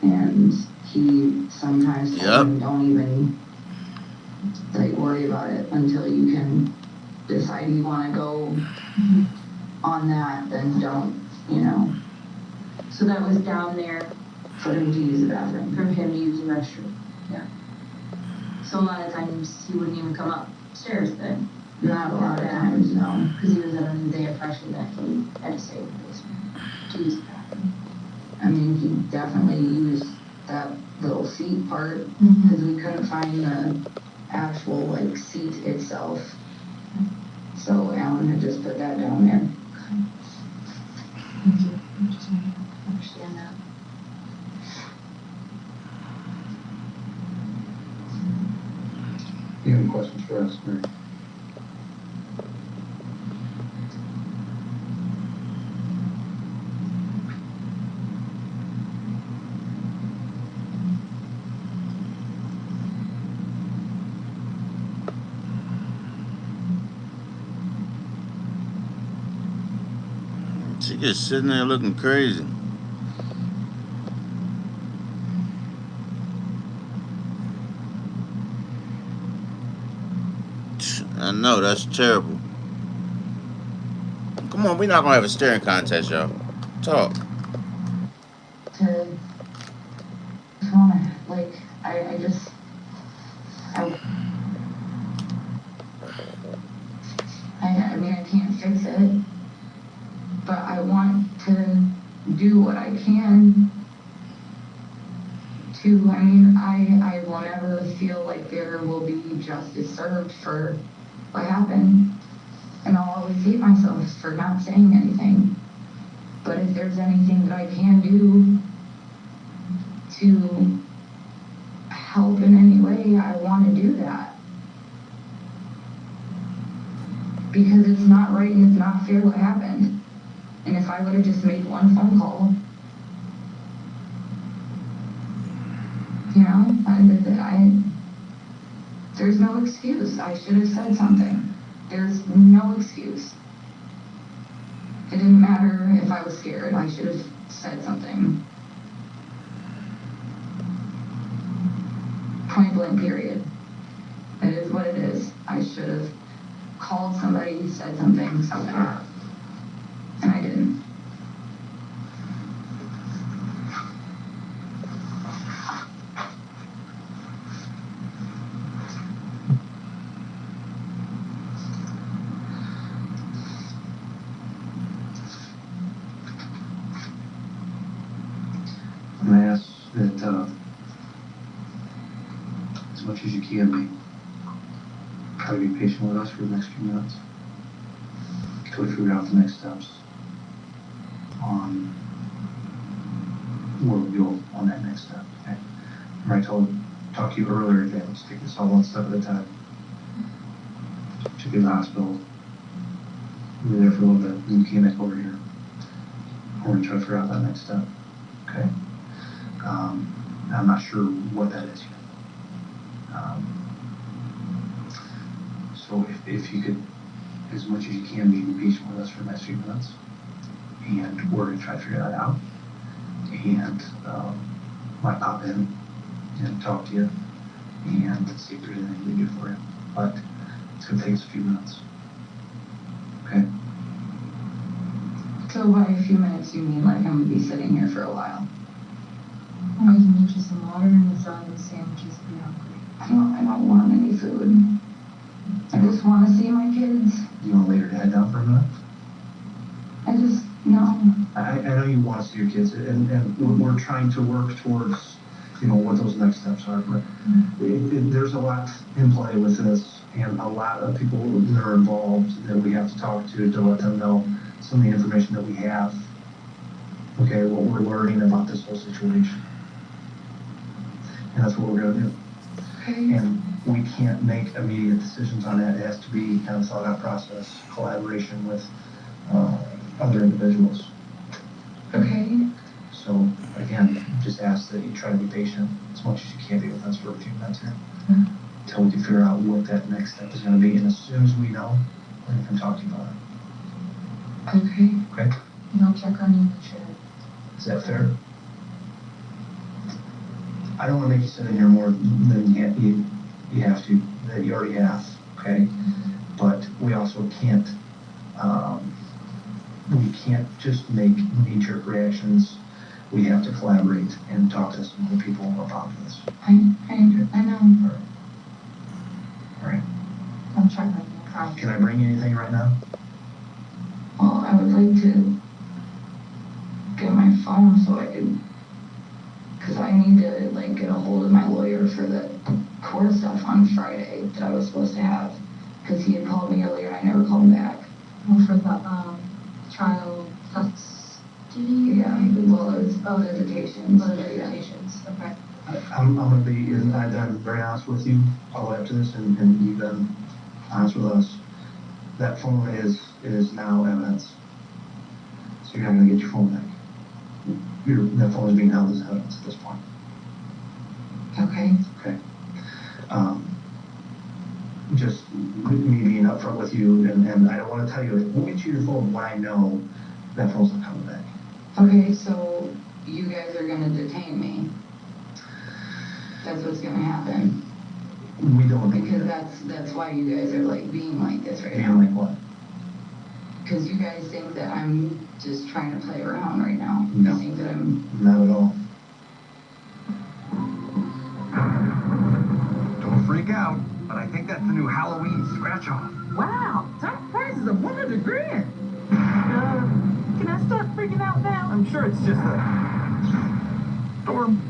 Speaker 5: And he sometimes told him, don't even worry about it until you can decide you want to go on that, then don't,
Speaker 2: So that was down there
Speaker 5: for him to use the bathroom.
Speaker 2: for him to use the restroom. Yeah. So a lot of times he wouldn't even come upstairs then.
Speaker 5: Not a lot of times, no.
Speaker 2: Because he was under the impression that he had to stay in the basement to use the bathroom.
Speaker 5: I mean, he definitely used that little seat part because we couldn't find the actual seat itself. So Alan had just put that down there.
Speaker 2: Thank you. I just want to understand that.
Speaker 7: Do you have any questions for us, Mary?
Speaker 3: She just sitting there looking crazy. I know, that's terrible. Come on, we're not gonna have a staring contest, y'all. Talk.
Speaker 5: I mean, I can't fix it, but I want to do what I can to, I will never feel like there will be justice served for what happened, and I'll always hate myself for not saying anything. But if there's anything that I can do to help in any way, I want to do that. Because it's not right and it's not fair what happened. And if I would have just made one phone call, there's no excuse. I should have said something. There's no excuse. It didn't matter if I was scared. I should have said something. Point blank, period. It is what it is. I should have called somebody, said something, somewhere. And I didn't.
Speaker 18: much as you can be. Try to be patient with us for the next few minutes until we figure out the next steps on where we go on that next step. Okay? Remember I talked to you earlier today, let's take this all one step at a time. Took you to the hospital. We were there for a little bit, then you came back over here. We're gonna try to figure out that next step. Okay? I'm not sure what that is yet. So if you could, as much as you can, be patient with us for the next few minutes, and we're gonna try to figure that out. And might pop in and talk to you and see if there's anything we can do for you. But it's gonna take us a few minutes. Okay?
Speaker 5: So by a few minutes, you mean like I'm gonna be sitting here for a while?
Speaker 2: I can get you some water and the sun and sandwiches if you're hungry.
Speaker 5: I don't want any food. I just want to see my kids.
Speaker 18: You wanna lay your head down for a minute?
Speaker 5: No.
Speaker 18: I know you want to see your kids, and we're trying to work towards, what those next steps are, but there's a lot in play with this, and a lot of people that are involved that we have to talk to let them know some of the information that we have, okay, what we're learning about this whole situation. And that's what we're going to do.
Speaker 5: Okay.
Speaker 18: And we can't make immediate decisions on that. It has to be kind of thought out process, collaboration with other individuals.
Speaker 5: Okay.
Speaker 18: So again, just ask that you try to be patient as much as you can be with us for a few minutes here. Until we can figure out what that next step is going to be. And as soon as we know, we're going to come talk to you about it.
Speaker 5: Okay.
Speaker 18: Okay?
Speaker 2: And I'll check on you in the chair.
Speaker 18: Is that fair? I don't want to make you sit in here more than you have to, that you already have, okay? But we also can't, we can't just make knee-jerk reactions. We have to collaborate and talk to some other people about this.
Speaker 5: I know.
Speaker 18: All right.
Speaker 2: I'll check on you.
Speaker 18: Can I bring you anything right now?
Speaker 5: Well, I would like to get my phone so I could, because I need to get a hold of my lawyer for the court stuff on Friday that I was supposed to have, because he had called me earlier and I never called him back.
Speaker 2: Well, for the child custody?
Speaker 5: Yeah, well, it's visitations.
Speaker 2: Okay.
Speaker 18: I'm going to be, and I've been very honest with you all the way up to this, and you've been honest with us. That phone is now evidence. So you're not going to get your phone back. That phone is being held as evidence at this point.
Speaker 5: Okay.
Speaker 18: Okay. Just me being upfront with you, and I don't want to tell you, we'll get you your phone when I know that phone's not coming back.
Speaker 5: Okay, so you guys are gonna detain me. That's what's gonna happen.
Speaker 18: We don't.
Speaker 5: Because that's why you guys are being like this right now.
Speaker 18: Being like what?
Speaker 5: Because you guys think that I'm just trying to play around right now.
Speaker 18: No.
Speaker 5: You think that I'm...
Speaker 18: Not at all.
Speaker 19: Don't freak out, but I think that's the new Halloween scratch-off.
Speaker 8: Wow, top prices of $100 grand. Can I start freaking out now?
Speaker 19: I'm sure it's just a storm.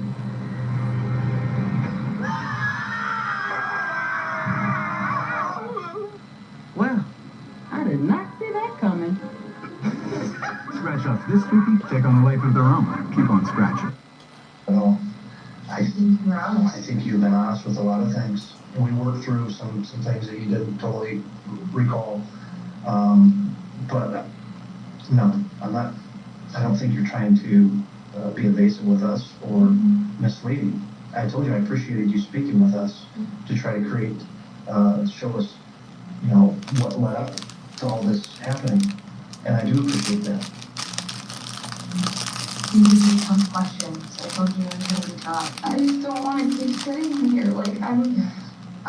Speaker 8: Well, I did not see that coming.
Speaker 19: Scratch-offs this spooky take on a life of their own. Keep on scratching.
Speaker 18: Well, I think you've been honest with a lot of things. And we worked through some things that you didn't totally recall. But no, I'm not. I don't think you're trying to be evasive with us or misleading. I told you I appreciated you speaking with us to try to create, show us, what led up to all this happening, and I do appreciate that.
Speaker 2: You can take some questions. I told you it was going to be tough.
Speaker 5: I just don't want to keep sitting here. I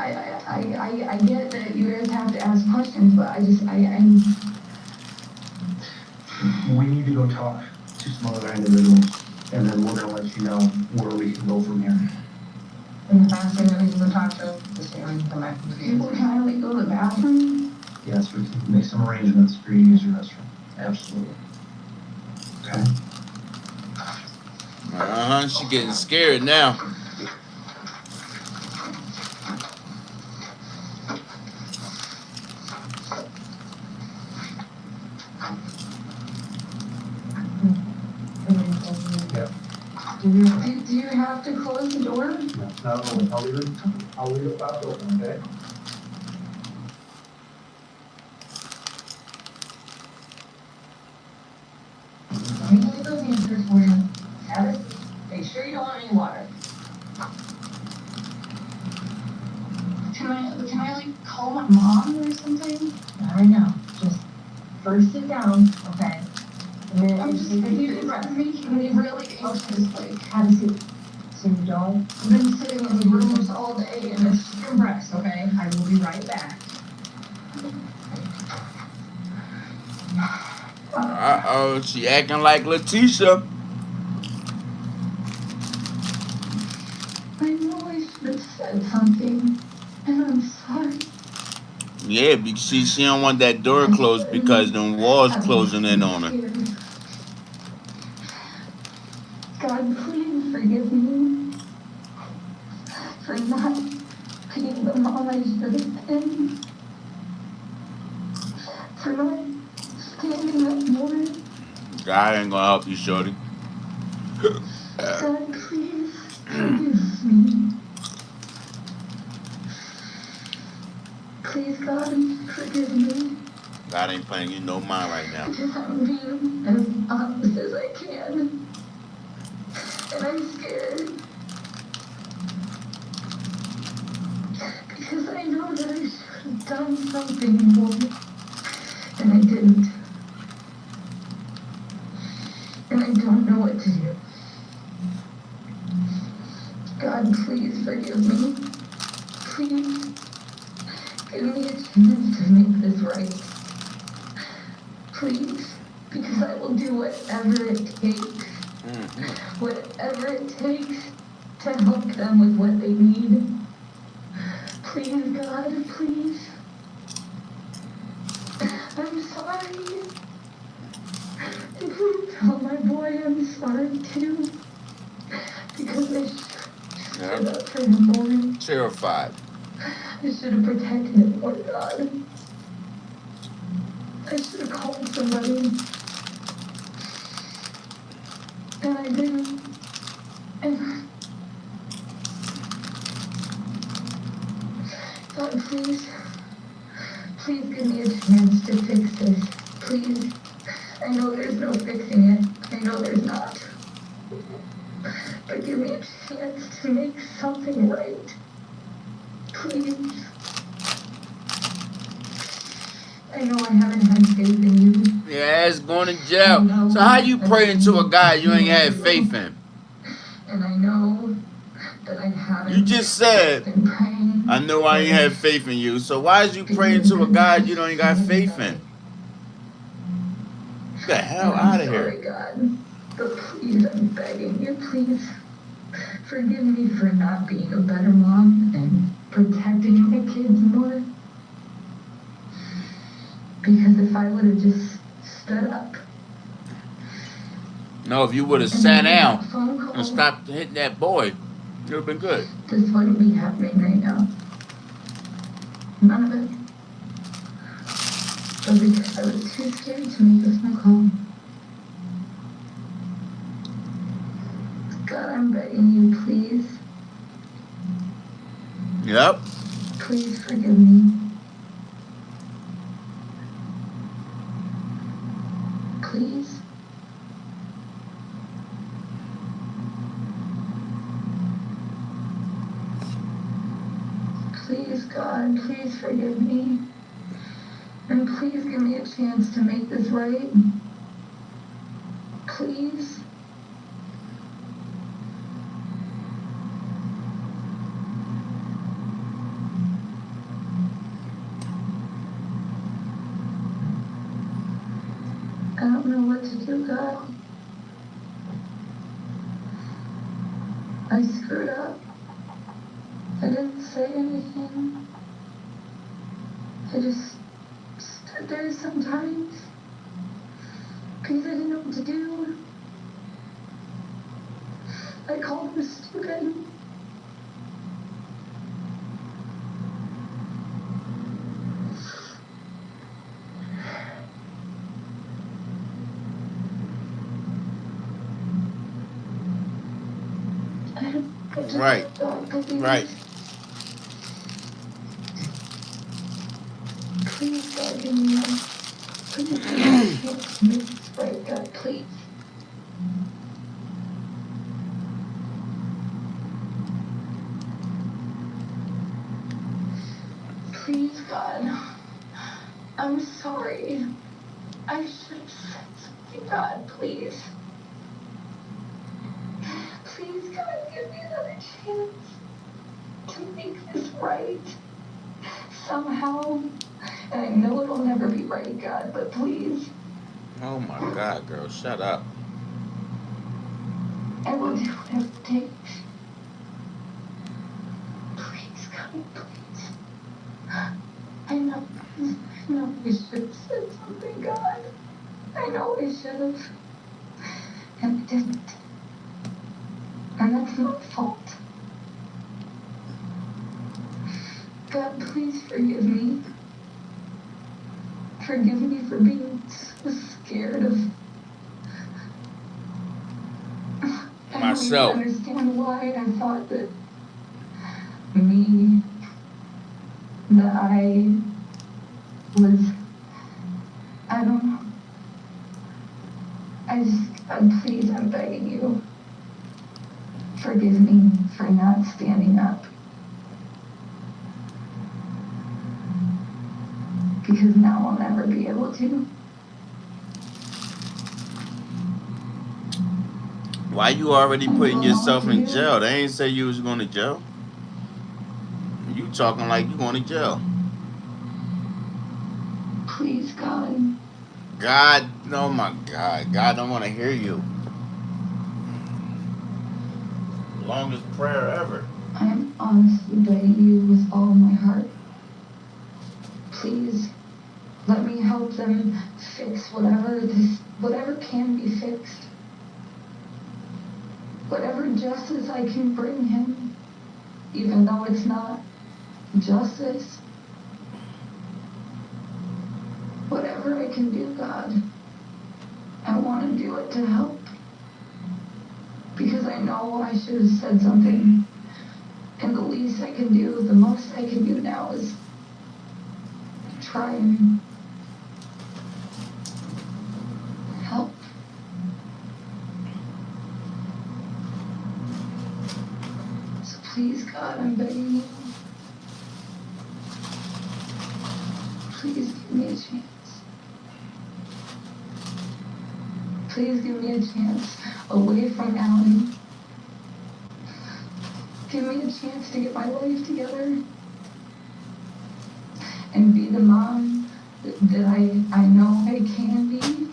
Speaker 5: get that you guys have to ask questions, but I'm...
Speaker 18: We need to go talk to some other individuals, and then we're gonna let you know where we can go from here.
Speaker 2: In the bathroom that we can go talk to them, just say we can come back and see
Speaker 5: People kind of go to the bathroom.
Speaker 18: Yes, we can make some arrangements for you to use your restroom. Absolutely. Okay.
Speaker 3: She getting scared now.
Speaker 5: Do you have to close the door?
Speaker 7: No, I'll leave it left open, okay?
Speaker 5: Let me get those answers for you. Have it. Make sure you don't want any water. Can I like call my mom or something? Not right now. Just first sit down, okay? And then I'm just making me really anxious. Like, have a seat. So you don't. I've been sitting in the rooms all day and it's just compressed, okay? I will be right back.
Speaker 3: Uh-oh, she acting like Letitia.
Speaker 5: I know I should have said something, and I'm sorry.
Speaker 3: Yeah, because she don't want that door closed because them walls closing in on her.
Speaker 5: God, please forgive me for not being the mom I should have been. For not standing up more.
Speaker 3: God ain't gonna help you, shorty.
Speaker 5: God, please forgive me. Please, God, forgive me.
Speaker 3: God ain't playing you no mind right now.
Speaker 5: Because I'm being as honest as I can. And I'm scared. Because I know that I should have done something more. And I didn't. And I don't know what to do. God, please forgive me. Please give me a chance to make this right. Please, because I will do whatever it takes. Whatever it takes to help them with what they need. Please, God, please. I'm sorry. And please tell my boy I'm sorry too. Because I stood up for him more.
Speaker 3: Terrified.
Speaker 5: I should have protected him more, God. I should have called somebody. And I didn't. And God, please give me a chance to fix this. Please. I know there's no fixing it. I know there's not. But give me a chance to make something right. Please. I know I haven't had faith in you.
Speaker 3: Yeah, it's going to jail. So how you praying to a guy you ain't had faith in?
Speaker 5: And I know that I haven't.
Speaker 3: You just said, I know I ain't had faith in you. So why is you praying to a guy you don't got faith in? Get the hell out of here.
Speaker 5: Sorry, God. But please, I'm begging you, please. Forgive me for not being a better mom and protecting the kids more. Because if I would have just stood up.
Speaker 3: No, if you would have sat down and stopped hitting that boy, it would have been good.
Speaker 5: This wouldn't be happening right now. None of it. But because I was too scared to make this phone call. God, I'm begging you, please.
Speaker 3: Yep.
Speaker 5: Please forgive me. Please. Please, God, please forgive me. And please give me a chance to make this right. Please. I don't know what to do, God. I screwed up. I didn't say anything. I just stood there sometimes because I didn't know what to do. I called him stupid.
Speaker 3: Right. Right.
Speaker 5: Please, God, give me a chance to make this right, God, please. Please, God. I'm sorry. I should have said something, God, please. Please, God, give me another chance to make this right. Somehow. And I know it'll never be right, God, but please.
Speaker 3: Oh my God, girl, shut up.
Speaker 5: I will do whatever it takes. Please, God, please. I know I should have said something, God. I know I should have. And I didn't. And that's my fault. God, please forgive me. Forgive me for being so scared of...
Speaker 3: Myself.
Speaker 5: I don't even understand why I thought that me, that I was... I don't know. God, please, I'm begging you. Forgive me for not standing up. Because now I'll never be able to.
Speaker 3: Why you already putting yourself in jail? They ain't say you was going to jail. You talking like you going to jail.
Speaker 5: Please, God.
Speaker 3: God, oh my God. God don't want to hear you. Longest prayer ever.
Speaker 5: I'm honestly begging you with all my heart. Please, let me help them fix whatever can be fixed. Whatever justice I can bring him, even though it's not justice. Whatever I can do, God, I want to do it to help. Because I know I should have said something. And the least I can do, the most I can do now is try and help. So please, God, I'm begging you. Please give me a chance. Please give me a chance away from Alan. Give me a chance to get my life together and be the mom that I know I can be.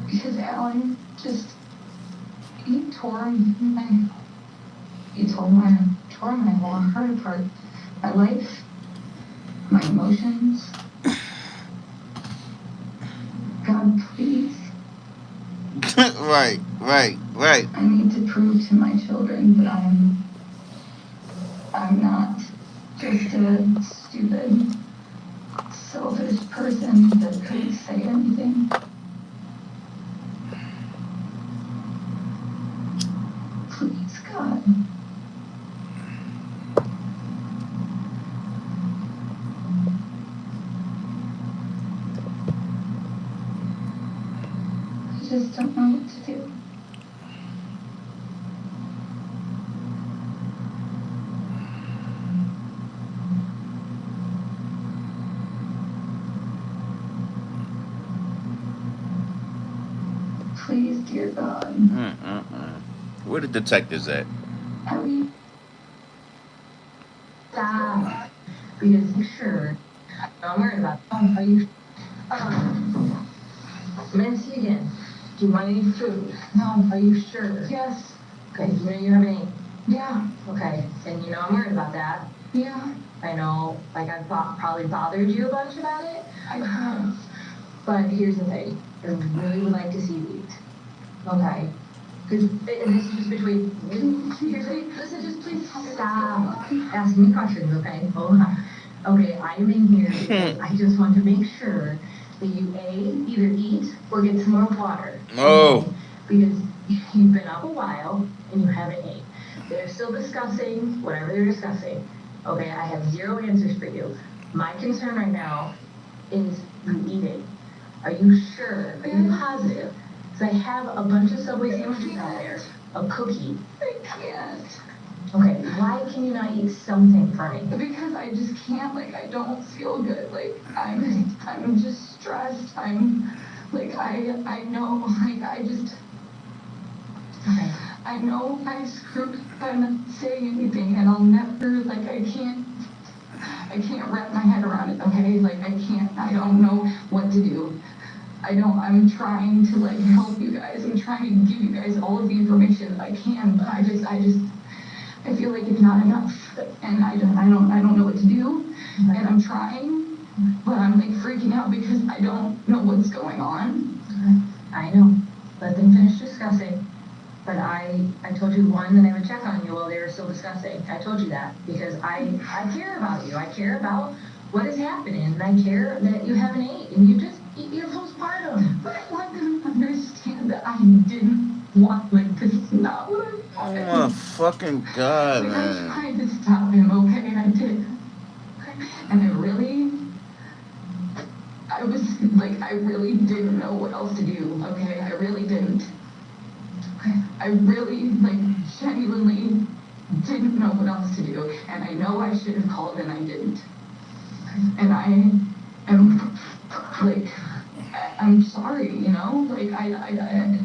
Speaker 5: Because Alan just, he tore my whole heart apart. My life, my emotions. God, please.
Speaker 3: Right.
Speaker 5: I need to prove to my children that I'm not just a stupid, selfish person that couldn't say anything. Please, God. I just don't know what to do. Please, dear God.
Speaker 3: Where the detectives at?
Speaker 5: I mean, stop. Because sure, I'm worried about. Are you? Nancy again. Do you want any food? No. Are you sure? Yes. Okay. Do you have any? Yeah. Okay. And you know I'm worried about that. Yeah. I know. Like I've probably bothered you a bunch about it. I have. But here's the thing. I really would like to see you eat. Okay. Because this is just between. Listen, just please stop asking me questions, okay? Hold on. Okay, I'm in here because I just want to make sure that you either eat or get some more water.
Speaker 3: Oh.
Speaker 5: Because
Speaker 2: You've been up a while and you haven't ate. They're still discussing whatever they're discussing. Okay, I have zero answers for you. My concern right now is you eating. Are you sure? Are you positive? Because I have a bunch of Subway sandwiches out there. A cookie.
Speaker 5: I can't.
Speaker 2: Okay, why can you not eat something for me?
Speaker 5: Because I just can't, like, I don't feel good. Like, I'm just stressed. I'm, like, I know, like,
Speaker 2: Okay.
Speaker 5: I know I screwed by not saying anything, and I'll never, like, I can't wrap my head around it, okay? Like, I don't know what to do. I'm trying to, like, help you guys. I'm trying to give you guys all of the information that I can, but I feel like it's not enough, and I don't know what to do, and I'm trying, but I'm, like, freaking out because I don't know what's going on.
Speaker 2: I know. Let them finish discussing. But I told you, one, that I would check on you while they were still discussing. I told you that because I care about you. I care about what is happening, and I care that you haven't ate, and you're postpartum.
Speaker 5: But I want them to understand that I didn't want, like, this is not what I wanted.
Speaker 3: Oh my fucking god,
Speaker 5: Like,
Speaker 3: man.
Speaker 5: I tried to stop him, okay? I did. And I really didn't know what else to do, okay? I really didn't. I really, like, genuinely didn't know what else to do. And I know I should have called and I didn't. And I am, like, I'm sorry, you know? Like, okay.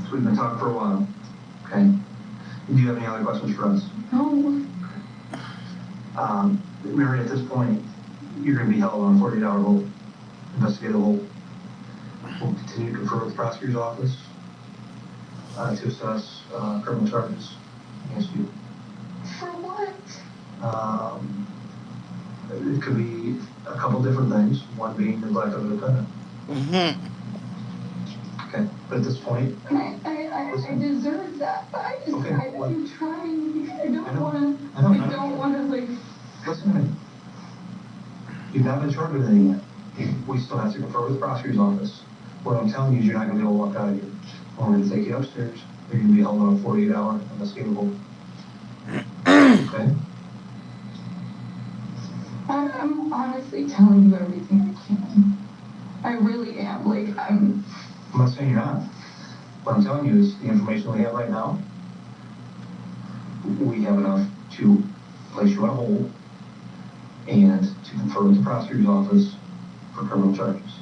Speaker 18: So we've been talking for a while, okay? Do you have any other questions for us?
Speaker 5: No.
Speaker 18: Mary, at this point, you're going to be held on a 48-hour hold, investigative hold. We'll continue to confer with the prosecutor's office to assess criminal charges against you.
Speaker 5: For what?
Speaker 18: It could be a couple different things, one being neglect of a dependent. Okay, but at this point...
Speaker 5: I deserve that, but I'm trying. I don't want to, like...
Speaker 18: Listen to me. You've not been charged with anything yet. We still have to confer with the prosecutor's office. What I'm telling you is you're not going to be able to walk out of here. We're going to take you upstairs. You're going to be held on a 48-hour investigative hold. Okay?
Speaker 5: I'm honestly telling you everything I can. I really am. Like,
Speaker 18: I'm not saying you're not. What I'm telling you is the information we have right now, we have enough to place you on hold and to confer with the prosecutor's office for criminal charges.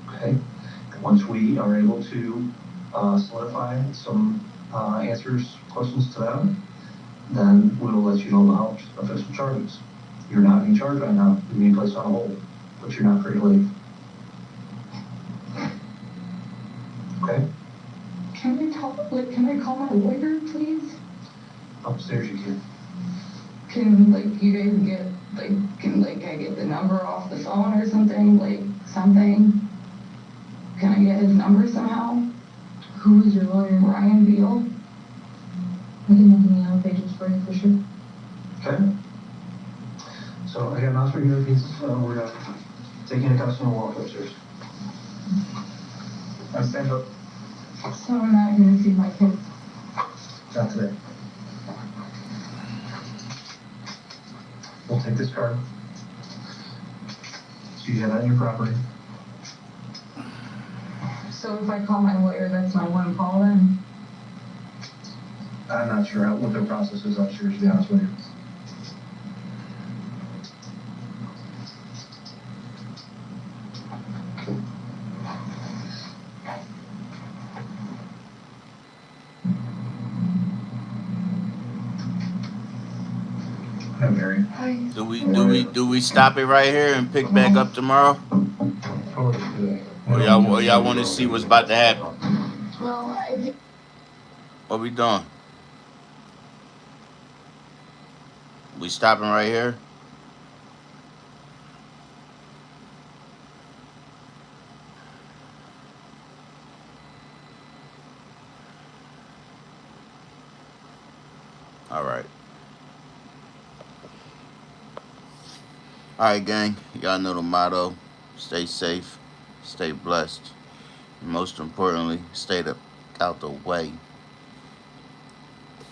Speaker 18: Okay? Once we are able to solidify some questions to them, then we will let you know about official charges. You're not being charged right now. You're being placed on hold, but you're not free to leave. Okay?
Speaker 5: can I call my lawyer, please?
Speaker 18: Upstairs you can.
Speaker 5: Can, like, you guys get, like, can, like, I get the number off the phone or something? Like, something? Can I get his number somehow?
Speaker 2: Who is your lawyer?
Speaker 5: Ryan Beal.
Speaker 2: We can look in the yellow pages for you, for sure.
Speaker 18: Okay? So I got an officer here, pieces. We're going to take you into custody and walk upstairs. I stand up.
Speaker 5: So I'm not gonna see my kids.
Speaker 18: Not today. We'll take this card. So you have that in your property.
Speaker 5: So if I call my lawyer, that's my one call then?
Speaker 18: I'm not sure what their process is upstairs, to be honest with you. Hi, Mary.
Speaker 5: Hi.
Speaker 3: Do we stop it right here and pick back up tomorrow? Or y'all want to see what's about to happen?
Speaker 5: Well, I think...
Speaker 3: What we doing? We stopping right here? Alright, gang. Y'all know the motto. Stay safe. Stay blessed. And most importantly, stay out the way.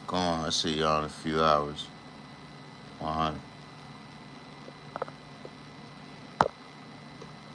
Speaker 3: Go on. I'll see y'all in a few hours. 100.